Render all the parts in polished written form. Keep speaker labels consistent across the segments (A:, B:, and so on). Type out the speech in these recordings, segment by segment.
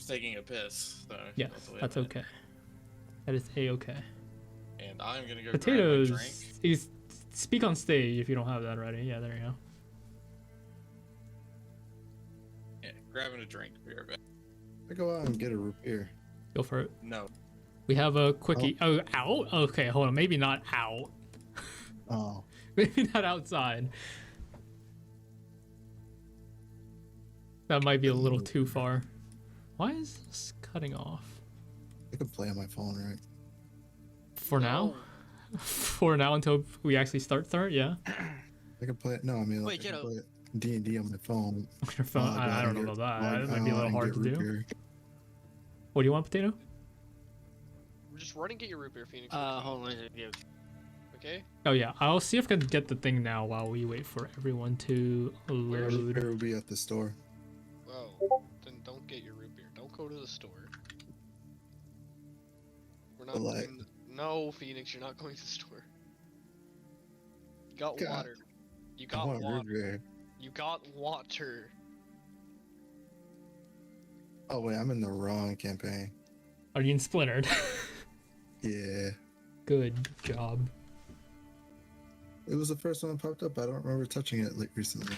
A: was taking a piss. So
B: Yes, that's okay. That is a-okay.
A: And I'm gonna go
B: Potatoes.
A: grab my drink.
B: Is speak on stage if you don't have that already. Yeah, there you go.
A: Yeah, grabbing a drink. Be right back.
C: I go out and get a root beer.
B: Go for it.
A: No.
B: We have a quickie. Oh, out? Okay, hold on. Maybe not out.
C: Oh.
B: Maybe not outside. That might be a little too far. Why is this cutting off?
C: I can play on my phone, right?
B: For now? For now until we actually start, yeah?
C: I can play it. No, I mean, like,
D: Wait,
C: I can
D: Jadow.
C: play D&D on my phone.
B: On your phone? I don't know about that. That might be a little hard to do.
C: Beer.
B: What do you want, Potato?
E: We're just running. Get your root beer, Phoenix.
D: Hold on.
E: Okay.
B: Oh yeah, I'll see if I can get the thing now while we wait for everyone to load.
C: Beer will be at the store.
E: Oh, then don't get your root beer. Don't go to the store. We're not.
C: Like,
E: no, Phoenix, you're not going to the store. You got
C: God.
E: water. You
C: I
E: got
C: want root
E: water.
C: beer.
E: You got water.
C: Oh wait, I'm in the wrong campaign.
B: Are you in Splintered?
C: Yeah.
B: Good job.
C: It was the first one that popped up. I don't remember touching it like recently.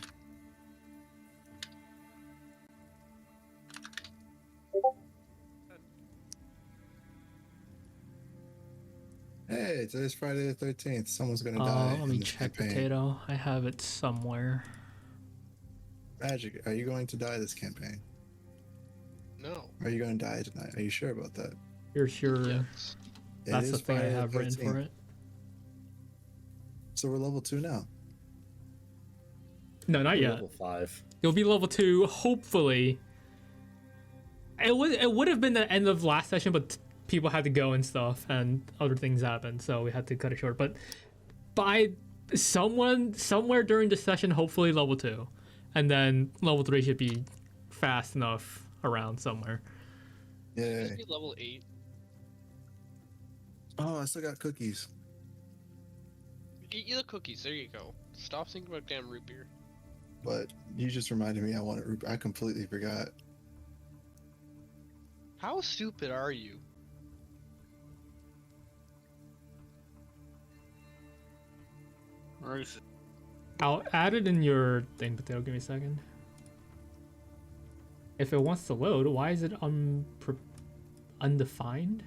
C: Hey, today's Friday the 13th. Someone's gonna die.
B: Let me check Potato. I have it somewhere.
C: Magic, are you going to die this campaign?
E: No.
C: Are you going to die tonight? Are you sure about that?
B: You're sure?
E: Yes.
B: That's the thing I have written for it.
C: So we're level 2 now.
B: No, not yet.
F: Level 5.
B: You'll be level 2, hopefully. It would have been the end of last session, but people had to go and stuff, and other things happened, so we had to cut it short. But by somewhere during the session, hopefully level 2, and then level 3 should be fast enough around somewhere.
C: Yeah.
E: Be level 8.
C: Oh, I still got cookies.
E: Eat the cookies. There you go. Stop thinking about damn root beer.
C: But you just reminded me I wanted root beer. I completely forgot.
E: How stupid are you?
D: Where is it?
B: I'll add it in your thing, Potato. Give me a second. If it wants to load, why is it undefined?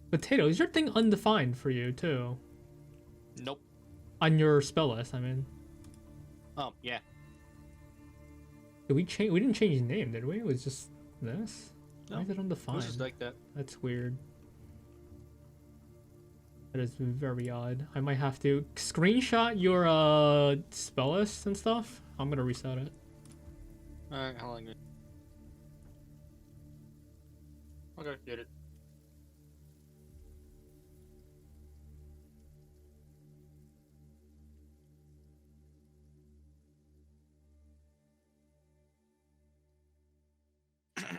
B: Potato, is your thing undefined for you too?
D: Nope.
B: On your spell list, I mean.
D: Oh, yeah.
B: Did we change? We didn't change the name, did we? It was just this. Why is it
D: It
B: undefined?
D: was just like that.
B: That's weird. That is very odd. I might have to screenshot your spell list and stuff. I'm gonna reset it.
D: Alright, how long? Okay, get it.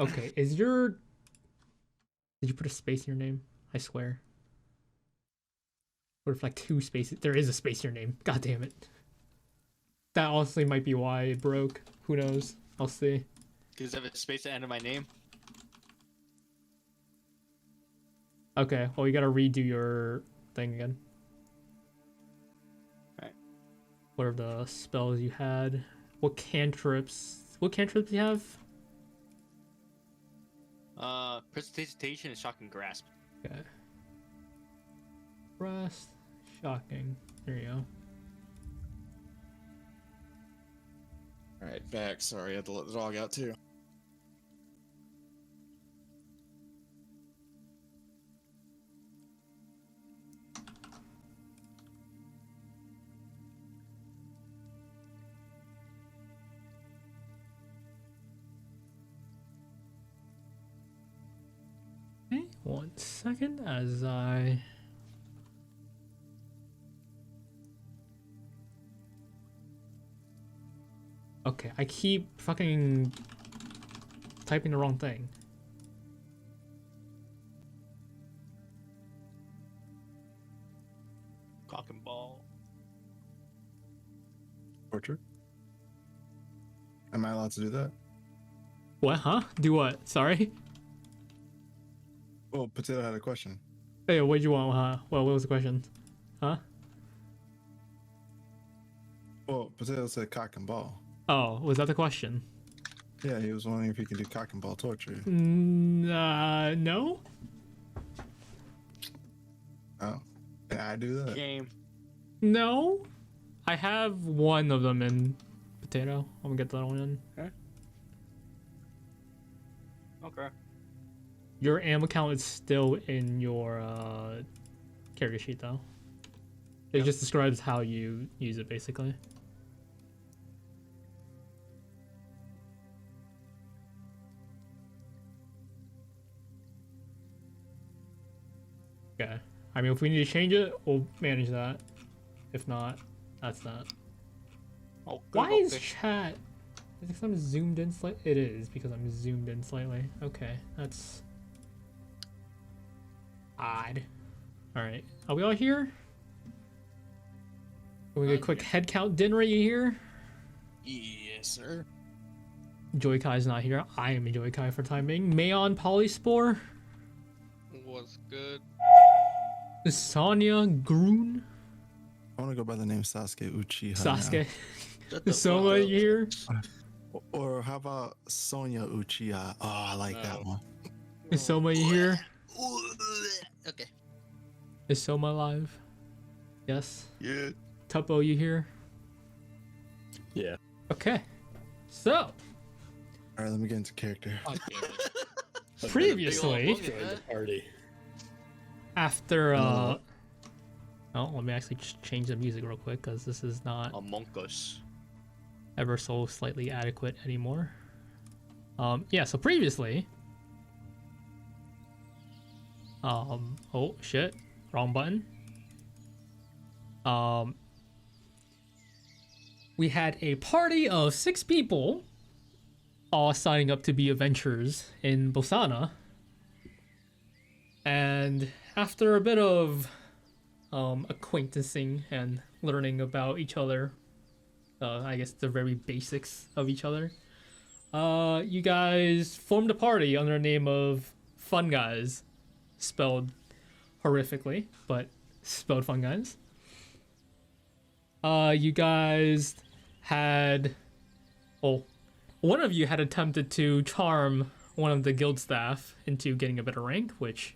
B: Okay, is your... Did you put a space in your name? I swear. What if like 2 spaces? There is a space in your name. God damn it. That honestly might be why it broke. Who knows? I'll see.
D: Because I have a space at the end of my name.
B: Okay, well you gotta redo your thing again.
D: Alright.
B: What are the spells you had? What cantrips do you have?
D: Precipitation and shocking grasp.
B: Okay. Rest. Shocking. There you go.
A: Alright, back. Sorry, I had to let the dog out too.
B: Okay, 1 second as I... Okay, I keep fucking typing the wrong thing.
D: Cock and ball.
C: Torture? Am I allowed to do that?
B: What? Huh? Do what? Sorry.
C: Well, Potato had a question.
B: Hey, what'd you want? Huh? Well, what was the question? Huh?
C: Well, Potato said cock and ball.
B: Oh, was that the question?
C: Yeah, he was wondering if he could do cock and ball torture.
B: No.
C: Oh, can I do that?
D: Game.
B: No. I have one of them in Potato. I'm gonna get that one in.
D: Okay.
B: Your AM account is still in your character sheet, though. It just describes how you use it, basically. Okay. I mean, if we need to change it, we'll manage that. If not, that's that.
D: Oh,
B: Why is chat? Is it because I'm zoomed in slightly? It is because I'm zoomed in slightly. Okay, that's odd. All right, are we all here? Can we get a quick head count? Dinner, you here?
A: Yes, sir.
B: Joy-Kai's not here. I am a Joy-Kai for time being. Mayon Polyspore.
E: Was good.
B: Sonya Groon.
C: I want to go by the name Sasuke Uchiha.
B: Sasuke.
D: Shut the
B: Soma,
D: fuck up.
B: you here?
C: Or how about Sonya Uchiha? Oh, I like that one.
B: Is Soma, you here?
D: Okay.
B: Is Soma alive? Yes.
C: Yeah.
B: Tuppo, you here?
F: Yeah.
B: Okay. So,
C: All right, let me get into character.
D: God damn it.
B: previously,
E: Big ol'
F: Join the party.
B: after oh, let me actually change the music real quick because this is not
D: Among Us.
B: ever so slightly adequate anymore. Yeah, so previously, oh shit, wrong button. We had a party of 6 people all signing up to be adventurers in Bosana. And after a bit of acquaintancing and learning about each other, I guess the very basics of each other, you guys formed a party under the name of Fun Guys, spelled horrifically, but spelled Fun Guys. You guys had, well, one of you had attempted to charm one of the guild staff into getting a better rank, which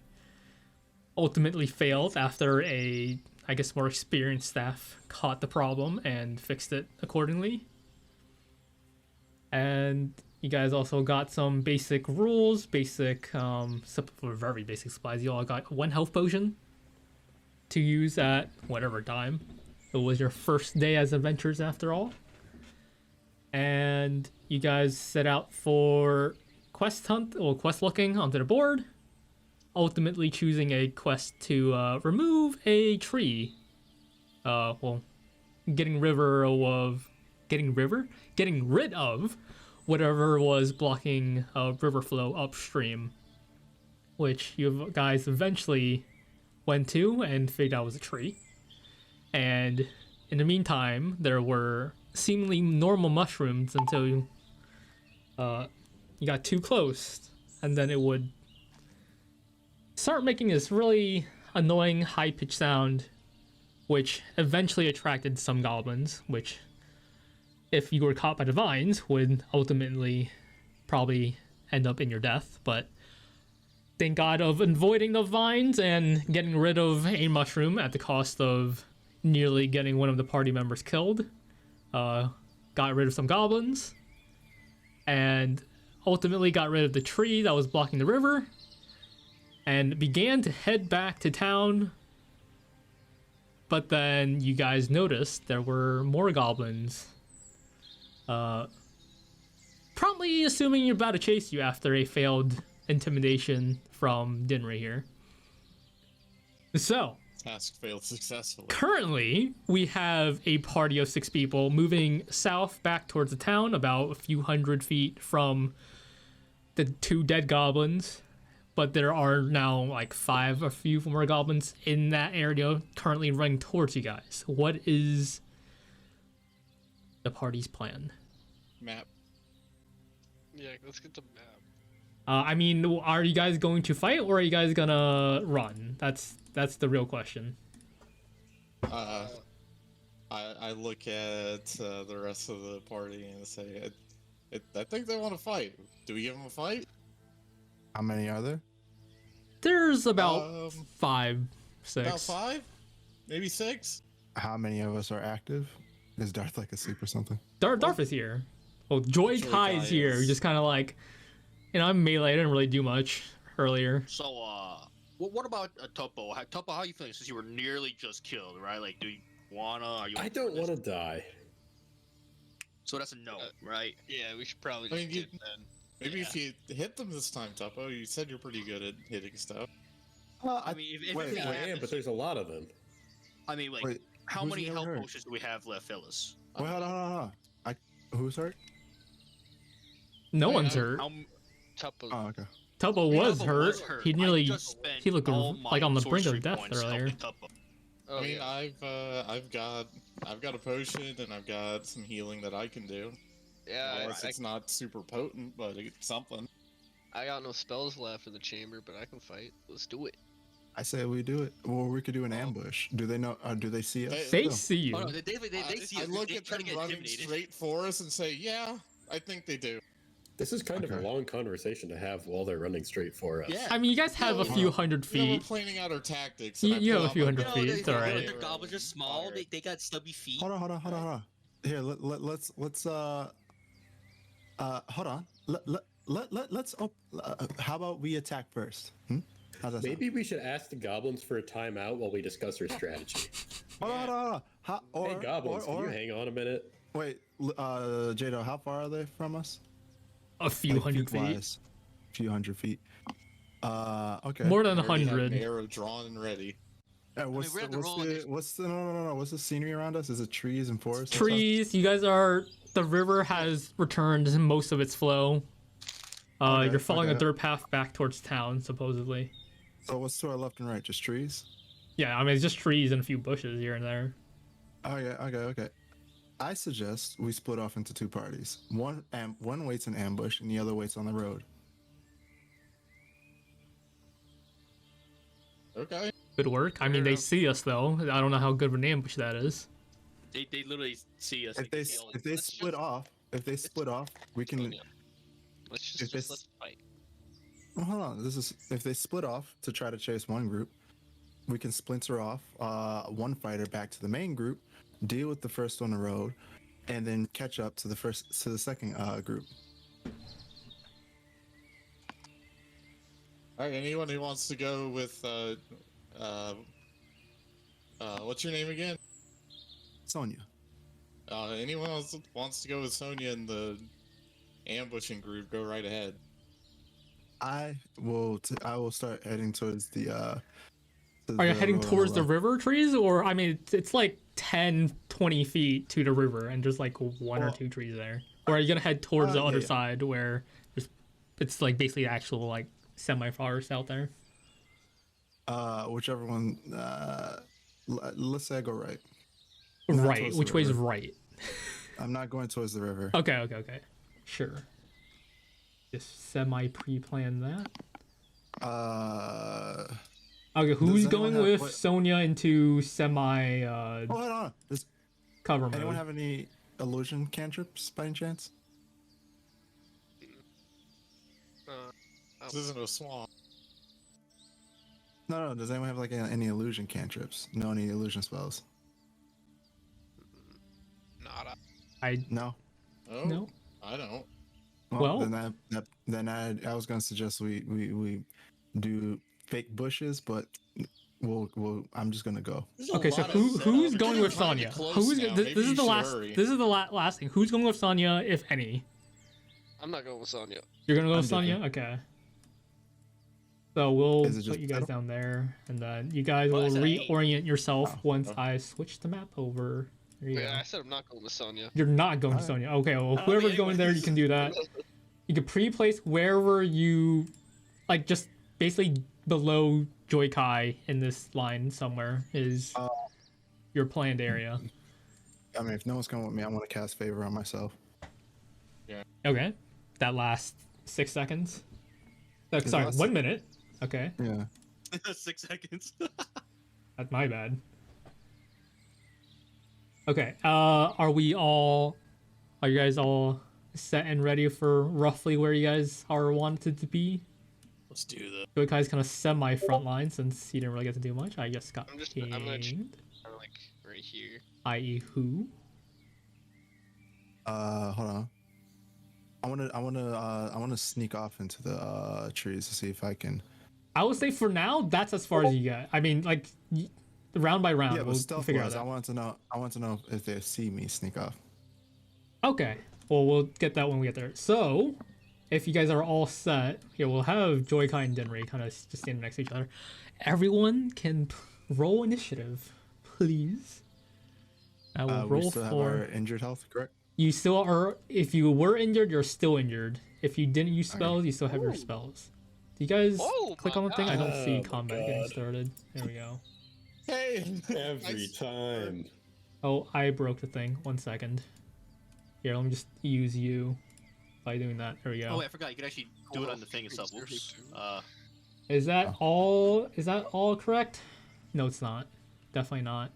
B: ultimately failed after a, I guess, more experienced staff caught the problem and fixed it accordingly. And you guys also got some basic rules, very basic supplies. You all got 1 health potion to use at whatever time. It was your first day as adventurers after all. And you guys set out for quest looking onto the board, ultimately choosing a quest to remove a tree. Getting rid of whatever was blocking river flow upstream, which you guys eventually went to and figured out was a tree. And in the meantime, there were seemingly normal mushrooms until you got too close, and then it would start making this really annoying high-pitched sound, which eventually attracted some goblins, which, if you were caught by the vines, would ultimately probably end up in your death. But thank God of avoiding the vines and getting rid of a mushroom at the cost of nearly getting one of the party members killed. Got rid of some goblins, and ultimately got rid of the tree that was blocking the river, and began to head back to town. But then you guys noticed there were more goblins, probably assuming you're about to chase you after a failed intimidation from Dinray here. So,
A: Task failed successfully.
B: currently, we have a party of 6 people moving south back towards the town, about a few hundred feet from the 2 dead goblins. But there are now like 5 or few more goblins in that area currently running towards you guys. What is the party's plan?
A: Map.
E: Yeah, let's get the map.
B: I mean, are you guys going to fight or are you guys gonna run? That's the real question.
A: I look at the rest of the party and say, I think they want to fight. Do we give them a fight?
C: How many are there?
B: There's about
A: Um,
B: 5, 6.
A: About 5, maybe 6.
C: How many of us are active? Is Darth like asleep or something?
B: Darth is here. Well, Joy Kai is here.
A: is-
B: Just kind of like, I'm melee. I didn't really do much earlier.
G: So, what about Topo? Topo, how are you feeling since you were nearly just killed, right? Like, do you wanna? Are you?
F: I don't want to die.
G: So that's a no, right?
E: Yeah, we should probably
A: I mean,
E: just
A: you-
E: get then.
A: Maybe if you hit them this time, Topo. You said you're pretty good at hitting stuff.
G: I mean, if
C: wait,
G: it
F: I am, but there's a lot of them.
G: I mean, like,
C: Wait,
G: how
C: who's
G: many
C: never
G: health
C: hurt?
G: potions do we have left, Phyllis?
C: Wait, hold on. Who's hurt?
B: No
A: Wait,
B: one's
A: I-
B: hurt.
E: Tuppo.
C: Oh, okay.
B: Tubbo was
G: Topo
B: hurt.
G: was hurt.
B: He
G: I
B: nearly,
G: just spent
B: he looked
G: all my
B: like on the brink
G: sorcery
B: of death
G: points
B: earlier.
G: helping Topo.
E: Oh,
A: I mean,
E: yeah.
A: I've got a potion and I've got some healing that I can do.
E: Yeah,
A: Unless it's not super potent, but it's something.
E: I got no spells left in the chamber, but I can fight. Let's do it.
C: I say we do it. Well, we could do an ambush. Do they know? Do they see us?
B: They
C: No.
B: see you.
G: Oh no, they see
A: I
G: us.
A: look
G: They
A: at
G: try to
A: them
G: get
A: running
G: intimidated.
A: straight for us and say, "Yeah, I think they do."
F: This is kind of a
C: Okay.
F: long conversation to have while they're running straight for us.
G: Yeah.
B: I mean, you guys have a few hundred
A: You know, we're
B: feet.
A: planning out our tactics.
B: You-
A: and I
B: you
A: pull
B: have a
A: out
B: few
A: my
B: hundred
A: bow
B: feet,
A: and
B: it's alright.
G: Their goblins are small.
A: fire.
G: They got stubby feet.
C: Hold on. Here, let's hold on. Let's how about we attack first? How's that sound?
F: Maybe we should ask the goblins for a timeout while we discuss our strategy.
C: Hold on.
F: Hey, goblins, can you hang on a minute?
C: Wait, Jadow, how far are they from us?
B: A few
C: Like,
B: hundred feet.
C: feet-wise? Few hundred feet. Okay.
B: More than
A: I already have
B: 100.
A: an arrow drawn and ready.
C: What's
G: we have to roll
C: what's the no? What's the scenery around us? Is it trees and forests? and stuff?
B: Trees. You guys are. The river has returned most of its flow.
C: Okay,
B: You're following a
C: okay.
B: dirt path back towards town, supposedly.
C: So what's to our left and right? Just trees?
B: Yeah, I mean it's just trees and a few bushes here and there.
C: Okay. I suggest we split off into two parties. One waits in ambush and the other waits on the road.
A: Okay.
B: Good work. I mean, they see us though. I don't know how good of an ambush that is.
G: They literally see us.
C: If
G: can
C: they
G: see all
C: if
G: the-
C: they split off, we can.
E: Yeah. Let's
C: If
E: just
C: it's-
E: let's fight.
C: Well, hold on. If they split off to try to chase one group, we can splinter off one fighter back to the main group, deal with the first on the road, and then catch up to the second group.
A: All right. Anyone who wants to go with what's your name again?
C: Sonya.
A: Anyone else that wants to go with Sonya in the ambushing group? Go right ahead.
C: I will start heading towards the.
B: Are you heading towards the river trees, or I mean, it's like 10, 20 feet to the river, and there's like one or
C: Well-
B: two trees there. Or are you gonna head towards the
C: yeah,
B: other
C: yeah.
B: side where it's like basically actual like semi-forest out there?
C: Whichever one. Let's say I go right.
B: Right.
C: towards the
B: Which way's
C: river.
B: right?
C: I'm not going towards the river.
B: Okay. Sure. Just semi-pre-plan that. Okay, who's
C: anyone
B: going
C: have-
B: with
C: what-
B: Sonya into semi
C: Oh, hold on. Does
B: cover
C: anyone
B: mode?
C: have any illusion cantrips by any chance?
A: This isn't a swamp.
C: No. Does anyone have like any illusion cantrips? No, any illusion spells?
E: Nada.
C: No.
A: Oh,
B: No.
A: I don't.
B: Well-
C: then I was gonna suggest we do fake bushes, but I'm just gonna go.
A: There's a
B: Okay, so
A: lot of
B: who's
A: setup. We're
B: going
A: getting
B: with
A: kinda
B: Sonya?
A: close
B: Who's
A: now.
B: this
A: Maybe
B: is
A: you
B: the
A: should
B: last
A: hurry.
B: this is the last thing. Who's going with Sonya, if any?
E: I'm not going with Sonya.
B: You're gonna go with
C: I'm
B: Sonya?
C: dipping.
B: Okay. So we'll
C: Is it
B: put
C: just
B: you guys
C: settle?
B: down there, and then you guys
G: Well, I
B: will
G: said I ain't.
B: reorient yourself
C: Oh,
B: once
C: okay.
B: I switch the map over. There you
E: Wait,
B: go.
E: I said I'm not going with Sonya.
B: You're not going to
C: Alright.
B: Sonya. Okay, well,
G: Oh,
B: whoever's
G: yeah,
B: going there, you can do that. You can pre-place wherever you, like, just basically below Joy Kai in this line somewhere is your planned area.
C: I mean, if no one's coming with me, I want to cast favor on myself.
B: Okay, that last 6 seconds.
C: The
B: Sorry,
C: last
B: 1 minute. Okay,
C: Yeah.
G: 6 seconds.
B: that's my bad. Okay, are you guys all set and ready for roughly where you guys are wanted to be?
A: Let's do this.
B: Joy Kai's kind of semi front line since he didn't really get to do much. I just got
E: I'm gonna
B: pinged.
E: Or like right here.
B: I.e. who?
C: Hold on. I wanna sneak off into the trees to see if I can.
B: I would say for now, that's as far as you get. I mean, like, round by round,
C: Yeah, but
B: we'll
C: stealth
B: figure out
C: wise,
B: that.
C: I want to know if they see me sneak off.
B: Okay, well, we'll get that when we get there. So, if you guys are all set, here, we'll have Joy Kai and Denry kind of just standing next to each other. Everyone can roll initiative, please. I will
C: We
B: roll
C: still have
B: for...
C: our injured health, correct?
B: You still are... If you were injured, you're still injured. If you didn't use spells, you still have your spells. Do you guys
E: Oh
B: click
E: my
B: on the thing? I don't
F: God.
B: see
F: Oh my
B: combat getting
F: God.
B: started. There we go.
A: Hey!
F: Every time.
B: Oh, I broke the thing. 1 second. Here, let me just use you by doing that. There we go.
G: Oh wait, I forgot. You can actually do it on the thing itself. Oops.
B: Is that all? Is that all correct? No, it's not. Definitely not.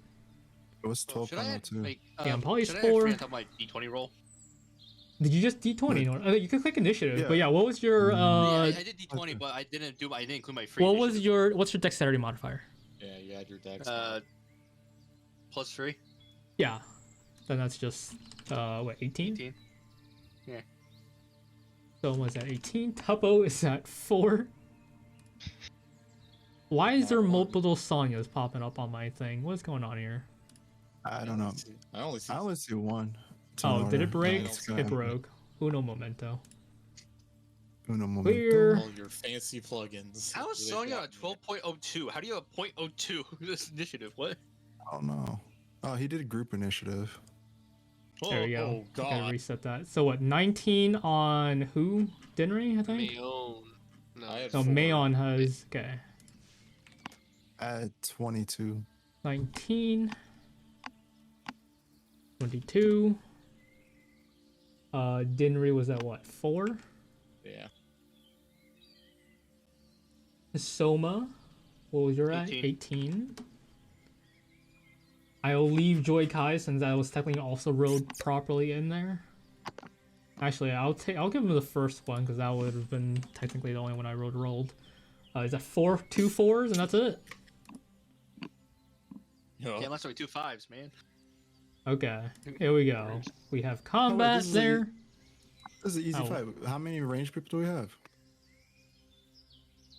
C: It was
G: Should I
C: 12.02.
G: like?
B: Yeah, I'm probably
G: should I
B: score-
G: have my D20 roll?
B: Did you just D20? You can click initiative.
C: Yeah.
B: But yeah, what was your
G: Yeah, I did D20,
C: okay.
G: but I didn't include my free.
B: what was
G: initiative.
B: what's your dexterity modifier?
A: Yeah, you had your dex.
G: +3?
B: Yeah. Then that's just what, 18?
G: 18. Yeah.
B: So was that 18? Tuppo is at 4. Why is there multiple Sonyas popping up on my thing? What's going on here?
C: I don't know.
A: I only see.
C: I only see one.
B: Oh, did it break?
A: Nice.
B: It broke. Uno momento.
C: Uno momento.
B: Clear.
A: all your fancy plugins.
G: How is
A: They've
G: Sonya
A: got
G: at 12.02? How do you have a .02 this initiative? What?
C: I don't know. Oh, he did a group initiative.
B: There we go.
A: Oh
B: Gotta
A: god.
B: reset that. So what? 19 on who? Denry, I think.
E: Mayon. No,
A: I had
B: So
A: 4.
B: Mayon has okay.
C: At 22.
B: 19. 22. Denry was at what? 4.
A: Yeah.
B: Soma, what was your at?
G: 18.
B: 18. I'll leave Joy Kai since I was technically also rolled properly in there. Actually, I'll give him the first one because that would have been technically the only one I rolled. Is that 2 4s and that's it?
A: No.
G: Yeah, unless only 2 5s, man.
B: Okay, here we go. We have combat
C: this is a-
B: there.
C: This is an easy
B: Oh.
C: fight. How many range people do we have?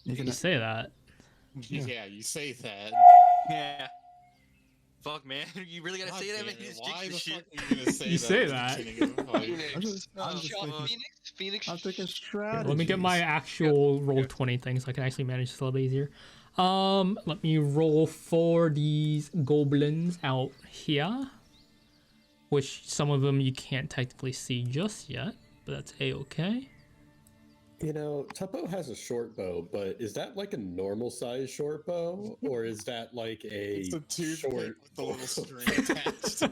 C: You can
B: You say that.
A: Yeah, you say that.
G: Yeah. Fuck, man. You really gotta
A: God
G: say that,
A: damn
G: man?
A: it,
G: You just
A: why
G: jinx
A: the
G: this
A: fuck
G: shit.
A: are you gonna say
B: You
A: that?
B: say
A: at the
B: that.
A: beginning of the fight?
C: I'm just
E: Shot
C: thinking,
E: Phoenix.
C: I'm thinking
B: Yeah,
C: strategy.
B: let me get my actual roll 20 thing so I can actually manage this a little easier. Let me roll for these goblins out here, which some of them you can't technically see just yet, but that's a-okay.
F: You know, Tuppo has a short bow, but is that like a normal size short bow, or is that like a
A: It's a toothpick
F: short
A: with the little string attached.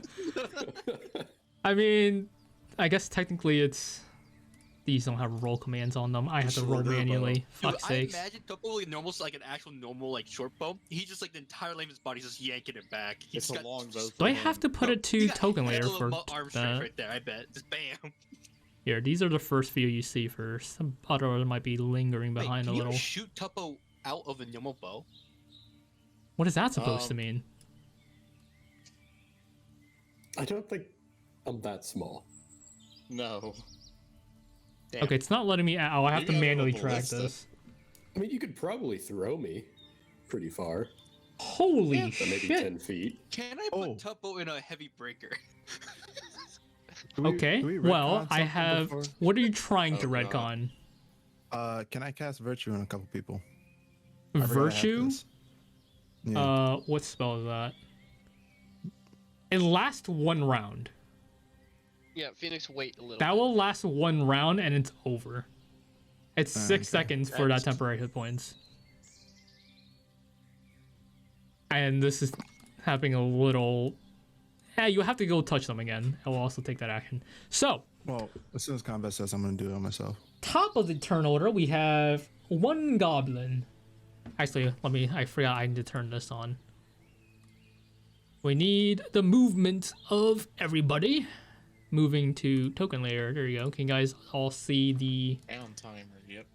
B: I mean, I guess technically it's these don't have roll commands on them. I have to roll
A: Shorter bow.
B: manually.
G: Dude,
B: Fuck's
G: I
B: sakes.
G: imagine Topo like normal, like an actual normal like short bow. He just like the entire length of his body just yanking it back. He's
A: It's a
G: got
A: long bow.
B: Do I have to put
G: No,
B: it to
G: he got
B: token layer
G: hell of
B: for
G: arm strength
B: that?
G: right there. I bet. Just bam.
B: Here, these are the first few you see first. Some other might be lingering
G: Wait,
B: behind
G: can
B: a
G: you
B: little.
G: shoot Tuppo out of a normal bow?
B: What is that supposed to
A: Um,
B: mean?
F: I don't think I'm that small.
A: No.
G: Damn.
B: Okay, it's not letting me. Oh, I have
A: You
B: to
A: got a
B: manually track
A: ballista.
B: this.
F: I mean, you could probably throw me pretty far,
B: Holy
F: but maybe
B: shit!
F: 10 feet.
G: Can I put
C: Oh.
G: Tuppo in a heavy breaker?
C: Do we-
B: Okay,
C: do we
B: well,
C: retcon
B: I
C: something
B: have.
C: before?
B: What are you trying to
A: Oh, God.
B: retcon?
C: Can I cast Virtue on a couple people? I forgot I have
B: Virtue?
C: this. Yeah.
B: What spell is that? It lasts 1 round.
E: Yeah, Phoenix, wait a little.
B: That will last 1 round and it's over. It's 6
C: Okay.
B: seconds for that
G: That's-
B: temporary hit points. And this is happening a little. Yeah, you have to go touch them again. I will also take that action. So,
C: Well, as soon as combat says I'm gonna do it myself.
B: Top of the turn order, we have one goblin. Actually, I forgot I need to turn this on. We need the movement of everybody. Moving to token layer. There you go. Can you guys all see the
A: Round timer, yep.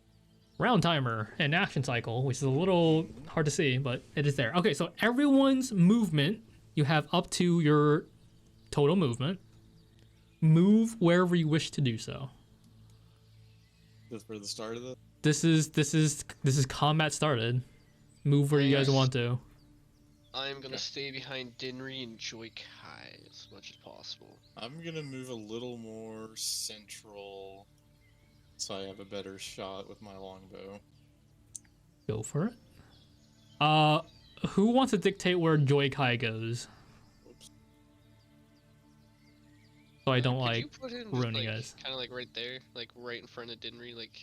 B: round timer and action cycle, which is a little hard to see, but it is there. Okay, so everyone's movement, you have up to your total movement. Move wherever you wish to do so.
A: Just for the start of the.
B: This is combat started. Move where you guys want to.
E: I'm gonna stay behind Dinri and Joy Kai as much as possible.
A: I'm gonna move a little more central, so I have a better shot with my longbow.
B: Go for it. Who wants to dictate where Joy Kai goes?
A: Oops.
B: So I don't
E: Could you
B: like
E: put him
B: ruining you guys.
E: kind of like right there, like right in front of Dinri, like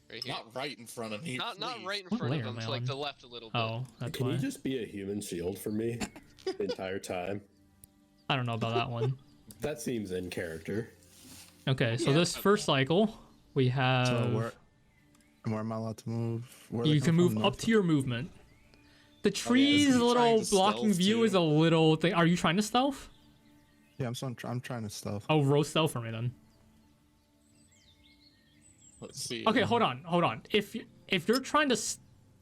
E: right here.
A: Not right in front of me.
E: Not
A: please.
E: right in
B: What
E: front of
B: layer
E: him,
B: am I
E: to like
B: on?
E: the left a little bit.
B: Oh, that's
F: Can
B: why.
F: you just be a human shield for me the entire time?
B: I don't know about that one.
F: That seems in character.
B: Okay, so
A: Yeah,
B: this
A: but-
B: first cycle, we have
C: So where am I allowed to move? Where
B: you can move up to your movement. The trees,
A: is he
B: little
A: trying to
B: blocking
A: stealth
B: view
A: too?
B: is a little thing. Are you trying to stealth?
C: Yeah, I'm trying to stealth.
B: Oh, roll stealth for me then.
A: Let's see.
B: Okay, hold on. If you're trying to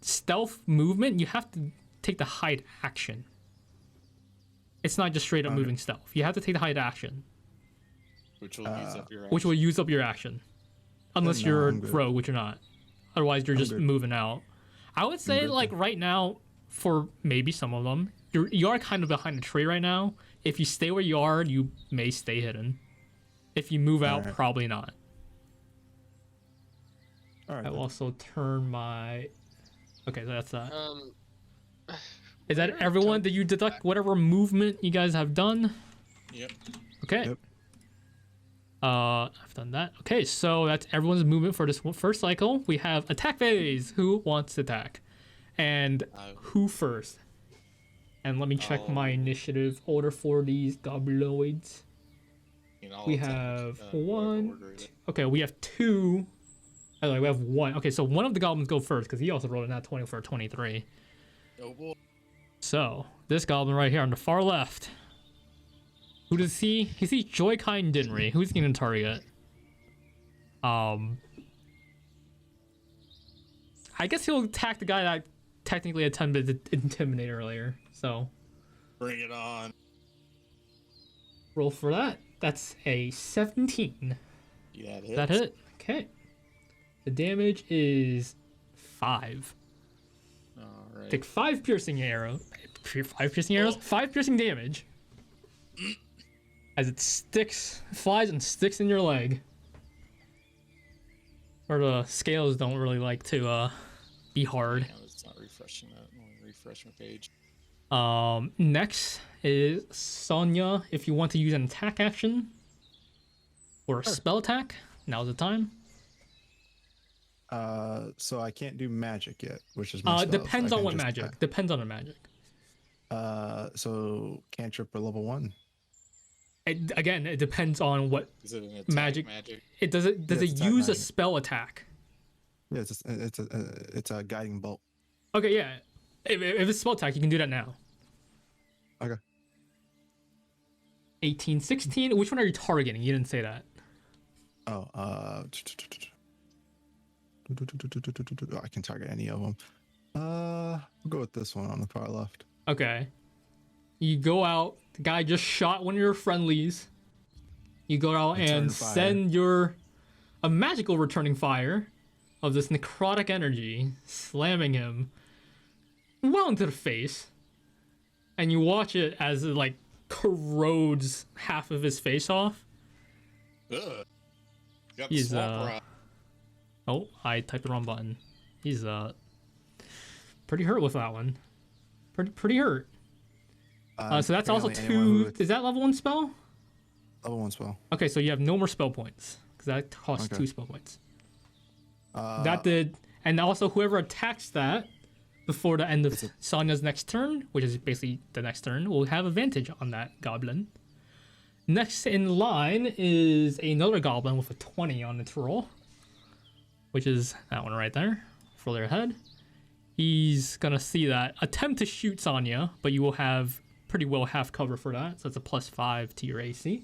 B: stealth movement, you have to take the hide action. It's not just straight up moving stealth. You have to take the hide action,
A: Which will use up your.
B: which will use up your action, unless
C: No,
B: you're
C: I'm good.
B: rogue, which you're not. Otherwise, you're just
C: good.
B: moving out. I would say
C: good
B: like right now, for maybe some of them, you are kind of behind a tree right now. If you stay where you are, you may stay hidden. If you move out,
C: Alright.
B: probably not.
C: All right.
B: I will also turn my. Okay, so that's that. Is
E: where
B: that everyone? Did you deduct whatever movement you guys have done?
A: Yep.
B: Okay.
C: Yep.
B: I've done that. Okay, so that's everyone's movement for this first cycle. We have attack phase. Who wants to attack? And who first? And let me check my initiative order for these goblinoids.
A: You know, I'll
B: We
A: attack,
B: have
A: whatever
B: one.
A: order it is.
B: Okay, we have two. Oh, we have one. Okay, so one of the goblins go first because he also rolled a nat 20 for a 23.
A: Oh boy.
B: So this goblin right here on the far left. Who does he? He sees Joy-Kai and Dinri. Who's he gonna target? I guess he'll attack the guy that technically attempted to intimidate earlier. So
A: Bring it on.
B: roll for that. That's a 17.
A: Yeah, it hits.
B: That hit. Okay. The damage is 5.
A: All right.
B: Take 5 piercing arrows. 5 piercing arrows? 5 piercing damage. As it flies and sticks in your leg. Or the scales don't really like to be hard.
A: Yeah, it's not refreshing that. Let me refresh my page.
B: Next is Sonya. If you want to use an attack action or a spell attack, now's the time.
C: So I can't do magic yet, which is my spells.
B: Depends
C: I
B: on
C: can
B: what
C: just
B: magic.
C: attack.
B: Depends on the magic.
C: So cantrip or level 1.
B: Again, it depends on what
A: Is it an attack
B: magic. It does it
C: Yeah, it's attack
B: use a
C: magic.
B: spell attack?
C: Yeah, it's a guiding bolt.
B: Okay, yeah. If it's spell attack, you can do that now.
C: Okay.
B: 18, 16. Which one are you targeting? You didn't say that.
C: Oh, I can target any of them. We'll go with this one on the far left.
B: Okay. You go out. The guy just shot one of your friendlies. You go out
C: Return
B: and
C: fire.
B: send a magical returning fire of this necrotic energy, slamming him well into the face. And you watch it as it like corrodes half of his face off.
A: Ugh. Got the
B: He's
A: swamp rock.
B: Oh, I typed the wrong button. He's pretty hurt with that one. Pretty hurt. So that's also
C: apparently anyone
B: 2.
C: who-
B: Is that level 1 spell?
C: Level 1 spell.
B: Okay, so you have no more spell points because that costs
C: Okay.
B: 2 spell points.
C: Uh,
B: And also whoever attacks that before the end of Sonya's next turn, which is basically the next turn, will have advantage on that goblin. Next in line is another goblin with a 20 on its roll, which is that one right there for their head. He's gonna see that, attempt to shoot Sonya, but you will have pretty well half cover for that, so it's a +5 to your AC.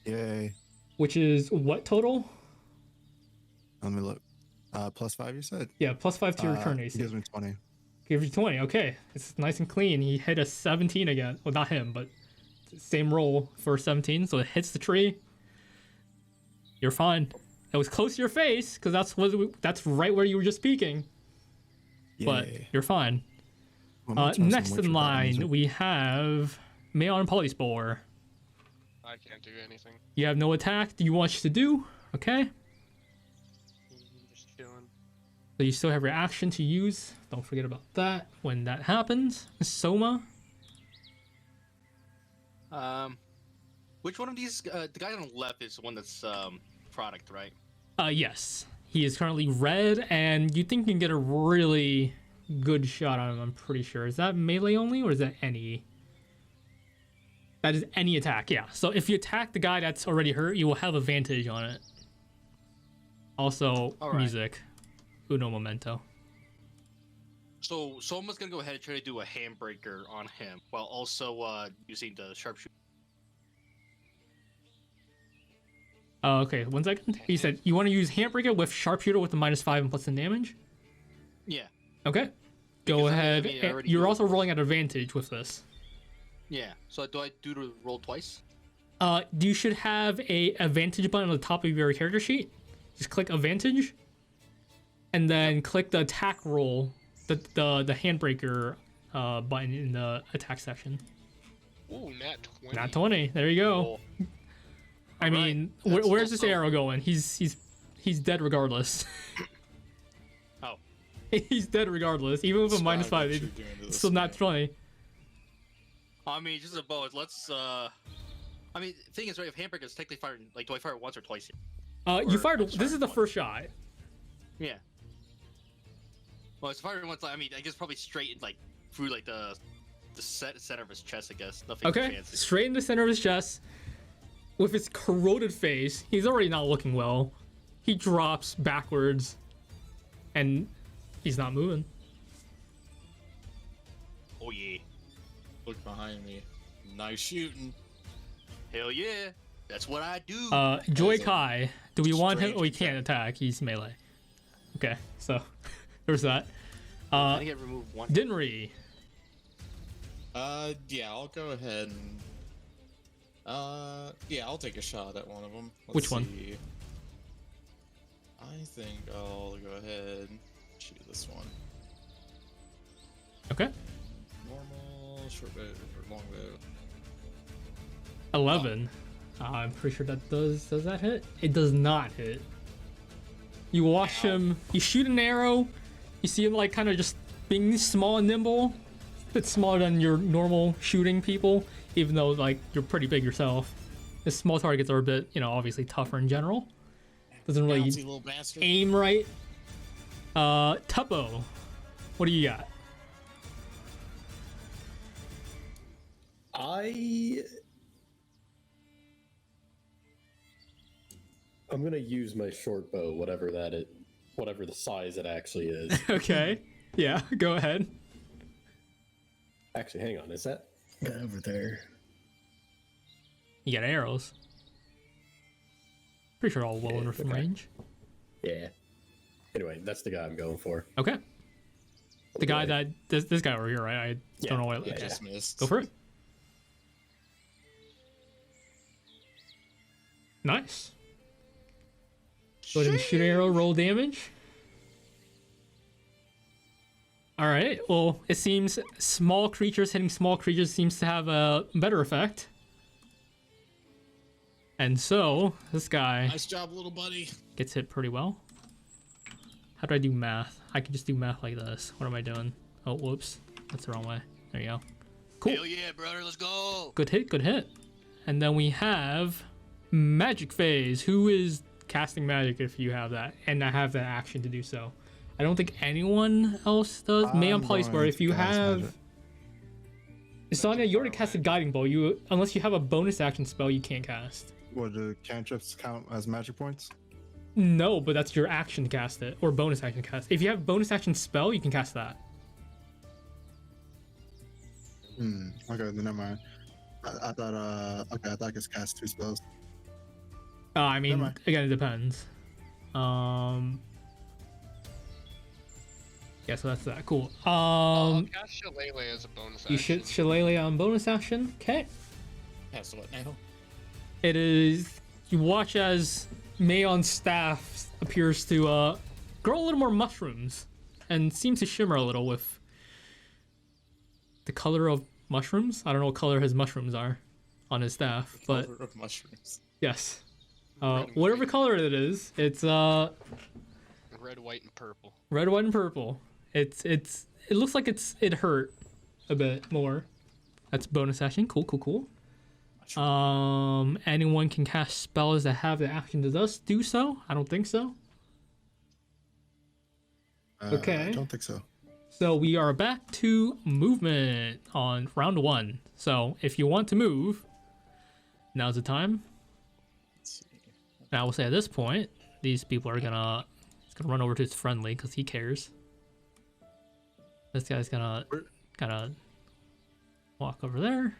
C: Yay.
B: Which is what total?
C: Let me look. +5, you said?
B: Yeah, +5 to your return AC.
C: He gives me 20.
B: Give you 20. Okay, it's nice and clean. He hit a 17 again. Well, not him, but same roll for 17. So it hits the tree. You're fine. It was close to your face because that's right where you were just peeking. But
C: Yay.
B: you're fine.
C: Well, I'm gonna toss
B: Next
C: some
B: in
C: witcher
B: line,
C: buttons.
B: we have Mayon Polyspore.
E: I can't do anything.
B: You have no attack. Do you want to do? Okay.
E: Just chilling.
B: So you still have your action to use. Don't forget about that when that happens. Soma.
G: Which one of these? The guy on the left is the one that's product, right?
B: Yes. He is currently red, and you think you can get a really good shot on him, I'm pretty sure. Is that melee only, or is that any? That is any attack, yeah. So if you attack the guy that's already hurt, you will have advantage on it. Also,
G: All right.
B: music. Uno momento.
G: So someone's gonna go ahead and try to do a handbreaker on him, while also using the sharpshooter.
B: Okay, 1 second. You said you want to use Handbreaker with Sharpshooter with the -5 and +10 damage?
G: Yeah,
B: Okay. Go
G: Because I
B: ahead.
G: mean, I already
B: You're
G: do it.
B: also rolling at advantage with this.
G: yeah. So do I do the roll twice?
B: You should have a advantage button on the top of your character sheet. Just click advantage, and then click the attack roll, the handbreaker button in the attack section.
E: Ooh, nat 20.
B: Not 20. There you go.
G: Roll.
B: I
G: Alright,
B: mean,
G: that's
B: where's this
G: also-
B: arrow going? He's dead regardless.
G: Oh,
B: He's dead regardless, even with a
A: Describe
B: -5.
A: what
B: It's
A: you're doing to this
B: still not
A: man.
B: 20.
G: I mean, just a bow. Let's. I mean, thing is, right? If handbreaker is technically fired, like, do I fire it once or twice here?
B: You
G: Or-
B: fired.
G: I'm
B: This
G: sorry,
B: is the
G: one.
B: first shot.
G: Yeah. Well, it's fired once. I mean, I guess probably straight in, like through like the center of his chest. I guess nothing
B: Okay,
G: fancy.
B: straight in the center of his chest, with his corroded face. He's already not looking well. He drops backwards, and he's not moving.
G: Oh yeah.
A: Look behind me. Nice shooting.
G: Hell yeah. That's what I do.
B: Joy
A: As a
B: Kai, do we want him?
A: strange
B: Oh, he can't attack. He's melee. Okay, so there's that.
G: I get removed one.
B: Dinri.
A: Yeah, I'll go ahead and yeah, I'll take a shot at one of them.
B: Which one?
A: See. I think I'll go ahead and shoot this one.
B: Okay.
A: Normal, short bow, or long bow.
B: 11. I'm pretty sure that does that hit? It does not hit. You watch him, you shoot an arrow, you see him like kind of just being small and nimble, a bit smaller than your normal shooting people, even though like you're pretty big yourself. The small targets are a bit, obviously tougher in general. Doesn't really
A: Bouncy little bastard.
B: aim right. Tuppo, what do you got?
F: I'm gonna use my short bow, whatever the size it actually is.
B: Okay, yeah, go ahead.
F: Actually, hang on, is that guy over there?
B: You got arrows. Pretty sure all well
F: Yeah,
B: within
F: okay.
B: range.
F: Yeah. Anyway, that's the guy I'm going for.
B: Okay. The guy that this guy over here, right? I
F: Yeah,
B: don't know what.
F: yeah,
B: Okay.
A: Just missed.
B: Go for it. Nice. Go ahead and shoot an arrow, roll damage. Alright, well, it seems small creatures hitting small creatures seems to have a better effect. And so, this guy
A: Nice job, little buddy.
B: gets hit pretty well. How do I do math? I can just do math like this. What am I doing? Oh, whoops. That's the wrong way. There you go. Cool.
G: Hell yeah, brother. Let's go.
B: Good hit, good hit. And then we have Magic Phase. Who is casting magic if you have that? And I have that action to do so. I don't think anyone else does. Mayon
C: I'm going
B: Polyspore, if you
C: to cast
B: have...
C: magic.
B: Sonya, you already casted Guiding Bolt. You, unless you have a bonus action spell, you can't cast.
C: What, do cantrips count as magic points?
B: No, but that's your action to cast it, or bonus action to cast. If you have bonus action spell, you can cast that.
C: Okay, then never mind. I thought okay, I thought I could cast 2 spells.
B: I mean,
C: Never mind.
B: again, it depends. Yeah, so that's that. Cool.
E: I'll cast Shillelagh as a bonus action.
B: You should Shillelagh on bonus action. Okay.
A: Cast what now?
B: It is. You watch as Mayon's staff appears to grow a little more mushrooms and seems to shimmer a little with the color of mushrooms. I don't know what color his mushrooms are on his staff, but
A: Color of mushrooms.
B: yes.
E: Red and
B: Whatever
E: white.
B: color it is, it's
E: Red, white, and purple.
B: red, white, and purple. It looks like it hurt a bit more. That's bonus action. Cool. Anyone can cast spells that have the action to thus do so? I don't think so. Okay.
C: I don't think so.
B: So we are back to movement on round 1. So if you want to move, now's the time.
A: Let's see.
B: And I will say at this point, these people are gonna run over to his friendly because he cares. This guy's gonna walk over there.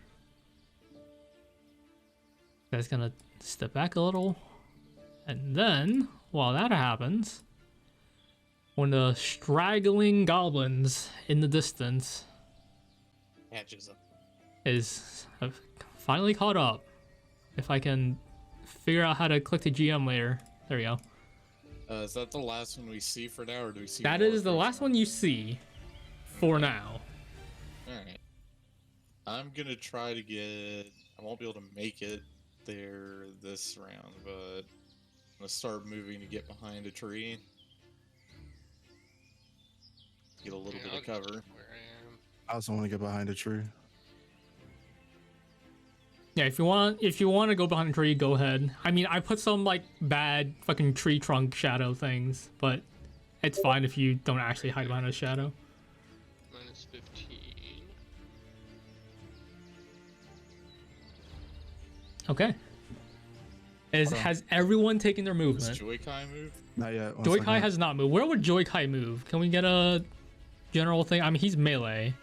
B: Guy's gonna step back a little, and then while that happens, one of the straggling goblins in the distance
A: Catches up.
B: is finally caught up. If I can figure out how to click the GM later, there we go.
A: Is that the last one we see for now, or do we see?
B: That
A: more
B: is the
A: for
B: last
A: now?
B: one you see for now.
A: Alright. I'm gonna try to get. I won't be able to make it there this round, but I'm gonna start moving to get behind a tree. Get a little
E: Yeah,
A: bit
E: I'll
A: of
E: get
A: cover.
E: to where I am.
C: I also want to get behind a tree.
B: Yeah, if you want to go behind a tree, go ahead. I mean, I put some like bad fucking tree trunk shadow things, but it's fine if you don't actually hide behind a shadow.
E: Minus 15.
B: Okay. Has everyone taken their
A: Does
B: movement?
A: Joy Kai move?
C: Not yet. one
B: Joy Kai
C: second.
B: has not moved. Where would Joy Kai move? Can we get a general thing? I mean, he's melee.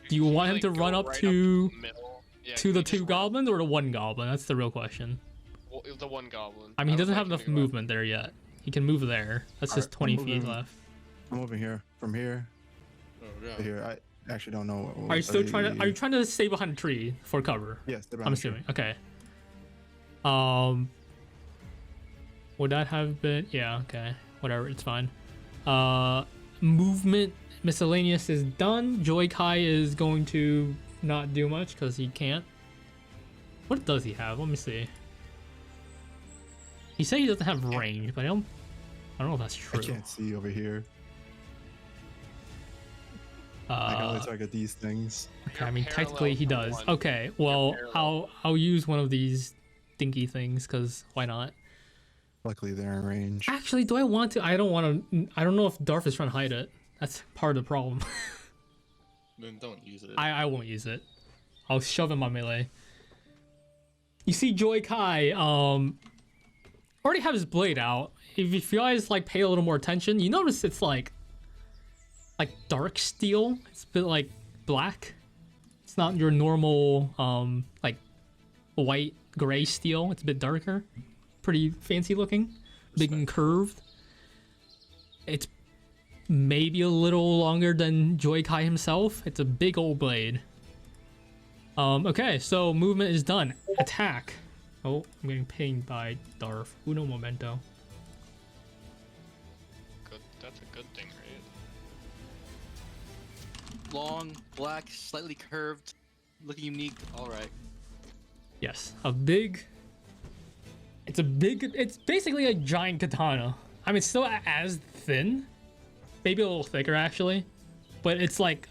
B: Do you
E: Can
B: want him
E: like,
B: to
E: go
B: run up
E: right
B: to
E: the middle? Yeah,
B: to
E: can
B: the
E: we
B: 2
E: just
B: goblins or the 1 goblin? That's the real question.
E: the 1 goblin.
B: I mean, he
E: would
B: doesn't
E: like
B: have
E: him
B: enough
E: to go up.
B: movement there yet. He can move there. That's just
C: Alright,
B: 20
C: I'm
B: feet
C: moving.
B: left.
C: I'm moving here. From here
A: Oh
C: to
A: god.
C: here. I actually don't know.
B: Are you still trying to? Are you trying to stay behind a tree for cover?
C: Yes, they're
B: I'm
C: behind a tree.
B: assuming. Okay. Would that have been? Yeah. Okay. Whatever. It's fine. Movement miscellaneous is done. Joy Kai is going to not do much because he can't. What does he have? Let me see. He said he doesn't have range, but I don't know if that's
C: I
B: true.
C: can't see over here. I can only target these things.
B: Okay, I
E: You're
B: mean,
E: parallel
B: technically he
E: to
B: does.
E: 1.
B: Okay, well,
E: parallel.
B: I'll use one of these dinky things because why not?
C: Luckily, they're in range.
B: Actually, do I want to? I don't want to. I don't know if Darth is trying to hide it. That's part of the problem.
A: Then don't use it.
B: I won't use it. I'll shove in my melee. You see, Joy Kai already have his blade out. If you guys like pay a little more attention, you notice it's like dark steel. It's a bit like black. It's not your normal like white gray steel. It's a bit darker. Pretty fancy looking, big and curved. It's maybe a little longer than Joy Kai himself. It's a big old blade. Okay, so movement is done. Attack. Oh, I'm getting pinged by Darth. Uno momento.
E: Good. That's a good thing, right?
G: Long, black, slightly curved, looking unique. All right.
B: Yes, a big. It's basically a giant katana. I mean, it's still as thin, maybe a little thicker actually, but it's like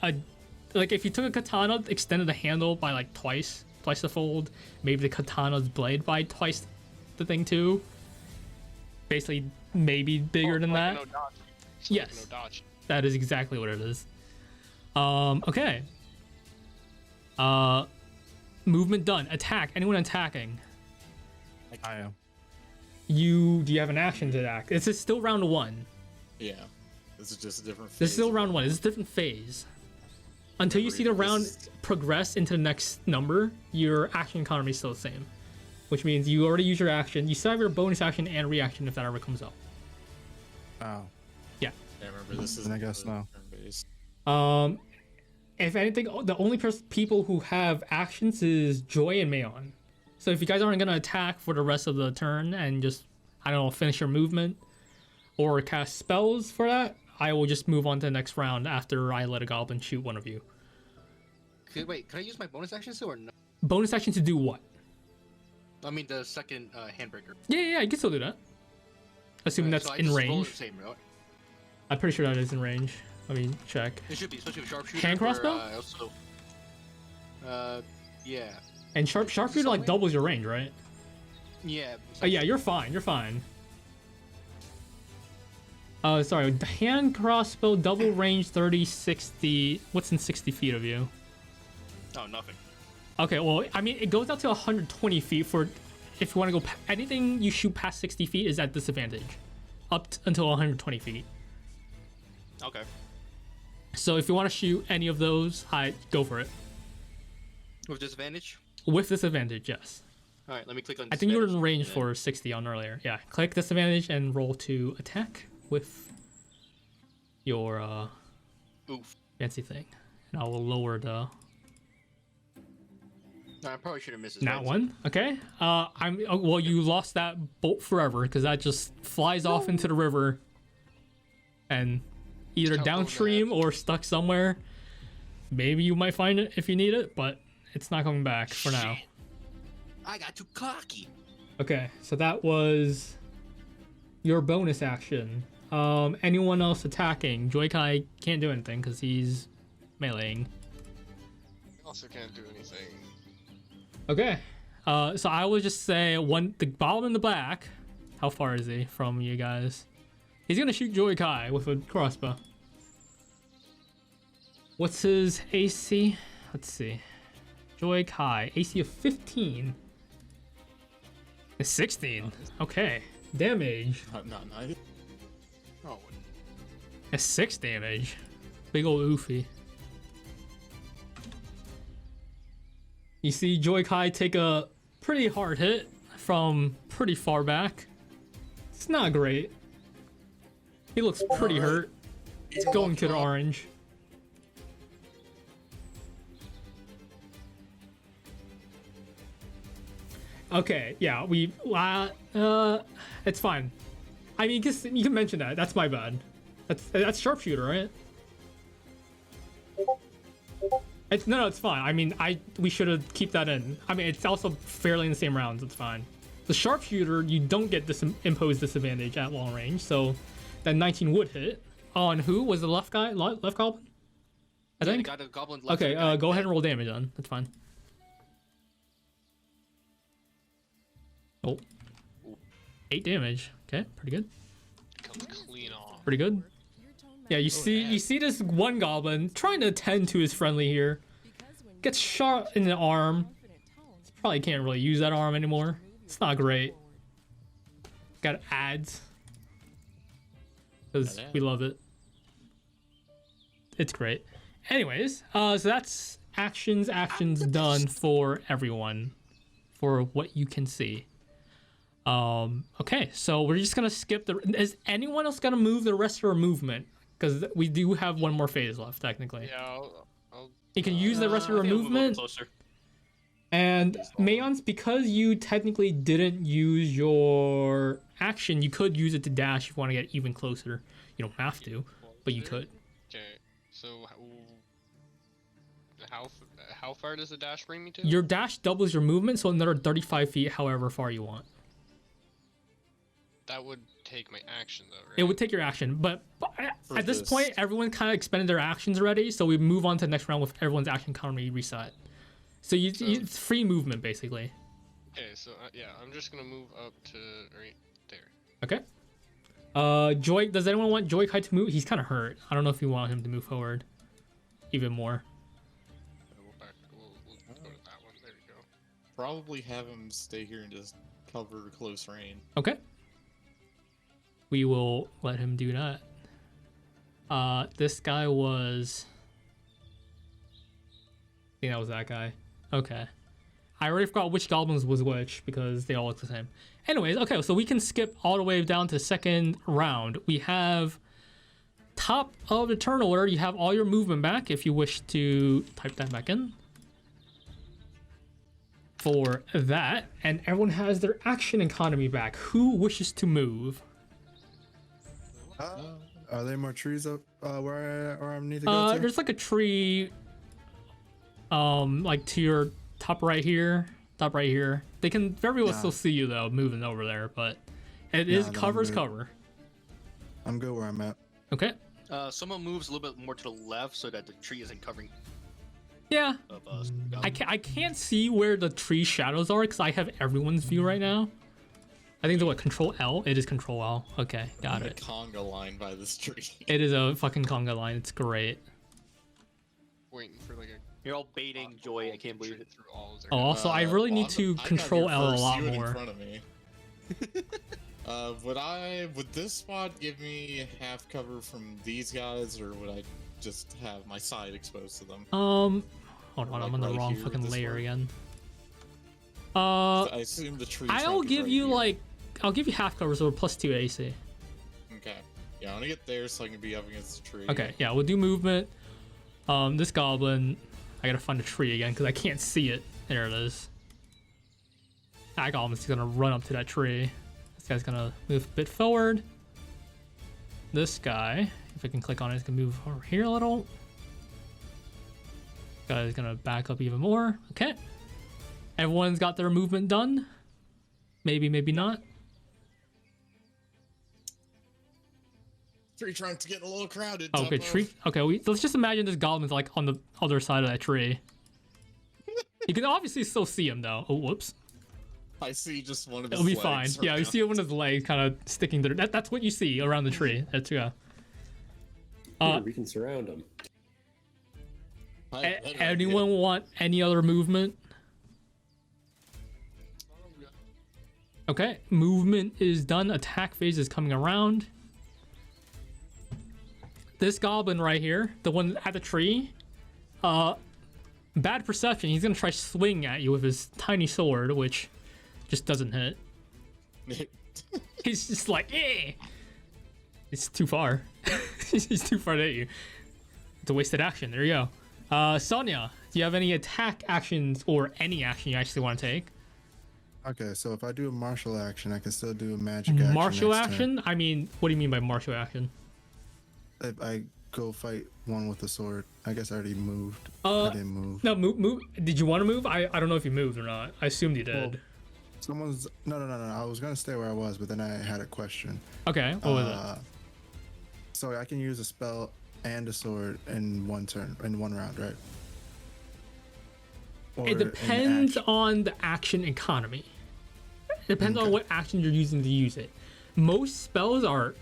B: if you took a katana, extended the handle by like twice the fold, maybe the katana's blade by twice the thing too. Basically, maybe bigger than that.
E: No dodge.
B: Yes.
E: No dodge.
B: That is exactly what it is. Okay. Movement done. Attack. Anyone attacking?
C: I am.
B: Do you have an action to attack? This is still round 1.
A: Yeah. This is just a different phase.
B: This is still
A: of
B: round 1. This is a different phase. Until you see the round progress into the next number, your action economy is still the same. Which means you already use your action. You still have your bonus action and reaction if that ever comes up.
C: Oh.
B: Yeah.
A: Yeah, remember this is
C: And I guess no.
A: turn-based.
B: If anything, the only people who have actions is Joy and Mayon. So if you guys aren't gonna attack for the rest of the turn and just, I don't know, finish your movement or cast spells for that, I will just move on to the next round after I let a goblin shoot one of you.
G: Okay, wait, can I use my bonus action still or no?
B: Bonus action to do what?
G: I mean the second handbreaker.
B: Yeah, you can still do that. Assuming that's
G: so I
B: in
G: just roll
B: range.
G: the same, right?
B: I'm pretty sure that is in range. Let me check.
G: It should be, especially with sharpshooter.
B: Hand crossbow?
G: I also, yeah.
B: And sharpshooter like doubles your range, right?
G: Yeah.
B: Oh yeah, you're fine. You're fine. Sorry, the hand crossbow, double range, 30, 60. What's in 60 feet of you?
G: Oh, nothing.
B: Okay, well, I mean, it goes out to 120 feet for if you want to go. Anything you shoot past 60 feet is at disadvantage, until 120 feet.
G: Okay.
B: So if you want to shoot any of those, go for it.
G: With disadvantage?
B: With disadvantage, yes.
G: All right, let me click on.
B: I think you were in
G: disadvantage
B: range
G: then.
B: for 60 on earlier. Yeah, click disadvantage and roll to attack with your
G: Oof.
B: fancy thing, and I will lower the.
G: No, I probably should have missed this.
B: That one, okay. Well, you lost that bolt forever because that just flies off into the river, and either
E: How
B: downstream
E: low
B: or stuck somewhere. Maybe you might find it if you need it, but it's not coming back for now.
G: Shit. I got too cocky.
B: Okay, so that was your bonus action. Anyone else attacking? Joikai can't do anything because he's meleeing.
E: Also can't do anything.
B: Okay. So I will just say the goblin in the back. How far is he from you guys? He's gonna shoot Joikai with a crossbow. What's his AC? Let's see. Joikai, AC of 15. It's 16. Okay. Damage.
A: Not nice.
G: Oh,
B: It's 6 damage. Big old oofy. You see Joikai take a pretty hard hit from pretty far back. It's not great. He looks pretty hurt. It's going to the orange. Okay, yeah, it's fine. I mean, you can mention that. That's my bad. That's sharpshooter, right? No, it's fine. I mean, we should have keep that in. I mean, it's also fairly in the same rounds. It's fine. The sharpshooter, you don't get this imposed disadvantage at long range, so that 19 would hit. On who was the left guy? Left goblin? I think.
G: got a goblin left
B: Okay,
G: guy.
B: go ahead and roll damage on. That's fine. Oh. 8 damage. Okay, pretty good.
E: Comes clean off.
B: Pretty good. Yeah, you see this one goblin trying to attend to his friendly here. Gets shot in the arm. Probably can't really use that arm anymore. It's not great. Got ads. Because we love it. It's great. Anyways, so that's actions done for everyone. For what you can see. Okay, so we're just gonna skip is anyone else gonna move the rest of our movement? Because we do have one more phase left, technically.
E: Yeah, I'll
B: You can use the rest of
G: I
B: our
G: think I'll move a little
B: movement.
G: closer.
B: And Mayon's, because you technically didn't use your action, you could use it to dash if you want to get even closer. You don't have to, but you could.
E: Okay, so how far does the dash bring me to?
B: Your dash doubles your movement, so another 35 feet, however far you want.
E: That would take my action though, right?
B: It would take your action, but
A: For
B: at this point, everyone kind of expended their actions already, so we move on to the next round with everyone's action economy reset. So it's free movement, basically.
E: Okay, so yeah, I'm just gonna move up to right there.
B: Okay. Joy, does anyone want Joikai to move? He's kind of hurt. I don't know if you want him to move forward even more.
A: probably have him stay here and just cover close range.
B: Okay. We will let him do that. This guy was... I think that was that guy. Okay. I already forgot which goblins was which because they all look the same. Anyways, okay, so we can skip all the way down to second round. We have top of the turn order. You have all your movement back if you wish to type that back in. For that, and everyone has their action economy back. Who wishes to move?
C: Are there more trees up where I need to go to?
B: There's like a tree, like to your top right here. They can very well still see you though, moving over there, but it is cover is cover.
C: I'm good where I'm at.
B: Okay.
G: Someone moves a little bit more to the left so that the tree isn't covering
B: Yeah.
G: of us.
B: I can't see where the tree shadows are because I have everyone's view right now. I think it's what, Control L? It is Control L. Okay, got
A: I'm
B: it.
A: a conga line by this tree.
B: It is a fucking conga line. It's great.
E: Waiting for like a.
G: You're all baiting Joy. I can't believe it.
E: Through all of their
B: Oh, also, I really need to
A: I got
B: Control
A: here
B: L a
A: first,
B: lot
A: you were
B: more.
A: in front of me. Would this spot give me half cover from these guys, or would I just have my side exposed to them?
B: Hold on,
A: Like
B: I'm on the
A: right
B: wrong
A: here,
B: fucking
A: this
B: layer
A: way?
B: again.
A: I assume the tree.
B: I'll
A: trunk is
B: give
A: right
B: you
A: here.
B: like, I'll give you half cover, so +2 AC.
A: Okay. Yeah, I want to get there so I can be up against the tree.
B: Okay, yeah, we'll do movement. This goblin, I gotta find a tree again because I can't see it. There it is. That goblin's gonna run up to that tree. This guy's gonna move a bit forward. This guy, if I can click on it, is gonna move over here a little. Guy's gonna back up even more. Okay. Everyone's got their movement done. Maybe, maybe not.
A: Tree trunk's getting a little crowded.
B: Okay,
A: Tuppo.
B: tree. Okay, let's just imagine this goblin's like on the other side of that tree. You can obviously still see him though. Oh, whoops.
A: I see just one of his
B: It'll be
A: legs
B: fine.
A: right
B: Yeah, you
A: now.
B: see one of his legs kind of sticking to that's what you see around the tree. That's yeah.
F: We can surround them.
B: Anyone want any other movement? Okay, movement is done. Attack phase is coming around. This goblin right here, the one at the tree, bad perception. He's gonna try swing at you with his tiny sword, which just doesn't hit. He's just like, eh. It's too far. He's too far to hit you. It's a wasted action. There you go. Sonia, do you have any attack actions or any action you actually want to take?
C: Okay, so if I do a martial action, I can still do a magic action.
B: Martial
C: next turn.
B: action? I mean, what do you mean by martial action?
C: If I go fight one with a sword, I guess I already moved.
B: Uh,
C: I didn't move.
B: No, move. Did you want to move? I don't know if you moved or not. I assumed you did.
C: Someone's no. I was gonna stay where I was, but then I had a question.
B: Okay, what was it?
C: So I can use a spell and a sword in one turn, in one round, right? Or
B: It
C: an
B: depends
C: action.
B: on the action economy. It depends on
C: Okay.
B: what action you're using to use it. Most spells are,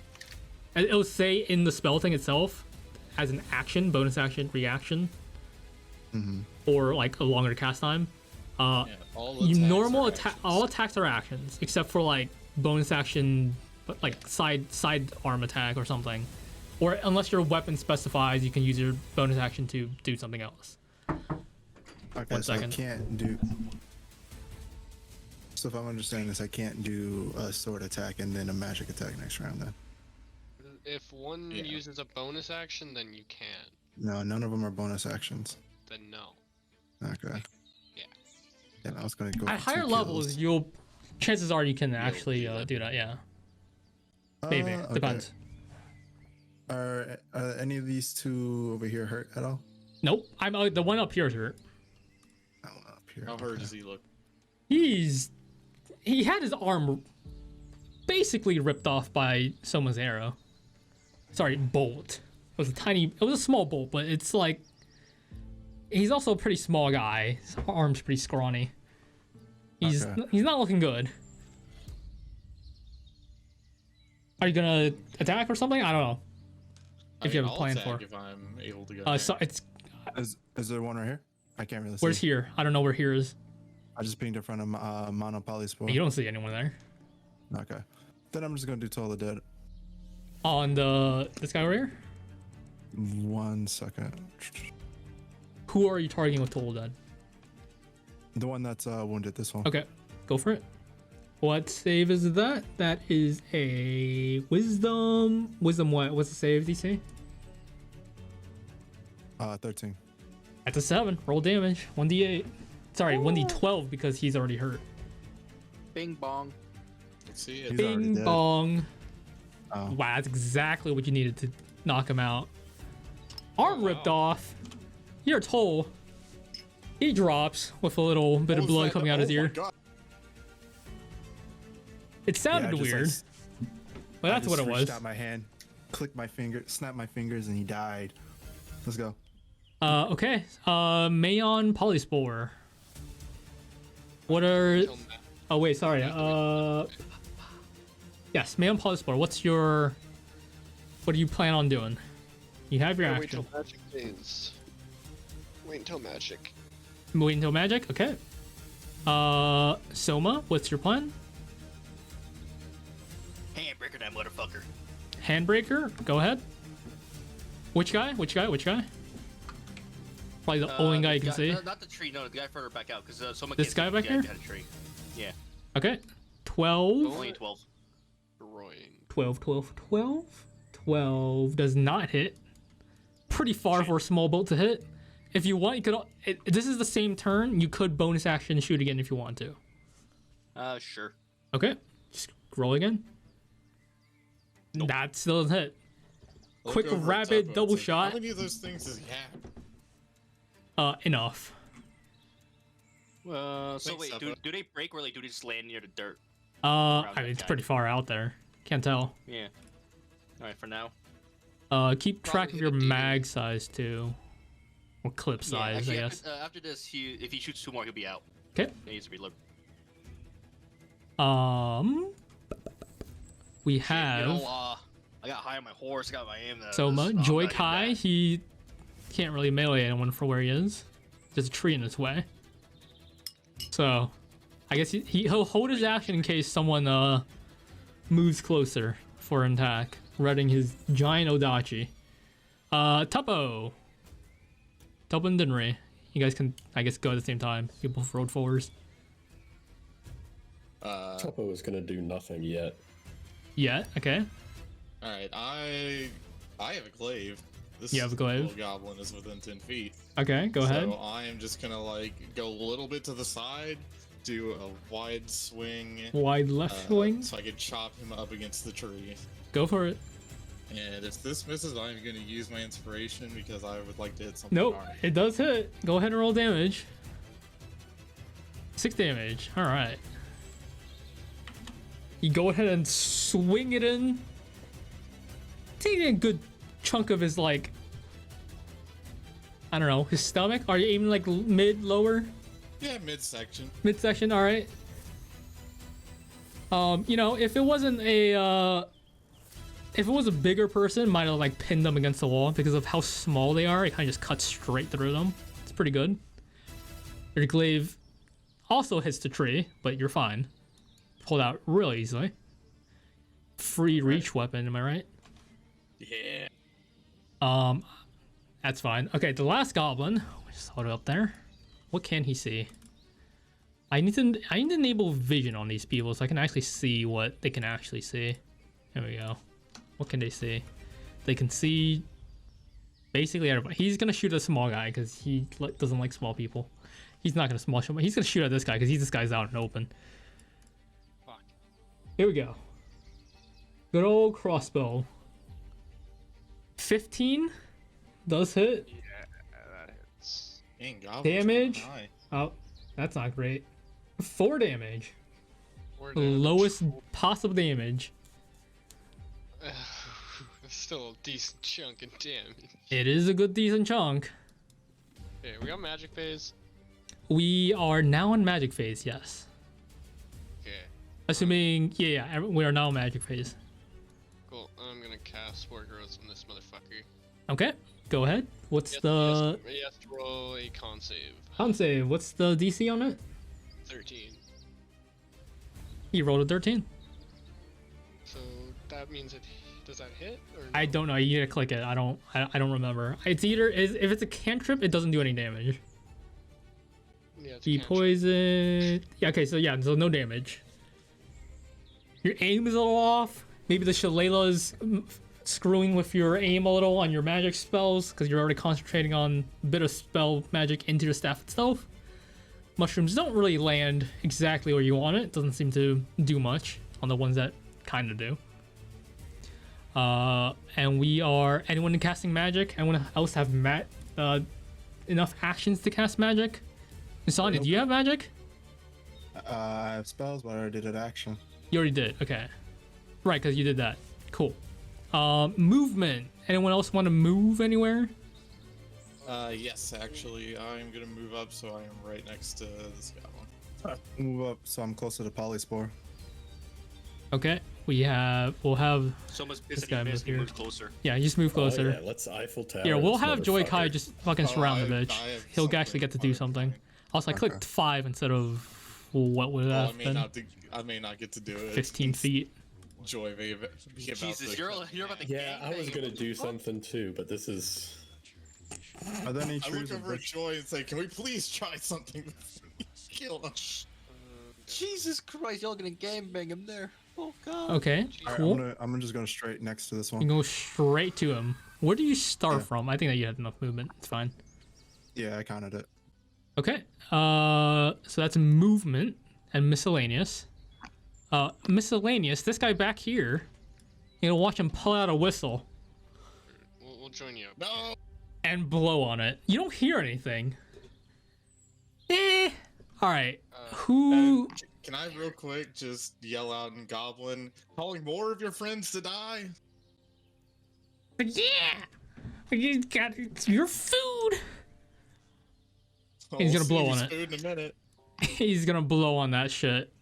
B: it'll say in the spell thing itself, as an action, bonus action, reaction, or like a longer cast time.
A: Yeah, all
B: You
A: attacks
B: normal
A: are
B: attack,
A: actions.
B: all attacks are actions except for like bonus action, but like side arm attack or something, or unless your weapon specifies, you can use your bonus action to do something else.
C: Okay,
B: One
C: so
B: second.
C: I can't do. So if I'm understanding this, I can't do a sword attack and then a magic attack next round. Then
E: If one
A: Yeah.
E: uses a bonus action, then you can.
C: no, none of them are bonus actions.
E: Then no.
C: Okay.
E: Yeah.
C: And I was gonna go
B: At
C: for
B: higher
C: 2
B: levels,
C: kills.
B: chances are you can actually
A: do that.
B: do that. Yeah, maybe
C: Okay.
B: depends.
C: Are any of these two over here hurt at all?
B: Nope, I'm the one up here is hurt.
C: Oh, up here.
A: How hurt
C: okay.
A: does he look?
B: He had his arm basically ripped off by someone's arrow. Sorry, bolt. It was a small bolt, but it's like he's also a pretty small guy. His arm's pretty scrawny. He's
C: Okay.
B: not looking good. Are you gonna attack or something? I don't know. If you have a
A: I'll
B: plan
A: attack
B: for.
A: if I'm able to go.
B: So it's
C: Is there one right here? I can't really see.
B: where's here? I don't know where here is.
C: I just pinged in front of Mono Polyspore.
B: You don't see anyone there.
C: Okay. Then I'm just gonna do Toll the Dead.
B: On this guy over here?
C: 1 second.
B: Who are you targeting with Toll Dead?
C: The one that's wounded. This one.
B: Okay, go for it. What save is that? That is a wisdom. Wisdom what? What's the save DC?
C: 13.
B: That's a 7. Roll damage. 1d8. Sorry, 1d12 because he's already hurt.
G: Bing bong.
A: Let's see it.
C: He's already
B: Bing
C: dead.
B: bong.
C: Oh.
B: Wow, that's exactly what you needed to knock him out. Arm ripped off. You're Toll. He drops with a little bit of blood coming out his ear. It sounded
C: just,
B: weird, but
C: I
B: that's what
C: just
B: it
C: reached
B: was.
C: out my hand, clicked my finger, snapped my fingers, and he died. Let's go.
B: Okay. Mayon Polyspore. What are?
E: Kill Matt.
B: Oh wait, sorry. Yes, Mayon Polyspore. What's your? What do you plan on doing? You have your
E: Wait
B: action.
E: until magic phase. Wait until magic.
B: Wait until magic. Okay. Soma, what's your plan?
G: Handbreaker that motherfucker.
B: Handbreaker. Go ahead. Which guy? Which guy? Which guy? Probably the only guy you can see.
G: Not the tree, no, the guy further back out, because someone
B: This guy back here?
G: Had a tree. Yeah,
B: Okay. 12.
G: only 12.
E: Destroying.
B: 12, 12, 12. 12 does not hit. Pretty far for a small bolt to hit. If you want, you could. This is the same turn. You could bonus action shoot again if you want to.
G: Sure.
B: Okay. Just roll again. That still doesn't hit.
A: Look
B: Quick,
A: over at
B: rapid,
A: Tuppo.
B: double
A: It's like,
B: shot.
A: How many of those things does he have?
B: Enough.
G: So
A: Thanks,
G: wait,
A: Suffolk.
G: do they break or like do they just land near the dirt?
B: I mean, it's pretty far out there. Can't tell.
G: Yeah. All right, for now.
B: Keep track of
E: Probably
B: your
E: hit a demon.
B: mag size too. Or clip size,
G: actually,
B: I guess.
G: After this, if he shoots 2 more, he'll be out.
B: Okay.
G: He needs to be low.
B: We
G: You
B: have
G: know, I got high on my horse. I got my aim.
B: Soma, Joy Kai. He can't really melee anyone for where he is. There's a tree in his way. So, I guess he'll hold his action in case someone moves closer for an attack, running his giant Odachi. Tuppo. Tuppo and Dinri. You guys can, I guess, go at the same time. You both rolled forwards.
F: Tuppo is gonna do nothing yet.
B: Yeah, okay.
A: All right, I have a glaive. This
B: You have a glaive?
A: little goblin is within 10 feet.
B: Okay, go ahead.
A: So I am just gonna like go a little bit to the side, do a wide swing,
B: Wide left swing.
A: so I can chop him up against the tree.
B: Go for it.
A: And if this misses, I'm gonna use my inspiration because I would like to hit something.
B: Nope,
A: hard.
B: it does hit. Go ahead and roll damage. 6 damage. All right. You go ahead and swing it in. Taking a good chunk of his, like, I don't know, his stomach. Are you aiming like mid, lower,
A: Yeah, midsection.
B: midsection? All right. You know, if it wasn't a, if it was a bigger person, might have like pinned them against the wall because of how small they are. It kind of just cuts straight through them. It's pretty good. Your glaive also hits the tree, but you're fine. Pulled out real easily. Free reach weapon, am I right?
A: Yeah.
B: That's fine. Okay, the last goblin. Just hold it up there. What can he see? I need to enable vision on these people so I can actually see what they can actually see. There we go. What can they see? They can see basically everybody. He's gonna shoot at a small guy because he doesn't like small people. He's not gonna small shoot, but he's gonna shoot at this guy because this guy's out in open.
E: Fuck.
B: Here we go. Good old crossbow. 15 does hit.
E: Yeah, that hits.
A: Dang, goblins
B: Damage?
A: are high.
B: Oh, that's not great. 4 damage.
E: Or
B: The
E: damage.
B: lowest possible damage.
E: That's still a decent chunk of damage.
B: It is a good decent chunk.
E: Okay, we got magic phase.
B: We are now in magic phase, yes.
E: Okay,
B: Assuming, yeah, we are now in magic phase.
E: cool. I'm gonna cast Spore Growth on this motherfucker.
B: Okay, go ahead. What's
E: He
B: the
E: has to roll a con save.
B: con save? What's the DC on it?
E: 13.
B: He rolled a 13.
E: So that means it. Does that hit? Or no?
B: I don't know. You need to click it. I don't remember. It's either if it's a cantrip, it doesn't do any damage.
E: Yeah, it's a
B: Be
E: cantrip.
B: poison. Yeah. Okay. So yeah. So no damage. Your aim is a little off. Maybe the shillelagh's screwing with your aim a little on your magic spells because you're already concentrating on a bit of spell magic into the staff itself. Mushrooms don't really land exactly where you want it. It doesn't seem to do much on the ones that kind of do. And we are anyone casting magic. Anyone else have enough actions to cast magic? Insania, do you have magic?
C: I have spells, but I already did an action.
B: You already did. Okay, right, because you did that. Cool. Movement. Anyone else want to move anywhere?
A: Yes, actually, I'm gonna move up so I am right next to this goblin.
C: Move up so I'm closer to Polyspore.
B: Okay, we'll have
G: So much
B: This
G: busy
B: guy
G: miss
B: moved here.
G: moves closer.
B: yeah, just move closer.
F: Oh, yeah, let's Eiffel Tower.
B: Yeah, we'll
F: this
B: have Joy Kai
F: motherfucker.
B: just fucking
A: Oh,
B: surround the
A: I
B: bitch.
A: have
B: He'll
A: something
B: actually get to do
A: on
B: something.
A: mine.
B: Also, I clicked 5 instead of what would
A: Well,
B: have been
A: I may not get to do it.
B: 15 feet.
A: Joy may be about
G: Jesus,
A: to
G: you're about to.
F: Yeah, I was
G: gangbang
F: gonna
G: him.
F: do something too, but this is.
C: Are there any
A: I
C: trees
A: look
C: with
A: over at
C: bush?
A: Joy and say, "Can we please try something?" Kill him.
G: Jesus Christ, y'all gonna gangbang him there. Oh god.
B: Okay,
C: Alright,
B: cool.
C: I'm just going straight next to this
B: You
C: one.
B: can go straight to him. Where do you start
C: Yeah.
B: from? I think that you had enough movement. It's fine.
C: Yeah, I counted it.
B: Okay. So that's movement and miscellaneous. Miscellaneous. This guy back here. You know, watch him pull out a whistle
E: We'll join you up.
A: No.
B: and blow on it. You don't hear anything. All right. Who?
A: Can I real quick just yell out in Goblin, calling more of your friends to die?
B: Yeah. You got your food. He's gonna blow on it.
A: Food in a minute.
B: He's gonna blow on that shit.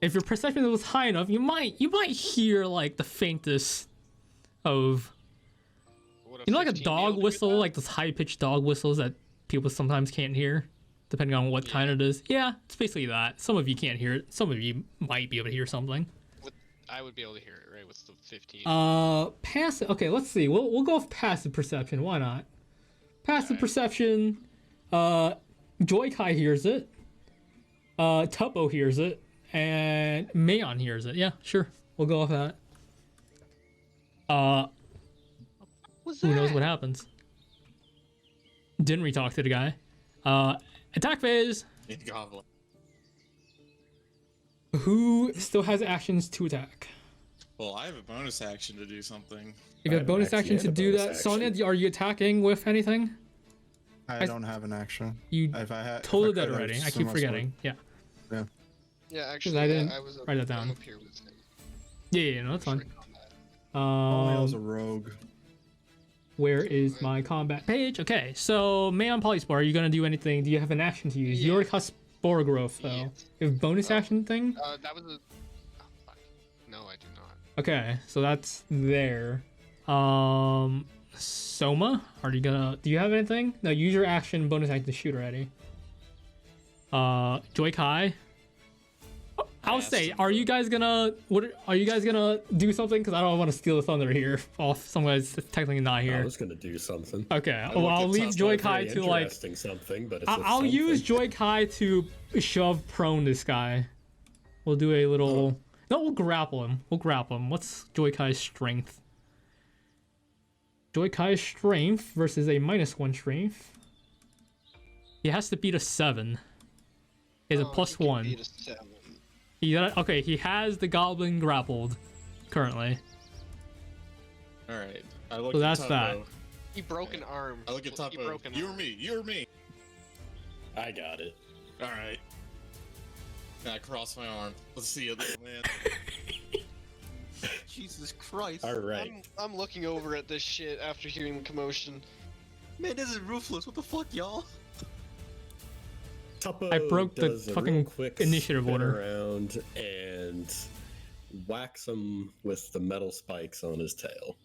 B: If your perception was high enough, you might hear like the faintest of
E: Would
B: you know like a
E: 15 be
B: dog
E: able to do
B: whistle,
E: that?
B: like those high pitched dog whistles that people sometimes can't hear, depending on what kind it is. Yeah, it's basically that. Some of you can't hear it. Some of you might be able to hear something.
E: I would be able to hear it, right? With the 15.
B: Passive. Okay, let's see. We'll go with passive perception. Why not? Passive perception. Joy Kai hears it. Tuppo hears it, and Mayon hears it. Yeah, sure. We'll go with that. Who knows what happens? Didn't we talk to the guy? Attack phase.
A: In Goblin.
B: Who still has actions to attack?
A: Well, I have a bonus action to do something.
B: You
F: I
B: got
F: have
B: bonus
F: an
B: action
F: action
B: to
F: and a
B: do that.
F: bonus
B: Sonya,
F: action.
B: are you attacking with anything?
C: I don't have an action.
B: You
C: If I had,
B: totally
C: if I
B: dead
C: could, I'd
B: already. I
C: swing
B: keep
C: my
B: forgetting. Yeah.
E: Yeah, actually,
B: I didn't
E: I was up,
B: write that
E: I'm
B: down.
E: up here with him.
B: Yeah, no, that's fine.
E: Shrink on that.
C: Only I was a
B: Um,
C: rogue.
B: where is my combat page? Okay, so Mayon Polyspore, are you gonna do anything? Do you have an action to use? You already have Spore Growth though.
E: Yeah.
B: You have bonus
E: Oh.
B: action thing?
E: That was a. Oh, fuck. No, I do not.
B: Okay, so that's there. Soma, are you gonna? Do you have anything? No, use your action, bonus action to shoot already. Joy Kai. I'll say, are you guys gonna are you guys gonna do something? Because I don't want to steal the thunder here off someone that's technically not
F: I
B: here.
F: was gonna do something.
B: Okay,
A: look
B: well I'll
A: at
B: leave
A: something
B: Joy
F: Not
B: Kai
F: very
B: to like.
F: interesting something, but it's
B: I'll use Joy Kai to shove prone this guy. We'll do a little. No, we'll grapple him. We'll grapple him. What's Joy Kai's strength? Joy Kai's strength versus a -1 strength. He has to beat a 7. He has a
E: Oh,
B: plus
E: he can
B: 1.
E: beat a 7.
B: Okay, he has the goblin grappled currently.
A: All right. I look
B: So
A: at
B: that's
A: Tuppo.
B: that.
E: He broke an arm.
A: I look at
E: He
A: Tuppo.
E: broke an
A: You or
E: arm.
A: me? You or me?
F: I got it.
A: All right. And I cross my arm. Let's see it, little man.
G: Jesus Christ.
F: All right.
E: I'm looking over at this shit after hearing the commotion.
G: Man, this is ruthless. What the fuck, y'all?
F: Tuppo
B: I broke the
F: does a
B: fucking
F: real quick
B: initiative
F: spin
B: order.
F: around and whacks him with the metal spikes on his tail.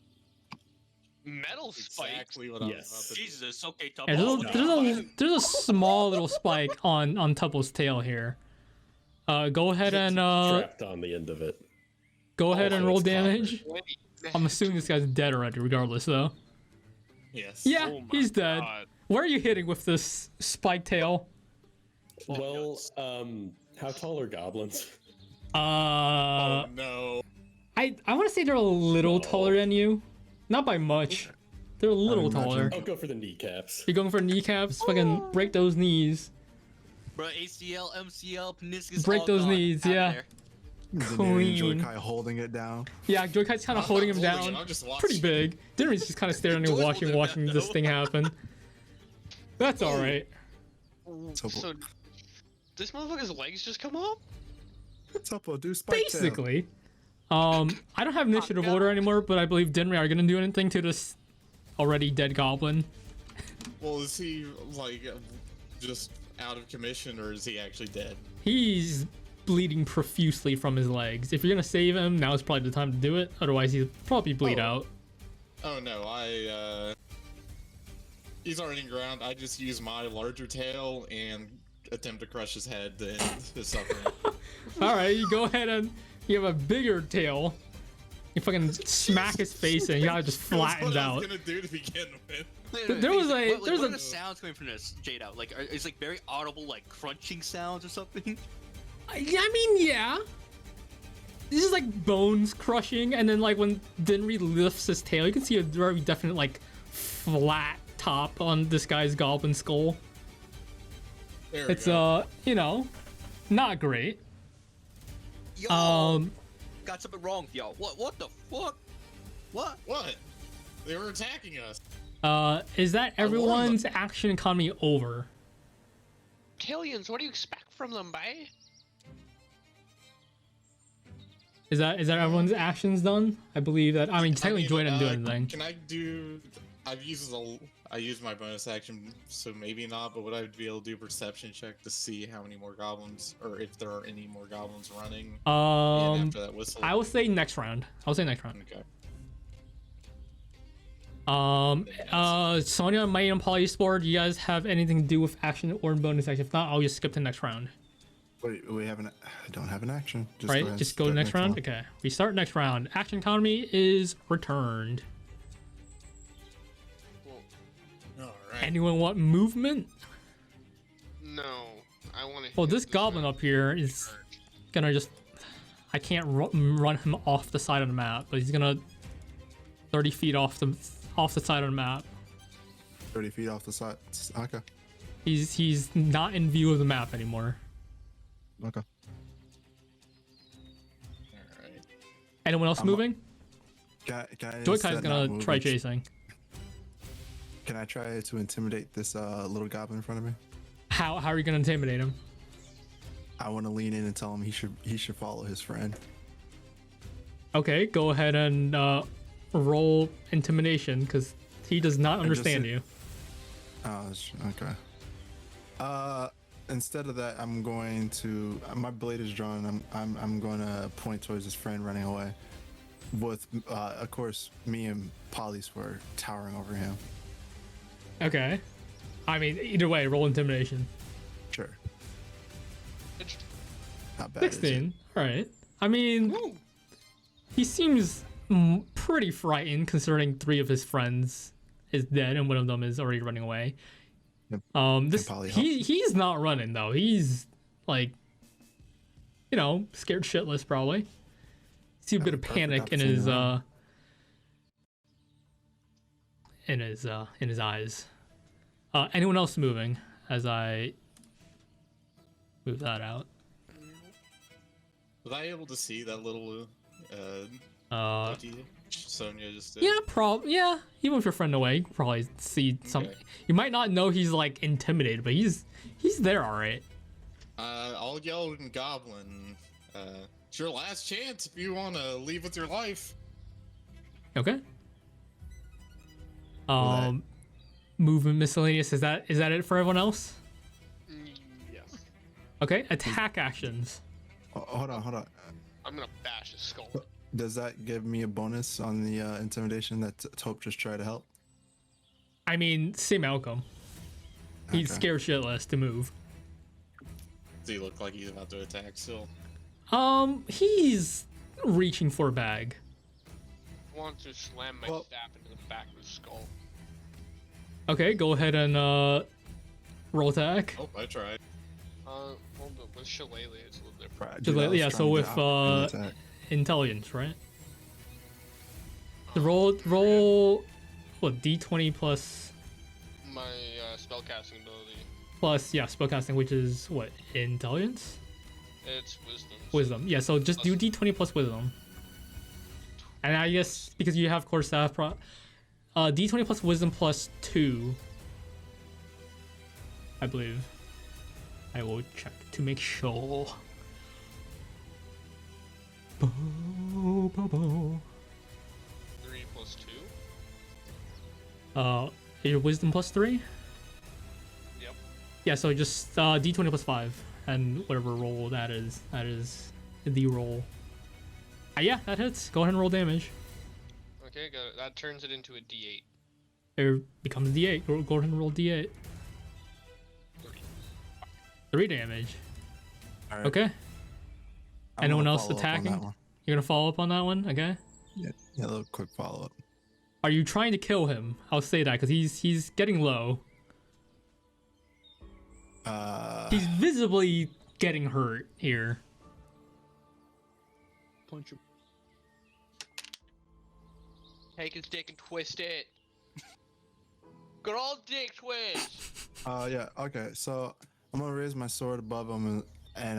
E: Metal spike.
A: Exactly what I was
F: Yes.
A: about to do.
G: Jesus, okay,
B: Yeah,
G: Tubbo.
B: there's a small little spike on Tupple's tail here. Go ahead and
F: Strapped on the end of it.
B: go ahead and
F: so
B: roll
F: it's copper.
B: damage. I'm assuming this guy's dead already, regardless, though.
A: Yes.
B: Yeah,
E: Oh my
B: he's dead.
E: God.
B: Where are you hitting with this spike tail?
F: Well, how tall are goblins?
A: Oh no.
B: I want to say they're a little
F: No.
B: taller than you, not by much. They're a little
C: imagine.
B: taller.
F: I'll go for the kneecaps.
B: You're going for kneecaps? Fucking break those knees.
G: Bro, ACL, MCL, meniscus.
B: Break
G: all
B: those
G: gone.
B: knees,
G: Outta
B: yeah.
G: there.
C: Clean.
B: Clean.
C: Joy-Kai holding it down.
B: Yeah, Joykai's kind of
A: I'm
B: holding
A: not
B: him
A: holding
B: down.
A: it, I'm just
B: Pretty
A: watching.
B: big. Dinner's just kind of staring and
G: Joy's
B: watching
G: holding it
B: this
G: down.
B: thing happen. That's all right.
E: So, this motherfucker's legs just come off?
C: Tuppo, do spike tail.
B: Basically. I don't have initiative order anymore, but I believe Dinry are gonna do anything to this already dead goblin.
A: Well, is he like just out of commission, or is he actually dead?
B: He's bleeding profusely from his legs. If you're gonna save him, now is probably the time to do it. Otherwise, he'll probably bleed
A: Oh.
B: out.
A: Oh no, he's already in ground. I just use my larger tail and attempt to crush his head to end his suffering.
B: All right, you go ahead and you have a bigger tail. You fucking smack his face and you gotta just
A: That's
B: flattens
A: what I
B: out.
A: was gonna do to begin with.
B: There was a-
G: what,
B: there's
G: what
B: a-
G: are the sounds coming from this, Jadow? Like, it's like very audible, like crunching sounds or something.
B: I mean, yeah. This is like bones crushing, and then like when Dinry lifts his tail, you can see a very definite like flat top on this guy's goblin skull.
A: There we
B: It's
A: go.
B: you know, not great.
G: Yo, got something wrong with y'all. What the fuck? What?
A: What? They were attacking us.
B: Is that
A: I warned them.
B: everyone's action economy over?
E: Killians, what do you expect from them, bae?
B: Is that everyone's actions done? I believe that. I mean, technically, Joy didn't do anything.
A: Can I do? I used my bonus action, so maybe not. But would I be able to do a perception check to see how many more goblins, or if there are any more goblins running? in after that whistle.
B: I will say next round. I'll say next round.
A: Okay.
B: Sonya, Might, and Polyspore, do you guys have anything to do with action or bonus action? If not, I'll just skip to next round.
C: Wait, I don't have an action. Just
B: Right?
C: go ahead
B: Just
C: and
B: go to
C: start
B: next round?
C: one.
B: Okay. We start next round. Action economy is returned.
A: All right.
B: Anyone want movement?
E: No, I want to.
B: Well, this goblin up here is gonna just... I can't run him off the side of the map, but he's gonna 30 feet off the side of the map.
C: 30 feet off the side. Okay.
B: He's not in view of the map anymore.
C: Okay.
A: All right.
B: Anyone else
C: I'm-
B: moving?
C: Can I
B: Joykai's
C: instead not
B: gonna
C: move
B: try
C: and-
B: chasing.
C: Can I try to intimidate this little goblin in front of me?
B: How are you gonna intimidate him?
C: I want to lean in and tell him he should follow his friend.
B: Okay, go ahead and roll intimidation because he does not
C: And just
B: understand
C: in-
B: you.
C: Oh, okay. Instead of that, I'm going to. My blade is drawn. I'm going to point towards his friend running away. With, of course, me and Polly's were towering over him.
B: Okay. I mean, either way, roll intimidation.
C: Sure. Not bad. is it?
B: 16. All right. I mean, he seems pretty frightened considering 3 of his friends is dead and one of them is already running away.
C: Yep.
B: This
C: Polly
B: he's not running though. He's like, you know, scared shitless probably. See a bit of
C: perfect
B: panic in
C: opportunity
B: his
C: to run.
B: in his eyes. Anyone else moving as I move that out?
A: Was I able to see that little Sonya just did?
B: Yeah, even with your friend away, you can probably see something.
A: Okay.
B: You might not know he's like intimidated, but he's there all right.
A: I'll yell in Goblin. It's your last chance if you want to leave with your life.
B: Okay.
C: that-
B: Movement miscellaneous. Is that it for everyone else?
E: Yes.
B: Okay. Attack actions.
C: Oh, hold on.
E: I'm gonna bash his skull.
C: Does that give me a bonus on the intimidation that Taupe just tried to help?
B: I mean, same outcome. He's
C: Okay.
B: scared shitless to move.
A: Does he look like he's about to attack still?
B: He's reaching for a bag.
E: I want to slam my
C: Well-
E: staff into the back of his skull.
B: Okay, go ahead and roll attack.
A: Oh, I tried.
E: Well, with Shillelagh, it's a little different.
C: Right,
B: Just like-
C: I was
B: yeah,
C: trying
B: so
C: to
B: with,
C: attack.
B: Intelligence, right? The roll what, D20 plus
E: My spellcasting ability,
B: spellcasting, which is what, intelligence?
E: it's wisdom.
B: Wisdom. Yeah, so just do D20 plus wisdom. And I guess because you have core staff D20 plus wisdom plus 2. I believe. I will check to make sure. Bo, bo, bo.
E: 3 plus 2.
B: Your wisdom plus 3?
E: Yep.
B: Yeah, so just D20 plus 5 and whatever roll that is the roll. Yeah, that hits. Go ahead and roll damage.
E: Okay, got it. That turns it into a D8.
B: It becomes D8. Go ahead and roll D8. 3 damage.
C: All right.
B: Okay.
C: I'm
B: Anyone
C: gonna
B: else
C: follow up on that
B: attacking?
C: one.
B: You're gonna follow up on that one, okay?
C: Yeah, a little quick follow up.
B: Are you trying to kill him? I'll say that because he's getting low. He's visibly getting hurt here.
G: Punch him.
E: Take his dick and twist it. Good old dick twist.
C: Yeah. Okay. So I'm gonna raise my sword above him and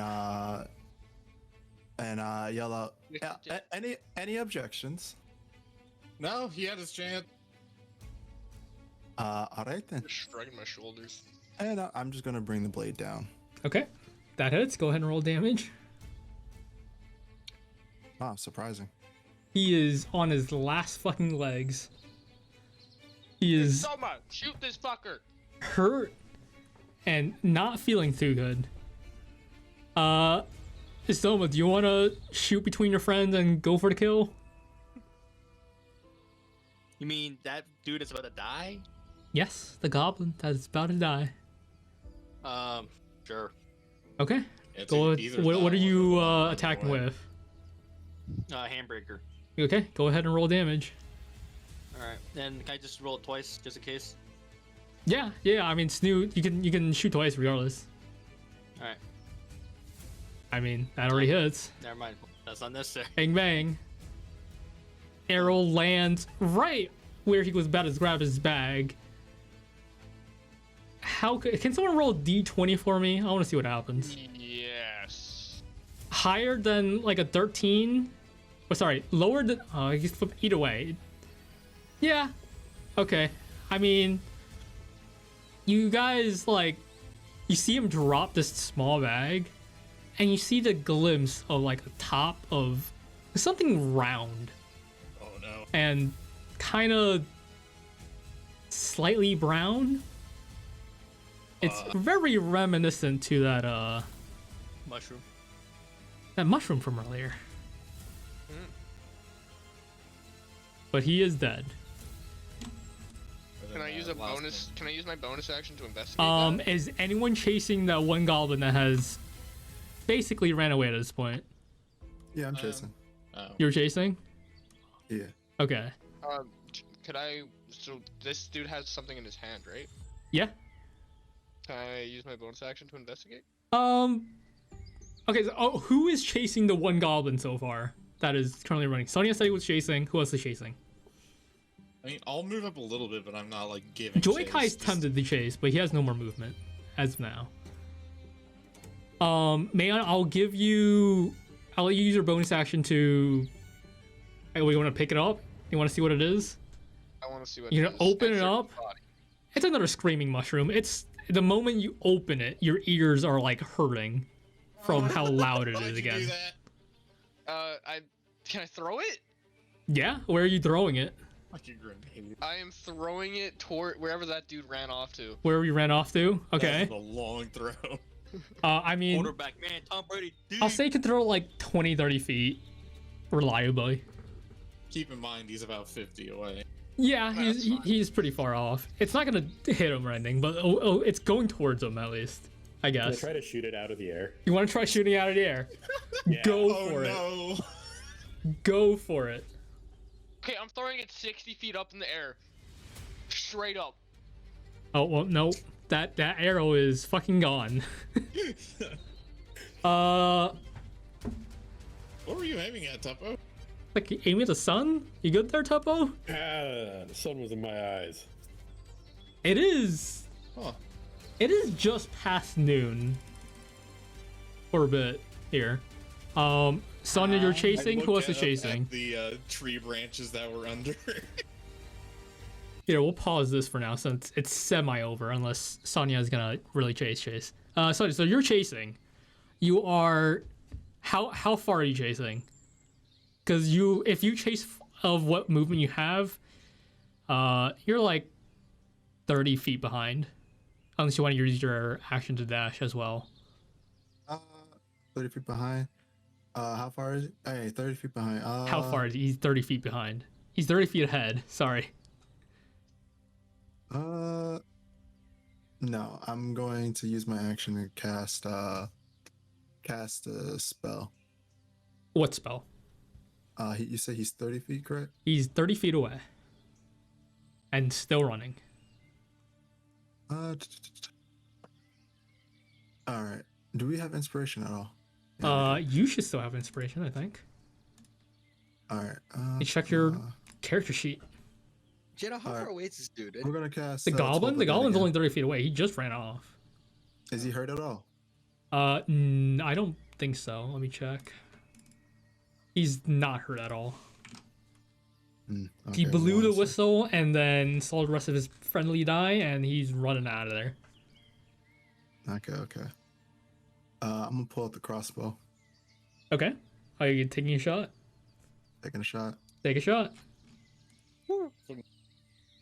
C: yell out.
E: Twist
C: Yeah,
E: it.
C: any objections?
A: No, he had his chance.
C: All right then.
E: Just shrugging my shoulders.
C: And I'm just gonna bring the blade down.
B: Okay, that hits. Go ahead and roll damage.
C: Wow, surprising.
B: He is on his last fucking legs. He is
E: Soma, shoot this fucker.
B: hurt and not feeling too good. Soma, do you want to shoot between your friends and go for the kill?
G: You mean that dude is about to die?
B: Yes, the goblin that is about to die.
G: Sure.
B: Okay.
A: It's
B: Go.
A: either
B: What
A: that
B: are
A: or
B: you
A: one
B: attacking
A: way.
B: with?
G: Handbreaker.
B: Okay, go ahead and roll damage.
G: Alright, then can I just roll it twice, just in case?
B: Yeah. I mean, Snoot, you can shoot twice regardless.
G: Alright,
B: I mean, that already hits.
G: never mind. That's not necessary.
B: Bang bang. Arrow lands right where he was about to grab his bag. Can someone roll D20 for me? I want to see what happens.
E: Yes.
B: Higher than like a 13? Oh, sorry, lower than. Oh, I guess either way. Yeah. Okay. I mean, you guys like, you see him drop this small bag, and you see the glimpse of like a top of something round
A: Oh no.
B: and kind of slightly brown. It's very reminiscent to that mushroom from earlier. But he is dead.
E: Can I use a bonus? Can I use my bonus action to investigate that?
B: Is anyone chasing that one goblin that has basically ran away at this point?
C: Yeah, I'm chasing.
A: Oh.
B: You're chasing?
C: Yeah.
B: Okay.
E: Could I? So this dude has something in his hand, right?
B: Yeah.
E: Can I use my bonus action to investigate?
B: Okay, so who is chasing the one goblin so far that is currently running? Sonia said he was chasing. Who else is chasing?
A: I mean, I'll move up a little bit, but I'm not like giving.
B: Joy
A: chase,
B: Kai's
A: just-
B: tempted to chase, but he has no more movement as of now. I'll give you. I'll let you use your bonus action to. Hey, you want to pick it up? You want to see what it is?
E: I want to see what.
B: You're
E: it
B: gonna
E: is.
B: open it
E: Enter
B: up?
E: his body.
B: It's another screaming mushroom. It's the moment you open it, your ears are like hurting from how loud it
A: Why'd
B: is
A: you do
B: again.
E: I can I throw it?
B: Yeah, where are you throwing it?
A: Like a grenade.
E: I am throwing it toward wherever that dude ran off to.
B: Where we ran off to? Okay.
A: That's a long throw.
B: I mean,
G: Quarterback, man, Tom Brady.
B: I'll say you can throw it like 20, 30 feet. reliably.
A: Keep in mind, he's about 50 away.
B: Yeah,
E: That's fine.
B: he's pretty far off. It's not gonna hit him or anything, but it's going towards him at least, I
F: Can I
B: guess.
F: try to shoot it out of the air?
B: You want to try shooting out of the air?
F: Yeah.
B: Go
A: Oh
B: for it.
A: no!
B: Go for it.
E: Okay, I'm throwing it 60 feet up in the air. Straight up.
B: Oh well, no, that arrow is fucking gone.
A: What were you aiming at, Tuppo?
B: Like aiming at the sun? You good there, Tuppo?
F: The sun was in my eyes.
B: It is.
A: Huh.
B: It is just past noon. For a bit here. Sonya, you're chasing.
A: I
B: Who else
A: look
B: is chasing?
A: At the tree branches that were under.
B: Here, we'll pause this for now since it's semi-over, unless Sonya is gonna really chase. Sonya, so you're chasing. You are. How far are you chasing? Because if you chase of what movement you have, you're like 30 feet behind, unless you want to use your action to dash as well.
C: 30 feet behind. How far is it? Hey, 30 feet behind.
B: How far is he? He's 30 feet behind. He's 30 feet ahead. Sorry.
C: No, I'm going to use my action to cast a spell.
B: What spell?
C: You say he's 30 feet, correct?
B: He's 30 feet away. And still running.
C: All right. Do we have inspiration at all?
B: You should still have inspiration, I think.
C: All right.
B: You check your character sheet.
D: Jadow, how
C: Alright.
D: far away is this dude?
C: We're gonna cast
B: The goblin?
C: 12
B: The
C: again.
B: goblin's only 30 feet away. He just ran off.
C: Is he hurt at all?
B: I don't think so. Let me check. He's not hurt at all. He
C: Okay,
B: blew
C: one
B: the
C: sec.
B: whistle and then saw the rest of his friendly die, and he's running out of there.
C: Okay. I'm gonna pull out the crossbow.
B: Okay. Are you taking a shot?
C: Taking a shot.
B: Take a shot.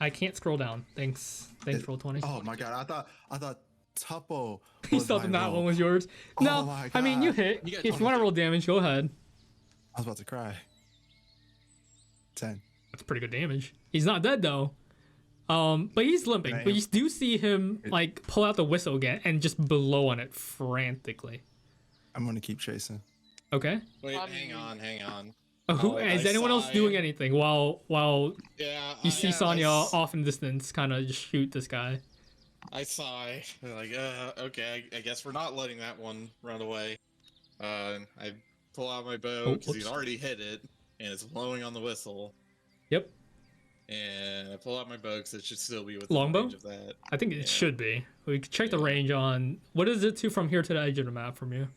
B: I can't scroll down. Thanks, roll 20.
C: Oh my god! I thought Tuppo.
B: He
C: was
B: thought
C: my
B: that
C: roll.
B: one was yours. No,
C: Oh my
B: I mean, you
C: God.
B: hit.
G: You got
B: If you want to
G: 22.
B: roll damage, go ahead.
C: I was about to cry. 10.
B: That's pretty good damage. He's not dead though. But he's limping.
C: Right.
B: But you do see him like pull out the whistle again and just blow on it frantically.
C: I'm gonna keep chasing.
B: Okay.
A: Wait,
E: Um,
A: hang on.
B: Who
A: Oh,
B: is
A: I
B: anyone else
A: sigh.
B: doing anything while
A: Yeah.
B: you see
A: yeah,
B: Sonya
A: I
B: off in the distance, kind of just shoot this guy?
A: I sigh. Like, okay, I guess we're not letting that one run away. I pull out my bow
B: Oh,
A: because he's
B: whoops.
A: already hit it, and it's blowing on the whistle.
B: Yep.
A: And I pull out my bow because it should still be within
B: Longbow?
A: range of that.
B: I think it
A: Yeah.
B: should be. We could check the
A: Yeah.
B: range on what is it to from here to the edge of the map from you?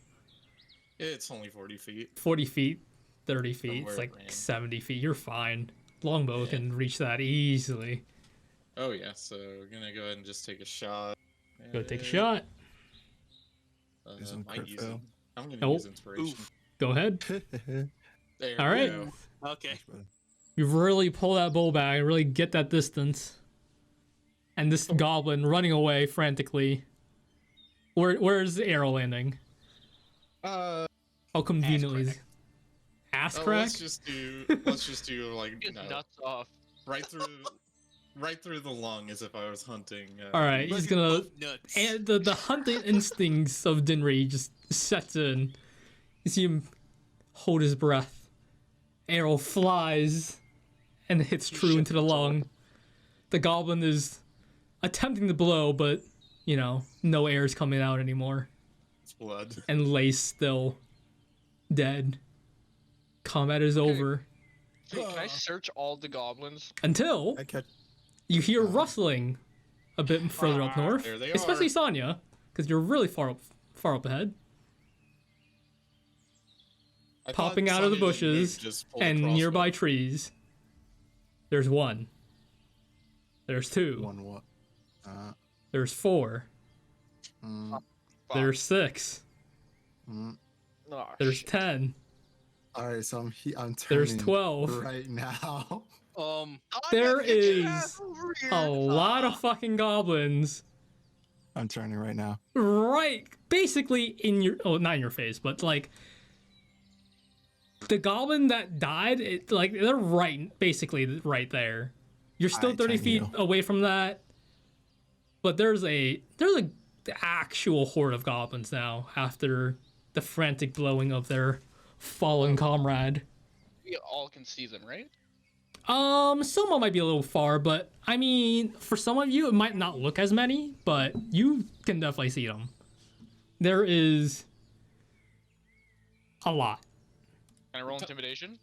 A: It's only 40 feet.
B: 40 feet, 30 feet. It's
A: where it
B: like
A: ran.
B: 70 feet. You're fine. Longbow
A: Yeah.
B: can reach that easily.
A: Oh yeah, so we're gonna go ahead and just take a shot.
B: Go take a
A: And,
B: shot.
C: There's no
A: might
C: crit
A: use
C: fail.
A: it. I'm gonna
B: Nope.
A: use inspiration.
B: Go ahead.
A: There
B: All
A: we
B: right.
A: go.
G: Okay.
B: You really pull that bow back and really get that distance. And this goblin running away frantically. Where's the arrow landing?
A: Uh,
B: How conveniently.
E: crack.
B: Ass
A: oh,
B: crack?
A: let's just do like
E: Get
A: no,
E: nuts off.
A: right through the lung as if I was hunting.
B: All right, he's gonna.
G: Both nuts.
B: And the hunting instincts of Dinri just sets in. You see him hold his breath. Arrow flies and hits true into the lung. The goblin is attempting to blow, but no air is coming out anymore.
A: It's blood.
B: And lays still, dead. Combat is over
E: Hey, can I search all the goblins?
B: until
C: I catch.
B: you hear rustling a bit further up north,
A: there they
B: especially
A: are.
B: Sonya, because you're really far up ahead.
A: I thought
B: Popping out of the
A: Sonya didn't move,
B: bushes
A: just pull the
B: and
A: crossbow.
B: nearby trees. There's one. There's two.
C: One what?
B: There's four.
C: Mm,
E: Fuck.
B: There's six.
C: mm.
E: Oh,
B: There's
E: shit.
B: 10.
C: All right, so I'm turning
B: There's 12.
C: right now.
B: There
G: get your
B: is
G: ass over here.
B: A lot of fucking goblins.
C: I'm turning right now.
B: Right. Basically in your. Oh, not in your face, but like. the goblin that died, like they're basically right there. You're still
C: Alright,
B: 30 feet
C: Chanio.
B: away from that, but there's a actual horde of goblins now after the frantic blowing of their fallen comrade.
H: We all can see them, right?
B: Someone might be a little far, but I mean, for some of you, it might not look as many, but you can definitely see them. There is a lot.
H: Can I roll intimidation?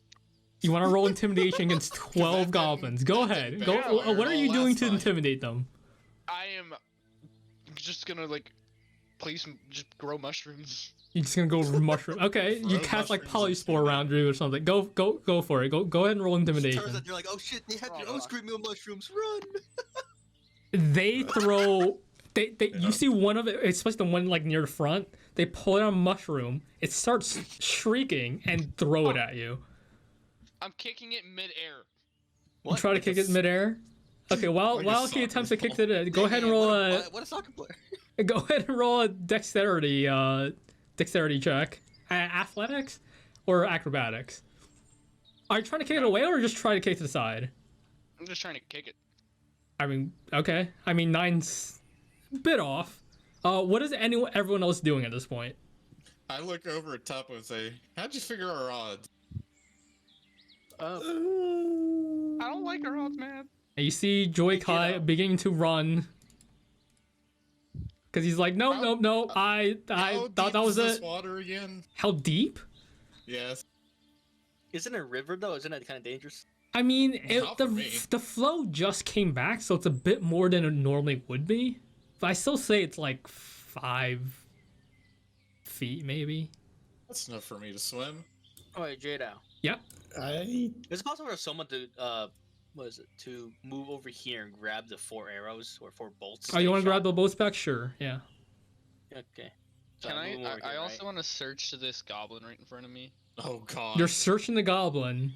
B: You want to roll intimidation against 12 goblins? Go ahead. Go.
A: Yeah,
B: What are you doing to
A: last time.
B: intimidate them?
H: I am just gonna like just grow mushrooms.
B: You're just gonna go mushroom. Okay, you
A: Throw
B: cast like
A: mushrooms
B: polyspore
A: into
B: around you or something. Go for it. Go ahead and roll
G: Turns
B: intimidation.
G: out they're like, oh shit, they have
H: Oh,
G: your own
H: fuck.
G: scream meal mushrooms. Run.
B: They throw. You see one of it, especially the one like near the front. They pull out a mushroom. It starts shrieking and throw it at you.
H: I'm kicking it midair.
B: You try to kick it midair. Okay, while
A: Like a
B: he
A: soccer
B: attempts to kick
A: ball.
B: it, go ahead and roll a
G: What a soccer player.
B: go ahead and roll a dexterity check. Athletics or acrobatics. Are you trying to kick it away or just try to kick it to the side?
H: I'm just trying to kick it.
B: I mean, okay. I mean, 9's a bit off. What is everyone else doing at this point?
A: I look over at Topo and say, "How'd you figure our odds?"
H: I don't like our odds, man.
B: And you see Joy Kai
G: Jadow.
B: beginning to run. Because he's like, no, I
A: How
B: thought
A: deep
B: that was
A: is this
B: it.
A: water again?
B: How deep?
A: Yes.
G: Isn't it a river though? Isn't that kind of dangerous?
B: I mean,
A: Not for me.
B: the flow just came back, so it's a bit more than it normally would be. But I still say it's like 5 feet, maybe.
A: That's enough for me to swim.
G: Oh wait, Jadow.
B: Yeah.
F: I
G: Is it possible for someone to what is it, to move over here and grab the 4 arrows or 4 bolts?
B: Oh, you
G: they
B: want to grab
G: shot?
B: the bow spec? Sure. Yeah.
G: Okay. So
H: Can
G: I'm moving over
H: I
G: here,
H: also
G: right?
H: want to search to this goblin right in front of me.
A: Oh god.
B: You're searching the goblin.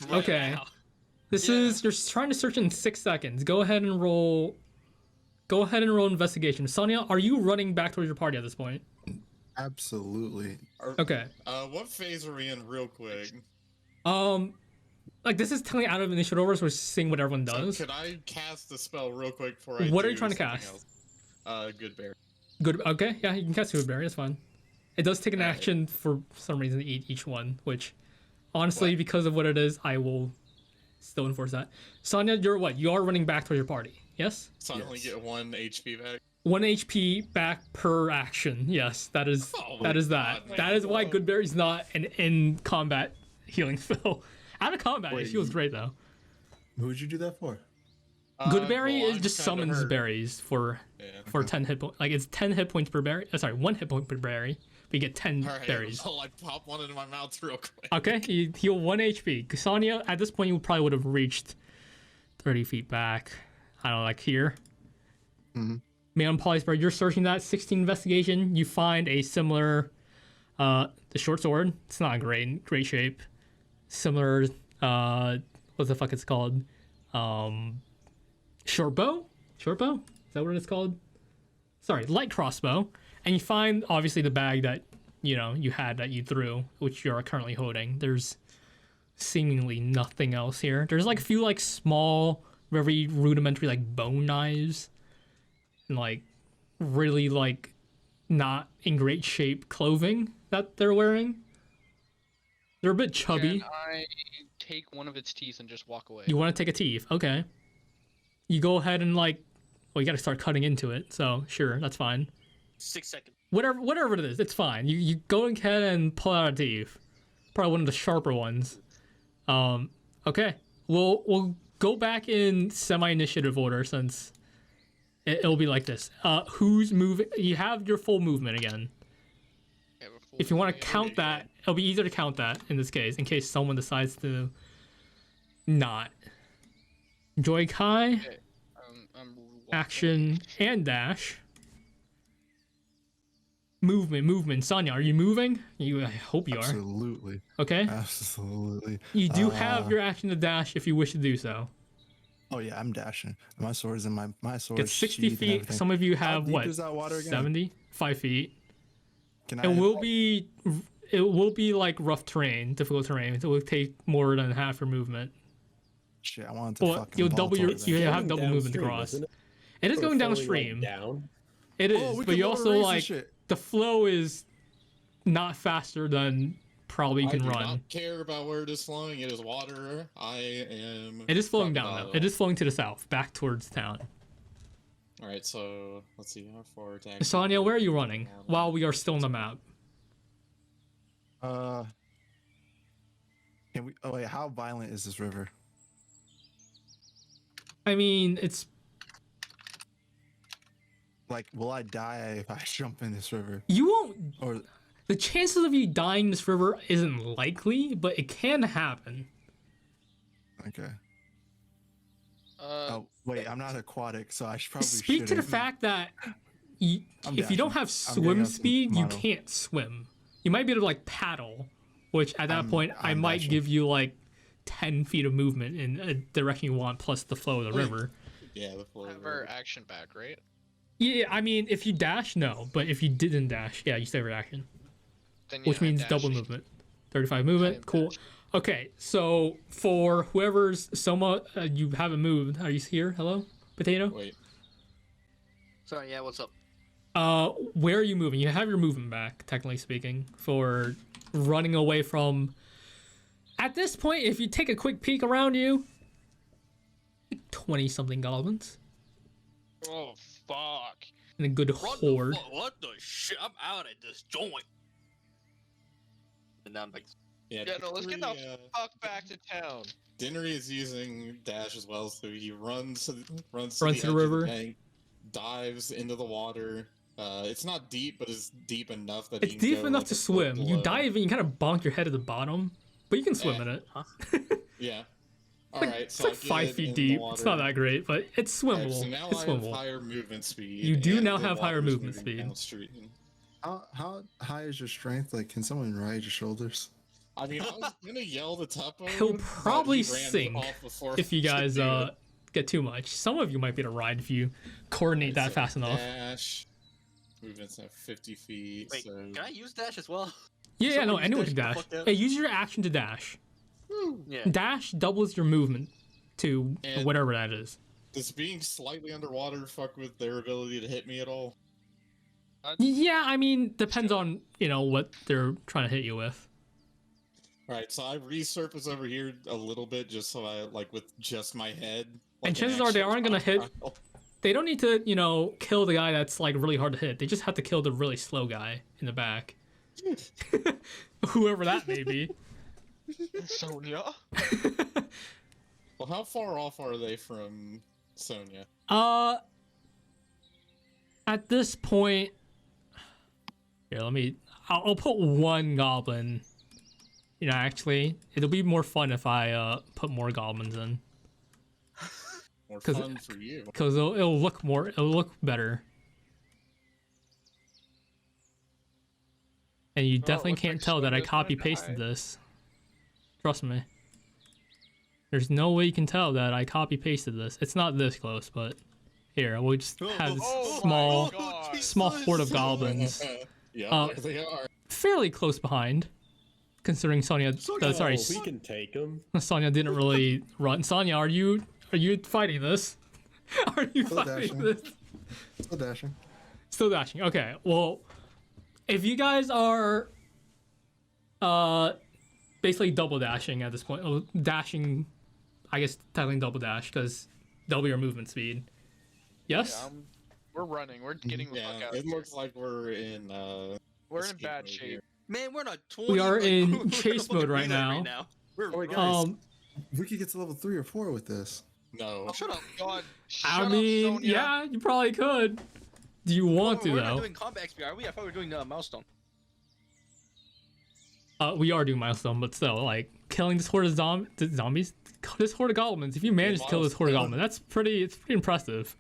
G: Right
B: Okay.
G: now.
B: This
H: Yeah.
B: is you're trying to search in 6 seconds. Go ahead and roll. Go ahead and roll investigation. Sonia, are you running back towards your party at this point?
C: Absolutely.
B: Okay.
A: What phase are we in, real quick?
B: Like this is technically out of initiative order, so we're seeing what everyone
A: So
B: does.
A: could I cast the spell real quick before I
B: What are
A: do
B: you trying to
A: something
B: cast?
A: else? Good bear.
B: Good. Okay. Yeah, you can cast Foodberry. That's fine. It does take an
A: Alright.
B: action for some reason to eat each one, which, honestly,
A: What?
B: because of what it is, I will still enforce that. Sonia, you're what? You are running back towards your party. Yes.
A: So I only
C: Yes.
A: get 1 HP back.
B: 1 HP back per action. Yes, that is
A: Oh
B: that
A: my
B: is that.
A: God,
B: That is why
A: man.
B: Goodberry's not an in combat healing spell. Out of combat, it
C: Wait,
B: feels great though.
C: Who would you do that for?
B: Goodberry
A: well,
B: is
A: I'm
B: just
A: kinda
B: summons
A: hurt.
B: berries for
A: Yeah.
B: 10 hit points. Like it's 10 hit points per berry. Sorry, 1 hit point per berry. But you get 10
A: Alright,
B: berries.
A: well, I pop one into my mouth real quick.
B: Okay, you heal 1 HP. Sonia, at this point, you probably would have reached 30 feet back. I don't know, like here. Man, Polyspread, you're searching that 16 investigation. You find a similar, the short sword. It's not in great shape. Similar, what the fuck it's called? Short bow? Short bow? Is that what it's called? Sorry, light crossbow. And you find, obviously, the bag that, you had that you threw, which you're currently holding. There's seemingly nothing else here. There's like a few like small, very rudimentary like bone knives. And like really like not in great shape clothing that they're wearing. They're a bit chubby.
H: Can I take one of its teeth and just walk away?
B: You want to take a teeth? Okay. You go ahead and like, well, you got to start cutting into it. So sure, that's fine.
G: 6 seconds.
B: Whatever it is, it's fine. You go ahead and pull out a teeth. Probably one of the sharper ones. Okay. We'll go back in semi-initiative order since it'll be like this. Who's moving? You have your full movement again.
H: Yeah, before
B: If you want to
H: we-
B: count that, it'll be easier to count that in this case, in case someone decides to not. Joy Kai,
H: I'm walking.
B: action, and dash. Movement. Sonya, are you moving? I hope you are.
C: Absolutely.
B: Okay.
C: Absolutely.
B: You do have your action to dash if you wish to do so.
C: Oh yeah, I'm dashing. My sword is in my sword.
B: It's 60
C: sheath and
B: feet.
C: everything.
B: Some of you
C: How
B: have
C: deep
B: what?
C: is that water again?
B: 70? 5 feet.
C: Can
B: It will be it will be like rough terrain, difficult terrain. It will take more than half your movement.
C: Shit, I wanted to
B: Well,
C: fucking
B: you'll
C: vault
B: double your
C: over
B: you
C: there.
B: have double movement
F: Downstream,
B: across.
F: isn't it?
B: It is
F: Or
B: going
F: fully,
B: downstream.
F: down.
B: It is,
C: Oh, we
B: but
C: can
B: you
C: lower
B: also
C: raise and
B: like
C: shit.
B: the flow is not faster than probably you
A: I
B: can
A: do
B: run.
A: not care about where it is flowing. It is water. I am.
B: It is flowing
A: fucking
B: down though.
A: out.
B: It is flowing to the south, back towards town.
A: All right, so let's see how far to. actually
B: Sonia,
A: go
B: where are you
A: down.
B: running while we are still on the map?
C: Can we? Oh wait, how violent is this river?
B: I mean, it's
C: Like, will I die if I jump in this river?
B: you won't.
C: Or
B: The chances of you dying in this river isn't likely, but it can happen.
C: okay.
E: Uh,
C: Oh wait, I'm not aquatic, so I should probably
B: Speak to the
C: shouldn't.
B: fact that you,
C: I'm
B: if you don't
C: dashing.
B: have
C: I'm getting
B: swim
C: up some
B: speed, you
C: model.
B: can't swim. You might be able to like paddle, which at that point I
C: I'm
B: might
C: dashing.
B: give you like 10 feet of movement in a direction you want, plus the flow of the river.
A: Yeah, the flow.
H: Have our action back, right?
B: Yeah, I mean, if you dash, no, but if you didn't dash, yeah, you stay reaction,
H: Then
B: which
H: yeah, I
B: means
H: dash.
B: double movement. 35 movement,
H: am
B: cool.
H: dashed.
B: Okay, so for whoever's Soma, you haven't moved. Are you here? Hello, potato.
A: Wait,
G: Sorry, yeah, what's up?
B: Where are you moving? You have your movement back, technically speaking, for running away from. At this point, if you take a quick peek around you, 20 something goblins
H: Oh fuck!
B: and a good
G: What
B: horde.
G: The what the shit? I'm out at this joint. And now I'm like,
A: yeah.
H: Yeah, no, let's get the
A: Dinnery,
H: fuck back to town.
A: Dinnery is using dash as well, so he runs to the
B: Runs to the
A: edge of
B: river.
A: bank, dives into the water. It's not deep, but it's deep enough that
B: It's
A: he can
B: deep
A: go,
B: enough
A: like,
B: to
A: a foot
B: swim. You
A: below.
B: dive in, you kind of bonk your head at the bottom, but you can swim
A: Eh.
B: in it.
A: Yeah.
B: It's
A: All
B: like,
A: right,
B: it's
A: so
B: like
A: I get
B: 5
A: in
B: feet
A: the
B: deep. It's not
A: water.
B: that great, but it's
A: Okay,
B: swimmable.
A: so now
B: It's
A: I have
B: swimmable.
A: higher movement speed.
B: You do
A: and
B: now
A: the
B: have higher
A: water's
B: movement
A: moving
B: speed.
A: downstream.
C: How high is your strength? Like, can someone ride your shoulders?
A: I mean, I was gonna yell the Tuppo.
B: He'll
A: but
B: probably
A: he ran
B: sink
A: off before
B: if you
A: I could
B: guys
A: do it.
B: get too much. Some of you might be able to ride if you coordinate that
A: So
B: fast enough.
A: Dash. Movement's at 50 feet.
G: wait,
A: so
G: can I use dash as well?
B: Yeah, yeah, no,
G: Someone
B: anyone
G: use
B: can
G: dash
B: dash.
G: the fuck out?
B: Hey, use your action to dash.
G: Yeah.
B: Dash doubles your movement to
A: And-
B: whatever that is.
A: does being slightly underwater fuck with their ability to hit me at all?
B: Yeah, I mean, depends on, what they're trying to hit you with.
A: Alright, so I resurface over here a little bit just so I, like, with just my head.
B: And
A: like an
B: chances are they
A: actual
B: aren't gonna hit-
A: crocodile.
B: They don't need to, kill the guy that's, like, really hard to hit. They just have to kill the really slow guy in the back. Whoever that may be.
H: Sonia.
A: Well, how far off are they from Sonia?
B: At this point, here, I'll put one goblin. Actually, it'll be more fun if I put more goblins in,
A: More
B: 'Cause-
A: fun for you.
B: because it'll look better. And you definitely
H: looks
B: can't
H: like
B: tell that I
H: Sonia's gonna
B: copy pasted
H: die.
B: this. Trust me. There's no way you can tell that I copy pasted this. It's not this close, but here we'll just have this
H: Oh my
B: small
H: God.
B: small horde of goblins.
A: Yeah, there they are.
B: Fairly close behind, considering Sonia. Sorry,
F: we can take them.
B: Sonia didn't really run. Sonia, are you fighting this? Are you
C: Still
B: fighting
C: dashing.
B: this?
C: Still dashing.
B: Still dashing. Okay. Well, if you guys are basically double dashing at this point, well, dashing, I guess technically double dash because double your movement speed. Yes.
H: Yeah, we're running. We're getting the fuck
A: Yeah,
H: out.
A: it
H: of here.
A: looks like we're in
H: We're in
A: escape
H: bad
A: mode
H: shape.
A: here.
G: Man, we're not 20.
B: We are
G: like,
B: in
G: we're in a
B: chase
G: fucking
B: mode right
G: relay
B: now.
G: We're
C: Oh, wait,
G: running.
C: guys. We could get to level 3 or 4 with this.
A: No.
G: Oh, shut up.
H: God,
B: I
H: shut
B: mean,
H: up, Sonia.
B: yeah, you probably could. Do you want to
G: We're not
B: though?
G: doing combat XP, are we? I thought we were doing milestone.
B: We are doing milestone, but still, like killing this horde of zombies, this horde of goblins. If you manage to kill this horde of goblins, it's pretty impressive.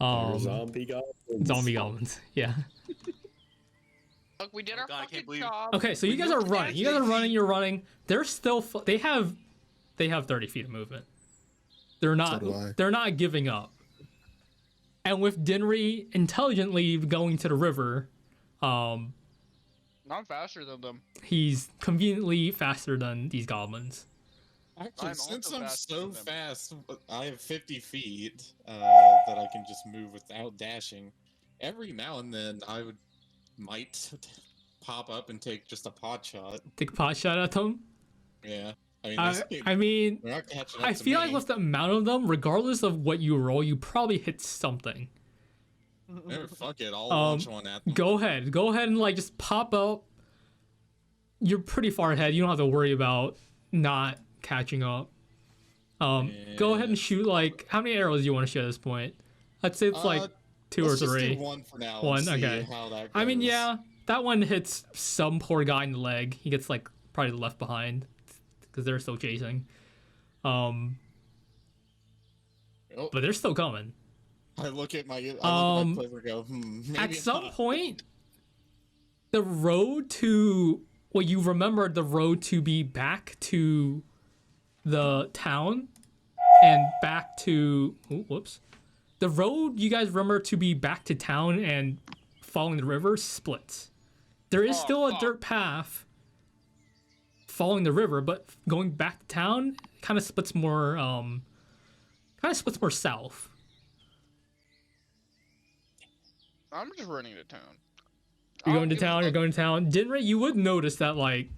F: Zombie goblins.
B: Zombie goblins, yeah.
H: Look, we did
G: Oh
H: our
G: God, I can't
H: fucking
G: believe-
H: job.
B: Okay, so you guys are running. You guys are running. You're running. They're still. They have 30 feet of movement. They're not.
C: do I.
B: They're not giving up. And with Dinry intelligently going to the river,
H: I'm faster than them.
B: He's conveniently faster than these goblins.
A: Actually,
H: I'm
A: since
H: also
A: I'm
H: faster
A: so
H: than them.
A: fast, I have 50 feet that I can just move without dashing. Every now and then, might pop up and take just a pot shot.
B: Take a pot shot at them.
A: Yeah, I mean,
B: I mean,
A: they're not catching up
B: I
A: to
B: feel
A: me.
B: like with the amount of them, regardless of what you roll, you probably hit something.
A: Fuck it, I'll launch one at them.
B: Go ahead and like just pop up. You're pretty far ahead. You don't have to worry about not catching up. Go ahead and shoot. Like, how many arrows do you want to shoot at this point? I'd say it's like 2 or
A: Let's just
B: 3.
A: do one for now.
B: One,
A: and see
B: okay.
A: How that goes.
B: I mean, yeah, that one hits some poor guy in the leg. He gets like probably left behind because they're still chasing.
A: Oh.
B: But they're still coming.
A: I look at my player and go, maybe
B: At some
A: not.
B: point, the road to you remember the road to be back to the town and back to the road you guys remember to be back to town and following the river splits. There is still a dirt path following the river, but going back to town kind of splits more south.
H: I'm just running to town.
B: You're
H: I'll
B: going to
H: give a
B: town. You're
H: fuck.
B: going to town. Dinray, you would notice that like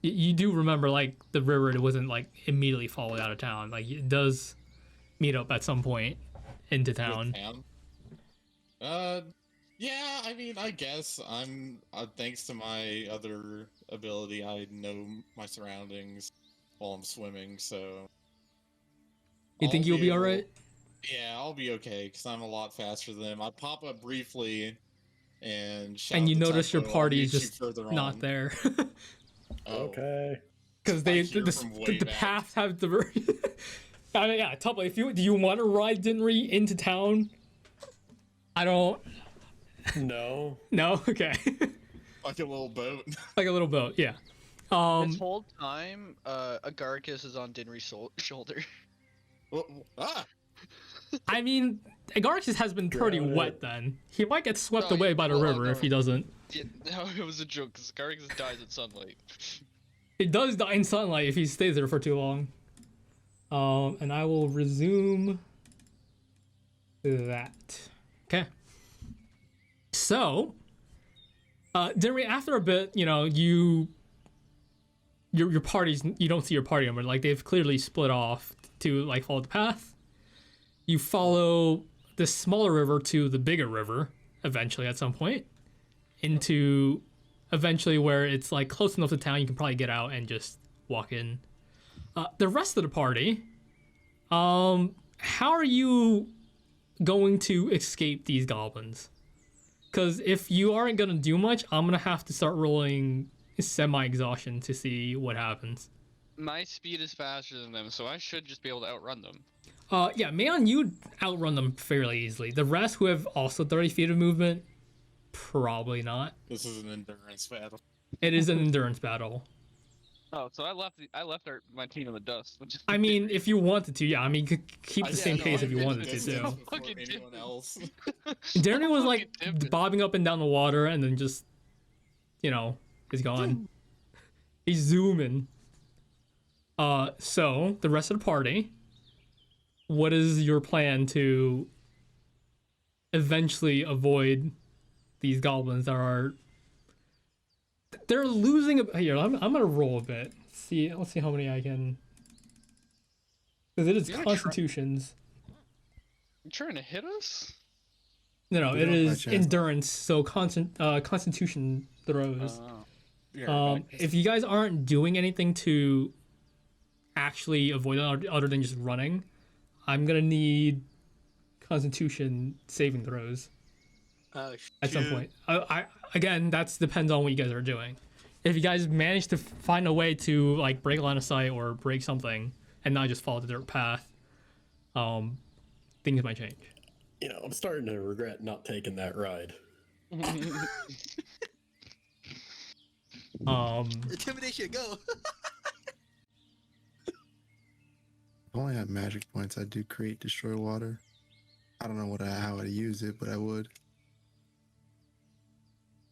B: you do remember like the river. It wasn't like immediately followed out of town. Like it does meet up at some point into town.
A: Yeah. I mean, I guess I'm. Thanks to my other ability, I know my surroundings while I'm swimming. So.
B: You think you'll be all right?
A: Yeah, I'll be okay because I'm a lot faster than them. I pop up briefly. And
B: you notice your party is
A: party
B: just not there.
F: Okay.
B: Because the paths have the. I mean, yeah, Tuppa, do you want to ride Dinry into town? I don't.
F: No.
B: No. Okay.
A: Like a little boat.
B: Like a little boat. Yeah.
E: This whole time, Agaricus is on Dinry's shoulder.
A: Ah!
B: I mean, Agaricus has been pretty wet then. He might get swept away by the river if he doesn't.
H: Yeah, no, it was a joke, because Agaricus dies in sunlight.
B: It does die in sunlight if he stays there for too long. And I will resume that. Okay. So, Dinry, after a bit, your parties, you don't see your party anymore. Like, they've clearly split off to, like, follow the path. You follow the smaller river to the bigger river, eventually at some point, into eventually where it's, like, close enough to town you can probably get out and just walk in. The rest of the party, how are you going to escape these goblins? Because if you aren't going to do much, I'm going to have to start rolling semi-exhaustion to see what happens.
H: My speed is faster than them, so I should just be able to outrun them.
B: Yeah, Mayon, you outrun them fairly easily. The rest who have also 30 feet of movement, probably not.
A: This is an endurance battle.
B: It is an endurance battle.
H: Oh, so I left my team in the dust. Which is
B: I mean, if you wanted to, yeah. I mean, you could keep the same pace if you wanted to, too.
A: Before anyone else.
B: Darren was like
H: Fucking dipping.
B: bobbing up and down the water and then just, he's gone. He's zooming. So, the rest of the party, what is your plan to eventually avoid these goblins that are... They're losing here. I'm gonna roll a bit. Let's see how many I can. Because it is constitutions.
H: You trying to hit us?
B: No,
C: We
B: it
C: don't by
B: is
C: chance.
B: endurance. So constitution throws. If you guys aren't doing anything to actually avoid it other than just running, I'm gonna need constitution saving throws at some point. I again, that depends on what you guys are doing. If you guys manage to find a way to like break line of sight or break something and not just follow the dirt path, things might change.
F: I'm starting to regret not taking that ride.
G: Intimidation, go.
C: If I only had magic points, I'd do create destroy water. I don't know how I'd use it, but I would.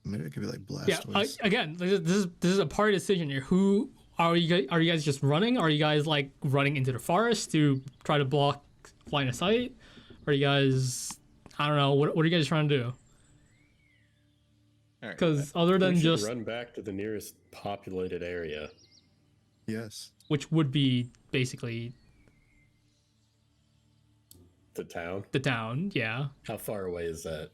C: Maybe it could be like
B: Yeah.
C: Blastoise.
B: Again, this is a party decision here. Who are you guys? Are you guys just running? Are you guys like running into the forest to try to block line of sight? Are you guys? I don't know. What are you guys trying to do?
A: All right.
B: Because other than
F: We should
B: just
F: run back to the nearest populated area.
C: Yes.
B: which would be basically
F: The town.
B: the town, yeah.
F: How far away is that?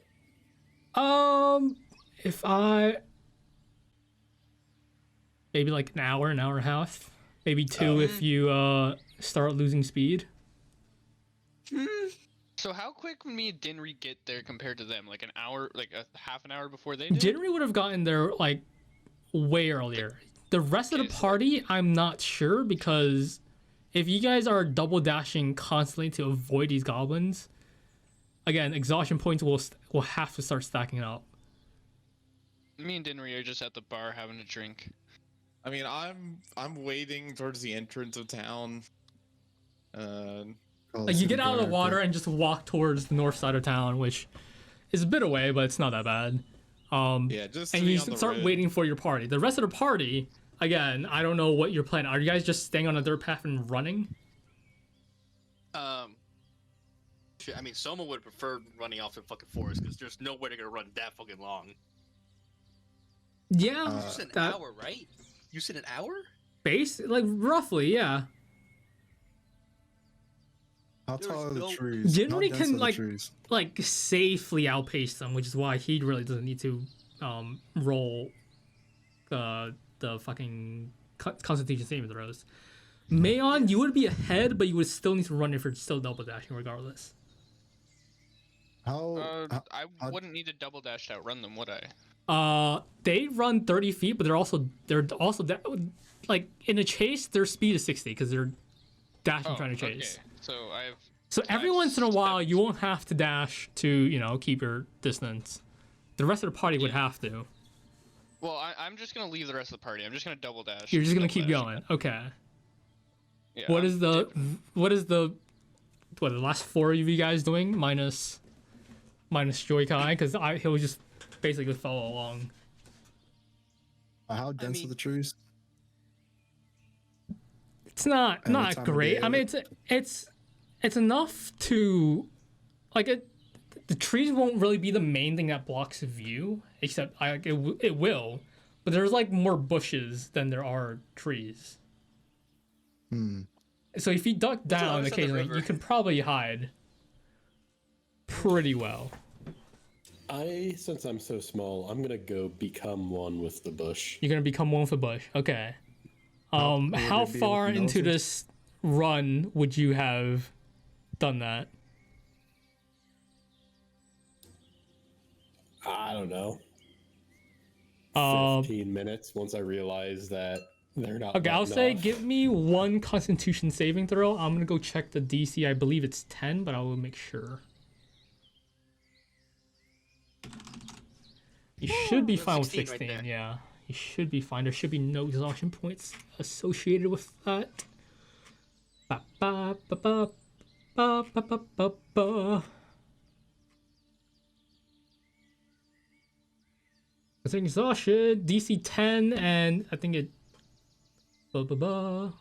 B: If I maybe like an hour and a half, maybe two if you start losing speed.
H: So how quick would me and Dinry get there compared to them? Like an hour, like a half an hour before they did?
B: Generally would have gotten there like way earlier. The rest of the party, I'm not sure, because if you guys are double dashing constantly to avoid these goblins, again, exhaustion points will have to start stacking up.
H: Me and Dinry are just at the bar having a drink.
A: I mean, I'm waiting towards the entrance of town.
B: Like you get out of the water and just walk towards the north side of town, which is a bit away, but it's not that bad.
A: Yeah, just
B: and
A: to be
B: you
A: on the
B: start
A: road.
B: waiting for your party. The rest of the party, again, I don't know what you're planning. Are you guys just staying on the dirt path and running?
G: Shit, I mean, Soma would prefer running off the fucking forest because there's no way they're gonna run that fucking long.
B: Yeah,
G: You said an
B: that
G: hour, right? You said an hour?
B: base, like roughly, yeah.
C: How
G: There's
C: tall are the
G: no-
C: trees?
B: Generally
C: How dense
B: can,
C: are the
B: like-
C: trees?
B: Like safely outpace them, which is why he really doesn't need to roll the fucking Constitution saving throws. Mayon, you would be ahead, but you would still need to run if you're still double dashing regardless.
C: How
H: I wouldn't need to double dash to outrun them, would I?
B: They run 30 feet, but they're also like in a chase. Their speed is 60 because they're dashing trying to chase.
H: Okay. So I have.
B: So every once in a while, you won't have to dash to keep your distance. The rest of the party would have to.
H: Well, I'm just gonna leave the rest of the party. I'm just gonna double dash.
B: You're just gonna
H: double
B: keep
H: dash.
B: going. Okay.
H: Yeah,
B: What
H: I'm
B: is the last four of you guys doing minus Joy Kai? Because he'll just basically follow along.
C: how dense are
G: mean-
C: the trees?
B: It's not
C: And what time of
B: great.
C: day
B: I mean, it's enough to like it. The trees won't really be the main thing that blocks view, except it will. But there's like more bushes than there are trees. So if you duck down
G: other side of the
B: occasionally,
G: river?
B: you can probably hide pretty well.
F: Since I'm so small, I'm gonna go become one with the bush.
B: You're gonna become one with a bush. Okay.
C: would
B: How
C: it be
B: far
C: with
B: into
C: noses?
B: this run would you have done that?
F: I don't know.
B: Um,
F: 15 minutes once I realize that they're not.
B: Okay, I'll
F: letting
B: say
F: off.
B: give me one Constitution saving throw. I'm gonna go check the DC. I believe it's 10, but I will make sure. You should be
G: that's
B: fine with
G: 16 right
B: 16.
G: there.
B: Yeah, you should be fine. There should be no exhaustion points associated with that. Ba ba ba ba ba ba ba ba ba. I think exhaustion DC 10, and I think it. Ba ba ba.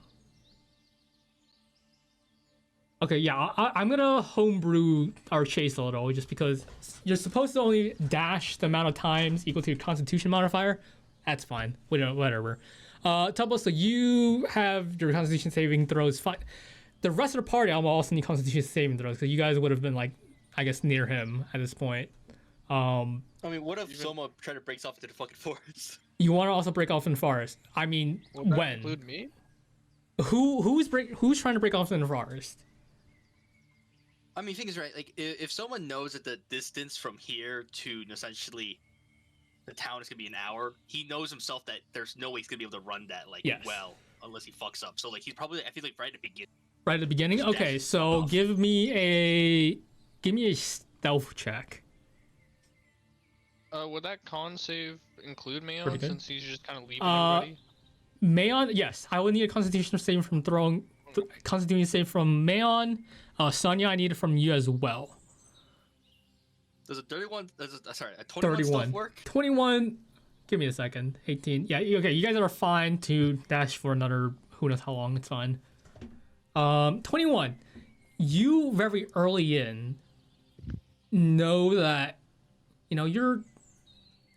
B: Okay, yeah, I'm gonna homebrew our chase a little, just because you're supposed to only dash the amount of times equal to your Constitution modifier. That's fine. Whatever. Tubbo, so you have your Constitution saving throws. Fine. The rest of the party, I'm also need Constitution saving throws, because you guys would have been like, I guess, near him at this point.
G: I mean, what if Soma tried to break off into the fucking forest?
B: You want to also break off in the forest. I mean,
H: Will that
B: when?
H: include me?
B: Who's trying to break off in the forest?
G: I mean, thing is, right, like, if someone knows that the distance from here to essentially the town is gonna be an hour, he knows himself that there's no way he's gonna be able to run that, like,
B: Yes.
G: well, unless he fucks up. So, like, he's probably, I feel like, right at the beginning.
B: Right at the beginning?
G: Just
B: Okay,
G: dash
B: so
G: off.
B: give me a stealth check.
H: Would that con save include Mayon
B: Pretty good.
H: since he's just kind of leaving
B: Uh,
H: everybody?
B: Mayon, yes, I would need a Constitution save from Constitution save from Mayon. Sonya, I need it from you as well.
G: Does a 31? Sorry, a 21
B: 31.
G: stealth work?
B: 21. Give me a second. 18. Yeah. Okay. You guys are fine to dash for another. Who knows how long? It's fine. 21. You very early in know that you're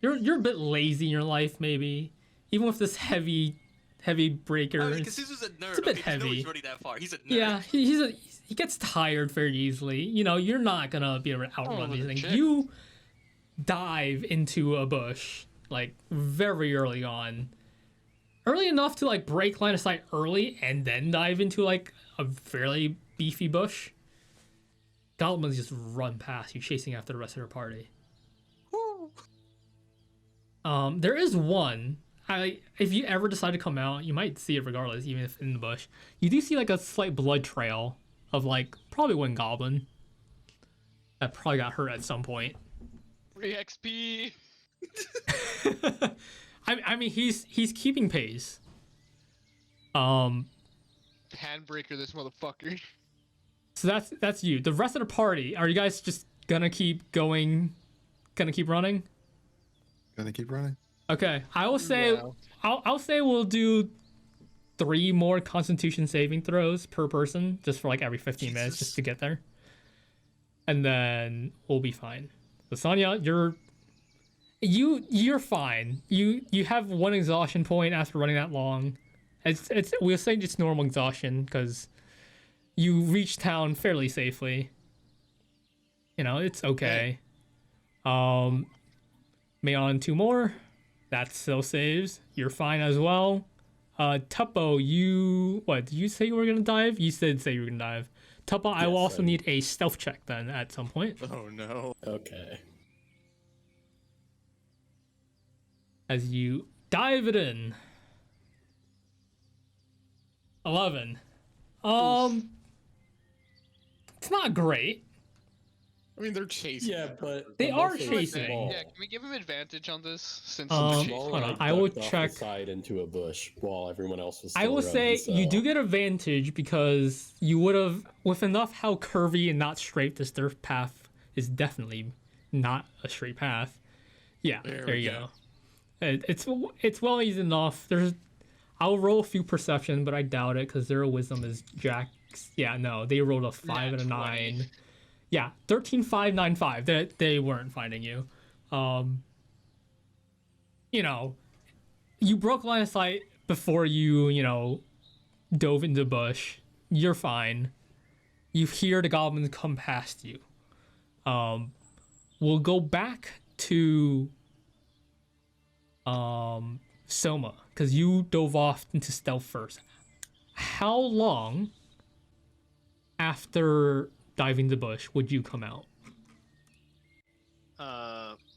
B: a bit lazy in your life, maybe. Even with this heavy breaker.
G: I mean, because this is a nerd.
B: It's a bit
G: okay,
B: heavy.
G: He's running that far. He's a nerd.
B: Yeah, he gets tired very easily. You're not gonna be able to outrun these things.
H: legit.
B: You dive into a bush like very early on, early enough to like break line of sight early, and then dive into like a fairly beefy bush. Goblins just run past you, chasing after the rest of their party. There is one. If you ever decide to come out, you might see it regardless, even if in the bush. You do see like a slight blood trail of like probably one goblin that probably got hurt at some point.
H: Free XP.
B: I mean, he's keeping pace.
H: Handbreaker this motherfucker.
B: So that's you. The rest of the party, are you guys just gonna keep going? Gonna keep running?
C: Gonna keep running.
B: Okay, I will say I'll say we'll do 3 more Constitution saving throws per person, just for like every 15 minutes, just to get there, and then we'll be fine. So Sonya, you're fine. You have 1 exhaustion point after running that long. We'll say it's normal exhaustion because you reach town fairly safely. It's okay. Mayon 2 more. That still saves. You're fine as well. Tuppo, did you say you were gonna dive? You did say you were gonna dive. Tuppo, I will also need a stealth check then at some point.
A: Oh no.
F: Okay.
B: As you dive it in. 11. It's not great.
A: I mean, they're chasing.
F: Yeah, but
B: They are
F: mostly
B: chasing.
F: small.
H: Yeah, can we give him advantage on this since
B: Um,
H: he's
F: Small,
B: hold on,
F: like,
B: I will
F: ducked off
B: check-
F: the side into a bush while everyone else was.
B: I
F: Still
B: will say
F: running,
B: you
F: so-
B: do get advantage because you would have, with enough how curvy and not straight this dirt path is, definitely not a straight path. Yeah, there you go. It's well easy enough. I'll roll a few perception, but I doubt it because their wisdom is Jack's. Yeah, no, they rolled a 5 and a 9. Yeah, 13, 5, 9, 5. They weren't finding you. You broke line of sight before you dove into the bush. You're fine. You hear the goblins come past you. We'll go back to Soma, because you dove off into stealth first. How long after diving the bush would you come out?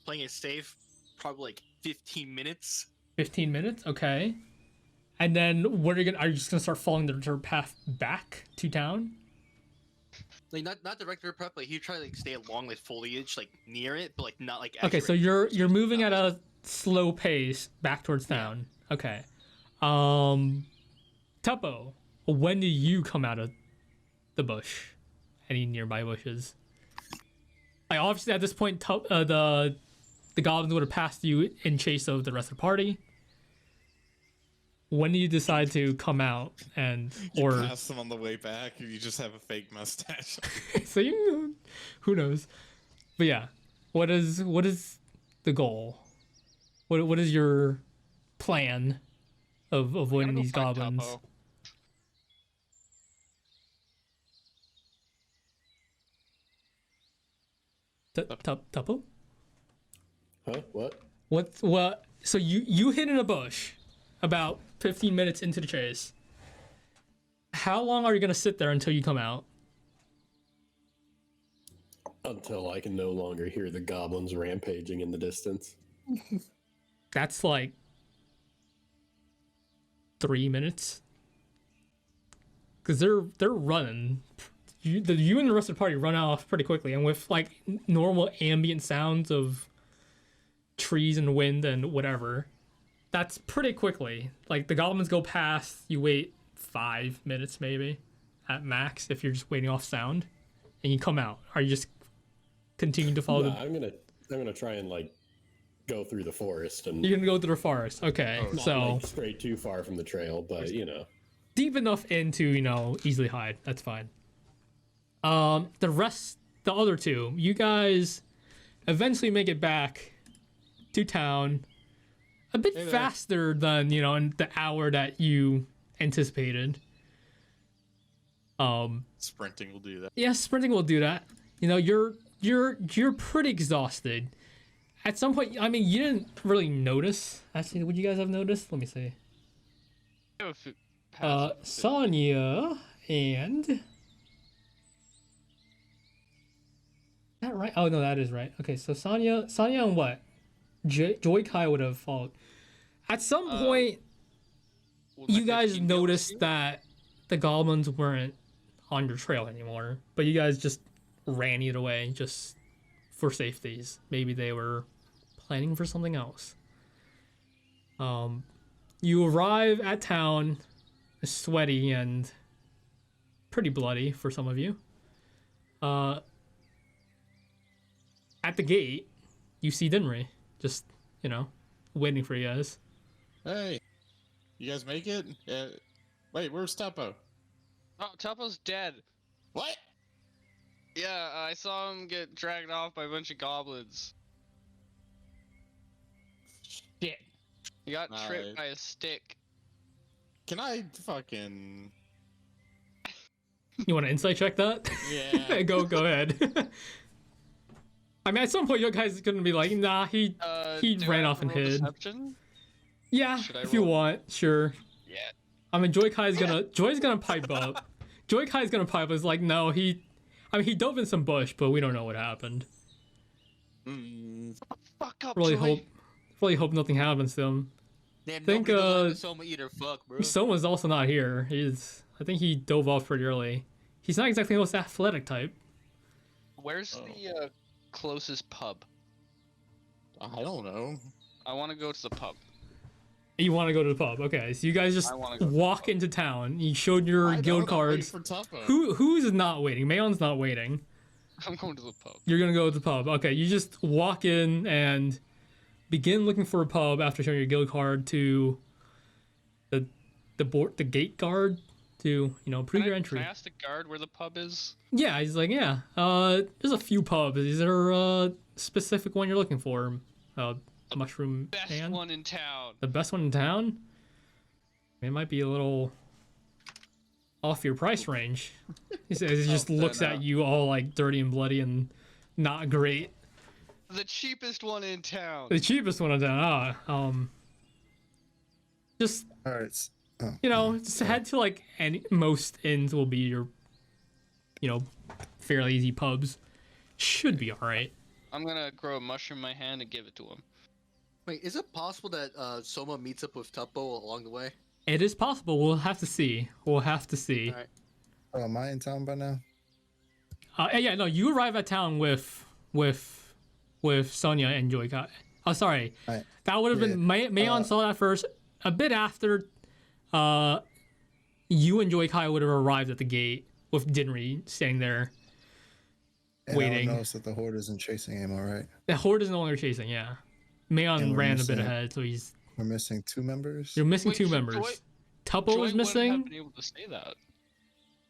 G: Playing it safe, probably like 15 minutes.
B: 15 minutes, okay. And then are you just gonna start following the dirt path back to town?
G: Like not direct dirt prep, like you try to like stay along with foliage, like near it, but like not like.
B: Okay, so
G: accurate.
B: you're moving at a slow pace back towards town. Okay. Tuppo, when do you come out of the bush? Any nearby bushes? Like obviously at this point, the goblins would have passed you in chase of the rest of the party. When do you decide to come out
A: You pass them on the way back, or you just have a fake mustache.
B: so who knows? But yeah, what is the goal? What is your plan of avoiding these goblins? Tuppo?
F: Huh? What?
B: What? So you hid in a bush about 15 minutes into the chase. How long are you gonna sit there until you come out?
F: Until I can no longer hear the goblins rampaging in the distance.
B: That's like 3 minutes. Cause they're running. You and the rest of the party run off pretty quickly, and with like normal ambient sounds of trees and wind and whatever, that's pretty quickly. Like the goblins go past, you wait 5 minutes maybe at max if you're just waiting off sound, and you come out. Are you just continue to follow
F: No,
B: the.
F: I'm gonna try and like go through the forest and
B: You're gonna go through the forest. Okay,
A: Oh,
F: not
B: so
F: like straight too far from the trail, but you know.
B: deep enough in to easily hide. That's fine. The other two, you guys eventually make it back to town a bit
A: Hey there.
B: faster than in the hour that you anticipated.
A: Sprinting will do that.
B: Yeah, sprinting will do that. You're pretty exhausted. At some point, I mean, you didn't really notice. Actually, would you guys have noticed? Let me see. Sonya and is that right? Oh no, that is right. Okay, so Sonya and what? Joy Kai would have followed. At some point,
H: Would my
B: you guys
H: 15 be able to
B: noticed
H: see it?
B: that the goblins weren't on your trail anymore, but you guys just ran either way, just for safeties. Maybe they were planning for something else. You arrive at town, sweaty and pretty bloody for some of you. At the gate, you see Dinri, just waiting for you guys.
A: Hey, you guys make it? Wait, where's Tuppo?
H: Oh, Topo's dead.
A: What?
H: Yeah, I saw him get dragged off by a bunch of goblins.
A: Shit.
H: He got tripped
A: Alright.
H: by a stick.
A: Can I fucking?
B: You want to insight check that?
A: Yeah.
B: go ahead. I mean, at some point, you guys are gonna be like, nah, he
H: Do I
B: ran
H: have
B: off
H: to
B: and
H: roll
B: hid.
H: Deception?
B: Yeah,
H: Should I
B: if you
H: roll?
B: want, sure.
H: Yeah.
B: I mean, Joy's gonna pipe up. Joy Kai's gonna pipe up. It's like, no, he dove in some bush, but we don't know what happened.
H: Fuck up,
B: Really
H: Joy.
B: hope nothing happens to him.
G: Damn,
B: Think,
G: nobody knows how to Soma either. Fuck, bro.
B: Someone's also not here. I think he dove off pretty early. He's not exactly the most athletic type.
H: Where's the closest pub?
A: I don't know.
H: I want to go to the pub.
B: You want to go to the pub? Okay, so you guys just
H: I wanna go to the
B: walk
H: pub.
B: into town. You showed your
A: I
B: guild
A: don't, I'm waiting
B: cards.
A: for Tuppo.
B: Who's not waiting? Mayon's not waiting.
H: I'm going to the pub.
B: You're gonna go to the pub. Okay, you just walk in and begin looking for a pub after showing your guild card to the gate guard to approve your entry.
H: Can I ask the guard where the pub is?
B: Yeah, he's like, yeah. There's a few pubs. Is there a specific one you're looking for? Mushroom
H: Best
B: Man?
H: one in town.
B: The best one in town? It might be a little off your price range. He says he just
H: then,
B: looks at you all like dirty and bloody and not great.
H: The cheapest one in town.
B: The cheapest one in town. Just
C: All right.
B: just head to like most inns will be your, fairly easy pubs. Should be all right.
H: I'm gonna grow a mushroom in my hand and give it to him.
G: Wait, is it possible that Soma meets up with Tuppo along the way?
B: It is possible. We'll have to see.
G: Alright.
C: Oh, am I in town by now?
B: Yeah, no, you arrive at town with Sonya and Joy Kai. Oh, sorry.
C: Right.
B: That would have been Mayon saw that first. A bit after, you and Joy Kai would have arrived at the gate with Dinri standing there.
C: And
B: Waiting.
C: I notice that the horde isn't chasing anymore, right?
B: The horde is no longer chasing. Yeah, Mayon
C: And we're
B: ran a bit
C: missing-
B: ahead, so
C: We're missing 2 members.
B: you're missing
H: Wait,
B: 2
H: so
B: members. Tuppo
H: Joy
B: was
H: wouldn't have
B: missing.
H: been able to say that.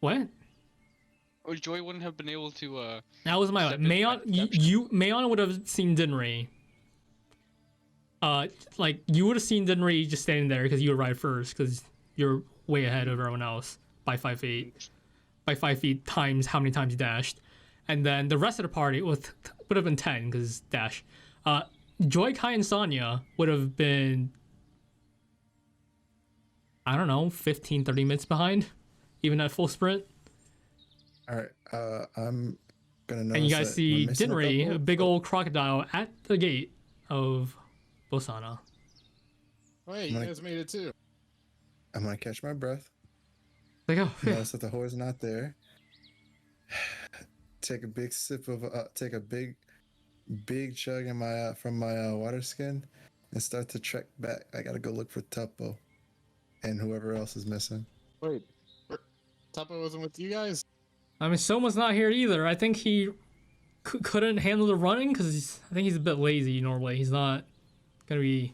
B: What?
H: Or Joy wouldn't have been able to.
B: That was my
H: Step into
B: Mayon.
H: my deception.
B: Mayon would have seen Dinri. Like you would have seen Dinri just standing there because you arrived first because you're way ahead of everyone else by 5 feet. By 5 feet times how many times you dashed, and then the rest of the party would have been 10 because dash. Joy Kai and Sonya would have been, I don't know, 15, 30 minutes behind, even at full sprint.
C: All right. I'm gonna notice.
B: And you guys
C: that
B: see
C: we're missing
B: Dinri,
C: couple.
B: a big old crocodile, at the gate of Bosana.
A: Wait, you
C: Mike.
A: guys made it too.
C: I'm gonna catch my breath.
B: Like, oh,
C: Notice that the horde's not there. Take a big sip of, take a big chug in my from my water skin, and start to trek back. I gotta go look for Tuppo, and whoever else is missing.
A: Wait, Tuppo wasn't with you guys?
B: I mean, Soma's not here either. I think he couldn't handle the running because I think he's a bit lazy normally. He's not gonna be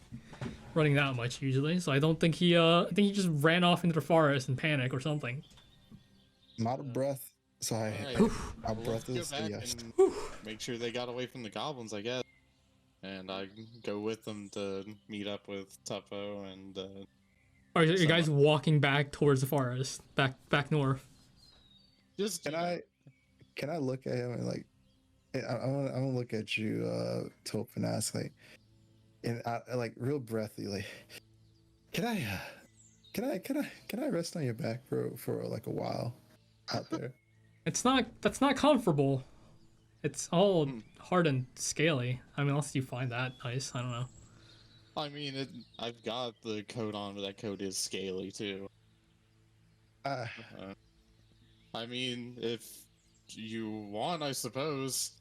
B: running that much usually. So I don't think he. I think he just ran off into the forest in panic or something.
C: I'm out of breath, so
A: Alright.
C: our
A: Well,
C: breath
A: let's
C: is
A: go back
C: yes.
A: and make sure they got away from the goblins, I guess. And I go with them to meet up with Tuppo and.
B: Or are you guys
A: Someone.
B: walking back towards the forest, back north?
A: Just
C: Can I look at him and like, I want to look at you, Taupe, and ask like, and like real breathy, like, can I rest on your back for like a while out there?
B: That's not comfortable. It's all hard and scaly. I mean, unless you find that nice. I don't know.
A: I mean, I've got the coat on, but that coat is scaly too. I mean, if you want, I suppose.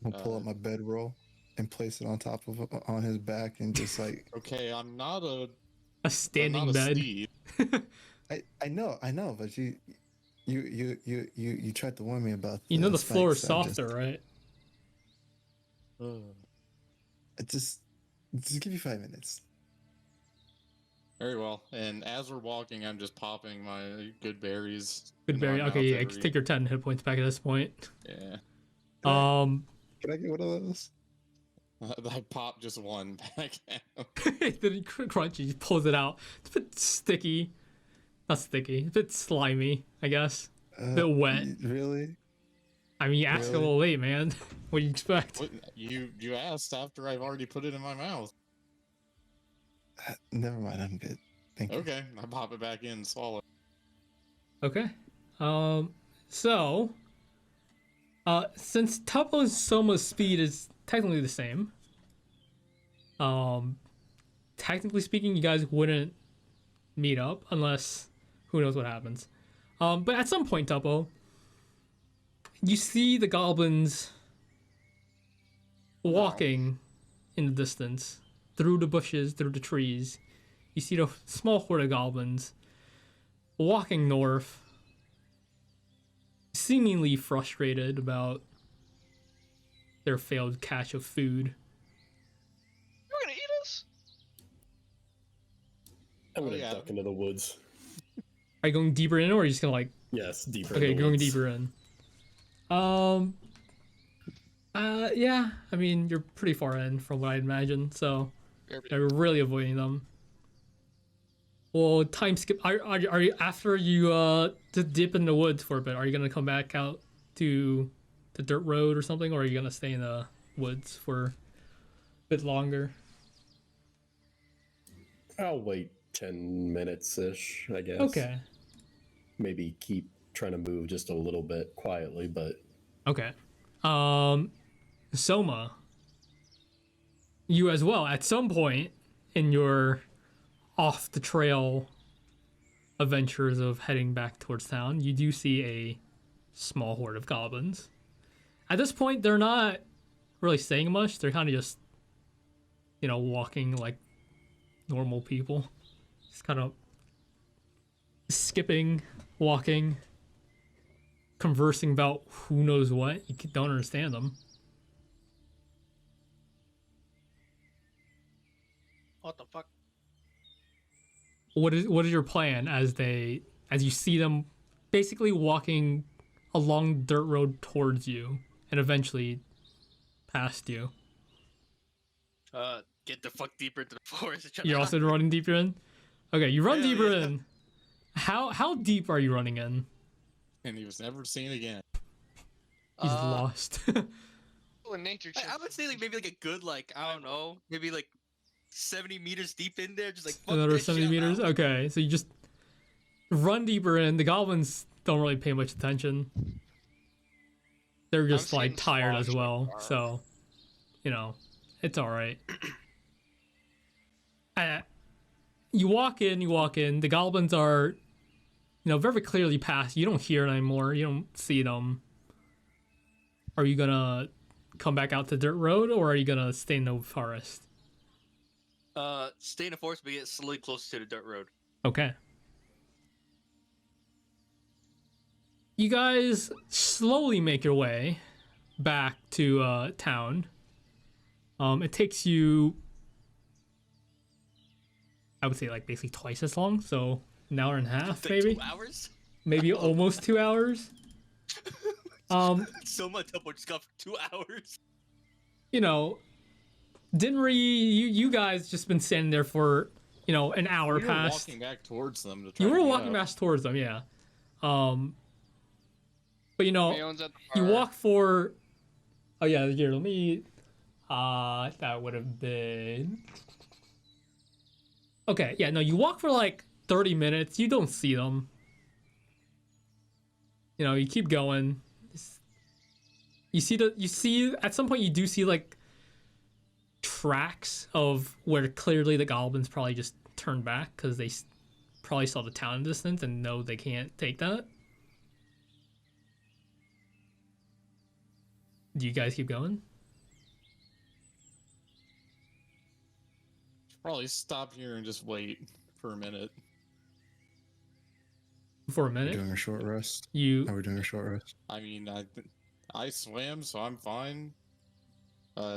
C: I'll pull up my bedroll and place it on top of on his back and just like.
A: Okay, I'm not a
B: standing bed.
A: Steed.
C: I know, but you tried to warn me about.
B: You know the floor is
C: spikes,
B: softer, right?
C: Just give you 5 minutes.
A: Very well. And as we're walking, I'm just popping my good berries.
B: Good berry. Okay, yeah. Take your 10 hit points back at this point.
A: Yeah.
C: Can I get one of those?
A: I popped just one back out.
B: Then he crunchy. He pulls it out. It's a bit sticky. Not sticky. It's a bit slimy, I guess. A bit wet.
C: Really?
B: I mean, you asked a little late, man. What do you expect?
A: What, you asked after I've already put it in my mouth.
C: Never mind, I'm good. Thank you.
A: Okay, I pop it back in and swallow.
B: Okay. So, since Tuppo and Soma's speed is technically the same, technically speaking, you guys wouldn't meet up unless who knows what happens. But at some point, Tuppo, you see the goblins walking in the distance through the bushes, through the trees. You see the small horde of goblins walking north, seemingly frustrated about their failed catch of food.
E: You're gonna eat us?
F: I'm gonna
A: yeah.
F: duck into the woods.
B: Are you going deeper in, or are you just gonna like?
F: Yes, deeper.
B: Okay,
F: in the
B: going
F: woods.
B: deeper in. Yeah. I mean, you're pretty far in from what I imagine, so you're really avoiding them. Well, time skip. Are you after you to dip in the woods for a bit? Are you gonna come back out to the dirt road or something, or are you gonna stay in the woods for a bit longer?
F: I'll wait 10 minutes ish, I guess.
B: Okay.
F: Maybe keep trying to move just a little bit quietly, but
B: Okay. Soma, you as well, at some point in your off the trail adventures of heading back towards town, you do see a small horde of goblins. At this point, they're not really saying much. They're kind of just, walking like normal people. Just kind of skipping, walking, conversing about who knows what. You don't understand them.
G: What the fuck?
B: What is your plan as you see them basically walking along the dirt road towards you and eventually past you?
G: Get the fuck deeper into the forest.
B: You're also running deeper in? Okay, you run deeper in. How deep are you running in?
A: And he was never seen again.
B: He's lost.
E: Well, nature
G: I would say like maybe like a good I don't know, maybe like 70 meters deep in there, just like fuck
B: Another
G: this
B: 70
G: shit,
B: meters?
G: man.
B: Okay, so you just run deeper in. The goblins don't really pay much attention. They're just
E: seeing
B: like tired as
E: squash
B: well,
E: like
B: so it's all right. You walk in. The goblins are, very clearly past. You don't hear it anymore. You don't see them. Are you gonna come back out to dirt road, or are you gonna stay in the forest?
G: Stay in the forest, but get slowly closer to the dirt road.
B: Okay. You guys slowly make your way back to town. It takes you, I would say, like basically twice as long, so an hour and a half,
G: Like
B: maybe,
G: 2 hours?
B: maybe almost 2 hours.
G: So much up just got for 2 hours.
B: You know, you guys just been standing there for, you know, an hour
A: We were
B: past.
A: walking back towards them to try
B: You
A: to
B: were
A: meet
B: walking
A: up.
B: back towards them, yeah. But you know,
H: Leon's at the
B: you
H: bar.
B: walk for. Oh yeah, here. Let me. That would have been. Okay, yeah, no, you walk for like 30 minutes. You don't see them. You know, you keep going. You see at some point you do see like tracks of where clearly the goblins probably just turned back because they probably saw the town in the distance and know they can't take that. Do you guys keep going?
A: Probably stop here and just wait for a minute.
B: For a
C: We're
B: minute?
C: doing a short rest.
B: You
C: Are we doing a short rest?
A: I mean, I swam, so I'm fine.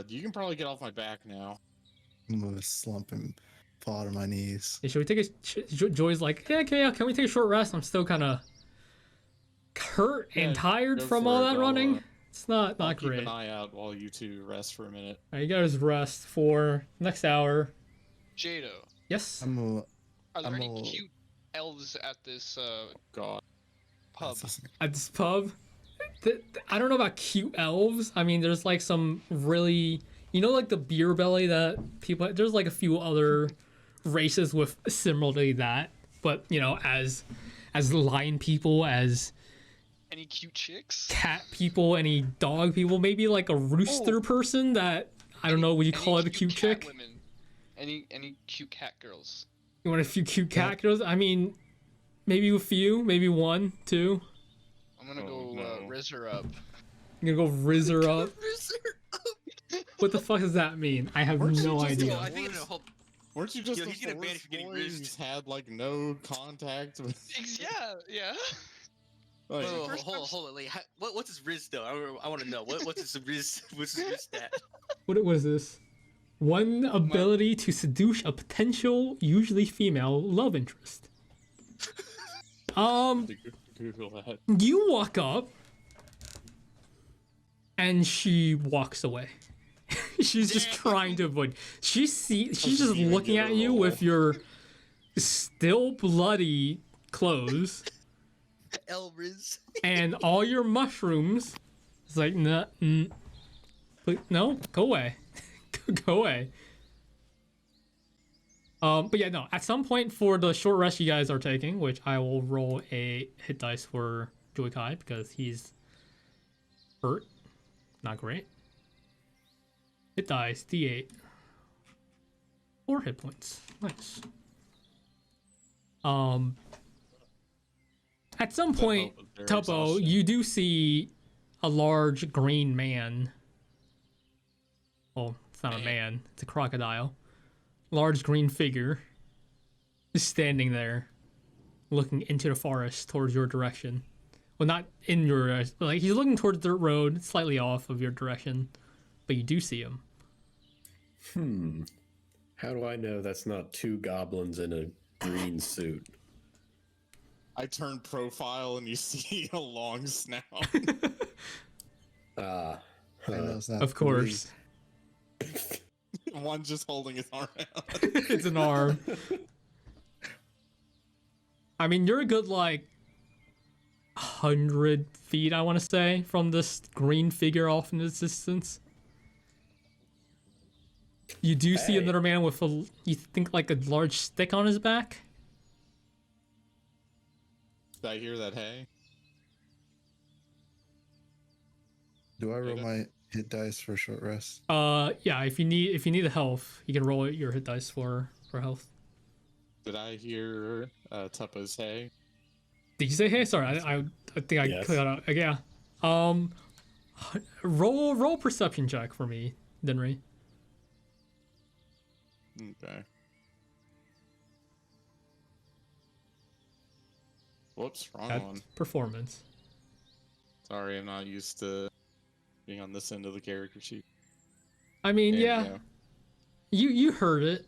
A: You can probably get off my back now.
C: I'm gonna slump and fall to my knees.
B: Hey, should we take a? Joy's like, yeah, okay, yeah, can we take a short rest? I'm still kind of hurt and
A: Yeah,
B: tired
A: go
B: from
A: for
B: all
A: it.
B: that
A: I'll,
B: running. It's not
A: I'll keep
B: great.
A: an eye out while you two rest for a minute.
B: All right, you guys rest for next hour.
H: Jado,
B: Yes.
C: I'm a.
H: are there
C: I'm
H: any
C: all-
H: cute elves at this
A: God.
H: pub?
B: At this pub, I don't know about cute elves. I mean, there's like some really, you know, like the beer belly that people. There's like a few other races with similarly that, but you know, as lion people, as
H: Any cute chicks?
B: cat people, any dog people, maybe like a rooster person that I don't know. Would you
H: Any
B: call it a cute
H: cat
B: chick?
H: Women? Any cute cat girls?
B: You want a few cute cat girls? I mean, maybe a few, maybe 1, 2.
H: I'm gonna
A: Oh,
H: go
A: no.
H: riz her up.
B: I'm gonna go rizz her up. What the fuck does that mean? I have
A: Weren't you
B: no
A: just
B: idea.
A: a-
G: I think it's a whole.
A: Weren't you just
G: Yo,
A: the
G: he's getting banned
A: forest
G: for getting
A: boy
G: rizzed.
A: who's had like no contact with?
H: Yeah.
A: Like,
G: Whoa,
H: first time-
G: hold on, like, what's his Riz though? I want to know what's his Riz? What's his Riz stat?
B: What is this? One ability to seduce a potential, usually female, love interest.
A: Google that.
B: You walk up, and she walks away. She's just trying to avoid. She's just
A: even
B: looking
A: get
B: at
A: a
B: you
A: roll.
B: with your still bloody clothes
G: El Riz.
B: and all your mushrooms. It's like, nah, no, go away. Go away. But yeah, no. At some point for the short rest you guys are taking, which I will roll a hit dice for Joy Kai because he's hurt. Not great. Hit dice, D8. 4 hit points. Nice. At some point,
A: very
B: Tuppo,
A: exhausting.
B: you do see a large green man. Well, it's not a man, it's a crocodile. Large green figure is standing there looking into the forest towards your direction. Well, not in your, like, he's looking towards the road, slightly off of your direction, but you do see him.
F: How do I know that's not 2 goblins in a green suit?
A: I turn profile and you see a long snout.
F: Ah,
C: I know that.
B: Of course.
A: One just holding his arm out.
B: It's an arm. I mean, you're a good, like, 100 feet, I want to say, from this green figure off in the distance. You do see
F: Hey.
B: another man with a, you think, like a large stick on his back?
A: Did I hear that? Hey,
C: Do I roll
A: Jada?
C: my hit dice for a short rest?
B: Yeah, if you need a health, you can roll your hit dice for health.
A: did I hear Tuppo's hey?
B: Did you say hey? Sorry, I think I
F: Yes.
B: cut out. Yeah. Roll perception check for me, Denry.
A: Okay. Whoops, wrong
B: That's
A: one.
B: performance.
A: Sorry, I'm not used to being on this end of the character sheet.
B: I mean,
A: And,
B: yeah, you heard it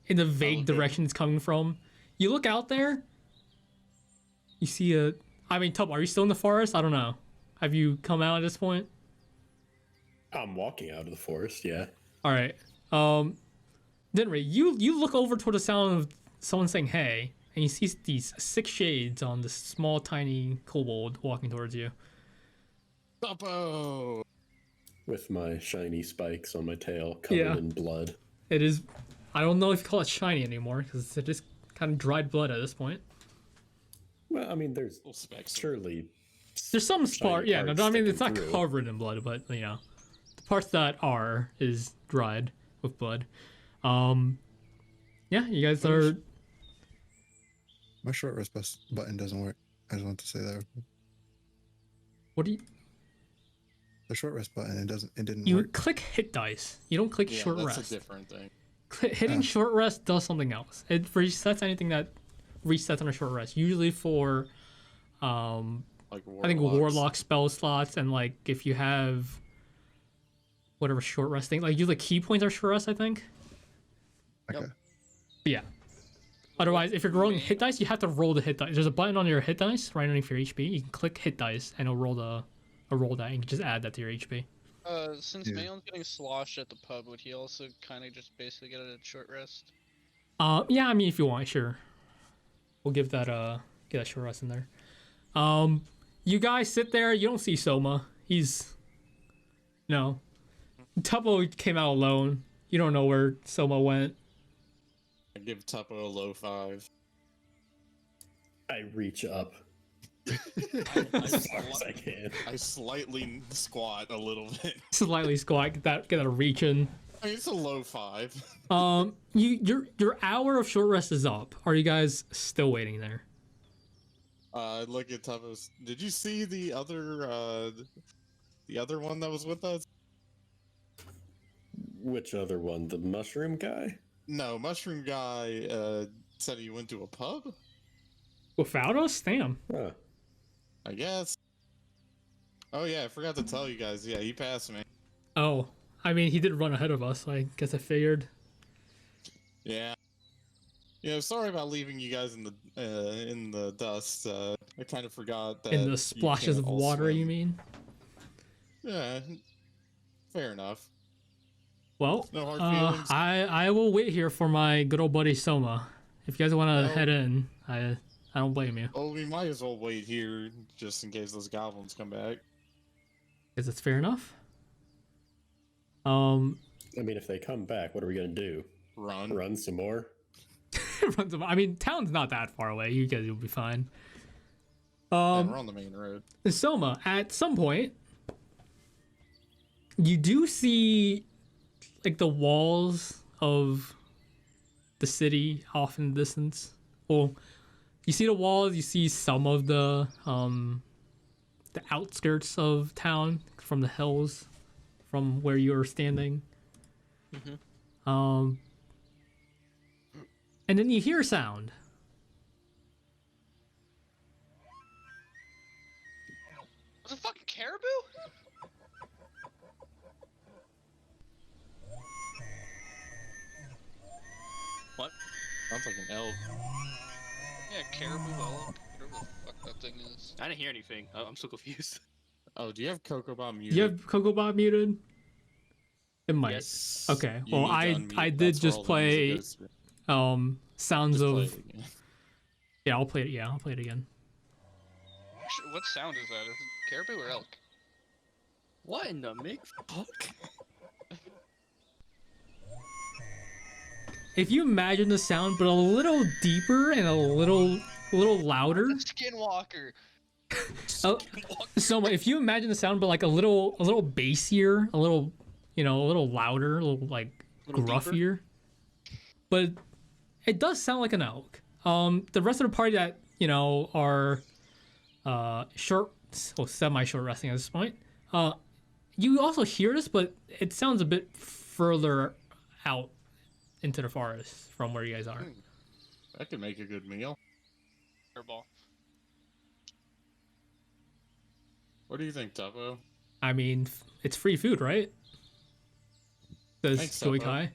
B: in the vague
A: okay.
B: direction it's coming from. You look out there, you see a. I mean, Tub, are you still in the forest? I don't know. Have you come out at this point?
F: I'm walking out of the forest. Yeah.
B: All right. Dinry, you look over toward the sound of someone saying "Hey," and you see these 6 shades on this small, tiny kobold walking towards you.
A: Tuppo!
F: With my shiny spikes on my tail covered in blood.
B: It is. I don't know if you call it shiny anymore because it is kind of dried blood at this point.
F: Well, I mean, there's
A: Little specks.
F: surely
B: There's some spark.
F: shiny
B: Yeah, no,
F: parts
B: I mean it's not
F: sticking through.
B: covered in blood, but you know, the parts that are is dried with blood. Yeah, you guys are.
C: My short rest button doesn't work. I just want to say that.
B: What do you?
C: The short rest button, it didn't
B: You
C: work.
B: click hit dice. You don't click
A: Yeah,
B: short
A: that's
B: rest.
A: a different thing.
B: Hitting short rest does something else. It resets anything that resets on a short rest. Usually for,
A: Like
B: I think
A: warlocks.
B: warlock spell slots and like if you have whatever short rest thing, like usually key points are short rest. I think.
C: Okay.
B: But yeah. Otherwise, if you're rolling hit dice, you have to roll the hit dice. There's a button on your hit dice right underneath your HP. You can click hit dice and it'll roll roll that. And you can just add that to your HP.
H: Since
C: Yeah.
H: Mayon's getting sloshed at the pub, would he also kind of just basically get a short rest?
B: Yeah, I mean if you want, sure. We'll give that get that short rest in there. You guys sit there. You don't see Soma. He's no. Tuppo came out alone. You don't know where Soma went.
A: I give Tuppo a low 5.
F: I reach up
A: I,
F: as far as I can.
A: I slightly squat a little bit.
B: Slightly squat. Get that reach in.
A: I mean, it's a low 5.
B: Your hour of short rest is up. Are you guys still waiting there?
A: Look at Tuppo's. Did you see the other one that was with us?
F: Which other one? The mushroom guy?
A: No, Mushroom Guy said he went to a pub,
B: Without us? Damn.
F: Huh.
A: I guess. Oh yeah, I forgot to tell you guys. Yeah, he passed me.
B: Oh, I mean he did run ahead of us. So I guess I figured.
A: Yeah. Sorry about leaving you guys in the dust. I kind of forgot that.
B: In the
A: you
B: splashes
A: can't
B: of
A: all
B: water, you
A: swim.
B: mean?
A: Yeah. Fair enough.
B: Well,
A: No hard feelings.
B: I will wait here for my good old buddy Soma. If you guys want to
A: Well-
B: head in, I don't blame you.
A: Well, we might as well wait here just in case those goblins come back.
B: Guess it's fair enough.
F: I mean, if they come back, what are we gonna do?
A: Run.
F: Run some more?
B: I mean, town's not that far away. You guys will be fine.
A: Yeah, we're on the main road.
B: Soma, at some point, you do see like the walls of the city off in the distance. Well, you see the walls, you see some of the outskirts of town from the hills from where you're standing. And then you hear a sound.
H: Was it fucking caribou?
G: What?
A: Sounds like an elk.
H: Yeah, caribou elk. Whatever the fuck that thing is.
G: I didn't hear anything. I'm so confused.
A: Oh, do you have Cocoa Bomb muted?
B: You have Cocoa Bob muted? It might.
G: Yes.
B: Okay.
A: You
B: Well,
A: need to unmute.
B: I did
A: That's where
B: just
A: all the music
B: play
A: goes through.
B: sounds
A: Just play
B: of
A: it again.
B: yeah. I'll play it. Yeah, I'll play it again.
H: What sound is that? Is it caribou or elk?
G: What in the mix? Fuck.
B: If you imagine the sound, but a little deeper and a little louder.
H: Skinwalker.
B: Oh, so if you imagine the sound, but like a little bassier, a little louder, a little like
G: Little deeper?
B: gruffier. But it does sound like an elk. The rest of the party that are short, well, semi-short resting at this point. You also hear this, but it sounds a bit further out into the forest from where you guys are.
A: That could make a good meal.
H: Airball.
A: What do you think, Tuppo?
B: I mean, it's free food, right? Says
A: Thanks,
B: Joey
A: Soppo.
B: Kai.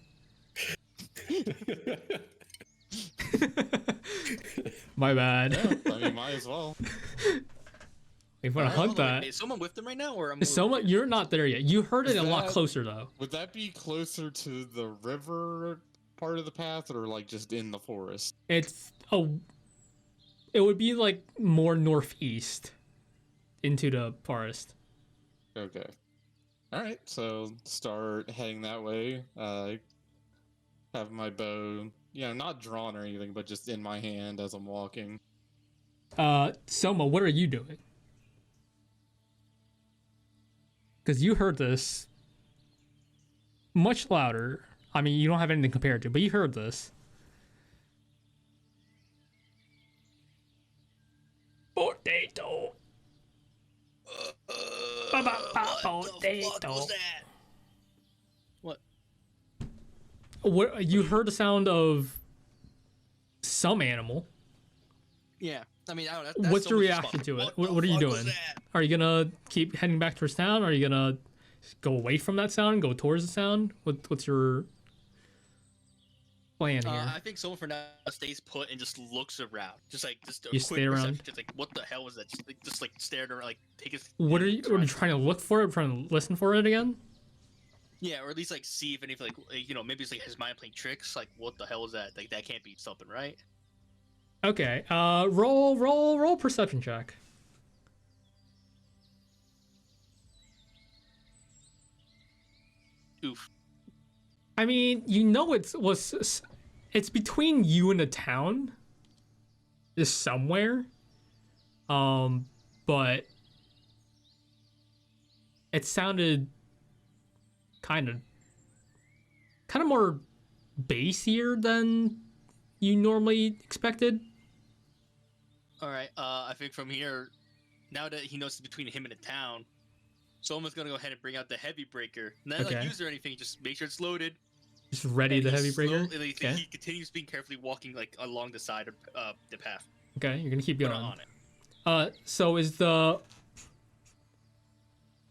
B: My bad.
A: Yeah, I mean, might as well.
B: We want to
A: Alright,
B: hunt
G: Hold on,
B: that.
G: wait, is someone with them right now, or I'm
B: So much, you're not there yet. You heard it
A: Is
B: a lot
A: that-
B: closer though.
A: Would that be closer to the river part of the path, or like just in the forest?
B: It's it would be like more northeast into the forest.
A: Okay. All right, so start heading that way. Have my bow, not drawn or anything, but just in my hand as I'm walking.
B: Soma, what are you doing? Because you heard this much louder. I mean, you don't have anything compared to, but you heard this. Potato. Potato.
G: What?
B: What you heard the sound of some animal.
G: Yeah, I mean, I don't know. That's
B: What's your
G: someone's
B: reaction
G: spot.
B: to it?
G: the
B: What are you
G: fuck was
B: doing?
G: that?
B: Are you gonna keep heading back towards town? Are you gonna go away from that sound and go towards the sound? What's your plan here?
G: I think someone for now stays put and just looks around, just a
B: You
G: quick
B: stay around?
G: perception, just like what the hell was that? Just stared around, like take his.
B: What are you trying to look for it? Trying to listen for it again?
G: Yeah, or at least like see if anything, maybe it's like his mind playing tricks. Like what the hell is that? Like that can't be something, right?
B: Okay. Roll perception check.
G: Oof.
B: I mean, it's between you and the town. Is somewhere. But it sounded kind of more bassier than you normally expected.
G: All right. I think from here, now that he knows it's between him and the town, someone's gonna go ahead and bring out the heavy breaker. Not like
B: Okay.
G: use it or anything. Just make sure it's loaded.
B: Just ready
G: and
B: the
G: he
B: heavy breaker.
G: Okay. He continues being carefully walking like along the side of the path.
B: Okay, you're gonna keep
G: Put
B: going.
G: on it.
B: So is the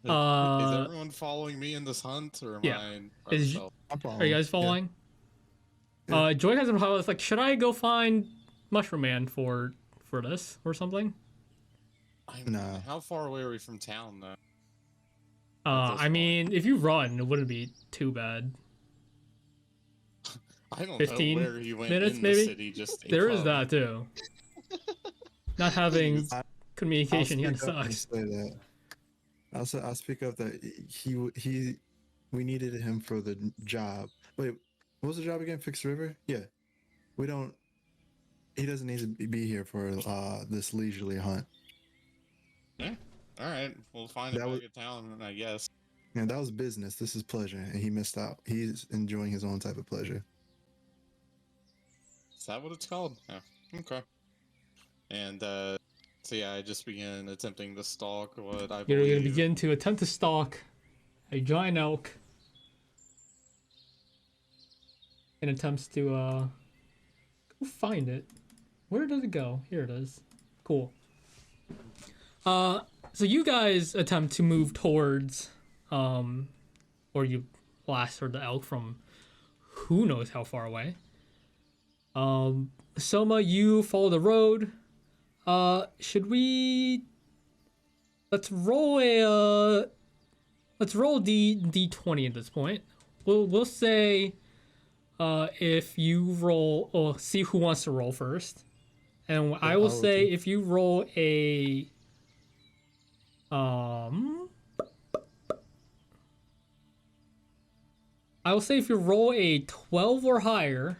A: Is everyone following me in this hunt, or am
B: yeah.
A: I by
B: Is-
A: myself?
C: I'm
B: are you guys following? Joy has a problem. It's like, should I go find Mushroom Man for this or something?
C: Nah.
A: How far away are we from town, though?
B: I mean, if you run, it wouldn't be too bad.
A: I don't
B: 15
A: know where he went
B: minutes,
A: in
B: maybe?
A: the city. Just
B: There
A: ate
B: is
A: up.
B: that too. Not having
C: I-
B: communication
C: I'll
B: kind of
C: speak up and
B: sucks.
C: say that. I'll speak up that we needed him for the job. Wait, what was the job again? Fix the river? Yeah. He doesn't need to be here for this leisurely hunt.
A: All right, we'll find
C: That
A: him
C: was-
A: back at town, I guess.
C: Yeah, that was business. This is pleasure, and he missed out. He's enjoying his own type of pleasure.
A: Is that what it's called? Yeah. Okay. And so yeah, I just began attempting to stalk what I
B: You're
A: believe.
B: gonna begin to attempt to stalk a giant elk in attempts to go find it. Where does it go? Here it is. Cool. So you guys attempt to move towards or you blast toward the elk from who knows how far away. Soma, you follow the road. Should we let's roll D20 at this point. We'll say if you roll, or see who wants to roll first. And I will
C: I'll
B: say
C: roll.
B: if you roll a I will say if you roll a 12 or higher,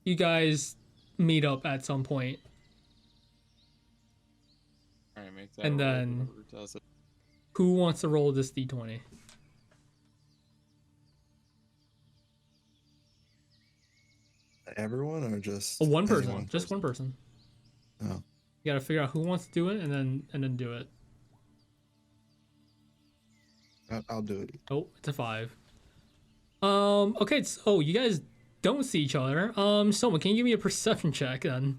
B: you guys meet up at some point.
A: All right, make that
B: And
A: roll,
B: then-
A: whoever does it.
B: Who wants to roll this D20?
C: Everyone or just
B: One person.
C: anyone?
B: Just one person.
C: Oh.
B: You gotta figure out who wants to do it and then do it.
C: I'll do it.
B: Oh, it's a 5. Okay, so you guys don't see each other. Someone, can you give me a perception check then?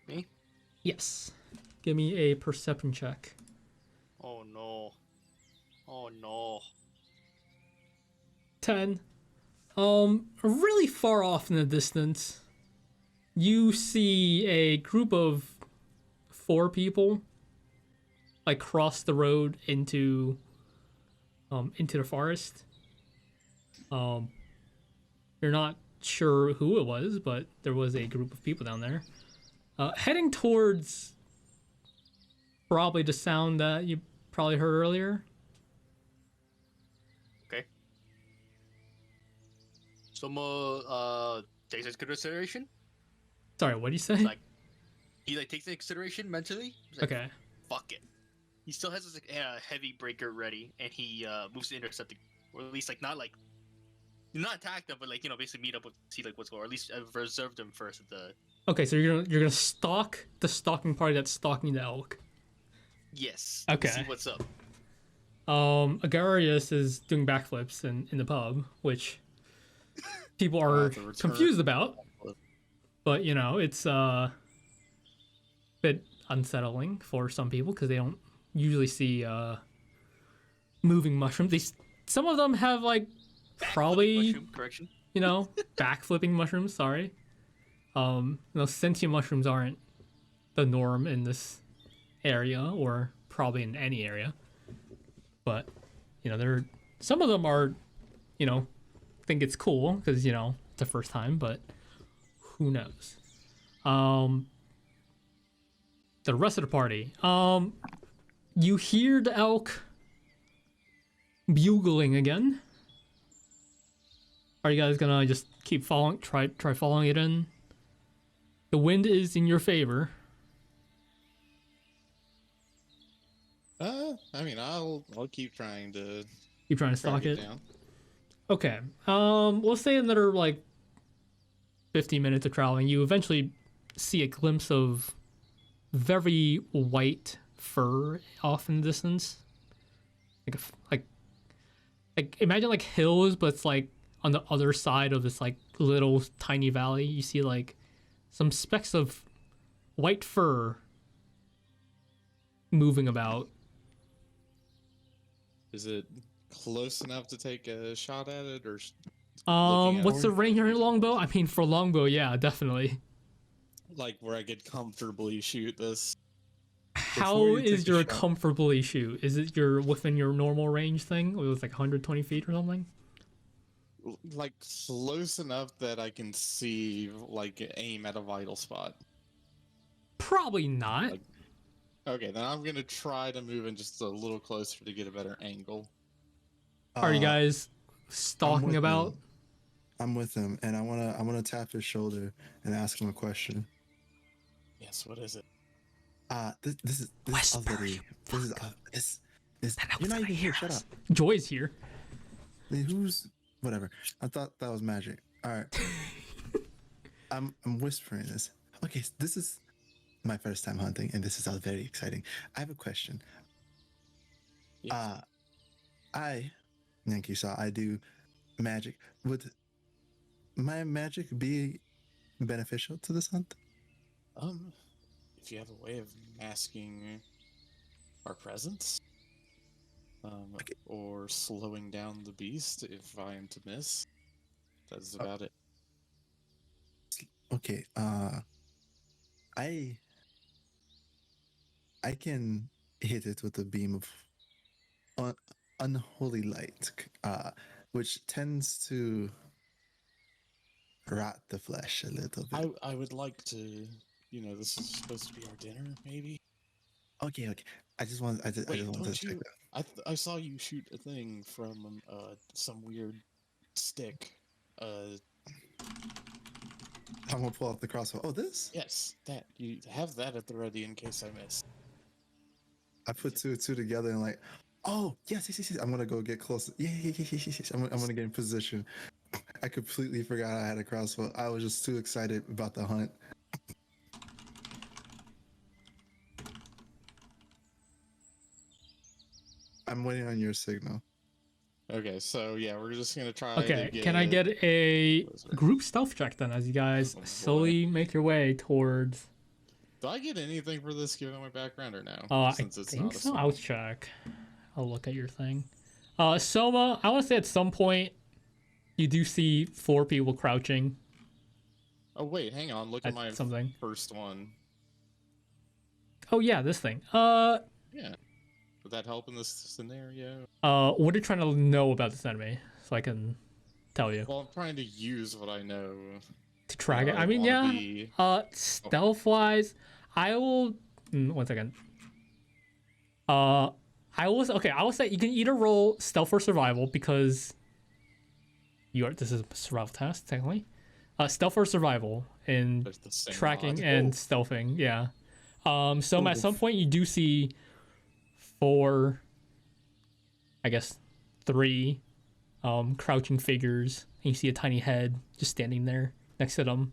G: Me?
B: Yes. Give me a perception check.
G: Oh no. Oh no.
B: 10. Really far off in the distance, you see a group of 4 people like cross the road into the forest. You're not sure who it was, but there was a group of people down there. Heading towards probably the sound that you probably heard earlier.
G: Okay. Some takes into consideration.
B: Sorry, what do you say?
G: Like he like takes into consideration mentally. He's like,
B: Okay.
G: Fuck it. He still has his heavy breaker ready, and he moves to intercept, or at least like not attack them, but like basically meet up with see like what's going, on, or at least reserve them first at the.
B: Okay, so you're gonna stalk the stalking party that's stalking the elk.
G: Yes.
B: Okay.
G: See what's up.
B: Agarius is doing backflips in the pub, which people are
A: the return.
B: confused about. But it's a bit unsettling for some people because they don't usually see moving mushrooms. Some of them have like probably
G: Mushroom, correction.
B: backflipping mushrooms. Sorry, sentient mushrooms aren't the norm in this area or probably in any area. But some of them are think it's cool because it's the first time, but who knows. The rest of the party, you hear the elk bugling again. Are you guys gonna just keep following, try following it in? The wind is in your favor.
A: I mean, I'll keep trying to
B: Stalk it.
A: down.
B: Okay. Let's say another like 15 minutes of traveling, you eventually see a glimpse of very white fur off in the distance. Like imagine like hills, but it's like on the other side of this like little tiny valley. You see like some specks of white fur moving about.
A: Is it close enough to take a shot at it, or? Looking at
B: What's
A: it?
B: the range on your longbow? I mean, for longbow, yeah, definitely.
A: Like where I could comfortably shoot this.
B: How
C: you
B: is
C: take a
B: your
C: shot.
B: comfortably shoot? Is it your within your normal range thing? It was like 120 feet or something?
A: Like close enough that I can see, like, aim at a vital spot.
B: Probably not.
A: Like- Okay, then I'm gonna try to move in just a little closer to get a better angle.
B: Are you
C: Uh,
B: guys
C: I'm
B: stalking
C: with
B: about?
C: him. I'm with him, and I wanna tap his shoulder and ask him a question.
A: Yes, what is it?
C: This is
B: Whisper,
C: Alveri.
B: you
C: This is you're not even here. Shut up.
B: Joy's here.
C: Who's whatever? I thought that was magic. All right. I'm whispering this. Okay, so this is my first time hunting, and this is all very exciting. I have a question.
A: Yes.
C: Yankee saw I do magic. Would my magic be beneficial to this hunt?
A: If you have a way of masking our presence, or slowing down the beast if I am to miss, that's about it.
C: Okay, I can hit it with a beam of unholy light, which tends to rot the flesh a little bit.
A: I would like to, this is supposed to be our dinner, maybe.
C: Okay. I just wanted to check
A: you?
C: that.
A: I saw you shoot a thing from some weird stick.
C: I'm gonna pull out the crossbow. Oh, this?
A: Yes, that you have that at the ready in case I miss.
C: I put two and two together and like, oh yes. I'm gonna go get close. Yeah. I'm gonna get in position. I completely forgot I had a crossbow. I was just too excited about the hunt. I'm waiting on your signal.
A: Okay, so yeah, we're just gonna try.
B: Okay,
A: to
B: can I get a
A: closer.
B: group stealth check then as you guys
A: Oh, boy.
B: slowly make your way towards
A: Do I get anything for this given my background or no?
B: I
A: Since it's
B: think
A: not a
B: so.
A: sword.
B: I'll check. I'll look at your thing. Soma, I want to say at some point you do see 4 people crouching
A: Oh wait, hang on. Look at
B: at
A: my
B: something.
A: first one.
B: Oh yeah, this thing.
A: Yeah. Would that help in this scenario?
B: What are you trying to know about this enemy so I can tell you
A: Well, I'm trying to use what I know.
B: to track it?
A: I
B: I mean,
A: wanna
B: yeah.
A: be-
B: Stealth wise, I will. 1 second. I will say you can either roll stealth or survival because this is a survival test technically. Stealth or survival in
A: There's the same
B: tracking
A: mod.
B: and stealthing. Yeah. So at some point you do see 4, I guess 3, crouching figures. And you see a tiny head just standing there next to them,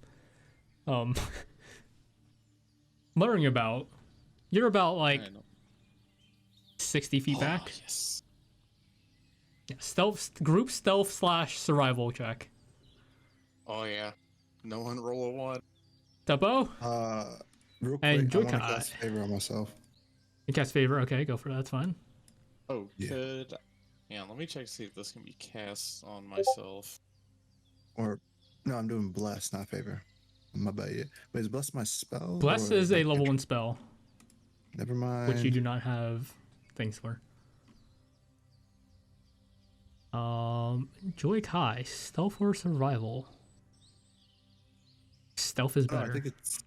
B: muttering about. You're about like
A: I know.
B: 60 feet
A: Oh,
B: back.
A: yes.
B: Yeah, stealth / survival check.
A: Oh yeah. No one roll a 1.
B: Dubbo,
C: Real quick,
B: And
C: I want to
B: Joy-Con.
C: cast favor on myself.
B: you cast favor. Okay, go for that. That's fine.
A: Oh,
C: Yeah.
A: good. Yeah, let me check to see if this can be cast on myself.
C: Or no, I'm doing bless, not favor. My bad. Yeah. Wait, is bless my spell?
B: Bless
C: or
B: is a
C: my
B: level
C: cantrip?
B: 1 spell,
C: Never mind.
B: which you do not have things for. Joy Kai, stealth or survival? Stealth is
C: Oh, I
B: better.
C: think it's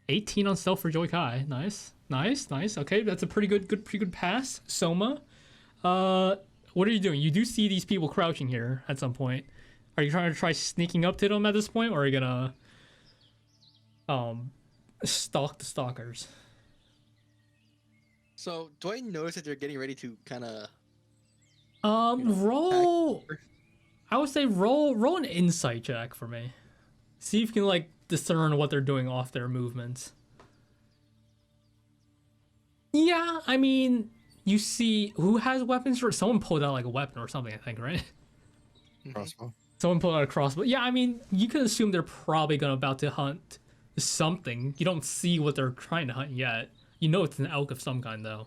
B: 18 on stealth for Joy Kai. Nice. Okay, that's a pretty good pass. Soma, what are you doing? You do see these people crouching here at some point. Are you trying to try sneaking up to them at this point, or are you gonna stalk the stalkers?
D: So, do I notice that they're getting ready to kind of?
B: Roll. I would say roll an insight check for me. See if you can like discern what they're doing off their movements. Yeah, I mean, you see who has weapons? Or someone pulled out like a weapon or something, I think, right?
C: crossbow.
B: Someone pulled out a crossbow. Yeah, I mean, you can assume they're probably about to hunt something. You don't see what they're trying to hunt yet. You know it's an elk of some kind, though.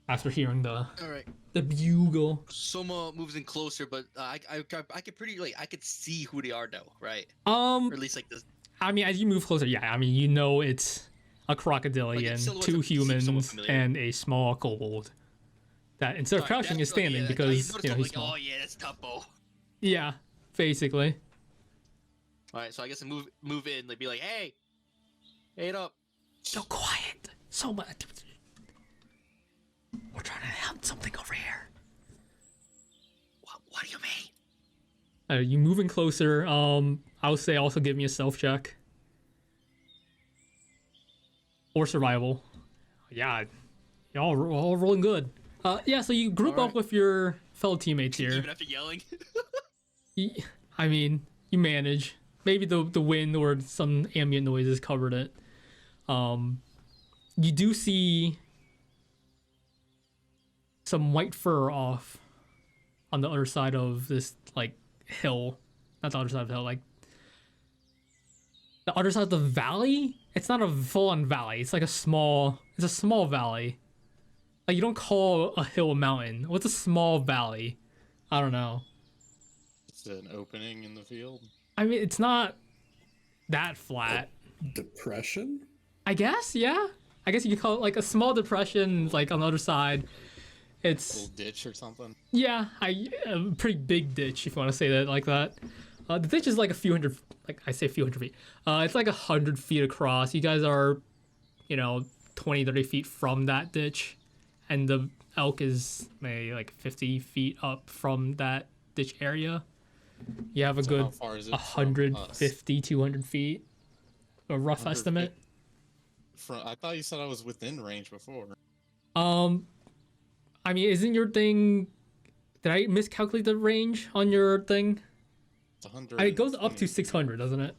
B: After hearing
D: All right.
B: the bugle.
D: Soma moves in closer, but I could pretty like I could see who they are though, right?
B: Um,
D: Or at least like this.
B: I mean, as you move closer, yeah, I mean, you know it's a crocodilian,
D: silhouettes
B: 2
D: seem somewhat
B: humans,
D: familiar.
B: and a small kobold. That instead of
D: Alright,
B: crouching
D: that's-
B: is standing
D: yeah,
B: because,
D: I
B: you know, he's
D: like,
B: small.
D: oh yeah, that's Tuppo.
B: Yeah, basically.
D: All right, so I guess I move in, like be like, hey it up.
B: So quiet. So much. We're trying to hunt something over here.
D: What do you mean?
B: You moving closer. I would say also give me a stealth check. Or survival. Yeah, y'all all rolling good. Yeah, so you group
D: All
B: up with your fellow teammates here.
D: Even after yelling.
B: I mean, you manage. Maybe the wind or some ambient noises covered it. You do see some white fur off on the other side of this like hill. Not the other side of the hill, like the other side of the valley. It's not a full-on valley. It's a small valley. Like you don't call a hill a mountain. What's a small valley? I don't know.
A: It's an opening in the field.
B: I mean, it's not that flat.
F: Depression?
B: I guess, yeah. I guess you could call it like a small depression, like on the other side. It's
A: Little ditch or something.
B: yeah, a pretty big ditch if you want to say that like that. The ditch is like a few hundred, like I say a few hundred feet. It's like 100 feet across. You guys are, 20, 30 feet from that ditch, and the elk is maybe like 50 feet up from that ditch area. You have a
A: So
B: good
A: how far is it from us?
B: 150, 200 feet. A rough
A: 150?
B: estimate.
A: I thought you said I was within range before.
B: I mean, isn't your thing? Did I miscalculate the range on your thing?
A: It's 100.
B: It goes up to 600, doesn't it?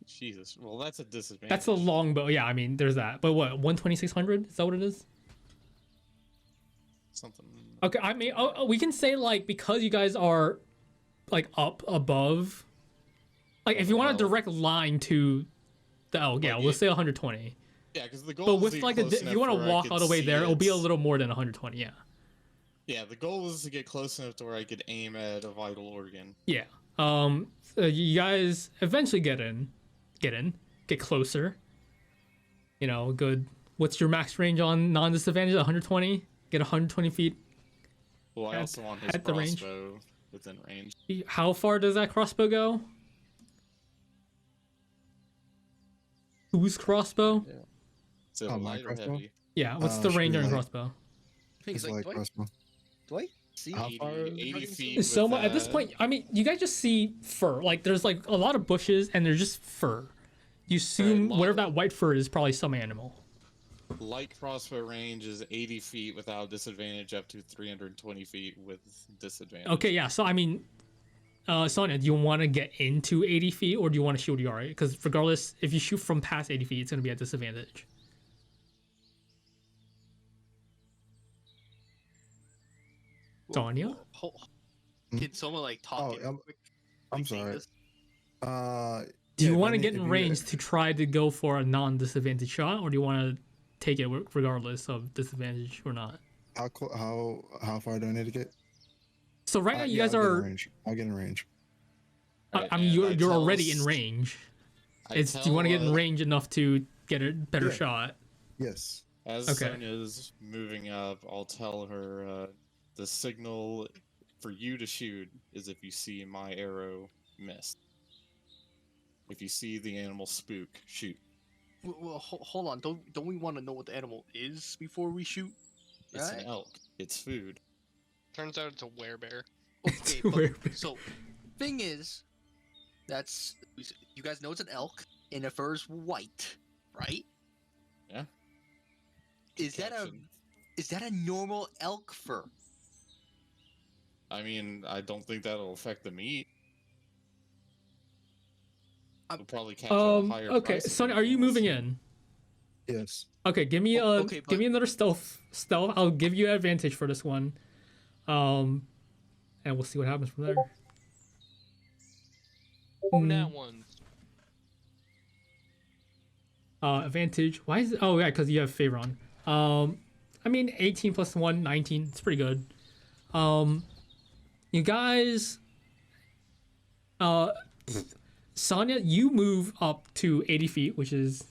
A: Jesus. Well, that's a disadvantage.
B: That's a longbow. Yeah, I mean, there's that. But what? 120, 600? Is that what it is?
A: Something.
B: Okay, I mean, we can say like because you guys are like up above. Like if you want a
A: Well-
B: direct line to The elk, yeah,
A: Like,
B: we'll
A: it-
B: say 120.
A: Yeah, because the goal
B: But
A: is
B: with
A: to get
B: like
A: close
B: if you
A: enough
B: want
A: where
B: to
A: I
B: walk
A: could
B: all the way
A: see
B: there, it'll be a
A: its-
B: little more than 120. Yeah.
A: Yeah, the goal is to get close enough to where I could aim at a vital organ.
B: Yeah. So you guys eventually get closer. You know, good. What's your max range on non-disadvantage? 120. Get 120 feet.
A: Well, I
B: At-
A: also want his
B: at the range.
A: crossbow within range.
B: How far does that crossbow go? Whose crossbow?
A: Is it
C: Oh, my
A: light or
C: crossbow?
A: heavy?
B: Yeah. What's the
C: should
B: range
C: be
B: on your
C: light.
B: crossbow?
D: Things
C: It's like
D: do I,
C: crossbow.
D: do I see?
C: How
A: 80,
C: far is it
A: 80
C: fucking
A: feet.
B: So
A: with
B: much at this
A: that.
B: point. I mean, you guys just see fur. Like there's like a lot of bushes, and there's just fur. You assume
A: lot
B: whatever
A: of-
B: that white fur is probably some animal.
A: Light crossbow range is 80 feet without disadvantage, up to 320 feet with disadvantage.
B: Okay, yeah. So I mean, Sonia, do you want to get into 80 feet or do you want to shoot you alright? Because regardless, if you shoot from past 80 feet, it's going to be at disadvantage. Sonia?
G: Can someone like talk?
C: Oh, I'm
G: saying
C: sorry.
G: this?
B: Do you
C: Yeah,
B: want to
C: if
B: get
C: any-
B: in
C: if you-
B: range to try to go for a non-disadvantage shot, or do you want to take it regardless of disadvantage or not?
C: How far do I need to get?
B: So right now you
C: Yeah,
B: guys
C: I'll get in
B: are.
C: range. I'll get in range.
B: I mean, you're already in range. Do you want to get in range enough to get a better
C: Yeah.
B: shot?
C: Yes.
A: As
B: Okay.
A: Sonia's moving up, I'll tell her the signal for you to shoot is if you see my arrow miss. If you see the animal spook, shoot.
G: Well, hold on. Don't we want to know what the animal is before we shoot?
A: It's
G: Right.
A: an elk. It's food.
H: Turns out it's a werebear.
G: Okay,
B: Where-
G: so thing is, that's you guys know it's an elk, and the fur is white, right?
A: Yeah.
G: Is
A: Caption.
G: that a normal elk fur?
A: I mean, I don't think that'll affect the meat. It'll probably catch a higher
B: Okay,
A: price.
B: Sonia, are you moving in?
C: Yes.
B: Okay, give me
G: Okay,
B: give me another stealth. I'll give you advantage for this one. And we'll see what happens from there.
H: That one.
B: Advantage. Why is it? Oh yeah, because you have favor on. I mean 18 plus 1, 19. It's pretty good. You guys. Sonia, you move up to 80 feet, which is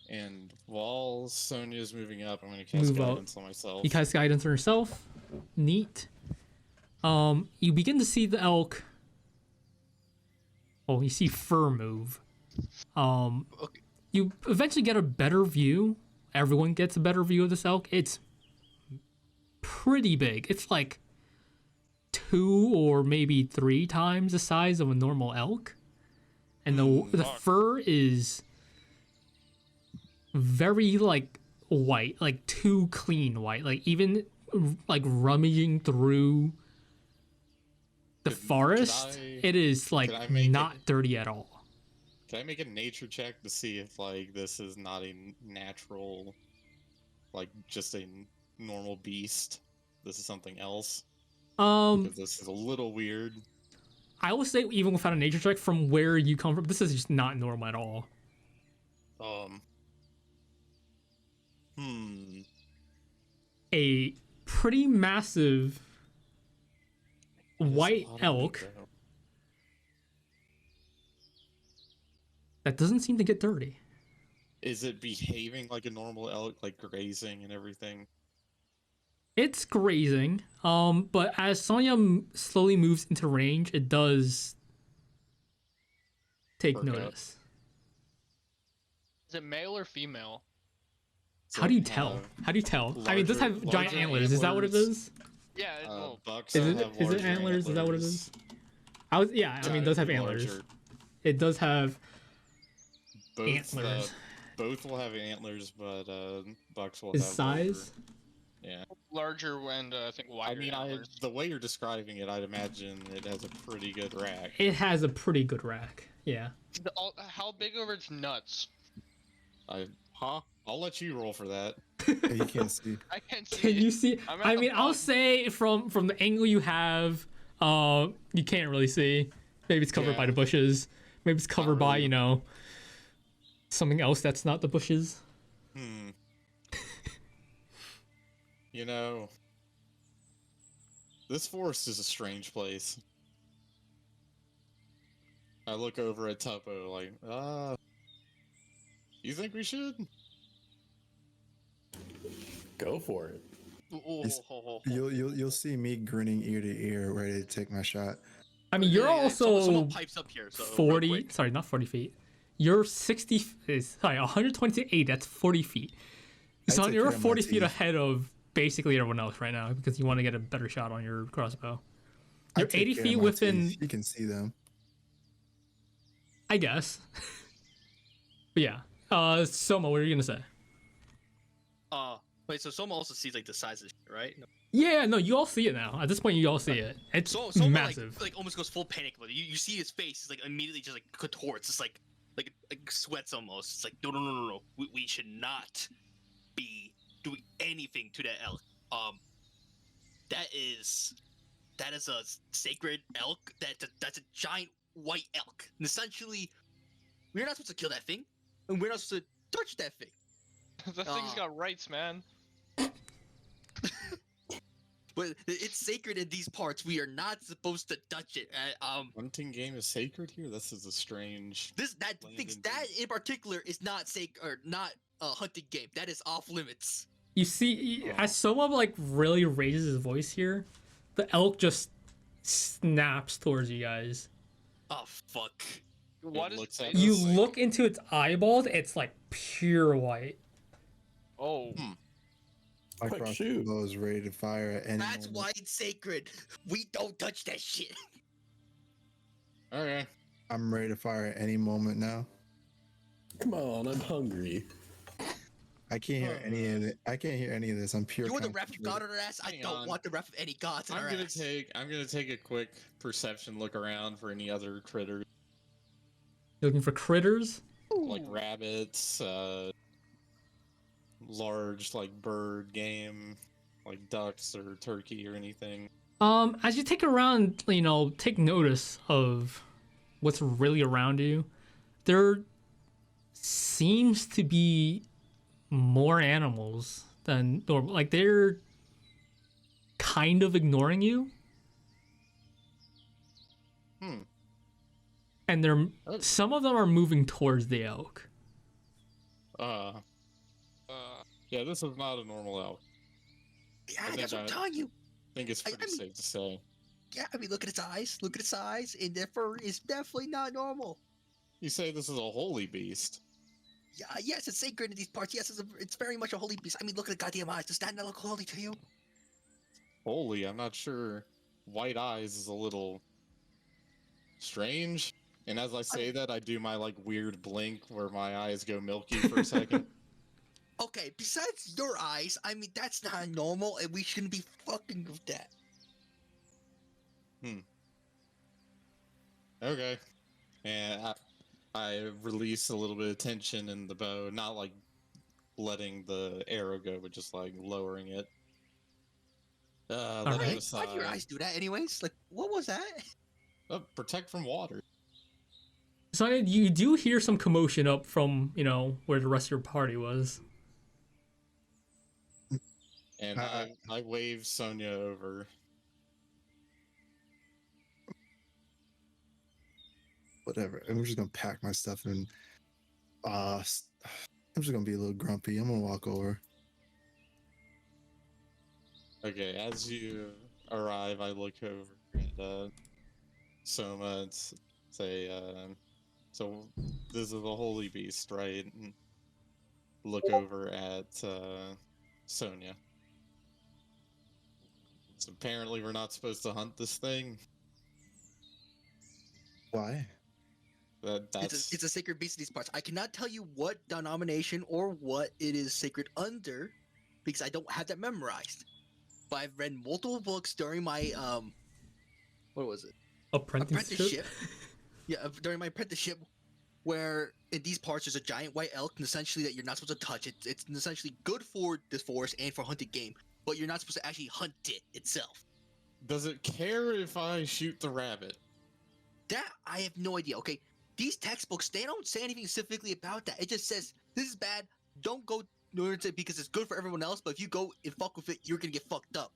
A: And while Sonia's moving up, I'm going to cast
B: Move up.
A: guidance on myself.
B: you cast guidance on yourself. Neat. You begin to see the elk. Oh, you see fur move.
G: Okay.
B: You eventually get a better view. Everyone gets a better view of this elk. It's pretty big. It's like 2 or maybe 3 times the size of a normal elk. And the fur is very like white, like too clean white. Like even like rummaging through the
A: Could
B: forest,
A: I-
B: it is like
A: could I make
B: not
A: it-
B: dirty at all.
A: Can I make a nature check to see if, like, this is not a natural, like, just a normal beast? This is something else? Because this is a little weird.
B: I will say, even without a nature check, from where you come from, this is just not normal at all. A pretty massive white
A: Spot on
B: elk
A: me, though.
B: that doesn't seem to get dirty.
A: Is it behaving like a normal elk, like grazing and everything?
B: It's grazing, but as Sonya slowly moves into range, it does take
A: Perk up.
B: notice.
H: Is it male or female?
A: Does
B: How do you
A: it
B: tell?
A: have,
B: How do you tell? I mean, it does have giant
A: larger
B: antlers. Is that what it
A: antlers?
B: is?
H: Yeah, well,
A: bucks
B: Is
A: that
B: it-
A: have
B: is it
A: larger
B: antlers? Is that what it is? I mean, it does have antlers.
A: larger.
B: It does have
A: Both,
B: antlers.
A: both will have antlers, but bucks will
B: Is
A: have
B: size?
A: larger. Yeah.
H: larger and I think
A: I
H: wider
A: mean,
H: antlers.
A: the way you're describing it, I'd imagine it has a pretty good rack.
B: It has a pretty good rack. Yeah.
H: How big are its nuts?
A: I'll let you roll for that.
C: Yeah, you can't see.
H: I can't see.
B: Can you see?
H: I'm at
B: I
H: the
B: mean, I'll
H: bottom.
B: say from the angle you have, you can't really see. Maybe it's covered by
A: Yeah.
B: the bushes. Maybe it's covered by
A: really.
B: Something else that's not the bushes.
A: You know, this forest is a strange place. I look over at Tuppo like, you think we should?
F: Go for it.
C: You'll see me grinning ear to ear, ready to take my shot.
B: I mean, you're also
G: someone pipes up here. So real
B: 40.
G: quick.
B: Sorry, not 40 feet. You're 60. Sorry, 128. That's 40 feet.
C: I
B: So
C: take
B: you're
C: care of my
B: 40 feet
C: teeth.
B: ahead of basically everyone else right now because you want to get a better shot on your crossbow.
C: I
B: You're
C: take
B: 80
C: care of
B: feet
C: my
B: within.
C: teeth. You can see them.
B: I guess. But yeah. Soma, what are you gonna say?
G: Wait. So Soma also sees like the size of this shit, right? No.
B: Yeah, no, you all see it now. At this point, you all see it. It's
G: So Soma
B: massive.
G: like almost goes full panic mode. You see his face. He's like immediately just like contorts. It's like sweats almost. It's like no. We should not be doing anything to that elk. That is a sacred elk. That's a giant white elk. And essentially, we're not supposed to kill that thing, and we're not supposed to touch that thing.
H: That thing's got rights, man.
G: But it's sacred in these parts. We are not supposed to touch it.
A: Hunting game is sacred here? This is a strange...
G: That in particular is not sacred or not a hunting game. That is off limits.
B: You see, as Soma like really raises his voice here, the elk just snaps towards you guys.
G: Oh fuck!
H: What is?
A: looks at
B: You
A: us like-
B: look into its eyeballs. It's like pure white.
H: Oh,
C: My
F: Quick,
C: crossbow
F: shoot.
C: is ready to fire at any
G: That's
C: moment.
G: why it's sacred. We don't touch that shit.
A: Okay.
C: I'm ready to fire at any moment now.
F: Come on, I'm hungry.
C: I can't hear any of it. I can't hear any of this. I'm pure.
G: You want the wrath of God
C: concentrated.
G: on our ass? I
A: Hang
G: don't
A: on.
G: want the wrath of any gods on
A: I'm
G: our
A: gonna
G: ass.
A: take a quick perception look around for any other critters,
B: Looking for critters.
A: like rabbits, large like bird game, like ducks or turkey or anything.
B: As you take around, take notice of what's really around you. There seems to be more animals than normal. Like they're kind of ignoring you. And some of them are moving towards the elk.
A: Yeah, this is not a normal elk.
G: Yeah,
A: I
G: that's what I'm
A: think
G: telling you.
A: I think it's pretty
G: mean-
A: safe to say.
G: Yeah, I mean, look at its eyes. Look at its eyes, and their fur is definitely not normal.
A: You say this is a holy beast.
G: Yeah, yes, it's sacred in these parts. Yes, it's very much a holy beast. I mean, look at the goddamn eyes. Does that not look holy to you?
A: Holy, I'm not sure. White eyes is a little strange. And as I say that, I do my like weird blink where my eyes go milky for a second.
G: Okay, besides your eyes, I mean, that's not normal, and we shouldn't be fucking with that.
A: Okay. And I release a little bit of tension in the bow, not like letting the arrow go, but just like lowering it. Let
B: Alright.
A: it
G: Why
A: aside.
G: do your eyes do that, anyways? Like, what was that?
A: Protect from water.
B: So you do hear some commotion up from where the rest of your party was.
A: And I wave Sonia over.
C: Whatever. I'm just gonna pack my stuff and I'm just gonna be a little grumpy. I'm gonna walk over.
A: Okay, as you arrive, I look over at Soma and say, so this is a holy beast, right? And look over at Sonia. So apparently we're not supposed to hunt this thing.
C: Why?
A: That's
G: It's a sacred beast in these parts. I cannot tell you what denomination or what it is sacred under, because I don't have that memorized. But I've read multiple books during my what was it?
B: Apprenticeship.
G: Yeah, during my apprenticeship, where in these parts there's a giant white elk, and essentially that you're not supposed to touch it. It's essentially good for this forest and for hunting game, but you're not supposed to actually hunt it itself.
A: Does it care if I shoot the rabbit?
G: That I have no idea. Okay,
D: these textbooks, they don't say anything specifically about that. It just says this is bad. Don't go because it's good for everyone else. But if you go and fuck with it, you're gonna get fucked up.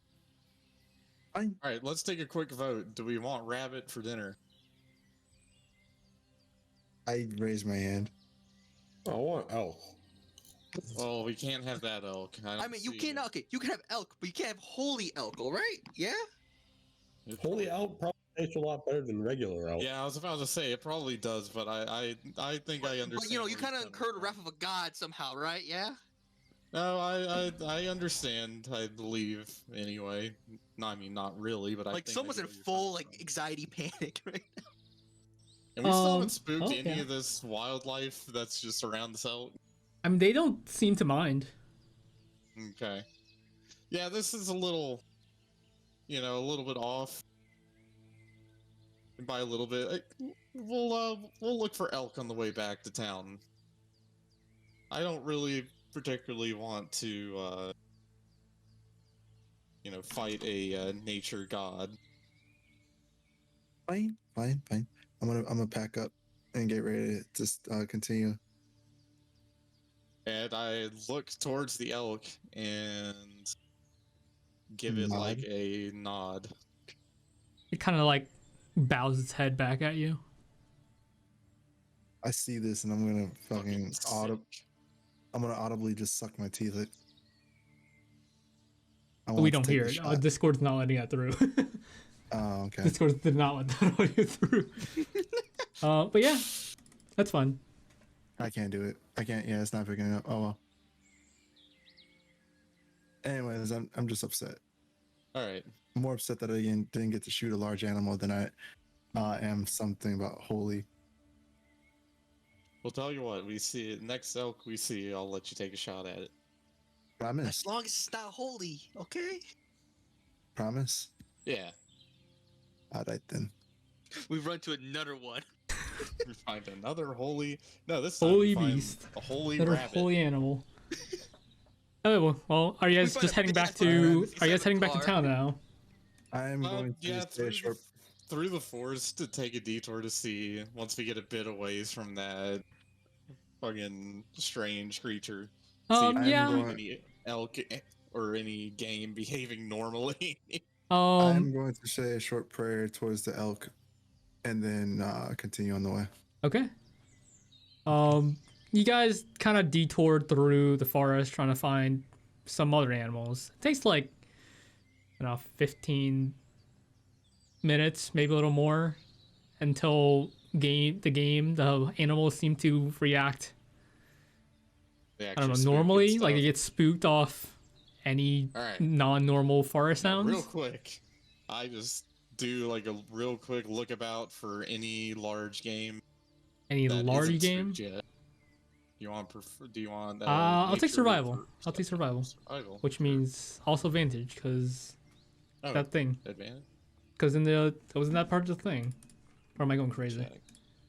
A: All right, let's take a quick vote. Do we want rabbit for dinner?
C: I raised my hand.
F: I want elk.
A: Well, we can't have that elk.
D: I mean, you can you can have elk, but you can't have holy elk. All right? Yeah.
F: Holy elk probably tastes a lot better than regular elk.
A: Yeah, I was about to say it probably does, but I think I understand.
D: But you know, you
A: where
D: kind of
A: he's
D: incur the
A: coming
D: wrath of a god somehow, right? Yeah.
A: No, I understand. I believe anyway. No, I mean not really, but I
D: Like
A: think
D: someone's
A: I
D: in
A: get where you're
D: full
A: coming
D: like
A: from.
D: anxiety panic right now.
A: And we still haven't spooked
B: oh,
A: any
B: yeah.
A: of this wildlife that's just around this elk.
B: I mean, they don't seem to mind.
A: Okay. Yeah, this is a little, a little bit off. And by a little bit, we'll look for elk on the way back to town. I don't really particularly want to, fight a nature god.
C: Fine. I'm gonna pack up and get ready to just continue.
A: And I look towards the elk and give it like
C: Nod.
A: a nod.
B: It kind of like bows its head back at you.
C: I see this and I'm gonna fucking
A: sick.
C: I'm gonna audibly just suck my teeth.
B: We don't hear it. Discord's not letting that through.
C: Oh, okay.
B: Discord did not let that audio through. But yeah, that's fun.
C: I can't do it. I can't. Yeah, it's not picking it up. Oh well. Anyways, I'm just upset.
A: All right.
C: I'm more upset that I didn't get to shoot a large animal than I am something about holy.
A: We'll tell you what, we see it. Next elk we see, I'll let you take a shot at it.
C: Promise.
D: As long as it's not holy, okay?
C: Promise.
A: Yeah.
C: All right then.
G: We run to another one.
A: We find another holy. No, this time
B: Holy
A: we find
B: beast.
A: a holy
B: Another
A: rabbit.
B: holy animal. Oh well, are you guys
D: find
B: just
D: a
B: heading
D: big
B: back
D: ass
B: to?
D: rabbit
B: Are you guys
D: inside
B: heading
D: a
B: back to
D: car.
B: town now?
C: I am going to
A: Yeah,
C: stay short.
A: through the forest to take a detour to see once we get a bit away from that fucking strange creature. See if
B: Yeah.
A: we find any elk or any game behaving normally.
C: I'm going to say a short prayer towards the elk, and then continue on the way.
B: Okay. You guys kind of detoured through the forest trying to find some other animals. It takes like, 15 minutes, maybe a little more, until the animals seem to react. I don't know, normally, like they get spooked off any non-normal forest sounds.
A: Real quick, I just do like a real quick look about for any large game.
B: Any
A: that
B: large
A: isn't
B: game?
A: spooked yet. Do you want?
B: I'll take
A: nature
B: survival.
A: or
B: I'll take survival.
A: Survival.
B: Which means also advantage, because that thing.
A: Advantage.
B: Because wasn't that part of the thing? Or am I going crazy?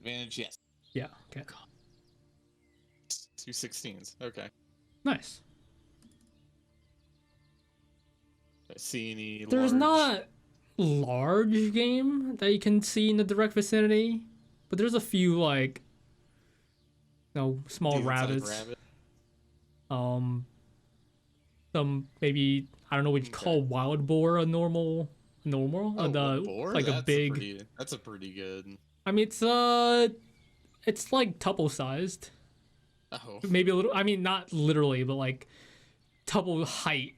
A: Advantage, yes.
B: Yeah. Okay.
A: 2 16s. Okay.
B: Nice.
A: I see any.
B: There's
A: large...
B: not large game that you can see in the direct vicinity, but there's a few like, small rabbits.
A: Rabbit?
B: Some maybe I don't know what you call wild boar a normal.
A: Oh, boar?
B: Like
A: that's
B: a big.
A: That's a pretty good.
B: I mean, it's like Tupple sized.
A: Oh.
B: Maybe a little. I mean, not literally, but like Tupple height,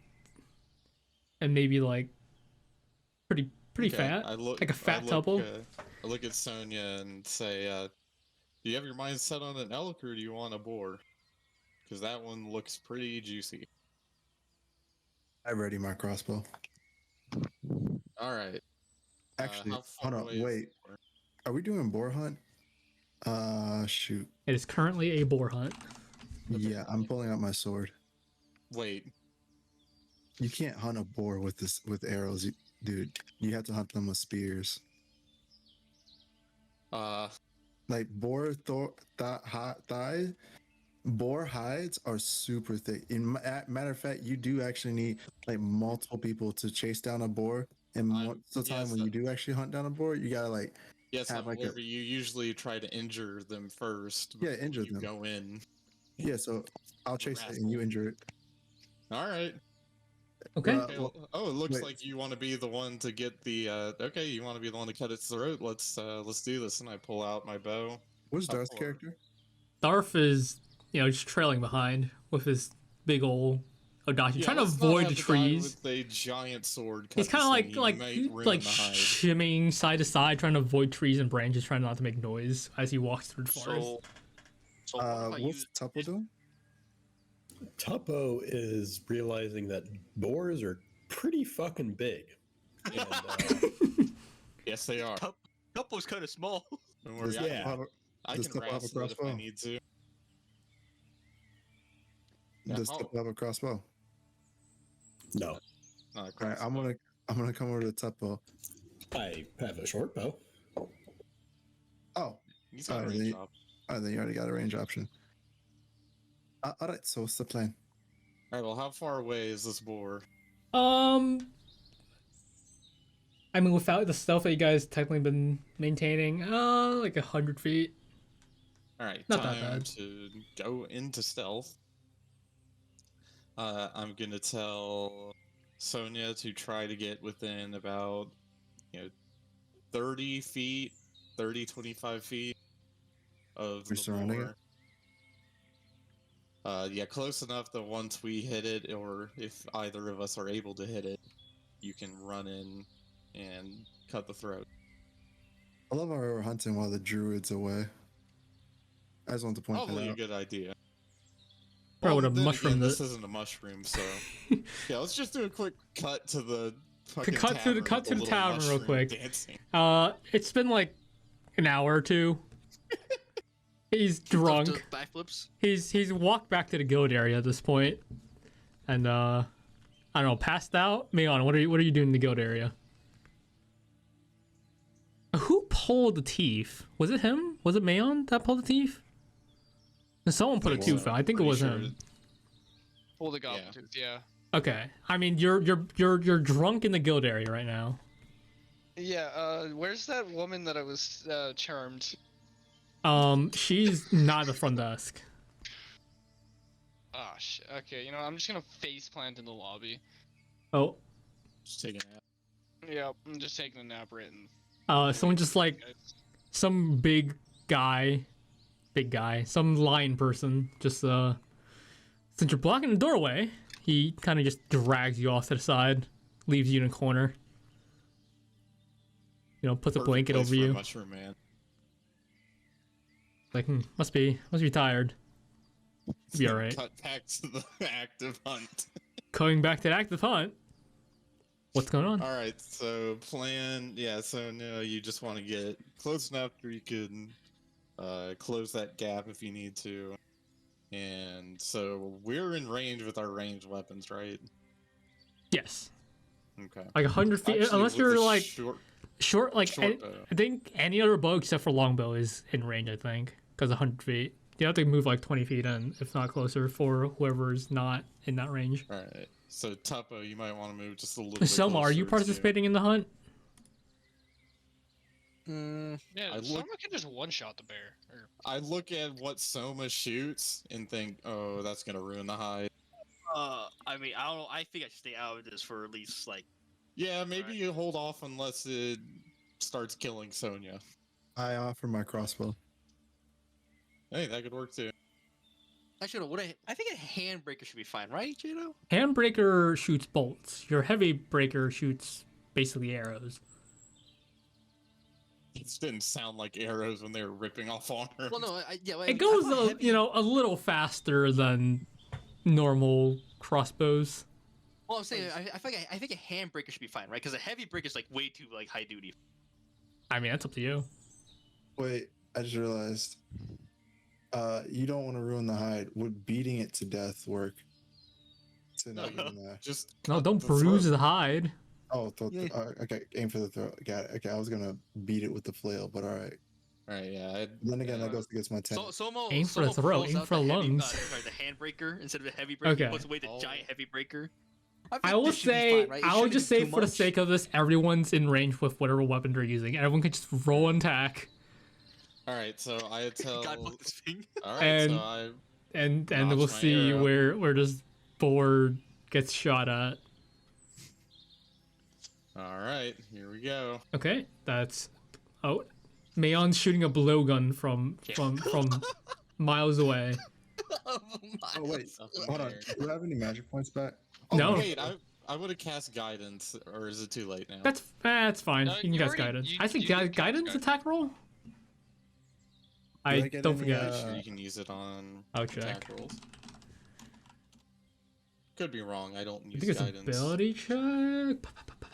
B: and maybe like pretty fat. Like a fat Tupple.
A: I look at Sonia and say, "Do you have your mind set on an elk, or do you want a boar? Because that one looks pretty juicy."
C: I ready my crossbow.
A: All right.
C: Actually,
A: how far
C: hold on.
A: away is
C: Wait.
A: the boar?
C: Are we doing boar hunt? Shoot.
B: It is currently a boar hunt.
C: Yeah, I'm pulling out my sword.
A: Wait.
C: You can't hunt a boar with arrows, dude. You have to hunt them with spears. Like boar thigh. Boar hides are super thick. Matter of fact, you do actually need like multiple people to chase down a boar. And most of the time, when you do actually hunt down a boar, you gotta like
A: Yes,
C: have like
A: however, you usually try to injure them first.
C: Yeah,
A: before
C: injure
A: you
C: them.
A: Go in.
C: Yeah, so I'll chase it and you injure it.
A: All right.
B: Okay.
A: Okay, it looks
C: wait.
A: like you want to be the one to get the. Okay, you want to be the one to cut its throat. Let's do this. And I pull out my bow.
C: What's
A: Up
C: Darth's
A: for-
C: character?
B: Darth is, just trailing behind with his big old Odachi, trying to
A: let's not
B: avoid
A: have
B: the
A: guy
B: trees.
A: with a giant sword.
B: He's
A: cut
B: kind
A: this
B: of
A: thing.
B: like
A: He might ruin
B: like
A: the hide.
B: shimmying side to side, trying to avoid trees and branches, trying not to make noise as he walks through the forest.
G: So what if I
C: What's
G: use
C: Tupple doing?
F: Tuppo is realizing that boars are pretty fucking big. And,
A: Yes, they are.
G: Tuppo's kind of small.
A: Don't worry,
F: Yeah.
A: I
C: Does
A: can
C: Tuppo have a
A: wrestle it if I
C: crossbow?
A: need to.
C: Does
A: No.
C: Tupple have a crossbow?
F: no,
A: Not a
C: All right, I'm
A: crossbow.
C: gonna come over to Tupple.
F: I have a short bow.
C: Oh,
A: He's got a
C: Alright,
A: range
C: then-
A: up.
C: then you already got a range option. All right, so what's the plan?
A: All right. Well, how far away is this boar?
B: I mean, without the stuff that you guys technically been maintaining, like 100 feet.
A: All right.
B: Not that
A: time
B: bad.
A: to go into stealth. I'm gonna tell Sonia to try to get within about 30 feet, 25 feet of
C: We're
A: the
C: surrounding it?
A: boar. Yeah, close enough that once we hit it, or if either of us are able to hit it, you can run in and cut the throat.
C: I love how we're hunting while the druid's away. I just want to point
A: Probably
C: that
A: a
C: out.
A: good idea.
B: Probably would've
A: then
B: mushroomed
A: again, this
B: it.
A: isn't a mushroom, so yeah. Let's just do a quick cut to the
B: cut to the tavern real quick.
A: Dancing.
B: It's been like an hour or two. He's
G: Up
B: drunk.
G: to backflips?
B: He's walked back to the guild area at this point, and I don't know, passed out. Mayon, what are you doing in the guild area? Who pulled the teeth? Was it him? Was it Mayon that pulled the teeth? Someone put a
A: Think
B: tooth
A: so.
B: out. I think it
A: Pretty
B: was
A: sure
B: him.
H: Pull the goblin
A: Yeah.
H: tooth, yeah.
B: Okay. I mean, you're drunk in the guild area right now.
H: Yeah, where's that woman that I was charmed?
B: She's not at the front desk.
H: Ah, shit. Okay, I'm just gonna face plant in the lobby.
B: Oh,
A: Just take a nap.
H: Yeah, I'm just taking a nap right in.
B: someone just like some big guy, some lion person. Just since you're blocking the doorway, he kind of just drags you off to the side, leaves you in a corner. Puts a
A: Perfect
B: blanket
A: place
B: over
A: for a
B: you.
A: mushroom man.
B: Like, must be tired. Be all right.
A: Cut back to the active hunt.
B: Going back to the active hunt. What's going on?
A: All right, so plan. Yeah, so no, you just want to get close enough where you can close that gap if you need to. And so we're in range with our ranged weapons, right?
B: Yes,
A: Okay.
B: like 100 feet.
A: Actually,
B: Unless
A: with
B: you're
A: the
B: like
A: short,
B: like
A: short bow.
B: I think any other bow except for longbow is in range. I think because 100 feet. You have to move like 20 feet in, if not closer, for whoever's not in that range.
A: All right. So Tuppo, you might want to move just a little bit.
B: Selma, are you
A: closer to-
B: participating in the hunt?
H: Yeah,
A: I look-
H: someone can just one-shot the bear. Or...
A: I look at what Soma shoots and think, oh, that's gonna ruin the hide.
G: I mean, I don't know. I think I should stay out of this for at least like.
A: Yeah, maybe
G: Alright.
A: you hold off unless it starts killing Sonya.
C: I offer my crossbow.
A: Hey, that could work too.
D: Actually, no, I think a handbreaker should be fine, right, Jadow?
B: Handbreaker shoots bolts. Your heavy breaker shoots basically arrows.
A: It didn't sound like arrows when they were ripping off armor.
D: Well, no,
B: It goes a little faster than normal crossbows.
D: Well, I'm saying I think a handbreaker should be fine, right? Because a heavy breaker is like way too like high duty.
B: I mean, that's up to you.
C: Wait, I just realized. You don't want to ruin the hide. Would beating it to death work? To not even,
A: Just
B: No,
A: cut
B: don't
A: the
B: bruise
A: throat.
B: the hide.
D: Yeah.
C: okay, aim for the throat. Got it. Okay, I was gonna beat it with the flail, but all right.
A: Right, yeah.
C: Then again,
A: Yeah.
C: that goes against my ten.
D: Somo
B: Aim for the throat,
D: pulls
B: aim
D: out
B: for the
D: heavy-
B: lungs.
D: sorry, the handbreaker instead of a heavy breaker.
B: Okay.
D: He puts away the
A: Oh.
D: giant heavy breaker.
B: I will say, I will just say for the sake of this, everyone's in range with whatever weapon they're using. Everyone can just roll and attack.
A: All right, so I tell.
G: God, fuck this thing.
A: All right,
B: And-
A: so I.
B: And
A: Notch
B: we'll
A: my
B: see
A: arrow.
B: where this board gets shot at.
A: All right, here we go.
B: Okay, that's Mayon's shooting a blowgun from miles away.
D: Oh my.
C: Oh wait,
A: Up in
C: hold on.
A: there.
C: Do you have any magic points back?
A: Oh,
B: No.
A: wait, I would have cast guidance, or is it too late now?
B: That's fine.
E: No,
B: You can
E: you
B: cast
E: already-
B: guidance.
E: you-
B: I think
E: you can cast
B: guidance
E: guidance.
B: attack roll. I
C: get
B: don't
C: any,
B: forget.
A: Pretty sure you can use it on
B: I'll check.
A: attack rolls. Could be wrong. I don't
B: I
A: use
B: think it's
A: guidance.
B: ability check.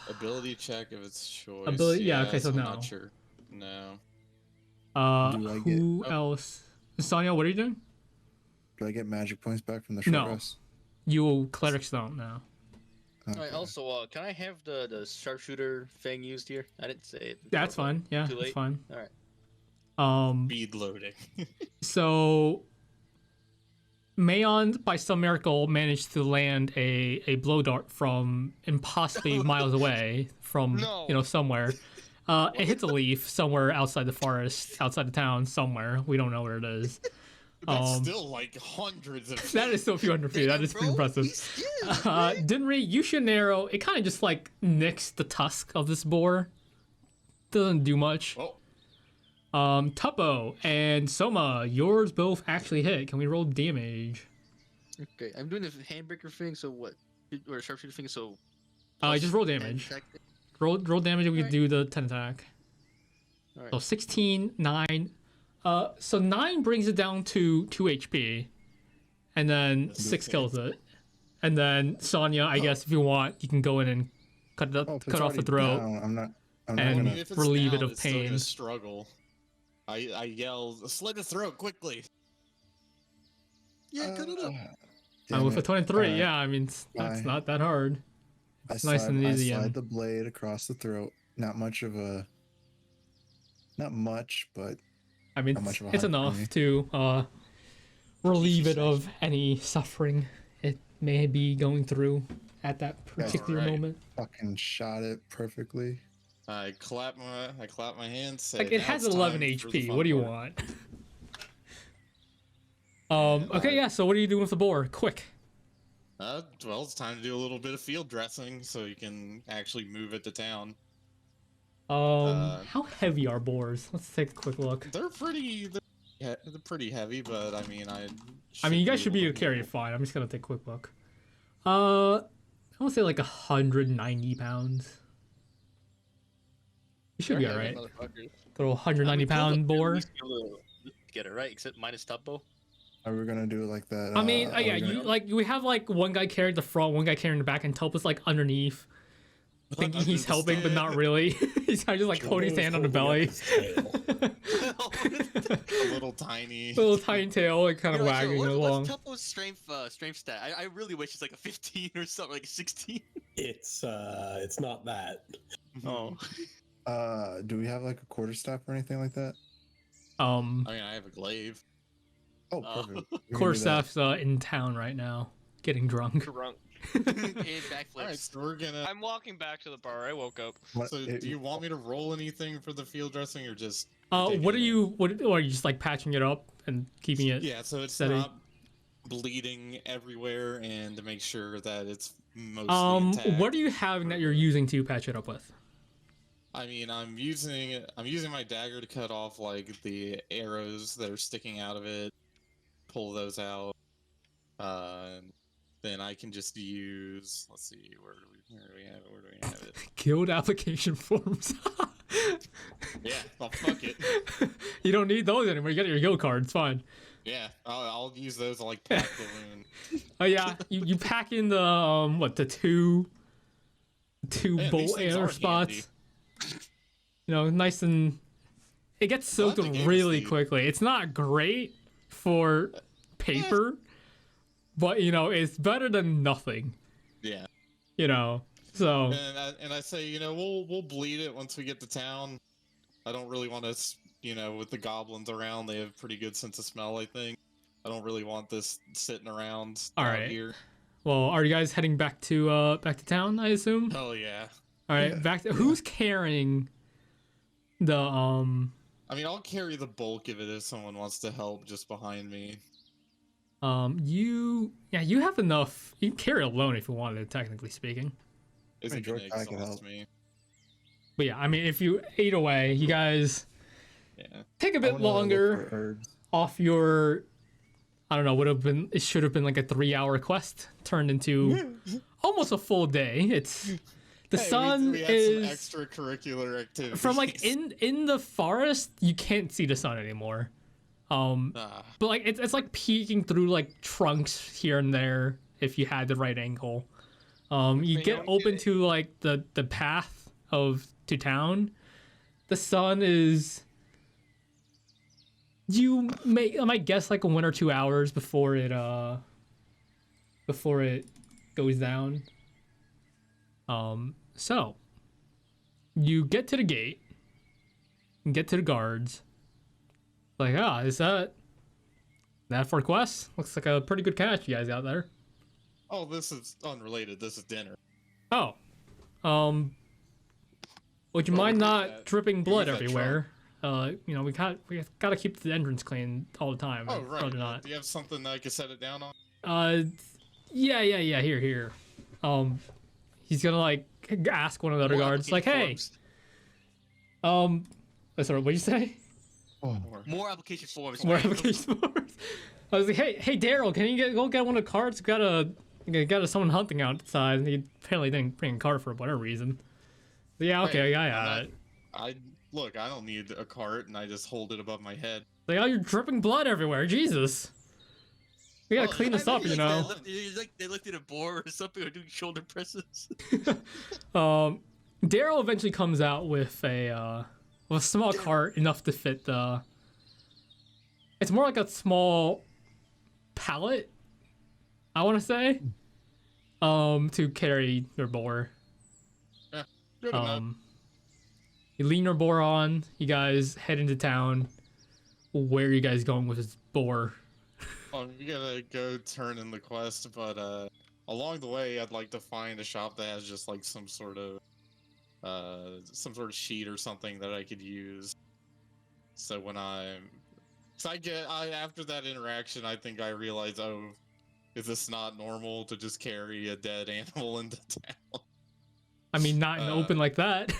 A: Ability check if it's choice.
B: Ability- yeah, okay, so
A: I'm
B: no.
A: not sure. No.
C: Do I get-
B: Who else? Sonia, what are you doing?
C: Do I get magic points back from the short
B: No.
C: rest?
B: You clerics don't now.
C: Okay.
G: Alright, also, can I have the sharpshooter thing used here? I didn't say it.
B: That's
G: before, but
B: fine. Yeah,
G: Too
B: that's
G: late?
B: fine.
G: Alright.
A: Speed loading.
B: So Mayon, by some miracle, managed to land a blow dart from impossibly miles away from
E: No.
B: somewhere. It hits a leaf somewhere outside the forest, outside the town, somewhere. We don't know where it is.
A: That's still like hundreds of.
B: That is still a few hundred feet. That is pretty impressive. Dinri, you shoot an arrow. It kind of just like nicks the tusk of this boar. Doesn't do much.
A: Oh,
B: Tuppo and Soma, yours both actually hit. Can we roll damage?
G: Okay, I'm doing the handbreaker thing, so what? Or sharpshooter thing, so.
B: Just roll
G: plus 10
B: damage.
G: attack.
B: Roll damage and we
G: Alright.
B: do the 10 attack.
G: Alright.
B: So 16, 9. So 9 brings it down to 2 HP. And then 6 kills it. And then Sonya, I guess if you want, you can go in and cut it up,
C: Oh, if it's
B: cut off the
C: already
B: throat.
C: down, I'm not
B: And-
A: I mean,
C: gonna.
A: if it's
B: relieve it
A: down,
B: of
A: it's still gonna
B: pain.
A: struggle. I yell, slit his throat quickly.
D: Yeah, cut it up.
C: Damn
B: With a
C: it.
B: 23,
C: Alright.
B: yeah, I mean, that's
C: Bye.
B: not that hard.
C: I
B: It's nice
C: slide,
B: and
C: I
B: easy,
C: slide
B: and-
C: the blade across the throat. Not much, but
B: I mean,
C: Not much of a
B: it's
C: hard
B: enough
C: enemy.
B: to relieve it of any suffering it may be going through at that particular
A: Alright.
B: moment.
C: fucking shot it perfectly.
A: I clap my hands. Say,
B: Like it
A: "Now
B: has
A: it's
B: 11
A: time for the
B: HP.
A: fun
B: What do you
A: part."
B: want? Okay, yeah. So what are you doing with the boar? Quick.
A: Well, it's time to do a little bit of field dressing so you can actually move it to town.
B: How heavy are boars? Let's take a quick look.
A: They're pretty heavy, but I mean,
B: I mean, you guys should be able
A: able
B: to carry it fine. I'm just gonna take a quick look. I want to say like 190 pounds. You should be
E: They're heavy
B: alright.
E: motherfuckers.
B: Little 190 pound boar.
G: Get it right, except minus Tuppo.
C: Are we gonna do it like that?
B: I mean,
C: are we
B: yeah,
C: gonna-
B: you like we have like one guy carrying the front, one guy carrying the back, and Tulpa's like underneath, thinking
A: Under
B: he's
A: the
B: helping, but not
A: stand.
B: really. He's kind of just like holding his hand on the belly,
A: a little tiny.
B: little tiny tail, like kind of wagging along.
D: What's Tuppo's strength stat? I really wish it's like a 15 or something, like a 16.
F: It's not that.
D: Oh.
C: Do we have like a quarterstaff or anything like that?
A: I mean, I have a glaive.
C: Oh, perfect. We can do that.
B: Quarterstaff's in town right now, getting drunk.
E: Drunk.
D: And
A: All right,
D: backflips.
A: so we're gonna.
E: I'm walking back to the bar. I woke up.
C: What-
A: So,
C: it-
A: do you want me to roll anything for the field dressing, or just?
B: What
A: taking
B: are
A: it?
B: you? What or are you just like patching it up and keeping it?
A: Yeah, so it's
B: steady?
A: not bleeding everywhere, and to make sure that it's mostly intact.
B: What are you having that you're using to patch it up with?
A: I mean, I'm using my dagger to cut off like the arrows that are sticking out of it, pull those out. Then I can just use. Let's see, where do we have it?
B: Guild application forms.
A: Yeah, well, fuck it.
B: You don't need those anymore. You got your guild card. It's fine.
A: Yeah, I'll use those to like pack the wound.
B: Oh yeah, you pack in the the two
A: Man, these
B: bolt
A: things
B: air
A: are
B: spots. You know, nice and it gets soaked
A: Well, that's a game
B: really
A: to see.
B: quickly. It's not great for paper, but you know it's better than nothing.
A: Yeah.
B: You know, so
A: And I say, we'll bleed it once we get to town. I don't really want to, with the goblins around, they have pretty good sense of smell, I think. I don't really want this sitting around
B: All
A: out
B: right.
A: here.
B: Well, are you guys heading back to town? I assume.
A: Hell yeah.
B: All right,
C: Yeah.
B: back to who's carrying the
A: I mean, I'll carry the bulk of it if someone wants to help just behind me.
B: you have enough. You can carry alone if you wanted, technically speaking.
A: Is
C: Hey,
A: it gonna
C: George, I can
A: exhaust
C: help.
A: me?
B: But yeah, I mean, if you ate away, you guys
A: Yeah.
B: take a
C: I
B: bit
C: wanna look
B: longer
C: for herbs.
B: off your. I don't know. It should have been like a 3-hour quest turned into almost a full day. It's the
A: Hey,
B: sun
A: we had
B: is
A: some extracurricular activities.
B: from like in the forest. You can't see the sun anymore.
A: Ah,
B: But like it's like peeking through like trunks here and there if you had the right angle. You
E: May
B: get
E: not
B: open
E: get-
B: to like the path to town. The sun is. I might guess like 1 or 2 hours before it goes down. So you get to the gate, and get to the guards. Like, is that for quest? Looks like a pretty good catch you guys got there.
A: oh, this is unrelated. This is dinner.
B: Oh, would you
A: Well,
B: mind
A: we
B: not
A: got-
B: dripping blood
A: got
B: everywhere? We gotta keep the entrance clean all the time.
A: Oh,
B: or
A: right.
B: rather not.
A: Do you have something that I can set it down on?
B: Yeah. Here. He's gonna like ask one of the other
G: More
B: guards, like, hey,
G: application
B: sorry, what'd you say?
A: Or-
G: forms. More application forms.
B: More
G: right?
B: application forms. I was like, hey, Daryl, can you go get one of the cards? Got someone hunting outside, and he apparently didn't bring a card for whatever reason. But yeah, okay,
A: Hey,
B: I
A: I'm
B: got
A: not-
B: it.
A: I look. I don't need a cart, and I just hold it above my head.
B: Like, oh, you're dripping blood everywhere, Jesus. We gotta
A: Oh,
B: clean this
G: I
B: up,
G: mean,
B: you
G: like,
B: know.
G: they lifted a boar or something, or doing shoulder presses.
B: Daryl eventually comes out with a small cart enough to fit the. It's more like a small pallet, I want to say, to carry your boar.
A: Good enough.
B: You lean your boar on. You guys head into town. Where are you guys going with this boar?
A: Well, we gotta go turn in the quest, but along the way, I'd like to find a shop that has just like some sort of sheet or something that I could use. So when after that interaction, I think I realize, oh, is this not normal to just carry a dead animal into town?
B: I mean, not in the open like that.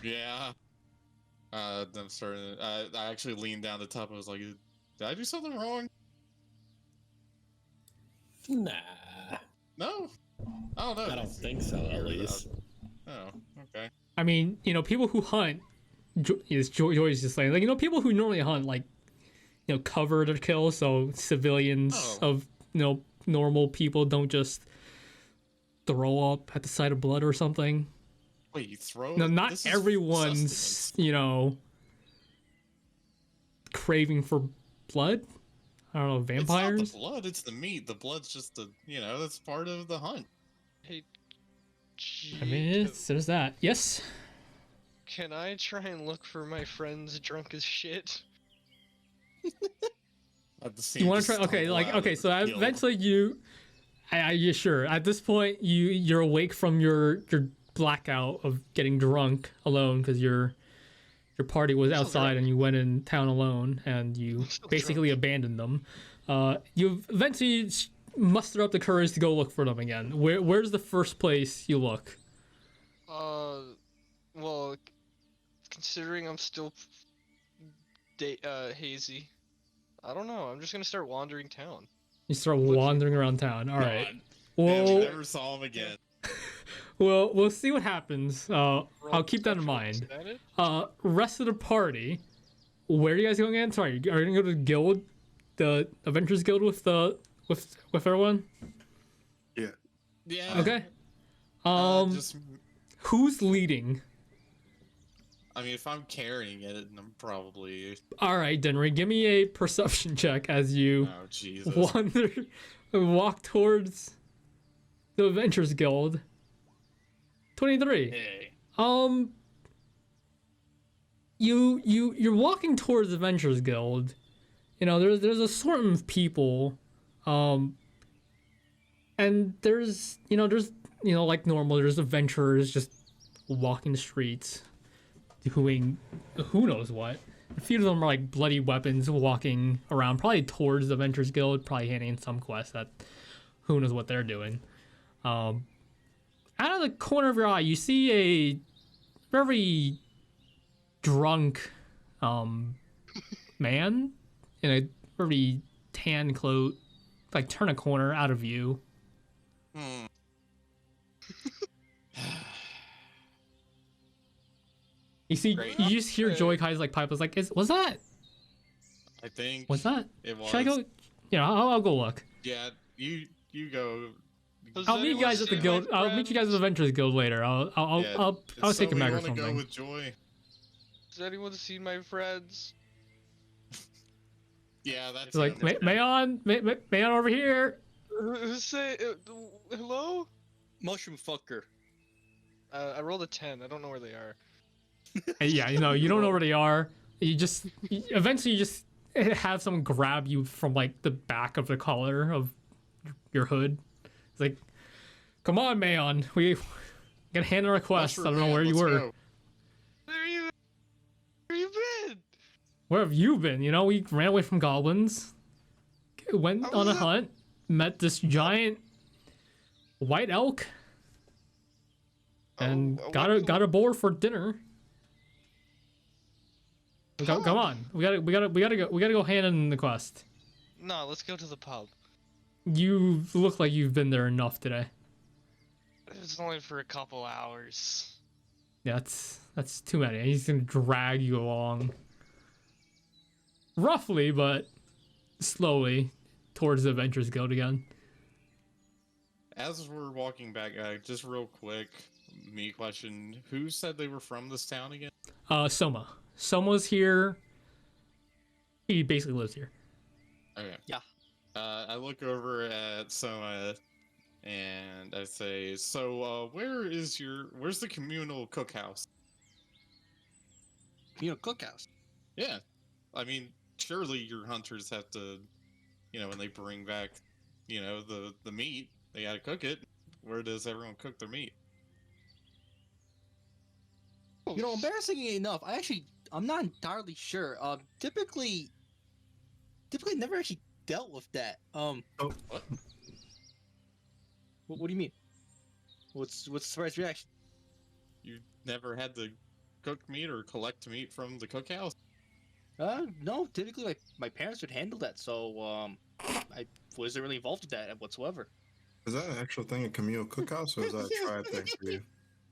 A: Yeah. I'm starting. I actually leaned down the top. I was like, did I do something wrong?
F: Nah,
A: No. I don't know.
F: I don't think so. At least.
A: Oh, okay.
B: I mean, people who hunt. Joy's just saying, like, people who normally hunt, like, cover their kills, so civilians
A: Oh.
B: of normal people don't just throw up at the sight of blood or something.
A: Wait, you throw?
B: No, not
A: This is
B: everyone's,
A: sustenance.
B: craving for blood. I don't know,
A: It's not
B: vampires.
A: the blood, it's the meat. The blood's just that's part of the hunt.
E: Hey,
B: I mean, there's that. Yes.
E: can I try and look for my friends drunk as shit?
B: You want to try? Okay, so eventually yeah, sure. At this point, you're awake from your blackout of getting drunk alone because your party was
E: Still
B: outside
E: drunk.
B: and you went in town alone and you
E: Still
B: basically abandoned them. You eventually muster up the courage to go look for them again. Where's the first place you look?
E: Well, considering I'm still hazy, I don't know. I'm just gonna start wandering town.
B: You start wandering around town. All right.
A: Yeah, we
B: Well,
A: never saw him again.
B: we'll see what happens. I'll keep that in
E: Is
B: mind.
E: that it?
B: Rest of the party. Where are you guys going in? Sorry, are you gonna go to the guild, the Adventurers Guild with everyone?
A: Yeah.
B: Okay.
A: Just,
B: Who's leading?
A: I mean, if I'm carrying it, I'm probably.
B: All right, Denry, give me a perception check as you
A: Oh Jesus.
B: walk towards the Adventurers Guild. 23.
A: Hey.
B: You're walking towards the Adventurers Guild. There's a sort of people. And there's like normal, there's adventurers just walking the streets, doing who knows what. A few of them are like bloody weapons walking around, probably towards the Adventurers Guild, probably handing some quests that who knows what they're doing. Out of the corner of your eye, you see a very drunk man in a very tan cloak, like turn a corner out of view. You see,
A: Great.
B: you just hear Joy Kai's like pipe was like, was that?
A: I think
B: Was that?
A: it was.
B: Should I go? Yeah, I'll go look.
A: Yeah, you go.
H: Does
B: I'll meet you
H: anyone
B: guys at the
H: see
B: guild.
H: my
B: I'll meet you guys at the
H: friends?
B: Adventurers Guild later. I'll
A: So
B: take a
A: we
B: mag or
A: wanna go
B: something.
A: with Joy.
H: Has anyone seen my friends?
A: Yeah, that's
B: It's like
A: him.
B: Mayon over here.
H: Say hello.
G: Mushroom fucker.
H: I rolled a 10. I don't know where they are.
B: And yeah, you don't know where they are. Eventually you just have someone grab you from like the back of the collar of your hood. It's like, come on, Mayon, we gotta hand a request. I don't know where you were.
H: Where you been?
B: Where have you been? We ran away from goblins, went on a hunt, met this giant white elk, and got a boar for dinner. Come on, we gotta go hand in the quest.
H: No, let's go to the pub.
B: You look like you've been there enough today.
H: It's only for a couple hours.
B: Yeah, that's too many. He's gonna drag you along, roughly but slowly, towards the Adventurers Guild again.
A: As we're walking back, just real quick, me question: who said they were from this town again?
B: Soma. Soma's here. He basically lives here.
A: Okay.
G: Yeah.
A: I look over at Soma, and I say, "So, where's the communal cookhouse?"
G: Cookhouse.
A: Yeah, I mean, surely your hunters have to, when they bring back, the meat, they gotta cook it. Where does everyone cook their meat?
D: Embarrassingly enough, I'm not entirely sure. Typically never actually dealt with that.
A: What?
D: What do you mean? What's the surprise reaction?
A: You never had to cook meat or collect meat from the cookhouse?
D: No. Typically, my parents would handle that, so I wasn't really involved with that whatsoever.
C: Is that an actual thing, a communal cookhouse, or is that a tribe thing for you?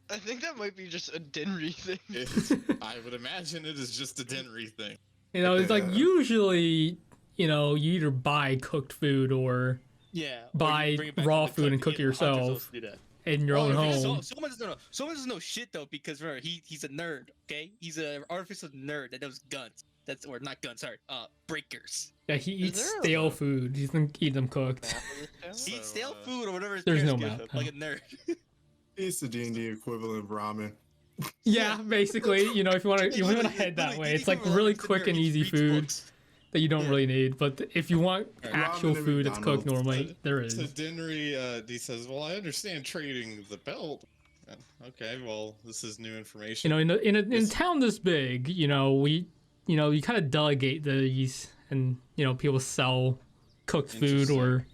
H: I think that might be just a Dinry thing.
A: I would imagine it is just a Dinry thing.
B: It's like
C: Yeah.
B: usually, you either buy cooked food or
D: Yeah.
B: buy raw food and cook it yourself in your own home.
D: Someone doesn't know shit though, because remember he's a nerd. Okay, he's an artificial nerd that knows guns. Or not guns. Sorry, breakers.
B: Yeah, he eats
H: there a-
B: stale food. He doesn't eat them cooked.
A: So,
D: He eats stale food or whatever his
B: there's
D: parents
B: no
D: give
B: map,
D: him, like a nerd.
C: It's the D&D equivalent of ramen.
B: Yeah, basically, if you want to head that way, it's like really quick and easy food that you don't really need. But if you want actual
C: Ramen at
B: food that's cooked
C: McDonald's.
B: normally, there
A: So
B: is.
A: Dinry, he says, "Well, I understand trading the belt." Okay, well, this is new information.
B: In town this big, we, you kind of delegate these, and people sell cooked food or,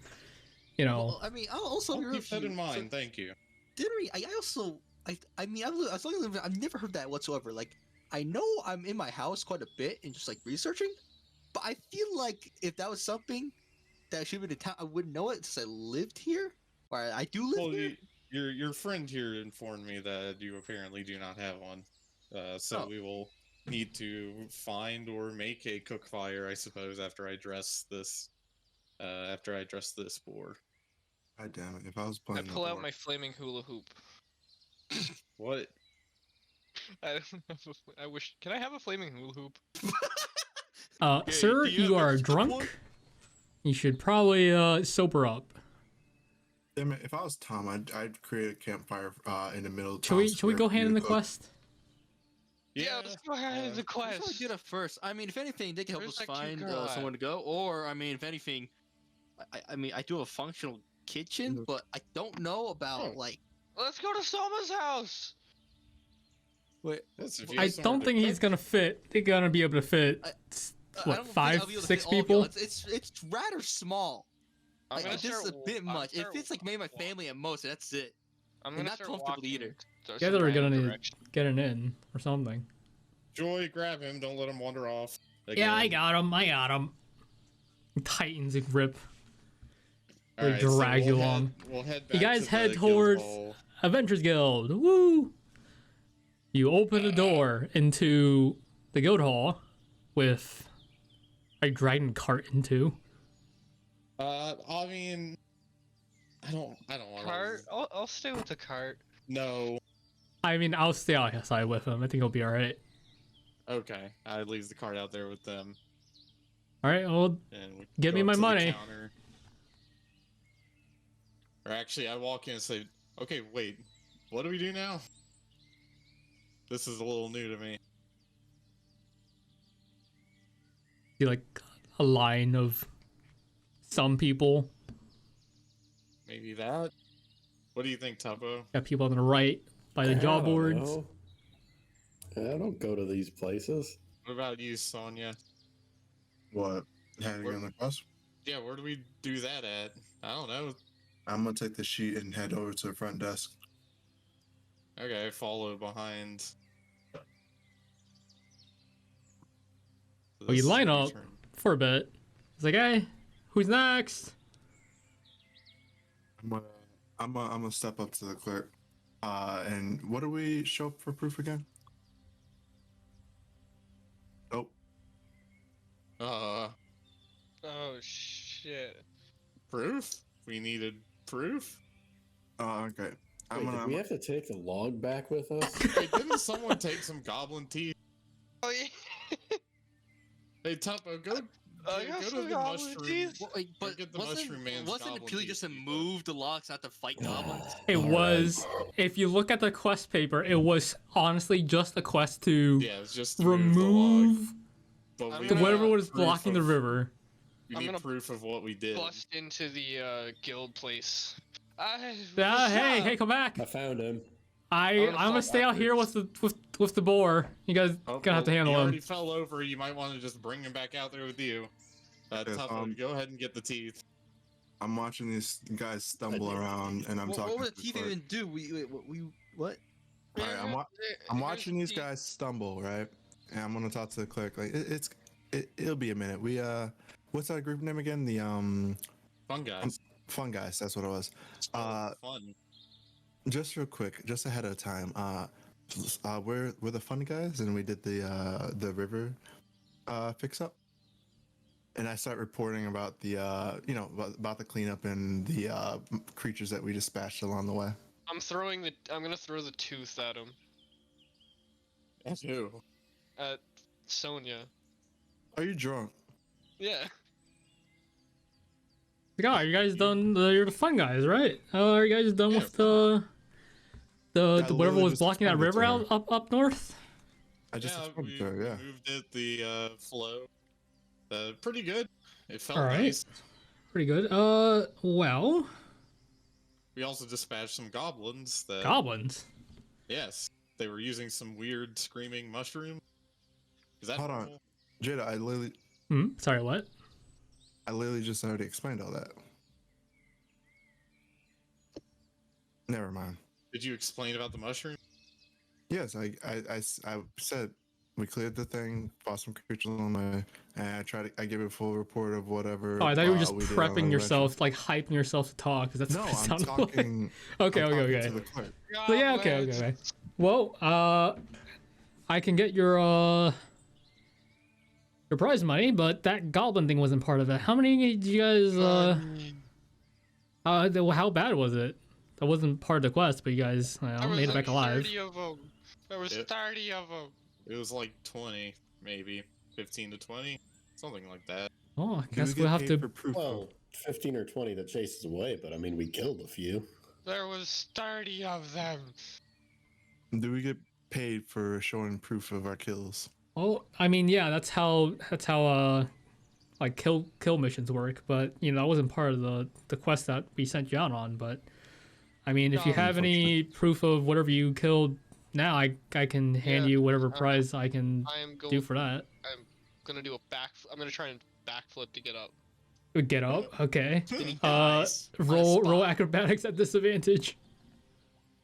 D: Well, I mean, I'll also
A: I'll
D: agree
A: keep
D: with
A: that
D: you.
A: in mind. Thank you.
D: Dinnery, I've never heard that whatsoever. Like, I know I'm in my house quite a bit and just like researching, but I feel like if that was something that should have been in town, I wouldn't know it since I lived here, or I do live
A: Well,
D: here.
A: your friend here informed me that you apparently do not have one. So
D: Oh.
A: we will need to find or make a cook fire, I suppose, after I dress this. After I dress this boar.
C: God damn it! If I was
E: I
C: playing,
E: pull
C: the
E: out
C: board-
E: my flaming hula hoop.
A: What?
E: I don't have I wish. Can I have a flaming hula hoop?
B: Sir,
D: do you
B: you
D: have
B: are
D: a step
B: drunk.
D: one?
B: You should probably sober up.
C: Damn it! If I was Tom, I'd create a campfire in the middle. Of
B: Shall we
C: town
B: go
C: square for
B: hand
C: you
B: in
C: to
B: the
C: cook.
B: quest?
E: Yeah, let's go ahead in the
D: I
E: quest.
D: should do that first. I mean, if anything, they can help
E: Where's
D: us
E: that cute
D: find
E: girl at?
D: someone to go. Or, I mean, if anything, I mean, I do have a functional kitchen, but I don't know about like.
E: Let's go to Soma's house.
D: Wait,
A: If you
B: I
A: have somewhere
B: don't
A: to
B: think he's
A: cook,
B: gonna fit. They're gonna be able to fit.
D: I
B: What,
D: don't think
B: 5,
D: I'll be able to
B: 6
D: fit all of y'all.
B: people?
D: It's rather small.
E: I'm
D: Like,
E: gonna
D: this is
E: start
D: a bit
E: wa- I'm
D: much. It
E: start
D: fits like
E: wa-
D: maybe my family at most. And that's it.
E: I'm
D: and
E: gonna
D: not
E: start
D: comfortable
E: walking
D: either.
E: to
B: You guys
E: some
B: are
E: random
B: gonna
E: direction.
B: get an in or something.
A: Joy, grab him. Don't let him wander off.
B: Yeah, I
A: again.
B: got him. I got him. Titans a grip.
A: All
B: They
A: right,
B: drag you
A: we'll
B: along.
A: We'll head
B: You
A: back
B: guys
A: to
B: head
A: the
B: towards
A: Guildhall.
B: Adventures Guild. Woo! You open the door into the guild hall with a dragon cart into.
A: I mean, I don't want
E: Cart? I'll stay with the cart.
A: No.
B: I mean, I'll stay outside with him. I think he'll be all right.
A: Okay, I leave the cart out there with them.
B: All right. Well,
A: And we
B: Give
A: go
B: me
A: up
B: my
A: to the
B: money.
A: counter. Or actually, I walk in and say, "Okay, wait, what do we do now?" This is a little new to me.
B: see like a line of some people.
A: Maybe that. What do you think, Tuppo?
B: Got people on the right by the
F: I
B: job
F: don't
B: boards.
F: know. I don't go to these places.
A: What about you, Sonia?
C: What? Heading
A: Where-
C: on the quest?
A: Yeah, where do we do that at? I don't know.
C: I'm gonna take the sheet and head over to the front desk.
A: Okay, I follow behind. So
B: Oh, you
A: this is
B: line
A: your
B: up
A: turn.
B: for a bit. It's like, hey, who's next?
C: I'm gonna step up to the clerk. And what do we show for proof again? Oh,
E: Oh shit.
A: Proof? We needed proof?
C: okay.
F: Wait, did we have to take the log back with us?
A: Wait, didn't someone take some goblin teeth?
E: Oh yeah.
A: Hey, Tuppo, go
E: I
A: go
E: got
A: to
E: some
A: the
E: goblin
A: mushroom.
E: teeth.
D: Well, like, but
A: get the
D: wasn't
A: mushroom man's
D: wasn't it
A: goblin
D: purely
A: teeth
D: just to
A: to be
D: move the logs, not to fight goblins?
B: It
F: All
B: was, if you look at the quest paper, it was honestly just a quest to
A: Yeah, it's just to move the log.
B: remove
A: But
E: I'm
A: we
B: the
E: gonna-
B: whatever
A: need
B: was
A: proof
B: blocking the
A: of-
B: river.
A: We
E: I'm
A: need
E: gonna
A: proof of what we did.
E: Bust into the guild place.
B: Hey, come back!
F: I found him.
B: I'm
E: gonna
B: gonna
E: fall
B: stay out here with
E: backwards.
B: the boar. You guys
A: Oh,
B: gonna have to
A: well,
B: handle
A: he
B: him.
A: already fell over. You might want to just bring him back out there with you.
C: Yes,
A: Tuppo, go ahead and get the teeth.
C: I'm watching these guys stumble around, and I'm
D: What
C: talking
D: would
C: to
D: the teeth
C: clerk.
D: even do? What?
C: All right, I'm watching these guys stumble, right? And I'm gonna talk to the clerk. Like it'll be a minute. We what's our group name again? The
A: Fun guys.
C: Fun Guys. That's what it was.
A: Fun.
C: Just real quick, just ahead of time. We're the Fun Guys, and we did the river fix up. And I start reporting about the about the cleanup and the creatures that we dispatched along the way.
E: I'm gonna throw the tooth at him.
A: That's who?
E: At Sonia.
C: Are you drunk?
E: Yeah.
B: Like, oh, you guys done? You're the fun guys, right? Oh, are you guys done
A: Yeah,
B: with the whatever
C: literally
B: was
C: just
B: blocking that
C: explained it
B: river
C: to her.
B: out up north?
C: I just
A: Yeah,
C: explained
A: we
C: it to her, yeah.
A: moved it. The flow. Pretty good. It felt
B: All right.
A: nice.
B: Pretty good. Well,
A: We also dispatched some goblins.
B: goblins.
A: Yes, they were using some weird screaming mushroom. Is that
C: Hold on.
A: normal?
C: Jada,
B: Sorry, what?
C: I literally just already explained all that. Never mind.
A: Did you explain about the mushroom?
C: Yes, I said we cleared the thing, fought some creatures on the way, and I gave a full report of whatever.
B: Oh, I thought you were just
C: we did on the
B: prepping yourself, like hyping yourself to talk. Cause that's
C: adventure.
B: what it
C: No, I'm
B: sounded like.
C: talking.
B: Okay,
C: I'm talking
B: okay.
C: To the clerk.
B: So yeah, okay. Well, I can get your prize money, but that goblin thing wasn't part of it. How many did you guys how bad was it? That wasn't part of the quest, but you guys made it back alive.
E: 30 of them. There was
A: Yeah.
E: 30 of them.
A: It was like 20, maybe 15 to 20, something like that.
B: Oh, I
C: Do
B: guess
C: we
B: we'll
C: get
B: have
C: paid
B: to.
C: for proof.
F: Well, 15 or 20 that chases away, but I mean, we killed a few.
E: There was 30 of them.
C: Do we get paid for showing proof of our kills?
B: Oh, I mean, yeah, that's how like kill missions work, but you know that wasn't part of the quest that we sent you out on. But I mean, if you
H: No.
B: have any proof of whatever you killed now, I can hand
H: Yeah,
B: you whatever
H: I'm-
B: prize I can
H: I am
B: do
H: going.
B: for that.
H: I'm gonna do a back. I'm gonna try and backflip to get up.
B: Get up, okay.
D: Then he
B: Uh,
D: dies on the
B: roll
D: spot.
B: acrobatics at disadvantage.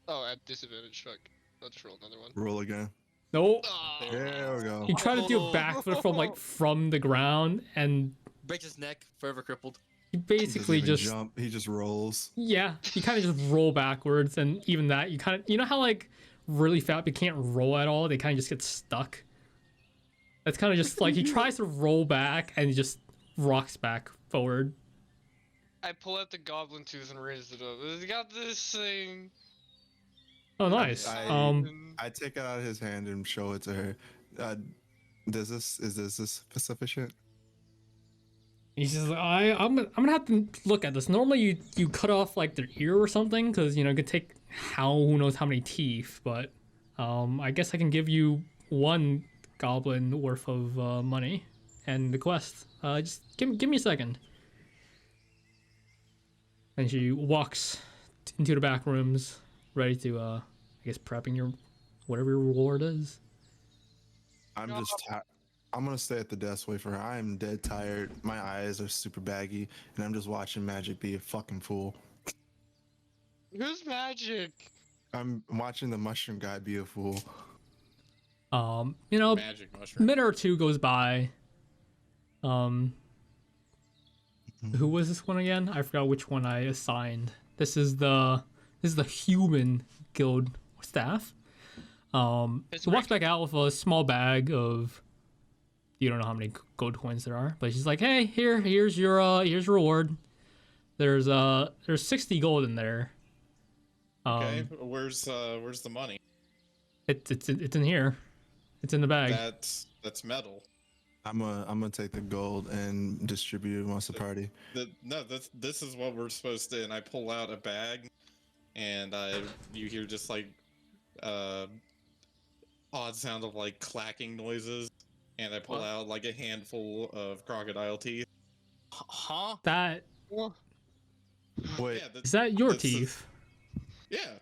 H: Oh, at disadvantage. Fuck. I'll just roll another one.
C: Roll again.
B: No,
H: Oh,
C: There we go.
B: you try to do a backflip from the ground, and
D: Breaks his neck, forever crippled.
B: you
C: He doesn't
B: basically
C: even
B: just
C: jump. He just rolls.
B: yeah, you kind of just roll backwards, and even that you kind of you know how like really fat people can't roll at all, they kind of just get stuck. That's kind of just like he tries to roll back and he just rocks back forward.
H: I pull out the goblin tooth and raise it up. I got this thing.
B: Oh, nice.
C: I take it out of his hand and show it to her. Is this sufficient?
B: He says, I'm gonna have to look at this. Normally you cut off like their ear or something because you know it could take who knows how many teeth, but I guess I can give you one goblin worth of money and the quest. Just give me a second. And she walks into the back rooms, ready to I guess prepping your whatever your reward is.
C: I'm gonna stay at the desk, wait for her. I am dead tired. My eyes are super baggy, and I'm just watching Magic be a fucking fool.
H: Who's magic?
C: I'm watching the mushroom guy be a fool.
B: You know,
A: Magic
B: a
A: mushroom.
B: minute or two goes by. Who was this one again? I forgot which one I assigned. This is the human guild staff.
G: It's
B: She walks
G: Rick.
B: back out with a small bag of you don't know how many gold coins there are, but she's like, "Hey, here's your reward. There's 60 gold in there.
A: Okay, where's the money?
B: It's in here. It's in the bag.
A: That's metal.
C: I'm gonna take the gold and distribute it amongst the party.
A: This is what we're supposed to. And I pull out a bag, and you hear just like odd sound of like clacking noises, and I pull
D: What?
A: out like a handful of crocodile teeth.
D: Huh?
B: That
C: Wait,
A: Yeah,
B: is that your
A: that's the-
B: teeth?
A: Yeah.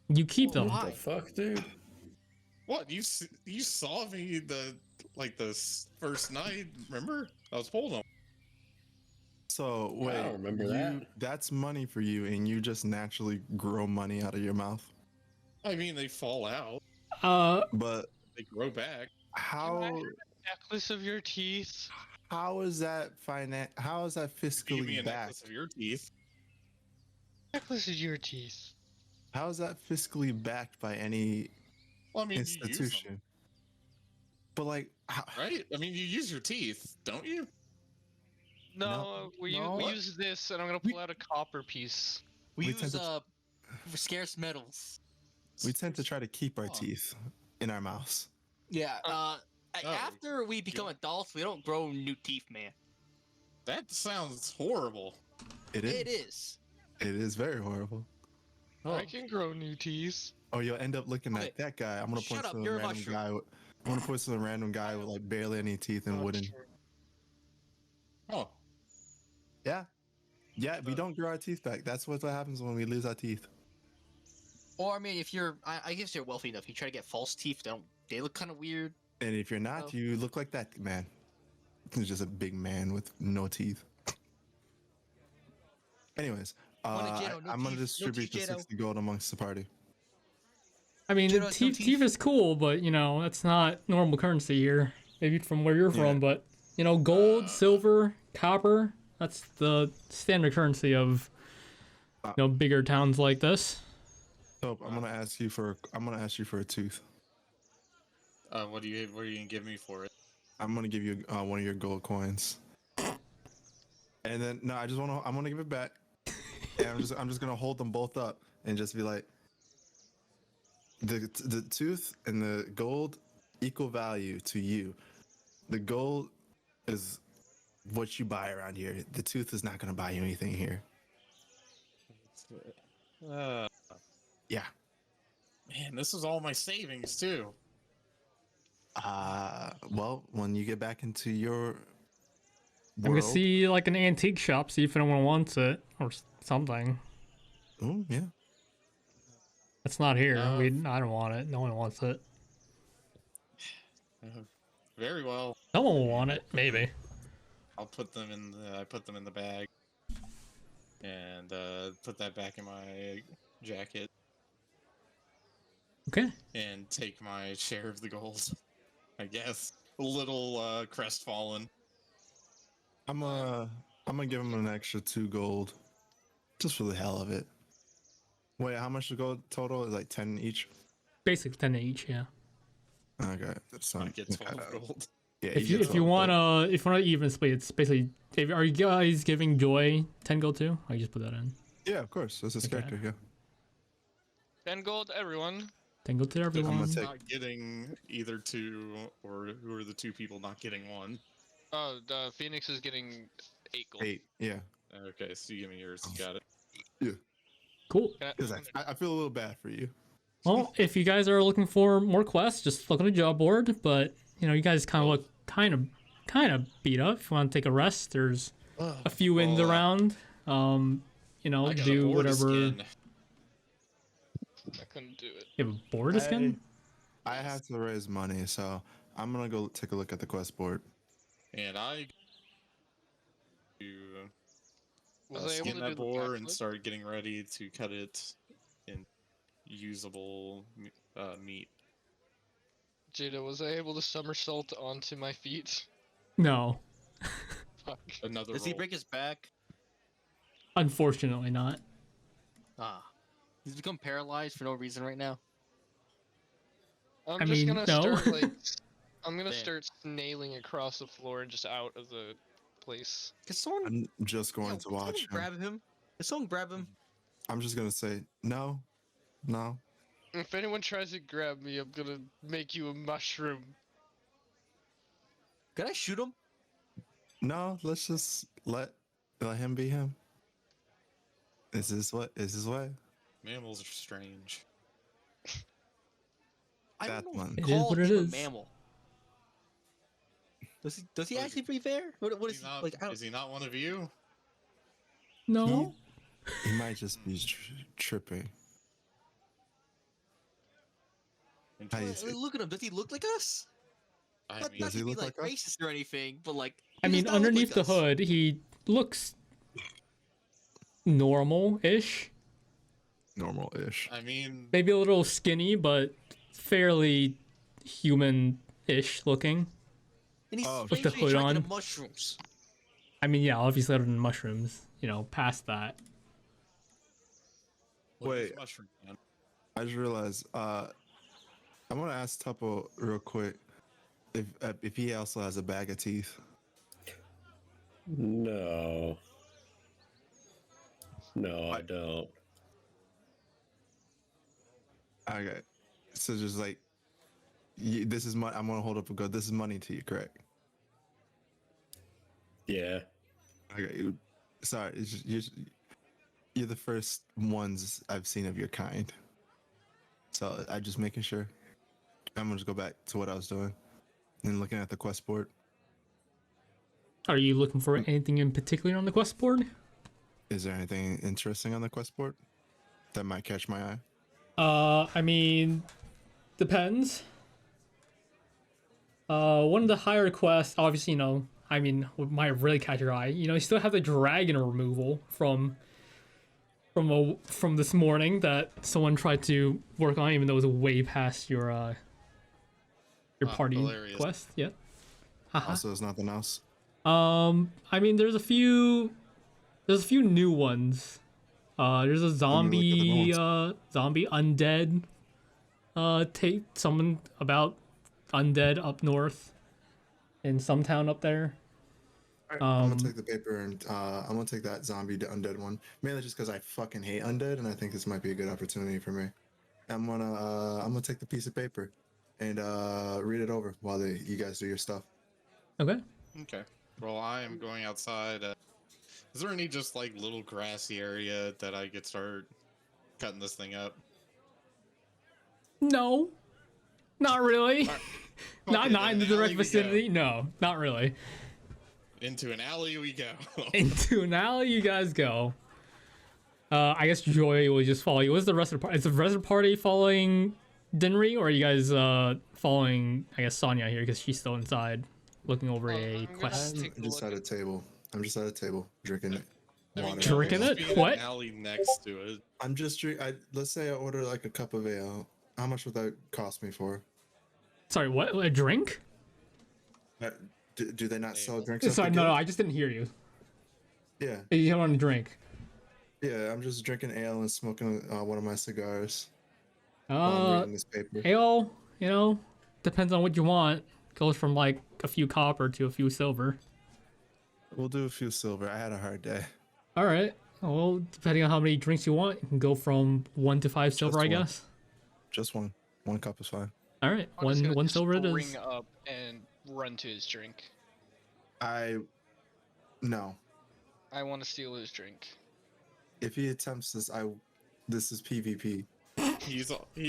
B: You keep them.
F: What the fuck, dude?
A: What you saw me the first night? Remember? I was holding them.
C: so wait,
F: I don't remember that.
C: That's money for you, and you just naturally grow money out of your mouth.
A: I mean, they fall out.
C: But
A: They grow back.
C: how
H: Necklace of your teeth.
C: how is that How is that
A: Give me a
C: fiscally
A: necklace
C: backed?
A: of your teeth.
H: Necklace of your teeth.
C: How is that fiscally backed by any
A: Well, I mean, you use them,
C: institution? But like,
A: right? I mean, you use your teeth, don't you?
H: No, we
C: no.
H: use this, and I'm gonna pull out a copper piece.
D: We
C: We tend
D: use
C: to-
D: scarce metals.
C: we tend to try to keep our
A: Oh.
C: teeth in our mouths.
D: Yeah.
A: Oh.
D: After we become adults, we don't grow new teeth, man.
A: That sounds horrible.
C: It is.
D: It is.
C: It is very horrible.
H: I can grow new teeth.
C: Oh, you'll end up looking
D: Okay,
C: at that guy. I'm gonna
D: shut
C: point
D: up,
C: to the
D: you're a
C: random
D: mushroom.
C: guy. I'm gonna point to the random guy with like barely any teeth and wooden.
A: Oh,
C: Yeah, yeah. We don't grow our teeth back. That's what happens when we lose our teeth.
D: Or I mean, if you're, I guess you're wealthy enough, you try to get false teeth. They look kind of weird.
C: And if you're not,
D: Oh.
C: you look like that man. He's just a big man with no teeth. Anyways,
D: Jadow, no
C: I'm gonna
D: teeth, no
C: distribute
D: teeth,
C: the
D: Jadow.
C: 60 gold amongst the party.
B: I mean,
D: Jadow, no
B: teeth
D: teeth.
B: is cool, but you know that's not normal currency here. Maybe from where you're
C: Yeah.
B: from, but you know, gold, silver, copper. That's the standard currency of bigger towns like this.
C: So I'm gonna ask you for a tooth.
A: what are you gonna give me for it?
C: I'm gonna give you one of your gold coins. And then no, I'm gonna give it back. And I'm just gonna hold them both up and just be like, the tooth and the gold equal value to you. The gold is what you buy around here. The tooth is not gonna buy you anything here. Yeah.
A: Man, this is all my savings too.
C: Well, when you get back into your
B: I'm gonna
C: world.
B: see like an antique shop, see if anyone wants it or something.
C: Oh yeah.
B: It's not here.
A: Uh,
B: I don't want it. No one wants it.
A: Very well.
B: Someone will want it, maybe.
A: I'll put them in the. I put them in the bag, and put that back in my jacket,
B: Okay.
A: and take my share of the gold. I guess a little crestfallen.
C: I'm gonna give him an extra 2 gold, just for the hell of it. Wait, how much to gold total? Is like 10 each.
B: Basically 10 each, yeah.
C: Okay, that's
A: I
C: fine.
A: get 12 gold.
C: Yeah,
B: If you want to even split, it's basically. Are you guys giving Joy 10 gold too? I just put that in.
C: Yeah, of course. That's his
B: Okay.
C: character. Yeah.
H: 10 gold, everyone.
B: 10 gold to
A: Who's
B: everyone.
C: take-
A: not getting either 2, or who are the 2 people not getting 1?
H: Oh, the Phoenix is getting 8 gold.
C: 8. Yeah.
A: Okay, so you give me yours. You got it.
B: Cool.
H: Can I-
C: Because I feel a little bad for you.
B: Well, if you guys are looking for more quests, just look on the job board. But you guys kind of look kind of beat up. If you want to take a rest, there's a few inns
A: Well,
B: around.
A: I got a
B: Do
A: boar to
B: whatever.
A: skin.
H: I couldn't do it.
B: You have a board to skin?
C: I have to raise money, so I'm gonna go take a look at the quest board.
A: And I to
H: Was I able
A: skin
H: to
A: that
H: do the
A: boar and
H: backflip?
A: start getting ready to cut it in usable meat.
H: Jadow, was I able to somersault onto my feet?
B: No,
H: Fuck.
A: Another
D: Does he
A: roll.
D: break his back?
B: unfortunately not.
D: Ah. He's become paralyzed for no reason right now.
H: I'm
B: I
H: just
B: mean,
H: gonna
B: no.
H: start like I'm gonna
D: Damn.
H: start snailing across the floor and just out of the place.
D: Can someone,
C: I'm just going to
D: someone
C: watch him.
D: grab him? Can someone grab him?
C: I'm just gonna say no.
H: If anyone tries to grab me, I'm gonna make you a mushroom.
D: Can I shoot him?
C: No, let's just let him be him. Is this his way?
A: Mammals are strange.
D: I
C: That
D: don't know.
C: one.
D: If
B: It
D: you
B: is
D: call
B: what it
D: him
B: is.
D: a mammal. Does he
A: Like-
D: actually breathe air? What is
A: Is
D: he
A: he not,
D: like? I don't,
A: is he not one of you?
B: No.
C: He might just be tripping. How do you see?
D: look at him. Does he look like us?
A: I
D: Not,
A: mean,
D: not
C: Does he
D: to be
C: look
D: like
C: like us?
D: racist or anything, but like.
B: I
D: he does
B: mean,
D: not look
B: underneath
D: like
B: the
D: us.
B: hood, he looks normal-ish.
C: Normal-ish.
A: I mean,
B: Maybe a little skinny, but fairly human-ish looking.
D: And he's
C: Oh,
B: with the
D: strangely
B: hood
D: attracted
B: on.
D: to mushrooms.
B: I mean, yeah, obviously other than mushrooms. Past that.
A: what is
C: Wait.
A: mushroom man?
C: I just realized. I want to ask Tuppo real quick if he also has a bag of teeth.
F: No. No, I don't.
C: Okay, so just like, this is money. I'm gonna hold up a go. This is money to you, correct?
F: Yeah.
C: Okay, sorry, it's just, you're the first ones I've seen of your kind. So I'm just making sure. I'm gonna just go back to what I was doing and looking at the quest board.
B: Are you looking for anything in particular on the quest board?
C: Is there anything interesting on the quest board that might catch my eye?
B: I mean, depends. One of the higher quests, obviously, what might really catch your eye. You still have the dragon removal from this morning that someone tried to work on, even though it was way past your party
A: hilarious.
B: quest. Yeah. Haha.
C: Also, there's nothing else.
B: I mean, there's a few new ones. There's a zombie, zombie undead. Take someone about undead up north, in some town up there.
C: I'm gonna take the paper and I'm gonna take that zombie to undead one, mainly just because I fucking hate undead and I think this might be a good opportunity for me. I'm gonna take the piece of paper and read it over while you guys do your stuff.
B: Okay.
A: Okay. Well, I am going outside. Is there any just like little grassy area that I could start cutting this thing up?
B: No, not really.
A: Alright.
B: Not
A: Okay,
B: in the
A: then
B: direct
A: I'll leave you go.
B: vicinity. No, not really.
A: Into an alley we go.
B: Into an alley you guys go. I guess Joy will just follow you. What's the rest of the party? Is the rest of the party following Dinri, or are you guys following, I guess, Sonya here because she's still inside looking over a
E: I'm gonna
B: quest?
E: take
C: I'm
E: a
C: just
E: look
C: at a table. I'm just at a table drinking
A: I mean,
C: water.
B: Drinking
A: there's
B: it?
A: be an
B: What?
A: alley next to it.
C: I'm just drink. Let's say I order like a cup of ale. How much would that cost me for?
B: Sorry, what? A drink?
C: Do they not sell drinks? at
B: Sorry,
C: the
B: no,
C: gate?
B: I just didn't hear you.
C: Yeah,
B: You don't want a drink.
C: yeah. I'm just drinking ale and smoking one of my cigars while I'm reading this paper.
B: Ale, you know, depends on what you want. Goes from like a few copper to a few silver.
C: We'll do a few silver. I had a hard day.
B: All right. Well, depending on how many drinks you want, you can go from 1 to 5 silver, I
C: one.
B: guess.
C: Just one. One cup is fine.
B: All right,
H: I'm just gonna
B: one silver it
H: spring
B: is.
H: up and run to his drink.
C: No.
H: I want to steal his drink.
C: If he attempts this, this is PvP.
A: He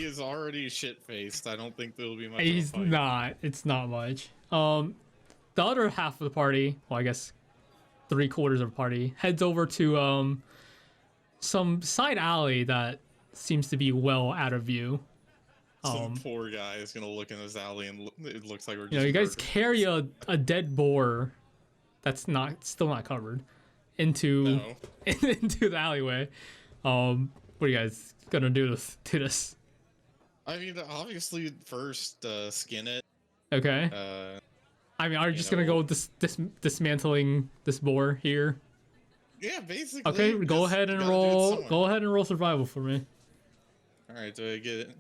A: is already shit faced. I don't think there'll be much.
B: He's
A: of a fight.
B: not. It's not much. The other half of the party, well, I guess 3/4 of the party, heads over to some side alley that seems to be well out of view.
A: Some poor guy is gonna look in this alley and it looks like we're just.
B: You know, you guys
A: murdered.
B: carry a dead boar that's still not covered into
A: No.
B: into the alleyway. What are you guys gonna do to this?
A: I mean, obviously, first skin it.
B: Okay. I mean, are you
A: you
B: just gonna go
A: know-
B: with dismantling this boar here?
A: Yeah, basically.
B: Okay, go
A: because
B: ahead
A: you
B: and
A: gotta do it
B: roll.
A: somewhere.
B: Go ahead and roll survival for me.
A: All right, do I get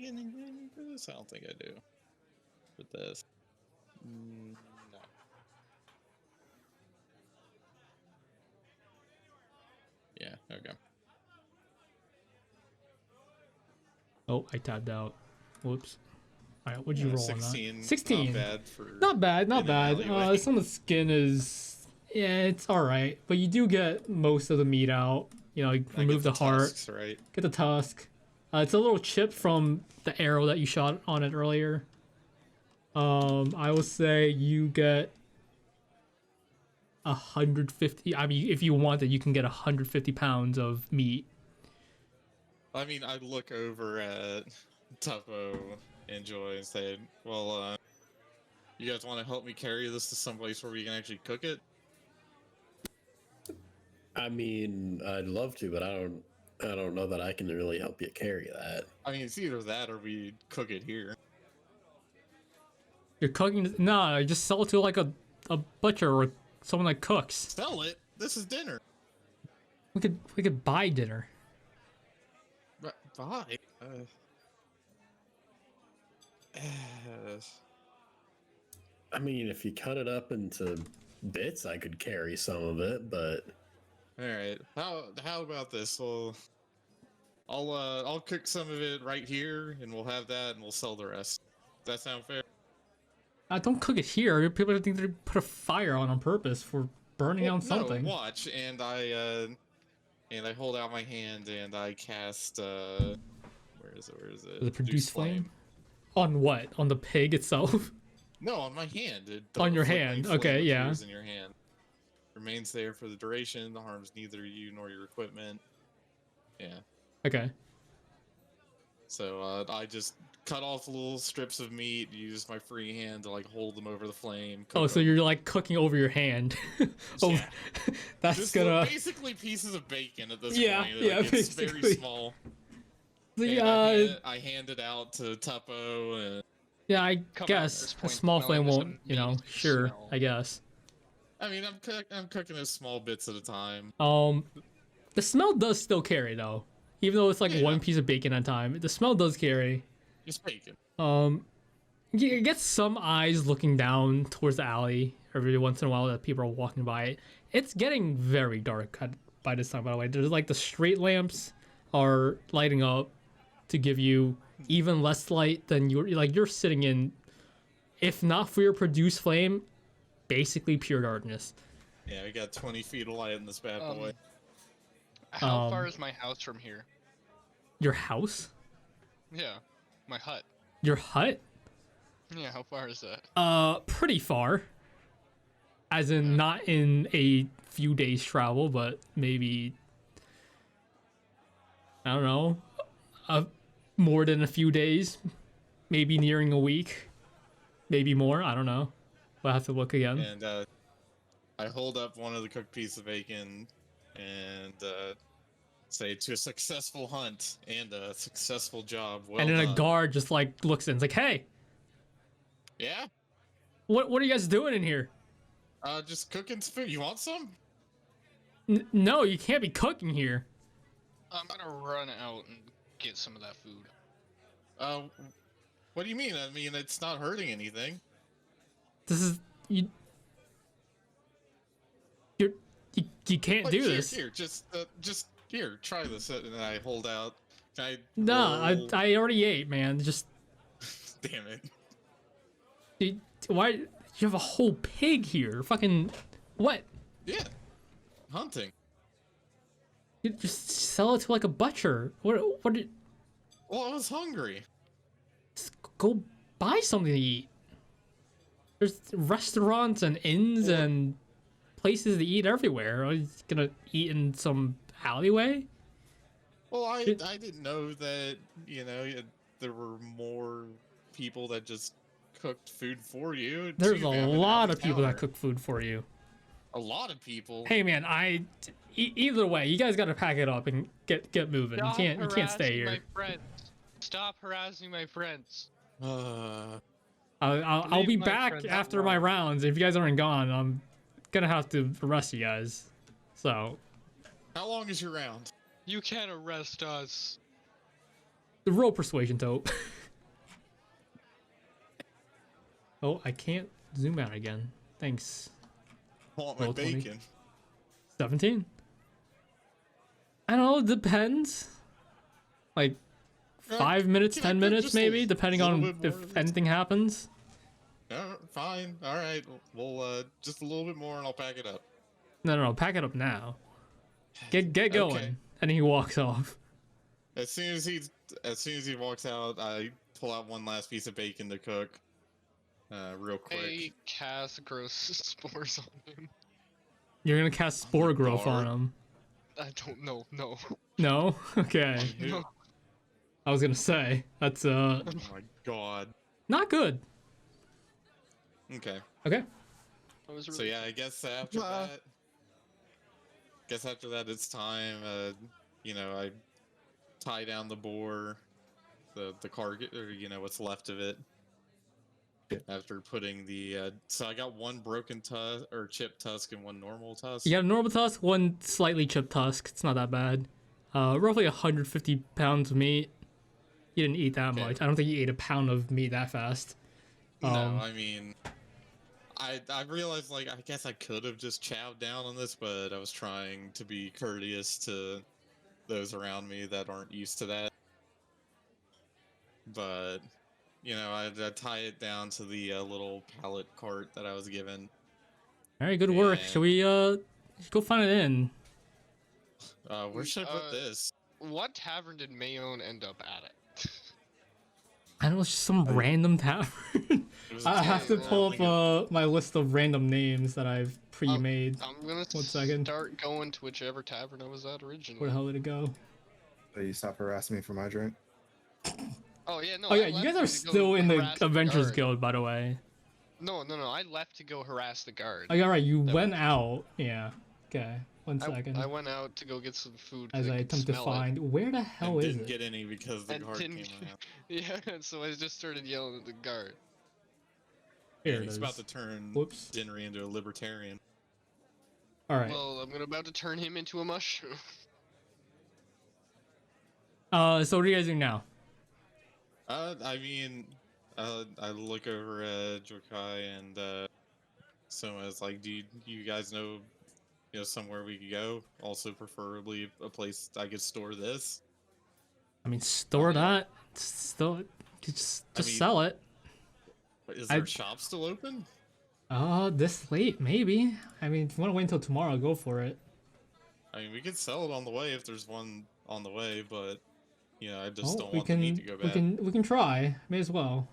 A: anything for this? I don't think I do. With this, no. Yeah. Okay.
B: Oh, I tabbed out. Whoops. All right, what'd you
A: Yeah,
B: roll on
A: 16.
B: that? 16.
A: Not bad for.
B: Not bad, not
A: in an
B: bad.
A: alleyway.
B: Some of the skin is, yeah, it's all right, but you do get most of the meat out. You know, you
A: I
B: remove
A: get
B: the heart,
A: tusks, right?
B: get the tusk. It's a little chip from the arrow that you shot on it earlier. I will say you get 150. I mean, if you want it, you can get 150 pounds of meat.
A: I mean, I look over at Tuppo and Joy and say, "Well, you guys want to help me carry this to someplace where we can actually cook it?"
F: I mean, I'd love to, but I don't know that I can really help you carry that.
A: I mean, it's either that or we cook it here.
B: You're cooking? No, just sell it to like a butcher or someone that cooks.
A: Sell it. This is dinner.
B: We could buy dinner.
A: But buy.
F: I mean, if you cut it up into bits, I could carry some of it, but
A: All right. How about this? Well, I'll cook some of it right here, and we'll have that, and we'll sell the rest. Does that sound fair?
B: Don't cook it here. People think they put a fire on purpose for burning
A: Well,
B: down something.
A: No, watch, and I hold out my hand and I cast where is it?
B: Does it produce flame? On what? On the pig itself?
A: No, on my hand.
B: On your
A: flickering
B: hand,
A: flame
B: okay, yeah.
A: appears in your hand. Remains there for the duration. Harms neither you nor your equipment. Yeah.
B: Okay.
A: So I just cut off little strips of meat. Use my free hand to like hold them over the flame.
B: Oh,
A: cook
B: so
A: 'em.
B: you're like cooking over your hand. Oh,
A: Yeah.
B: that's
A: Just
B: gonna.
A: basically pieces of bacon at this
B: Yeah,
A: point.
B: yeah,
A: Like, it's very
B: basically.
A: small.
B: The,
A: And I hand it out to Tuppo and
B: yeah, I
H: Come out at
B: guess
H: this
B: a
H: point
B: small
H: smelling
B: flame
H: this
B: won't. You know,
H: amazing
B: sure.
H: smell.
B: I guess.
A: I mean, I'm cooking in small bits at a time.
B: The smell does still carry though, even though it's like
A: Yeah.
B: one piece of bacon at a time. The smell does carry.
A: Just bacon.
B: You get some eyes looking down towards the alley every once in a while that people are walking by it. It's getting very dark by this time, by the way. There's like the street lamps are lighting up to give you even less light than you're sitting in, if not for your produced flame, basically pure darkness.
A: Yeah, we got 20 feet of light in this bad boy.
H: How far is my house from here?
B: Your house?
H: Yeah, my hut.
B: Your hut?
H: Yeah, how far is that?
B: Pretty far. As in, not in a few days travel, but maybe, I don't know, more than a few days, maybe nearing a week, maybe more. I don't know. We'll have to look again.
A: And I hold up one of the cooked pieces of bacon and say, to a successful hunt and a successful job. Well
B: And then
A: done.
B: a guard just like looks in. It's like, hey,
A: Yeah?
B: what are you guys doing in here?
A: Just cooking some food. You want some?
B: No, you can't be cooking here.
H: I'm gonna run out and get some of that food.
A: What do you mean? I mean, it's not hurting anything.
B: This is you. You can't
A: Like,
B: do
A: here,
B: this.
A: Here, just here, try this. And then I hold out.
B: No,
A: roll-
B: I already ate, man. Just
A: Damn it.
B: why you have a whole pig here? Fucking what?
A: Yeah. Hunting.
B: You just sell it to like a butcher. What?
A: Well, I was hungry.
B: Just go buy something to eat. There's restaurants and inns and places to eat everywhere. Are you gonna eat in some alleyway?
A: Well, I didn't know that, there were more people that just cooked food for you.
B: There's
A: too.
B: a
A: They have an
B: lot of people that
A: out-of-towner.
B: cook food for you.
A: A lot of people.
B: Hey man, either way, you guys gotta pack it up and get moving.
H: Stop
B: You can't stay
H: harassing
B: here.
H: My friends. Stop harassing my friends.
B: I'll be
H: Leave my
B: back
H: friends
B: after my
H: alone.
B: rounds. If you guys aren't gone, I'm gonna have to arrest you guys. So
A: How long is your round?
H: You can't arrest us.
B: the roll persuasion, Tope. Oh, I can't zoom out again. Thanks.
A: I want my
B: Roll 20.
A: bacon.
B: 17? I don't know, it depends. Like 5 minutes,
A: can I
B: 10
A: cook
B: minutes
A: just a
B: maybe, depending
A: little
B: on
A: bit more
B: if
A: of it?
B: anything happens.
A: Fine. All right. Well, just a little bit more, and I'll pack it up.
B: No, pack it up now. Get going.
A: Okay.
B: And he walks off.
A: As soon as he walks out, I pull out one last piece of bacon to cook. Real quick.
H: Hey, cast gross spores on him.
B: You're gonna cast spore growth on
A: guard.
B: him.
H: I don't know. No.
B: No? Okay.
A: Who-
H: No.
B: I was gonna say, that's
A: Oh my god.
B: not good.
A: Okay.
B: Okay.
H: I was
A: So
H: really
A: yeah, I guess after that it's time. I tie down the boar, the carcass, or what's left of it. After putting the so I got one broken tusk or chipped tusk and one normal tusk.
B: You got a normal tusk, one slightly chipped tusk. It's not that bad. Roughly 150 pounds of meat. You didn't eat that
A: Okay.
B: much. I don't think you ate a pound of meat that fast.
A: No,
B: Um,
A: I mean, I realized I guess I could have just chowed down on this, but I was trying to be courteous to those around me that aren't used to that. But I tie it down to the little pallet cart that I was given.
B: All right, good work.
A: And-
B: Should we go find an inn?
A: Where should I put this?
H: What tavern did Mayone end up at it?
B: I don't know, it's just some random tavern.
A: It was a
B: I have to
A: tavern.
B: pull up my list of random names that I've pre-made.
H: I'm gonna
B: One second.
H: start going to whichever tavern I was at originally.
B: Where the hell did it go?
C: So you stop harassing me for my drink.
H: Oh yeah, no.
B: Oh
H: I
B: yeah, you
H: left
B: guys are
H: to go
B: still in the
H: harass
B: Adventures
H: guard.
B: Guild, by the way.
H: No. I left to go harass the guard.
B: Oh, all right. You
H: That
B: went
H: was-
B: out. Yeah. Okay. One
H: I
B: second.
H: went out to go get some food. 'cause
B: As I
H: could
B: attempt to
H: smell it.
B: find where the hell
A: And
B: is
A: didn't
B: it?
A: get any because the
H: And
A: guard
H: didn't-
A: came out.
H: Yeah, so I just started yelling at the guard.
B: Here
A: And
B: it
A: he's
B: is.
A: about to turn
B: Whoops.
A: Dinry into a libertarian.
B: All right.
H: Well, I'm about to turn him into a mushroom.
B: So what are you guys doing now?
A: I mean, I look over at Jokai and Soma's like, do you guys know, somewhere we could go? Also, preferably a place I could store this.
B: I mean, store
H: yeah.
B: that. Still, just
A: I mean-
B: sell it.
A: Is there
B: I-
A: a shop still open?
B: This late, maybe. I mean, if you want to wait until tomorrow, go for it.
A: I mean, we could sell it on the way if there's one on the way, but I just
B: Oh,
A: don't
B: we
A: want
B: can
A: the meat to go
B: we
A: bad.
B: can try. May as well.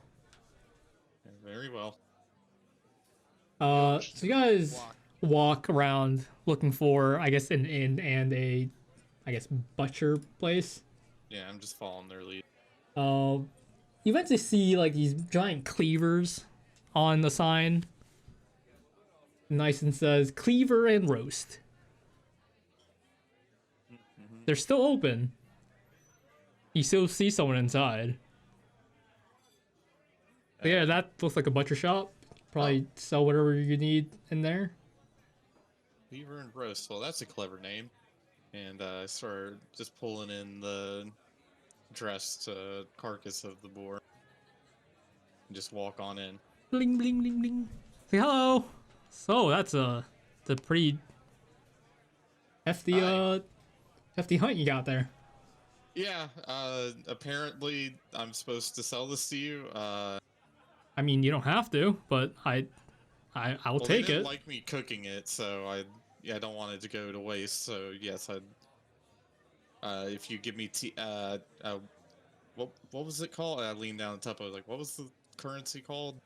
A: Very well.
B: So you guys walk around looking for, I guess, an inn and a, I guess, butcher place.
A: Yeah, I'm just following their lead.
B: You eventually see like these giant cleavers on the sign. Nice and says cleaver and roast. They're still open. You still see someone inside. But yeah, that looks like a butcher shop. Probably sell whatever you need in there.
A: Beaver and roast. Well, that's a clever name. And I start just pulling in the dressed carcass of the boar. And just walk on in.
B: Bling bling bling bling. Say hello. So that's the pretty hefty hefty hunt you got there.
A: Yeah, apparently I'm supposed to sell this to you.
B: I mean, you don't have to, but I will
A: Well,
B: take
A: they didn't
B: it.
A: like me cooking it, so I don't want it to go to waste. So yes, if you give me what was it called? I leaned down on top. I was like, what was the currency called?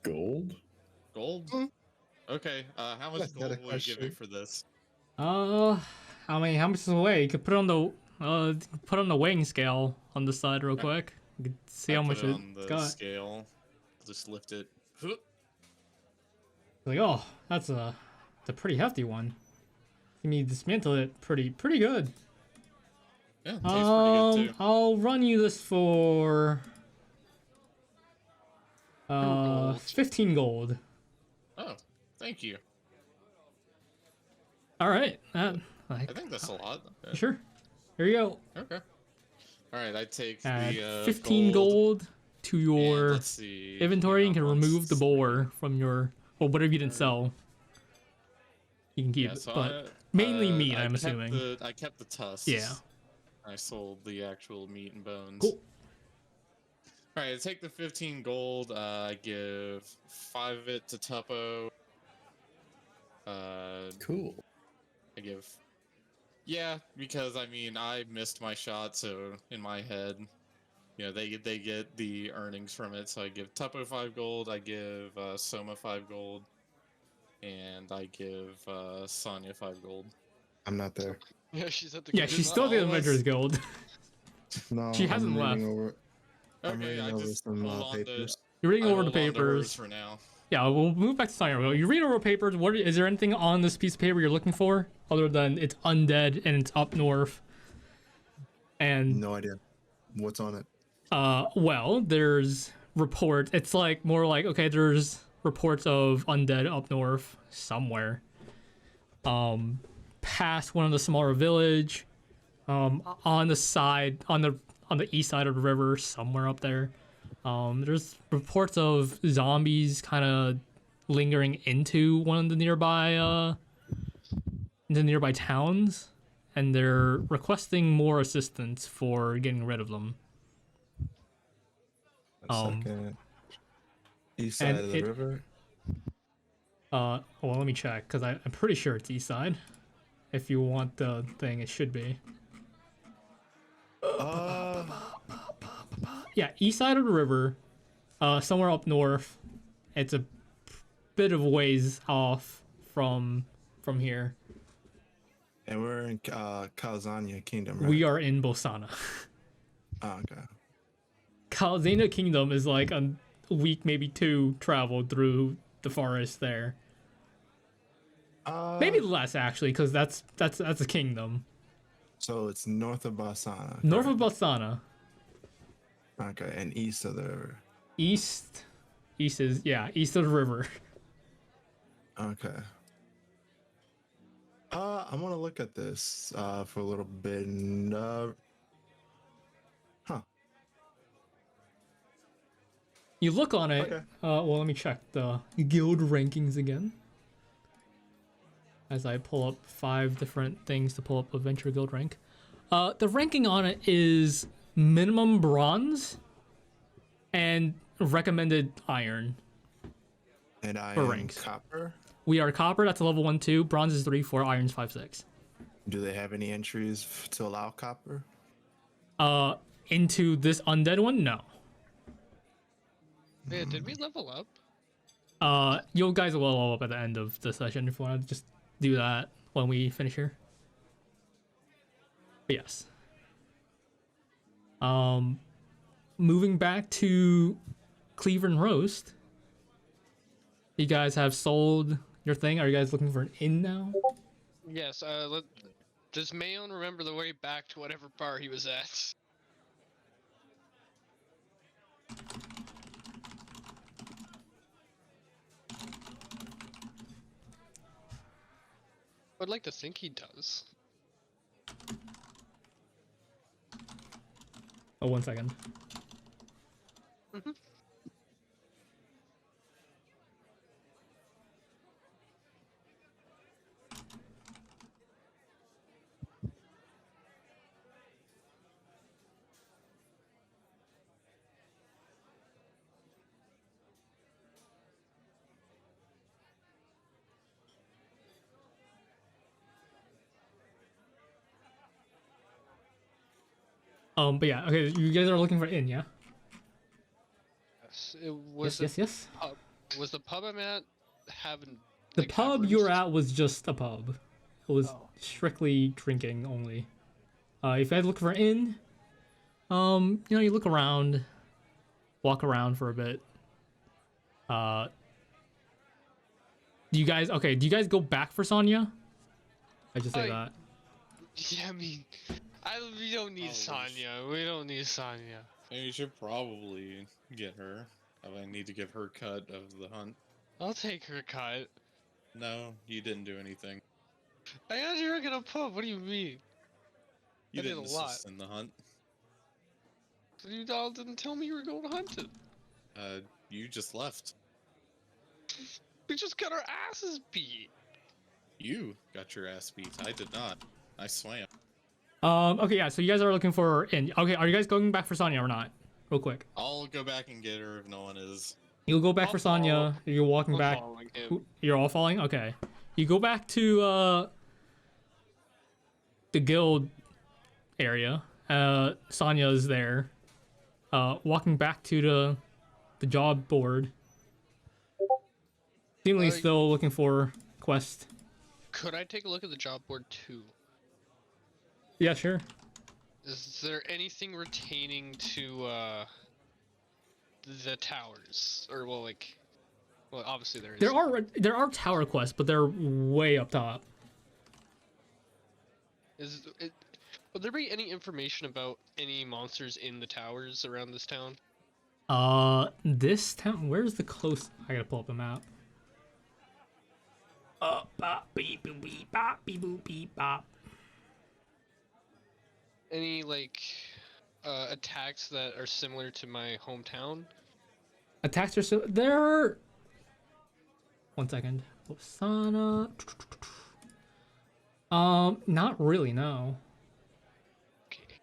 F: Gold?
A: Gold? Okay. How much
C: That's not
A: gold
C: a
A: will you give me
C: question.
A: for this?
B: How much is the weigh? You could put it on the weighing scale on the side real quick. You could see
A: I
B: how
A: put
B: much
A: it on
B: it's
A: the
B: got.
A: scale. Just lift it.
B: Like, oh, that's a pretty hefty one. You need to dismantle it pretty good.
A: Yeah, it tastes pretty good too.
B: I'll run you this for
A: gold.
B: 15 gold.
A: Oh, thank you.
B: All right.
A: I think that's a lot.
B: Sure. Here you go.
A: Okay. All right, I take
B: Add
A: the
B: 15 gold to
A: and
B: your
A: let's see,
B: inventory. You can
A: once-
B: remove the boar from your, well, whatever you didn't sell. You can keep
A: Yeah,
B: it,
A: so
B: but mainly meat, I'm
A: kept
B: assuming.
A: I kept the tusks.
B: Yeah.
A: I sold the actual meat and bones.
B: Cool.
A: All right, I take the 15 gold. I give 5 of it to Tuppo.
F: Cool.
A: I give. Yeah, because I mean I missed my shot, so in my head, you know, they get the earnings from it. So I give Tuppo 5 gold. I give Soma 5 gold, and I give Sonya 5 gold.
C: I'm not there.
H: Yeah, she's at the.
B: Yeah,
H: good-
B: she's
A: not
B: still at the
A: all of us.
B: Adventurers Guild.
C: No,
B: She hasn't
C: I'm reading
B: left.
C: Over, I'm
A: Okay,
C: reading
A: I
C: over
A: just
C: some
A: hold on
C: papers.
B: You're reading
A: I
B: over the
A: hold on to hers
B: papers.
A: for now.
B: Yeah, we'll move back to Sonya. You read over papers. What is there anything on this piece of paper you're looking for other than it's undead and it's up north? And
C: No idea. What's on it?
B: well, there's report. It's like more like, okay, there's reports of undead up north somewhere. Past one of the smaller village. On the side, on the east side of the river, somewhere up there. There's reports of zombies kind of lingering into one of the nearby towns, and they're requesting more assistance for getting rid of them.
C: Second. East side
B: and
C: of the
B: it-
C: river.
B: Well, let me check because I'm pretty sure it's east side. If you want the thing, it should be. Yeah, east side of the river, somewhere up north. It's a bit of ways off from here.
C: And we're in Kalzania Kingdom, right?
B: We are in Bosana.
C: Oh, okay.
B: Kalzania Kingdom is like a week, maybe 2 travel through the forest there. Maybe less actually, because that's a kingdom.
C: So it's north of Basana.
B: North of Bosana.
C: Okay, and east of the river.
B: East is east of the river.
C: Okay. I want to look at this for a little bit and
B: You look on it.
C: Okay.
B: Well, let me check the guild rankings again. As I pull up 5 different things to pull up Adventure Guild rank. The ranking on it is minimum bronze and recommended iron.
C: and I
B: For
C: am
B: ranks.
C: copper.
B: We are copper, that's a level 1, 2. Bronze is 3, 4. Iron's 5, 6.
C: Do they have any entries to allow copper?
B: Into this undead one? No.
E: Yeah, did we level up?
B: You guys will level up at the end of the session if you want to just do that when we finish here. But yes. Moving back to Cleaver and Roast. You guys have sold your thing. Are you guys looking for an inn now?
E: Yes. Does Mayon remember the way back to whatever bar he was at? I'd like to think he does.
B: Oh, 1 second. But yeah, okay, you guys are looking for inn, yeah?
E: Yes. It was
B: Yes.
E: Pub. Was the pub I'm at having?
B: The
E: like,
B: pub
E: have
B: you were
E: rooms?
B: at was just a pub. It was strictly drinking only. If you guys look for an inn, you look around, walk around for a bit. Do you guys go back for Sonya? I just say that.
E: Yeah, I mean, we don't need Sonya. We don't need Sonya.
A: You should probably get her. I need to give her cut of the hunt.
E: I'll take her cut.
A: No, you didn't do anything.
E: I got you working a pub. What do you mean?
A: You
E: I did
A: didn't
E: a lot.
A: assist in the hunt.
E: You all didn't tell me you were going hunting.
A: You just left.
E: We just got our asses beat.
A: You got your ass beat. I did not. I swam.
B: Okay, yeah, so you guys are looking for inn. Okay, are you guys going back for Sonya or not? Real quick.
A: I'll go back and get her if no one is.
B: You'll go back
E: I'll
B: for Sonya.
E: follow.
B: You're walking
E: I'm
B: back.
E: following him.
B: You're all following? Okay. You go back to the guild area. Sonya's there. Walking back to the job board. Seemingly still looking for quest.
E: Could I take a look at the job board too?
B: Yeah, sure.
E: Is there anything retaining to the towers, or well, obviously there is.
B: There are tower quests, but they're way up top.
E: Would there be any information about any monsters in the towers around this town?
B: This town. Where's the close? I gotta pull up the map. Bop, beep, boop, beep, bop, beep, boop, beep, bop.
E: Any attacks that are similar to my hometown?
B: Attacks are so there. 1 second. Osana. Not really. No.
E: Okay.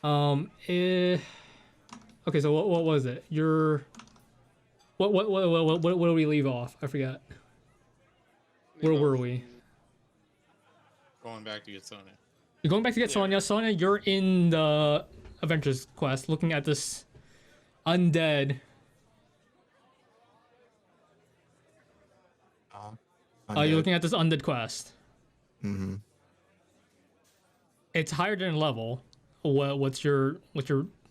B: Okay. So what was it? What do we leave off? I forgot. Where were we?
A: Going back to get Sonya.
B: You're going back to get Sonya. Sonya, you're in the Adventures quest, looking at this undead. You're looking at this undead quest.
C: Mm-hmm.
B: It's higher than level. What's your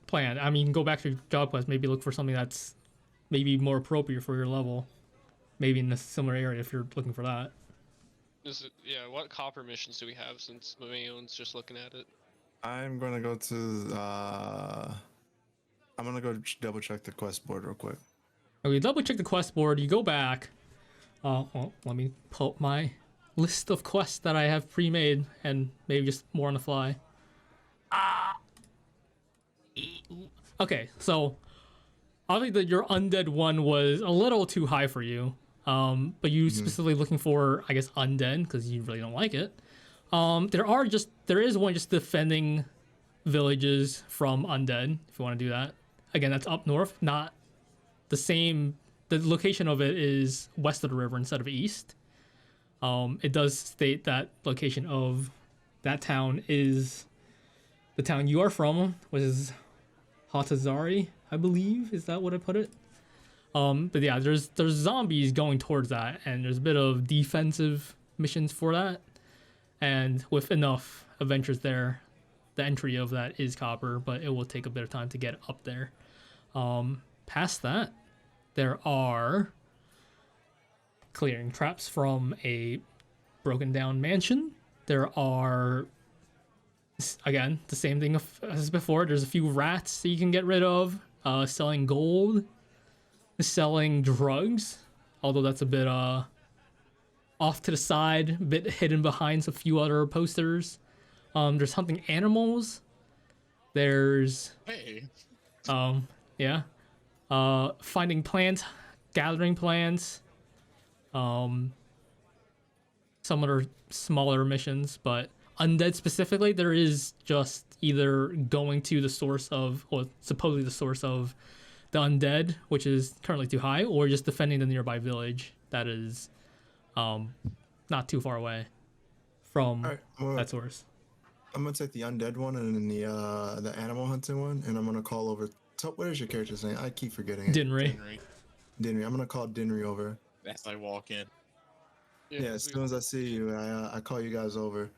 B: plan? I mean, go back to your job quest. Maybe look for something that's maybe more appropriate for your level. Maybe in a similar area if you're looking for that.
E: What copper missions do we have since Mayon's just looking at it?
C: I'm gonna go to. I'm gonna go double check the quest board real quick.
B: Okay, double check the quest board. You go back. Well, let me pull up my list of quests that I have pre-made and maybe just more on the fly. Okay, so obviously your undead one was a little too high for you. But you specifically looking for, I guess, undead because you really don't like it. There is one just defending villages from undead if you want to do that. Again, that's up north, not the same. The location of it is west of the river instead of east. It does state that location of that town is the town you are from, which is Hatazari, I believe. Is that what I put it? But yeah, there's zombies going towards that, and there's a bit of defensive missions for that. And with enough adventures there, the entry of that is copper, but it will take a bit of time to get up there. Past that, there are clearing traps from a broken down mansion. There are, again, the same thing as before. There's a few rats that you can get rid of. Selling gold, selling drugs, although that's a bit off to the side, a bit hidden behind a few other posters. There's hunting animals. There's
A: Hey.
B: yeah. Finding plants, gathering plants. Some other smaller missions, but undead specifically, there is just either going to the source of, or supposedly the source of the undead, which is currently too high, or just defending the nearby village that is not too far away from
C: All right, well,
B: that source.
C: I'm gonna take the undead one and then the animal hunting one, and I'm gonna call over. So what is your character's name? I keep forgetting it.
B: Dinry.
C: Dinry. I'm gonna call Dinry over.
A: As I walk in.
C: Yeah, as soon as I see you, I call you guys over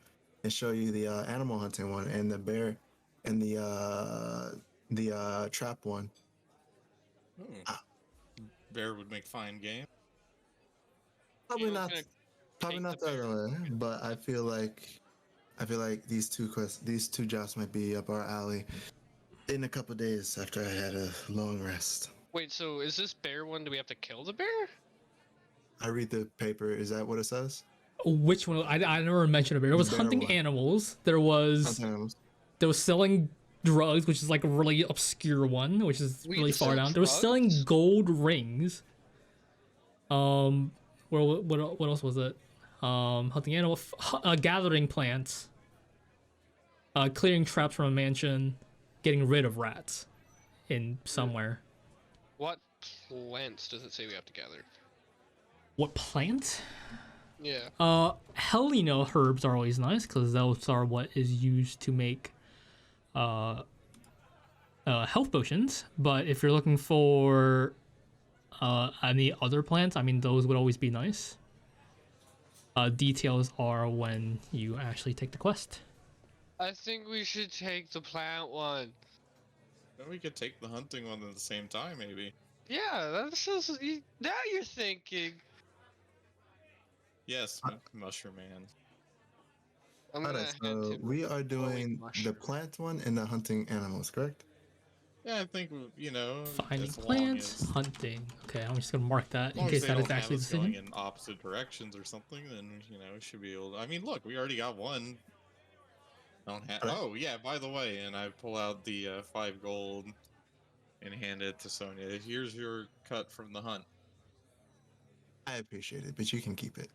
C: and show you the animal hunting one and the bear and the trap one.
A: Bear would make fine game.
C: Probably
E: You're
C: not.
E: gonna
C: Probably
E: take
C: not
E: the
C: the other way, but I feel like these two jobs might be up our alley in a couple days after I had a long rest.
E: Wait, so is this bear one? Do we have to kill the bear?
C: I read the paper. Is that what it says?
B: Which one? I never mentioned a bear. It was
C: Bear
B: hunting
C: one.
B: animals. There was selling drugs, which is like a really obscure one, which is
E: We
B: really
E: just
B: far
E: sell
B: down. There was selling
E: drugs?
B: gold rings. What else was it? Hunting animal, gathering plants, clearing traps from a mansion, getting rid of rats in somewhere.
E: What plants does it say we have to gather?
B: What plant?
E: Yeah.
B: Helena herbs are always nice because those are what is used to make health potions. But if you're looking for any other plants, I mean, those would always be nice. Details are when you actually take the quest.
E: I think we should take the plant one.
A: Then we could take the hunting one at the same time, maybe.
E: Yeah, that's just now you're thinking.
A: Yes, mushroom man.
E: I'm gonna
C: Alright,
E: hand
C: so
E: him
C: we are doing
D: mushroom.
C: the plant one and the hunting animals, correct?
A: Yeah, I think
B: Finding
A: as long
B: plants,
A: as-
B: hunting. Okay, I'm just gonna mark that
A: As
B: in
A: long as
B: case
A: they
B: that
A: don't
B: is
A: have
B: actually the
A: us going
B: decision.
A: in opposite directions or something, then we should be able to. I mean, look, we already got one. Don't have.
C: Right.
A: Oh yeah, by the way, and I pull out the 5 gold and hand it to Sonia. Here's your cut from the hunt.
C: I appreciate it, but you can keep it.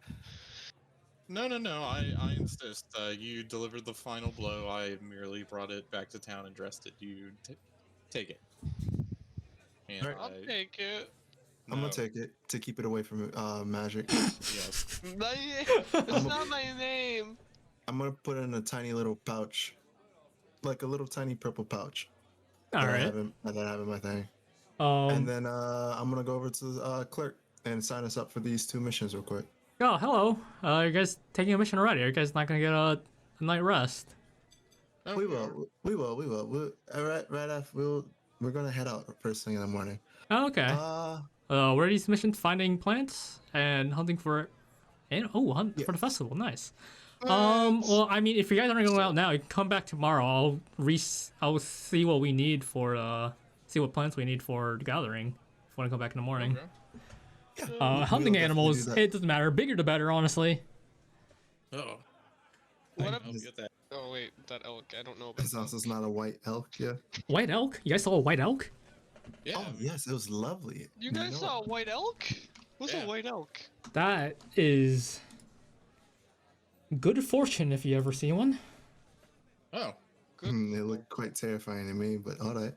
A: No. I insist. You delivered the final blow. I merely brought it back to town and dressed it. You take it. And
C: Alright.
E: I'll take it.
C: I'm gonna
A: no,
C: take it to keep it away from magic.
A: Yes.
E: It's not my name.
C: I'm gonna put it in a tiny little pouch, like a little tiny purple pouch.
B: All
C: that I
B: right.
C: have in my thing.
B: Um.
C: And then I'm gonna go over to the clerk and sign us up for these 2 missions real quick.
B: Oh, hello. You guys taking a mission already? Are you guys not gonna get a night rest?
A: Oh,
C: We will. Right after we're gonna head out first thing in the morning.
B: Oh, okay. Where are these missions? Finding plants and hunting for, hunt for the festival. Nice. Well, I mean, if you guys aren't going out now, you can come back tomorrow. I'll see what we need for see what plants we need for the gathering. If you want to come back in the morning.
A: Okay.
B: Hunting
C: definitely
B: animals,
C: do that.
B: it doesn't matter. Bigger the better, honestly.
A: Oh.
E: What
A: I'll get that.
E: Oh wait, that elk. I don't know about
C: This house is not a white elk, yeah.
B: White elk? You guys saw a white elk?
A: Yeah.
C: Oh yes, it was lovely.
E: You guys
C: know
E: saw a
C: it.
E: white elk? What's
A: Yeah.
E: a white elk?
B: That is good fortune if you ever see one.
A: Oh.
E: Good.
C: They look quite terrifying to me, but alright.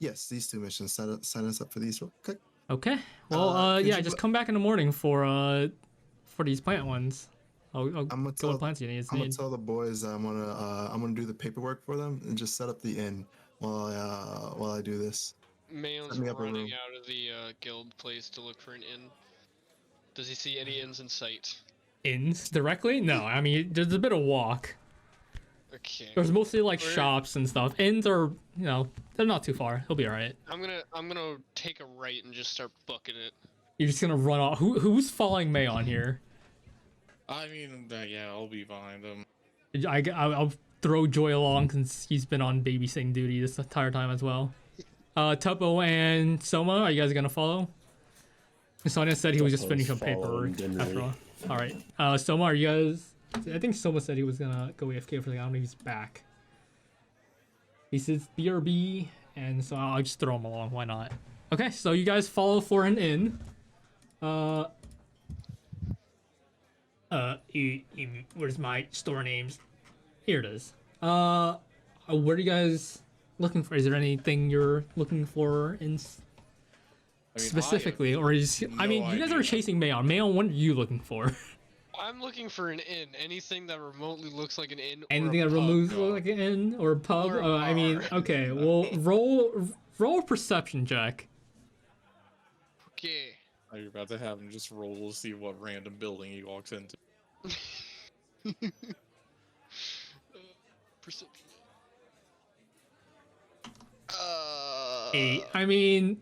C: Yes, these 2 missions. Sign us up for these real quick.
B: Okay. Well,
C: could
B: yeah,
C: you
B: just
C: bu-
B: come back in the morning for these plant ones. I'll
C: I'm gonna
B: go with plants you need.
C: I'm gonna tell the boys I'm gonna do the paperwork for them and just set up the inn. while I do this.
E: Mayon's
C: Set me up a
E: running
C: room.
E: out of the guild place to look for an inn. Does he see any inns in sight?
B: Inns directly? No, I mean there's a bit of walk.
E: Okay.
B: There's mostly like
E: Where-
B: shops and stuff. Inns are, you know, they're not too far. He'll be all right.
E: I'm gonna take a right and just start booking it.
B: You're just gonna run off. Who's following May on here?
A: I mean, yeah, I'll be behind him.
B: I'll throw Joy along since he's been on babysitting duty this entire time as well. Tuppo and Soma, are you guys gonna follow? Sonia said he was just
F: Tuppo's
B: finishing some
F: following
B: paperwork
F: Dinry.
B: after all. All right. Soma, are you guys? I think Soma said he was gonna go AFK for like, I don't know if he's back. He says BRB, and so I'll just throw him along. Why not? Okay, so you guys follow for an inn. Where's my store names? Here it is. What are you guys looking for? Is there anything you're looking for in specifically, or is I mean, you guys are chasing Mayon. Mayon, what are you looking for?
E: I'm looking for an inn. Anything that remotely looks like an inn.
B: Anything
E: or a
B: that
E: pub.
B: removes like an inn or a pub?
E: Or a
B: I mean,
E: bar.
B: okay. Well, roll a perception check.
E: Okay.
A: You're about to have him just roll to see what random building he walks into.
E: Perception.
B: 8. I mean,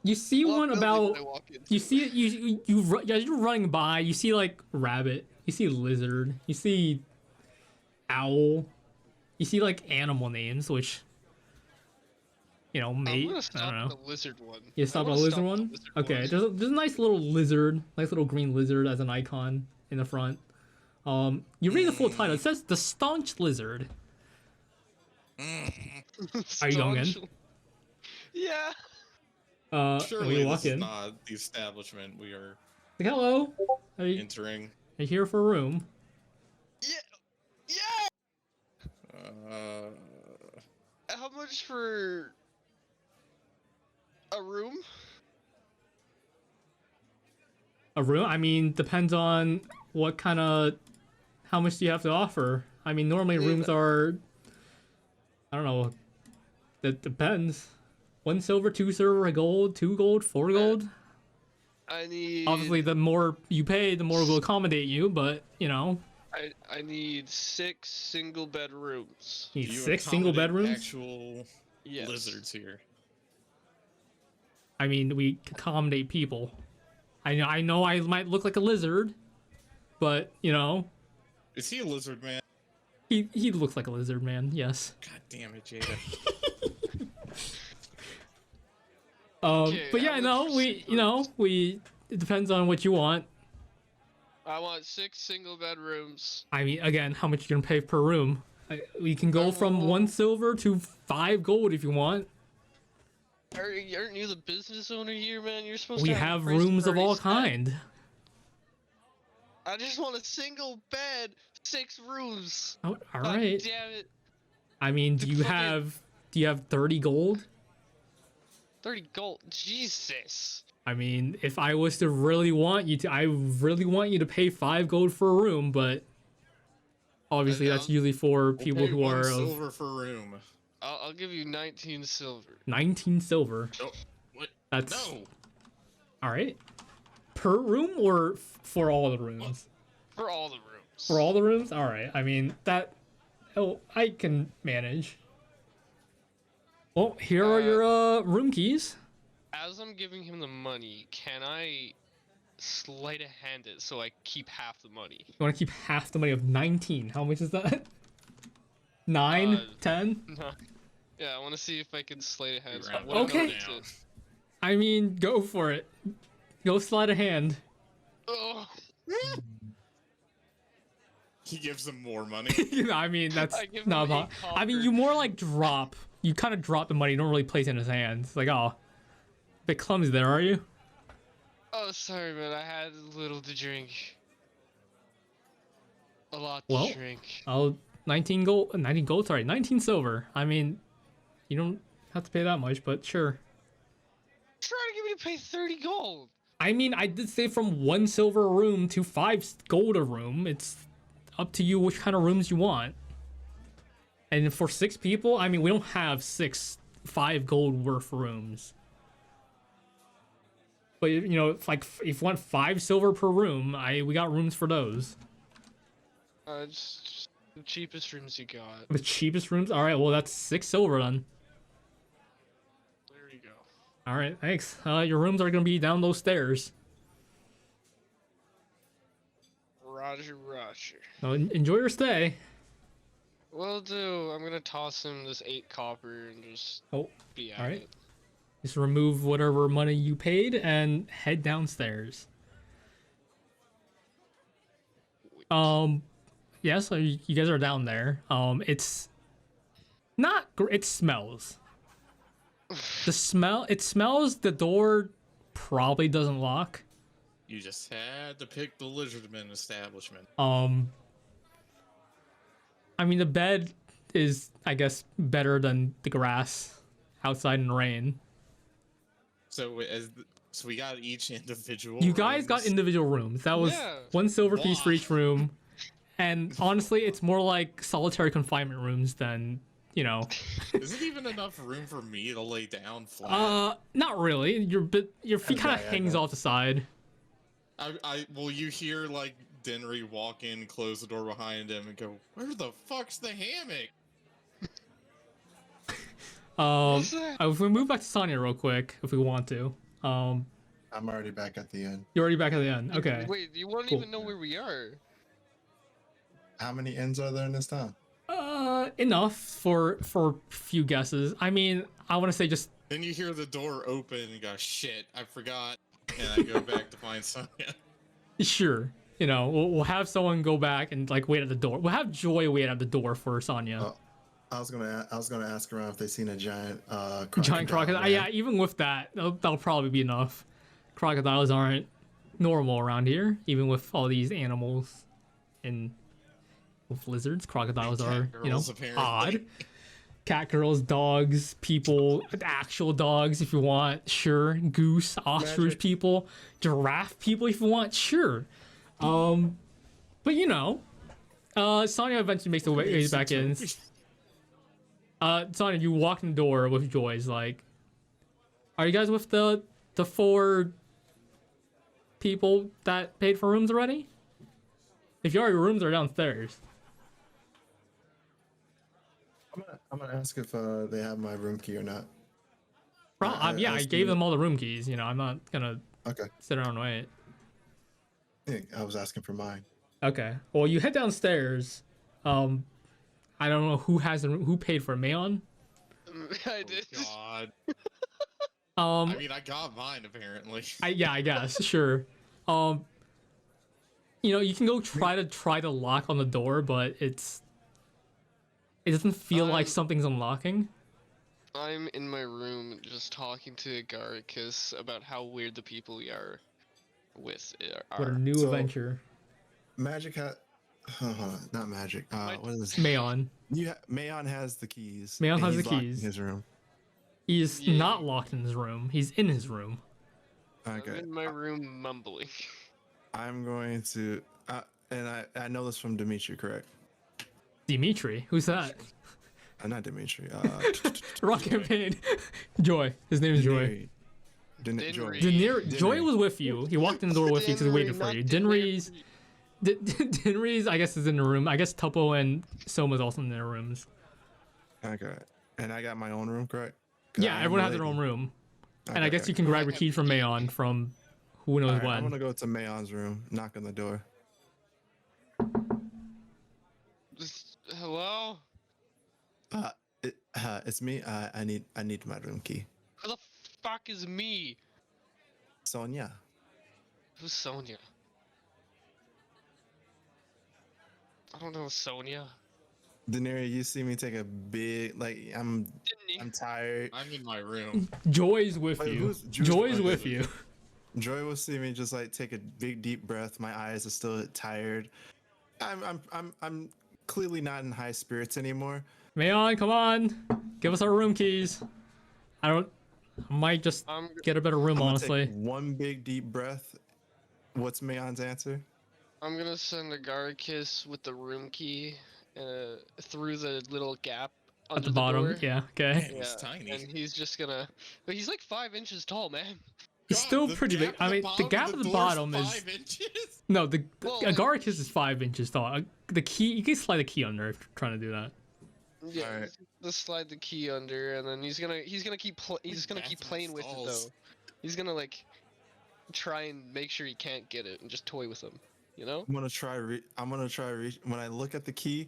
B: you see
E: what
B: one
E: building
B: about.
E: did I walk into?
B: You see it. As you're running by, you see like rabbit. You see lizard. You see owl. You see like animal names, which you know,
E: I'm
B: mate.
E: gonna
B: I
E: stop
B: don't
E: at
B: know.
E: the lizard one.
B: You
E: I
B: stop at a
E: wanna
B: lizard
E: stop at the
B: one?
E: lizard
B: Okay,
E: one.
B: there's a nice little lizard, nice little green lizard as an icon in the front. You read the full title. It says the staunch lizard. Are you going in?
E: Staunch- Yeah.
A: Surely
B: we
A: this
B: walk
A: is
B: in.
A: not the establishment we are
B: Like, hello. Are you
A: entering.
B: here for a room?
E: Yeah. Yeah.
A: Uh,
E: How much for a room?
B: A room? I mean, depends on what kind of, how much do you have to offer? I mean, normally rooms are, I don't know, that depends. 1 silver, 2 silver, a gold, 2 gold, 4 gold.
E: I need.
B: Obviously, the more you pay, the more we'll accommodate you, but, you know,
E: I need 6 single bed rooms.
B: you need
A: do you
B: 6 single
A: accommodate
B: bedrooms.
A: Actual
E: Yes.
A: lizards here.
B: I mean, we accommodate people. I know I might look like a lizard, but, you know,
A: Is he a lizard man?
B: he looks like a lizard man, yes.
A: God damn it, Jada.
E: Okay,
B: But yeah,
E: how
B: no,
E: much
B: we,
E: for
B: you know, it depends on what you want.
E: I want 6 single bed rooms.
B: I mean, again, how much you gonna pay per room? We can go from 1 silver to 5 gold if you want.
E: Aren't you the business owner here, man? You're supposed
B: We
E: to
B: have
E: a price
B: rooms
E: per
B: of all
E: set.
B: kind.
E: I just want a single bed, 6 rooms.
B: Oh, all
E: God
B: right.
E: damn it.
B: I mean,
E: The fucking-
B: do you have 30 gold?
E: 30 gold. Jesus.
B: I mean, if I was to really want you to, I really want you to pay 5 gold for a room, but obviously that's usually for people
A: Pay
B: who
A: one
B: are of
A: silver for room.
E: I'll give you 19 silver.
B: 19 silver.
A: No, what?
B: That's
A: No.
B: all right. Per room or for all the rooms?
E: For all the rooms.
B: For all the rooms? All right. I mean, I can manage. Well, here are your room keys.
E: As I'm giving him the money, can I sleight of hand it so I keep half the money?
B: You want to keep half the money of 19. How much is that? 9? 10?
E: No. Yeah, I want to see if I can sleight of hand.
A: Round
E: what
B: Okay.
E: amount is it?
B: I mean, go for it. Go slide a hand.
E: Oh,
A: He gives him more money.
B: I mean, that's
E: I give
B: not
E: him
B: about.
E: 8
B: I mean,
E: copper.
B: you more like drop. You kind of drop the money. You don't really place it in his hands. Like, oh, a bit clumsy there, are you?
E: oh, sorry, man. I had a little to drink. A lot to
B: Well,
E: drink.
B: Oh, 19 gold. 19 gold. Sorry, 19 silver. I mean, you don't have to pay that much, but sure.
E: Trying to get me to pay 30 gold.
B: I mean, I did say from 1 silver a room to 5 gold a room. It's up to you which kind of rooms you want. And for 6 people, I mean, we don't have 5 gold worth rooms. But you know, if you want 5 silver per room, we got rooms for those.
E: Just the cheapest rooms you got.
B: The cheapest rooms. All right, well that's 6 silver then.
E: There you go.
B: All right, thanks. Your rooms are gonna be down those stairs.
E: Roger, Roger.
B: So enjoy your stay.
E: Will do. I'm gonna toss him this 8 copper and just be at
B: alright.
E: it.
B: Just remove whatever money you paid and head downstairs. Yeah, so you guys are down there. It's not it smells. It smells, the door probably doesn't lock.
A: You just had to pick the Lizardman establishment.
B: I mean, the bed is, I guess, better than the grass outside in the rain.
A: So so we got each individual.
B: You guys got individual rooms. That was 1 silver piece for each room. And honestly, it's more like solitary confinement rooms than, you know.
A: Isn't even enough room for me to lay down flat?
B: Not really. Your feet kind of hangs off the side.
A: Well, you hear like Denry walk in, close the door behind him, and go, "Where the fuck's the hammock?"
B: If we move back to Sonya real quick, if we want to.
C: I'm already back at the end.
B: You're already back at the end. Okay.
E: Wait, you won't even know where we are.
C: How many inns are there in this town?
B: Enough for a few guesses. I mean, I want to say just.
A: Then you hear the door open and go, "Shit, I forgot," and I go back to find Sonya.
B: Sure. You know, we'll have someone go back and like wait at the door. We'll have Joy wait at the door for Sonya.
C: Oh, I was gonna ask around if they seen a giant
B: crocodile. Yeah, even with that, that'll probably be enough. Crocodiles aren't normal around here, even with all these animals and with lizards. Crocodiles are, you know, odd. Cat girls, dogs, people, actual dogs if you want, sure. Goose, ostrich people, giraffe people if you want, sure. But you know, Sonya eventually makes the way back in. Sonya, you walk in the door with Joy's like, are you guys with the 4 people that paid for rooms already? If you are, your rooms are downstairs.
C: I'm gonna ask if they have my room key or not.
B: Yeah, I gave them all the room keys. You know, I'm not gonna sit around and wait.
C: I was asking for mine.
B: Okay. Well, you head downstairs. I don't know who paid for Mayon.
E: I did.
A: God.
B: I
A: mean, I got mine apparently.
B: I guess sure. You know, you can go try to lock on the door, but it doesn't feel like something's unlocking.
E: I'm in my room just talking to Garicus about how weird the people we are with are.
B: What a new adventure.
C: Magic not Magic. What is this?
B: Mayon.
C: Mayon has the keys.
B: Mayon has
C: he's
B: the
C: locked
B: keys.
C: in his room.
B: He's not locked in his room. He's in his room.
C: Okay.
E: I'm in my room mumbling.
C: I'm going to, and I know this from Dimitri, correct?
B: Dimitri? Who's that?
C: Not Dimitri.
B: Rock campaign. Joy. His name is Joy. Joy was with you. He walked in the door with you because he waited for you. Dinri's, I guess, is in the room. I guess Topo and Soma's also in their rooms.
C: Okay. And I got my own room, correct?
B: Yeah, everyone has their own room. And I guess you can grab your keys from Mayon from who knows when.
C: I'm gonna go to Mayon's room, knock on the door.
E: Hello?
C: It's me. I need my room key.
E: Who the fuck is me?
C: Sonya.
E: Who's Sonya? I don't know Sonya.
C: Daenerys, you see me take a big I'm tired.
A: I'm in my room.
B: Joy's with you. Joy's with you.
C: Joy will see me just like take a big deep breath. My eyes are still tired. I'm clearly not in high spirits anymore.
B: Mayon, come on. Give us our room keys. I might just get a better room, honestly.
C: Take one big deep breath. What's Mayon's answer?
E: I'm gonna send a Garicus with the room key through the little gap
B: At
E: under
B: the bottom.
E: door.
B: Yeah. Okay.
A: Man, he's tiny.
E: And he's just gonna. But he's like 5 inches tall, man.
B: He's
A: God,
B: still
A: the
B: pretty big.
A: gap
B: I
A: at
B: mean, the
A: bottom
B: gap
A: of
B: at the
A: door's
B: bottom is
A: 5 inches.
B: no. The
E: Well,
B: Agaricus is 5 inches tall. The key, you can slide the key under if you're trying to do that.
E: Yeah,
C: Alright.
E: just slide the key under, and then he's gonna keep keep playing with it though. He's gonna like try and make sure he can't get it and just toy with him. You know?
C: I'm gonna try. When I look at the key,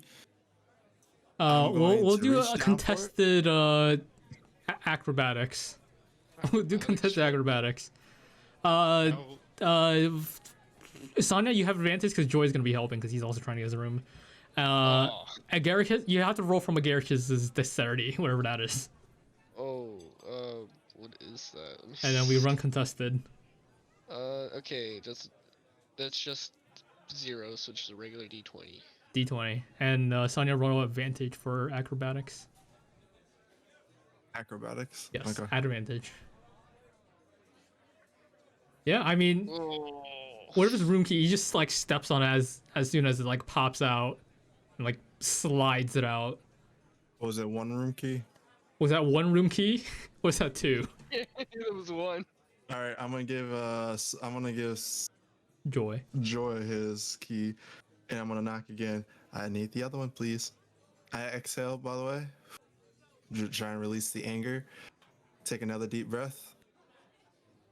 B: We'll
C: to
B: do
C: reach
B: a
C: down for it.
B: contested acrobatics. We'll do contested acrobatics.
A: No,
B: Sonya, you have advantage because Joy's gonna be helping because he's also trying to use the room.
E: Oh.
B: Agaricus, you have to roll from Agaricus's dexterity, whatever that is,
E: Oh. What is that?
B: and then we run contested.
E: Okay. That's just 0, so just a regular D20.
B: D20, and Sonya roll advantage for acrobatics.
C: acrobatics.
B: Yes,
C: Okay.
B: advantage. Yeah, I mean,
E: Oh.
B: what if his room key? He just like steps on it as soon as it like pops out, and like slides it out.
C: What was it? One room key.
B: Was that one room key? Was that two?
E: It was 1.
C: All right. I'm gonna give
B: Joy.
C: Joy his key, and I'm gonna knock again. I need the other one, please. I exhale, by the way. Try and release the anger. Take another deep breath.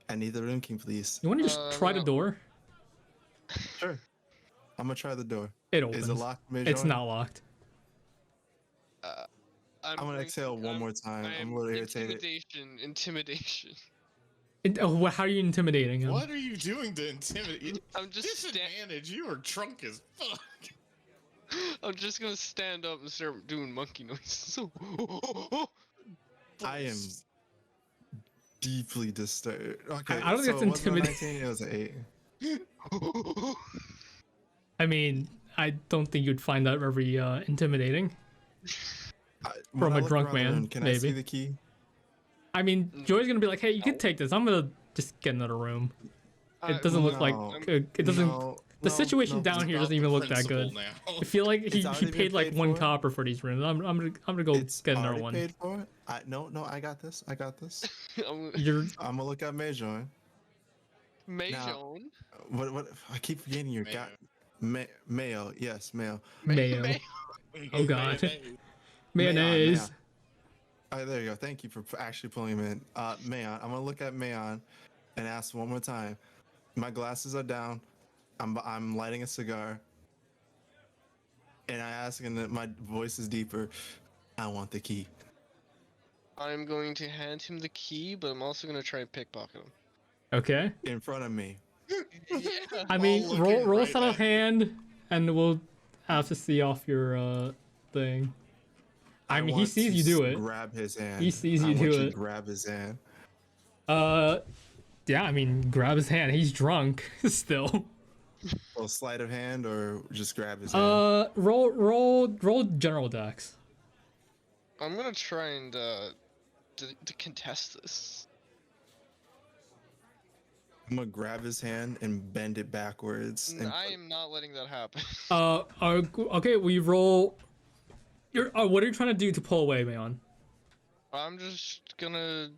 C: I need the room key, please.
B: You want to just try the
E: no.
B: door?
C: Sure. I'm gonna try the door.
B: It opens.
C: Is it locked?
B: It's not locked.
C: I'm gonna exhale one more time. I'm a little irritated.
E: Intimidation.
B: How are you intimidating him?
A: what are you doing to intimidate?
E: I'm just
A: Disadvantage. You are drunk as fuck.
E: I'm just gonna stand up and start doing monkey noises.
C: I am deeply disturbed. Okay,
B: I don't think
C: so
B: that's
C: it wasn't a
B: intimidating.
C: 19, it was an 8.
B: I mean, I don't think you'd find that very intimidating.
C: When
B: From
C: I
B: a
C: look
B: drunk
C: around the
B: man,
C: room, can I see
B: maybe.
C: the key?
B: I mean, Joy's gonna be like, "Hey, you can take this. I'm gonna just get another room." It doesn't look like
C: No.
B: it doesn't.
C: No,
B: The
C: no,
B: situation
C: no.
B: down here
A: About
B: doesn't
A: the
B: even look that
A: principle
B: good.
A: now.
B: I feel like he
C: already been
B: paid like
C: paid
B: 1
C: for?
B: copper for these rooms. I'm gonna go
C: It's
B: get another
C: already
B: one.
C: paid for it. No, I got this. I got this.
B: You're
C: I'm gonna look at Majoin.
E: Majon.
C: What? I keep forgetting your guy. Mayo. Yes, Mayo.
B: mayo. Oh, God. Mayonnaise.
C: Oh, there you go. Thank you for actually pulling him in. Mayon. I'm gonna look at Mayon and ask one more time. My glasses are down. I'm lighting a cigar, and I ask, and my voice is deeper. I want the key.
E: I'm going to hand him the key, but I'm also gonna try and pickpocket him.
B: Okay.
C: In front of me.
E: Yeah.
B: I mean,
A: All
B: roll
A: looking right
B: sleight of
A: at you.
B: hand, and we'll have to see off your thing. I mean, he
C: want
B: sees
C: to
B: you do it.
C: Grab his hand.
B: He sees
C: I
B: you
C: want
B: do
C: to
B: it.
C: Grab his hand.
B: Yeah. I mean, grab his hand. He's drunk still.
C: Well, sleight of hand or just grab his hand.
B: Roll general dex.
E: I'm gonna try and to contest this.
C: I'm gonna grab his hand and bend it backwards. And
E: I am not letting that happen.
B: Okay, we roll. What are you trying to do to pull away, Mayon?
E: I'm just gonna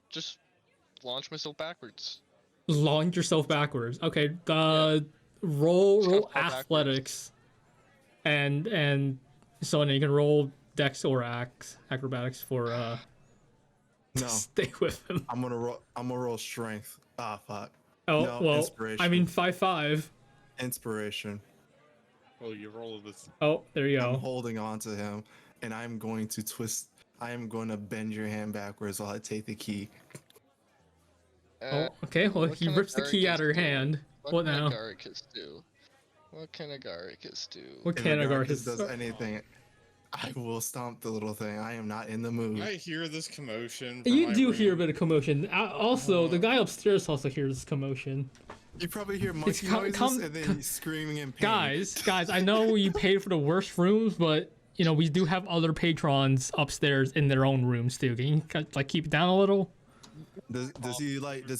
E: launch myself backwards.
B: Launch yourself backwards. Okay.
E: Yeah.
B: Roll
E: Just gotta fall
B: athletics, and so you can roll dex or acrobatics for
C: no,
B: stay with him.
C: I'm gonna roll strength. Ah, fuck.
B: Oh
C: No,
B: well,
C: inspiration.
B: I mean 5/5.
C: Inspiration.
A: Oh, you roll this.
B: Oh, there you
C: I'm
B: go.
C: holding on to him, and I'm going to twist. I am going to bend your hand backwards while I take the key.
B: Oh, okay. Well,
E: what
B: he
E: can
B: rips the key out of her
E: Agaricus do?
B: hand. What
E: can
B: now?
E: Agaricus do? What can Agaricus do?
B: What
C: If
B: can
C: Agaricus
B: Agaricus
C: does anything, I will stomp the little thing. I am not in the mood.
A: I hear this commotion. From
B: You
A: my
B: do
A: room.
B: hear a bit of commotion. Also, the guy upstairs also hears commotion.
C: You probably hear monkey noises and then he's screaming in pain.
B: Guys, I know you paid for the worst rooms, but you know we do have other patrons upstairs in their own rooms too. Can you like keep it down a little?
C: Does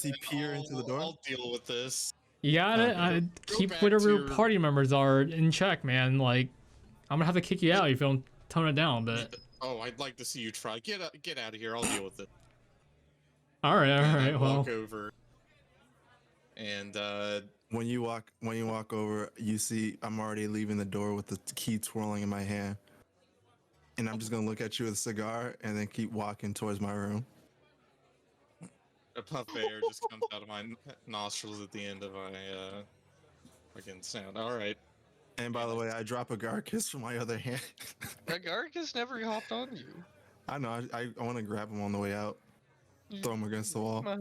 C: he peer into the door?
A: I'll deal with this.
B: You got it.
C: Okay.
B: Keep
A: back
B: whatever
A: to
B: your
A: your-
B: party members are in check, man. Like, I'm gonna have to kick you out if you don't tone it down. But
A: Oh, I'd like to see you try. Get out of here. I'll deal with it.
B: all right,
A: And I
B: well,
A: walk over, and
C: When you walk over, you see I'm already leaving the door with the key twirling in my hand, and I'm just gonna look at you with a cigar and then keep walking towards my room.
A: a puff of air just comes out of my nostrils at the end of my fucking sound. All right.
C: And by the way, I drop a guard kiss from my other hand.
E: Agaricus never hopped on you.
C: I know. I want to grab him on the way out. Throw him against the wall.
A: God.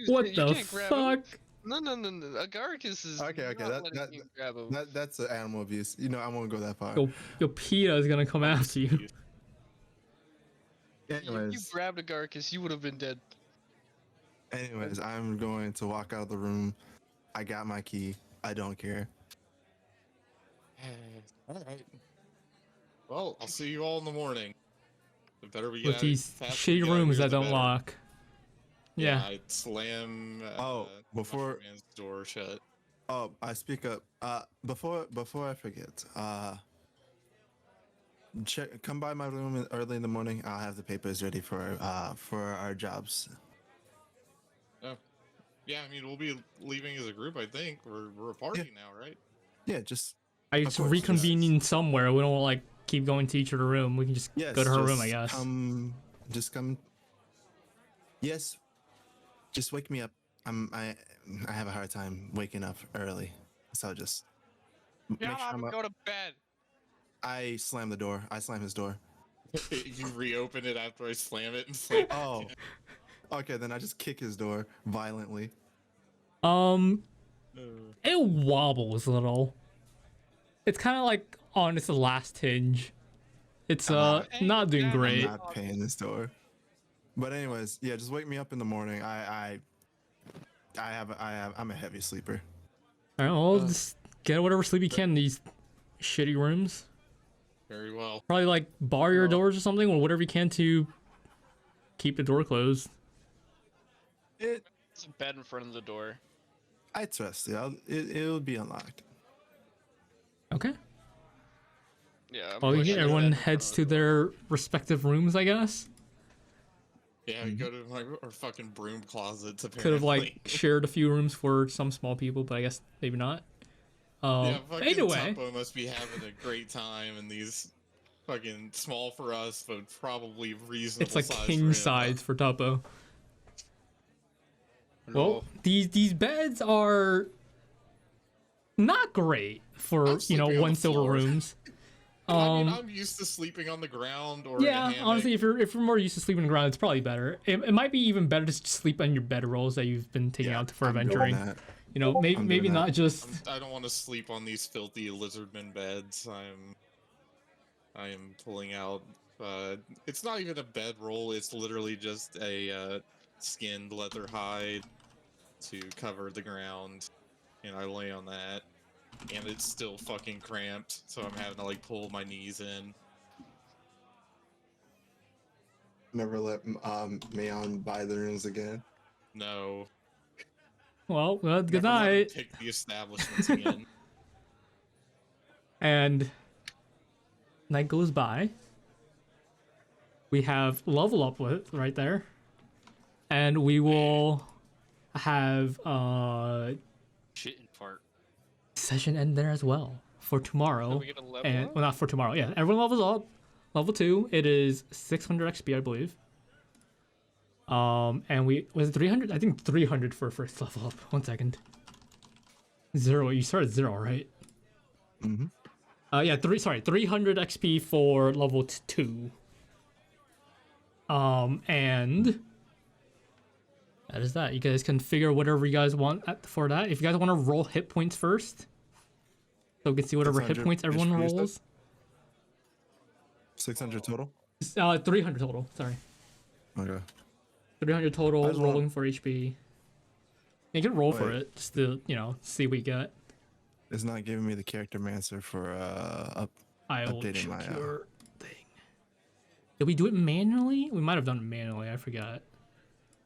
B: what the
E: can't grab him.
B: fuck?
E: No. Agaricus is
C: Okay.
E: not letting you grab him.
C: That's animal abuse. You know, I won't go that far.
B: Your PETA is gonna come after you.
E: If you
C: Anyways,
E: grabbed Agaricus, you would have been dead.
C: I'm going to walk out of the room. I got my key. I don't care.
A: All right. Well, I'll see you all in the morning. The better we get
B: With
A: out-
B: these
A: faster we
B: shitty
A: get out
B: rooms
A: here,
B: that
A: the
B: don't
A: better.
B: lock. Yeah.
A: I slam.
C: Before-
A: Mushroom Man's door shut.
C: Oh, I speak up. Before I forget. Come by my room early in the morning. I'll have the papers ready for our jobs.
A: Oh, yeah. I mean, we'll be leaving as a group. I think we're a party now, right?
C: Yeah, just
B: I
C: Of
B: just
C: course,
B: reconvening somewhere. We don't like keep going to each other room. We can just
C: yes.
B: go to her room,
C: just
B: I guess.
C: Come. Yes. Just wake me up. I have a hard time waking up early, so just make sure I'm up.
E: Go to bed.
C: I slam the door. I slam his door.
A: You reopen it after I slam it and slam.
C: Oh. Okay, then I just kick his door violently.
B: It wobbles a little. It's kind of like on its last hinge. It's not doing
E: I'm
B: great.
C: I'm not paying this door. But anyways, yeah, just wake me up in the morning. I'm a heavy sleeper.
B: All right, well, just get whatever sleep you can in these shitty rooms.
A: Very well.
B: Probably like bar your doors or something, or whatever you can to keep the door closed.
C: It.
E: There's a bed in front of the door.
C: I trust it. It'll be unlocked.
B: Okay.
E: Yeah. I'm
B: Well,
E: pushing the
B: everyone
E: bed in
B: heads
E: front
B: to
E: of the door.
B: their respective rooms, I guess.
A: Yeah, we go to our fucking broom closets. Apparently.
B: Could have like shared a few rooms for some small people, but I guess maybe not.
A: Yeah, fucking
B: Either way,
A: Tuppo must be having a great time in these fucking small for us, but probably reasonable.
B: it's like
A: size for
B: king
A: him.
B: size for Tuppo. Well,
A: Oh.
B: these beds are not great for
A: I'm sleeping on
B: one
A: the
B: silver
A: floor.
B: rooms.
A: I mean, I'm used to sleeping on the ground or in a
B: Yeah,
A: hammock.
B: honestly, if you're more used to sleeping on the ground, it's probably better. It might be even better to just sleep on your bedrolls that you've been taking out for
C: I'm doing
B: adventuring.
C: that.
B: You know, maybe
C: I'm
B: maybe
C: doing that.
B: not just.
A: I don't want to sleep on these filthy lizardman beds. I am pulling out. It's not even a bedroll. It's literally just a skinned leather hide to cover the ground, and I lay on that. And it's still fucking cramped, so I'm having to like pull my knees in.
C: Never let Mayon buy the rooms again.
A: No.
B: Well, good
A: Never let him
B: night.
A: Pick the establishments again.
B: And night goes by. We have level up with right there, and we will have
G: Shit and fart.
B: session end there as well for tomorrow.
E: So we get a level
B: And
E: up?
B: well, not for tomorrow. Yeah, everyone levels up. Level 2, it is 600 XP, I believe. And was it 300? I think 300 for first level up. 1 second. 0. You started 0, right?
C: Mm-hmm.
B: Yeah, 300 XP for level 2. And that is that. You guys can figure whatever you guys want for that. If you guys want to roll hit points first, so we can see whatever hit
C: 600
B: points everyone
C: HP, you said?
B: rolls.
C: 600 total.
B: 300 total. Sorry,
C: Okay.
B: 300 total
C: I just want-
B: rolling for HP. You can roll for
C: Wait.
B: it just to see what you get.
C: It's not giving me the character mancer for
B: I will
C: updating
B: check
C: my,
B: your thing. Did we do it manually? We might have done it manually. I forgot.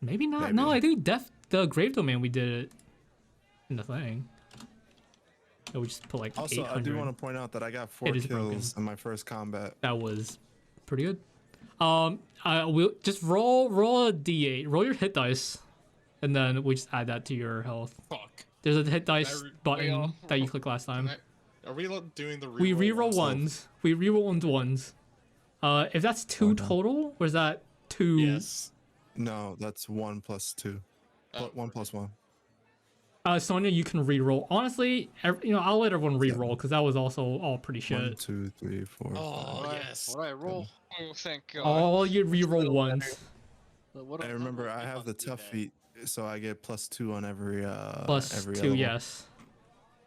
B: Maybe not. No,
C: Maybe.
B: I think the Grave Domain we did it in the thing. So we just put like
C: Also,
B: 800.
C: I do want to point out that I got 4
B: It is
C: kills in my first combat.
B: That was pretty good. We'll just roll a d8, roll your hit dice, and then we just add that to your health.
A: Fuck.
B: There's a hit dice
A: Wait,
B: button that you clicked last time.
A: Are we doing the
B: We reroll
A: ones?
B: ones. We reroll ones. If that's 2
C: Oh, no.
B: total, or is that 2?
A: Yes.
C: No, that's 1 plus 2.
A: Oh,
C: 1 plus 1.
B: Sonya, you can reroll. Honestly, I'll let everyone reroll because that was also all pretty
C: 1,
B: shit.
C: 2, 3, 4.
A: Oh,
C: 5.
A: yes.
G: What do I roll?
H: Oh, thank God.
B: All you reroll ones.
G: What
C: I
G: do-
C: remember
G: what
C: I
G: do
C: have the
G: do
C: tough
G: then?
C: feat, so I get +2 on every
B: Plus
C: every
B: 2,
C: level.
B: yes.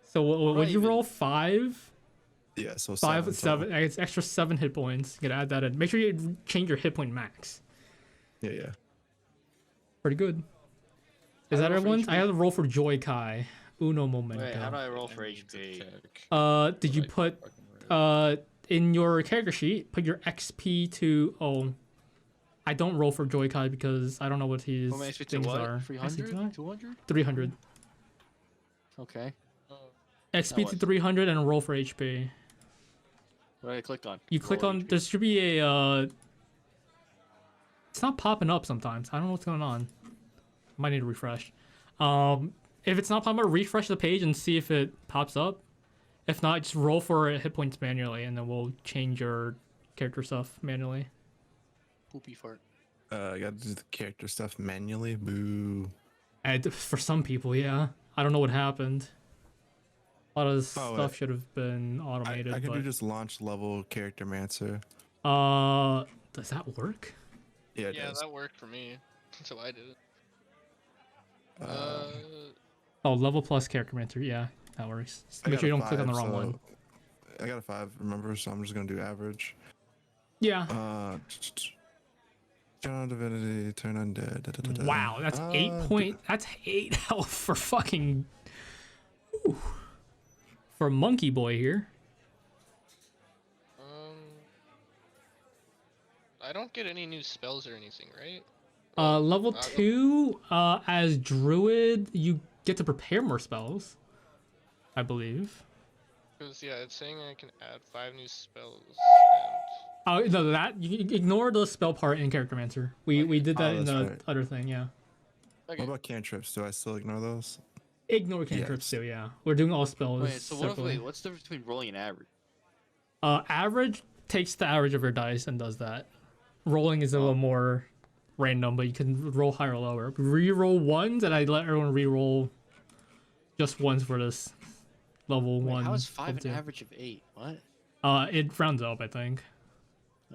B: So what
G: do I
B: would you
G: even-
B: roll? 5?
C: Yeah, so
B: 5,
C: 7.
B: 7. It's extra 7 hit points. You gotta add that in. Make sure you change your hit point max.
C: Yeah, yeah.
B: Pretty good. Is
G: How
B: that
G: do I roll for
B: everyone's? I
G: HP?
B: have to roll for Joy Kai. Uno momento.
G: Wait, how do I roll
A: I
G: for
A: need to
G: HP?
A: check.
B: Did you
A: But I
B: put
A: fucking read it.
B: in your character sheet, put your XP to I don't roll for Joy Kai because I don't know what his
G: What am I expected to
B: things
G: what?
B: are.
G: 300? 200?
B: 300.
G: Okay.
B: XP
G: what?
B: to 300 and roll for HP.
G: What do I click on?
B: You click
G: Roll
B: on,
G: HP.
B: there should be a, it's not popping up sometimes. I don't know what's going on. Might need to refresh. If it's not popping up, refresh the page and see if it pops up. If not, just roll for hit points manually and then we'll change your character stuff manually.
G: Poopy fart.
C: I gotta do the character stuff manually. Boo.
B: And for some people, yeah. I don't know what happened. A lot of this
C: Oh,
B: stuff should have been
C: I
B: automated.
C: can do
B: but,
C: just launch level character mancer.
B: does that work?
C: Yeah, it
H: Yeah,
C: does.
H: that worked for me until I did it.
B: Oh, level plus character mentor. Yeah, that works. Just
C: I
B: make
C: got
B: sure you
C: a
B: don't click on the
C: 5,
B: wrong
C: so-
B: one.
C: I got a 5, remember? So I'm just gonna do average.
B: Yeah.
C: Turn on divinity, turn on dead. Da, da, da, da.
B: Wow, that's that's 8 health for fucking. Ooh. For Monkey Boy here.
H: I don't get any new spells or anything, right?
B: Level 2, as Druid, you get to prepare more spells. I believe.
H: Because yeah, it's saying I can add 5 new spells.
B: Oh no, that you ignore the spell part in Character Mancer. We did that in
C: that's
B: the
C: right.
B: other thing, yeah.
H: Okay.
C: What about cantrips? Do I still ignore those?
B: Ignore cantrips
C: Yes.
B: too, yeah. We're doing all spells.
G: Wait, so what if,
B: separately.
G: what's the difference between rolling and average?
B: Average takes the average of your dice and does that. Rolling is a little more random, but you can roll higher or lower. Reroll ones, and I let everyone reroll just ones for this level
G: Wait,
B: 1.
G: how is 5
B: level
G: an
B: 2.
G: average of 8? What?
B: It rounds up, I think.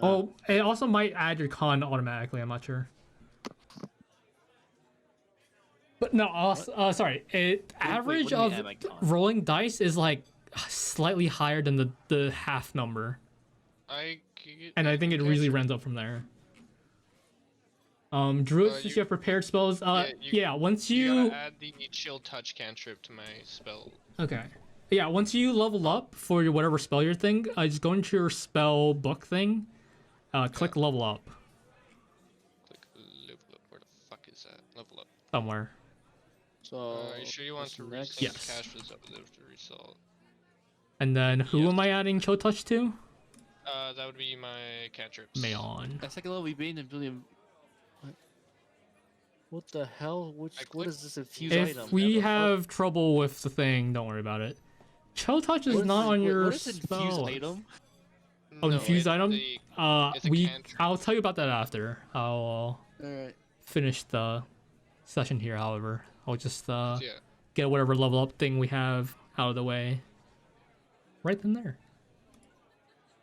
B: Oh, it also might add your con automatically. I'm not sure. But no, sorry. Average
G: what do you mean
B: of
G: add my con?
B: rolling dice is like slightly higher than the half number, and I think it really rounds up from there. Druid, since you have prepared spells, once
H: You gotta add the chill touch cantrip to my spell.
B: Okay. Yeah, once you level up for your whatever spell your thing, just go into your spell book thing, click level up
H: Click level up. Where the fuck is that? Level up.
B: somewhere.
G: So,
H: Are you sure you want
G: what's
H: to
G: next?
H: reset
B: Yes.
H: cash for this episode to result?
B: And then who
H: Yes.
B: am I adding Chill Touch to?
H: That would be my cantrips.
B: Mayon.
G: At second level, we beat a billion. What the hell? What
H: clicked-
G: is this infused
B: If
G: item?
B: we
G: What the fuck?
B: have trouble with the thing, don't worry about it. Chill Touch is
G: What
B: not on your
G: what is infused
B: spell.
G: item?
B: Oh,
H: No,
B: infused
H: it's
B: item?
H: it's a cantrip.
B: I'll tell you about that after. I'll
G: Alright.
B: finish the session here, however. I'll just
H: Yeah.
B: get whatever level up thing we have out of the way. Right then there.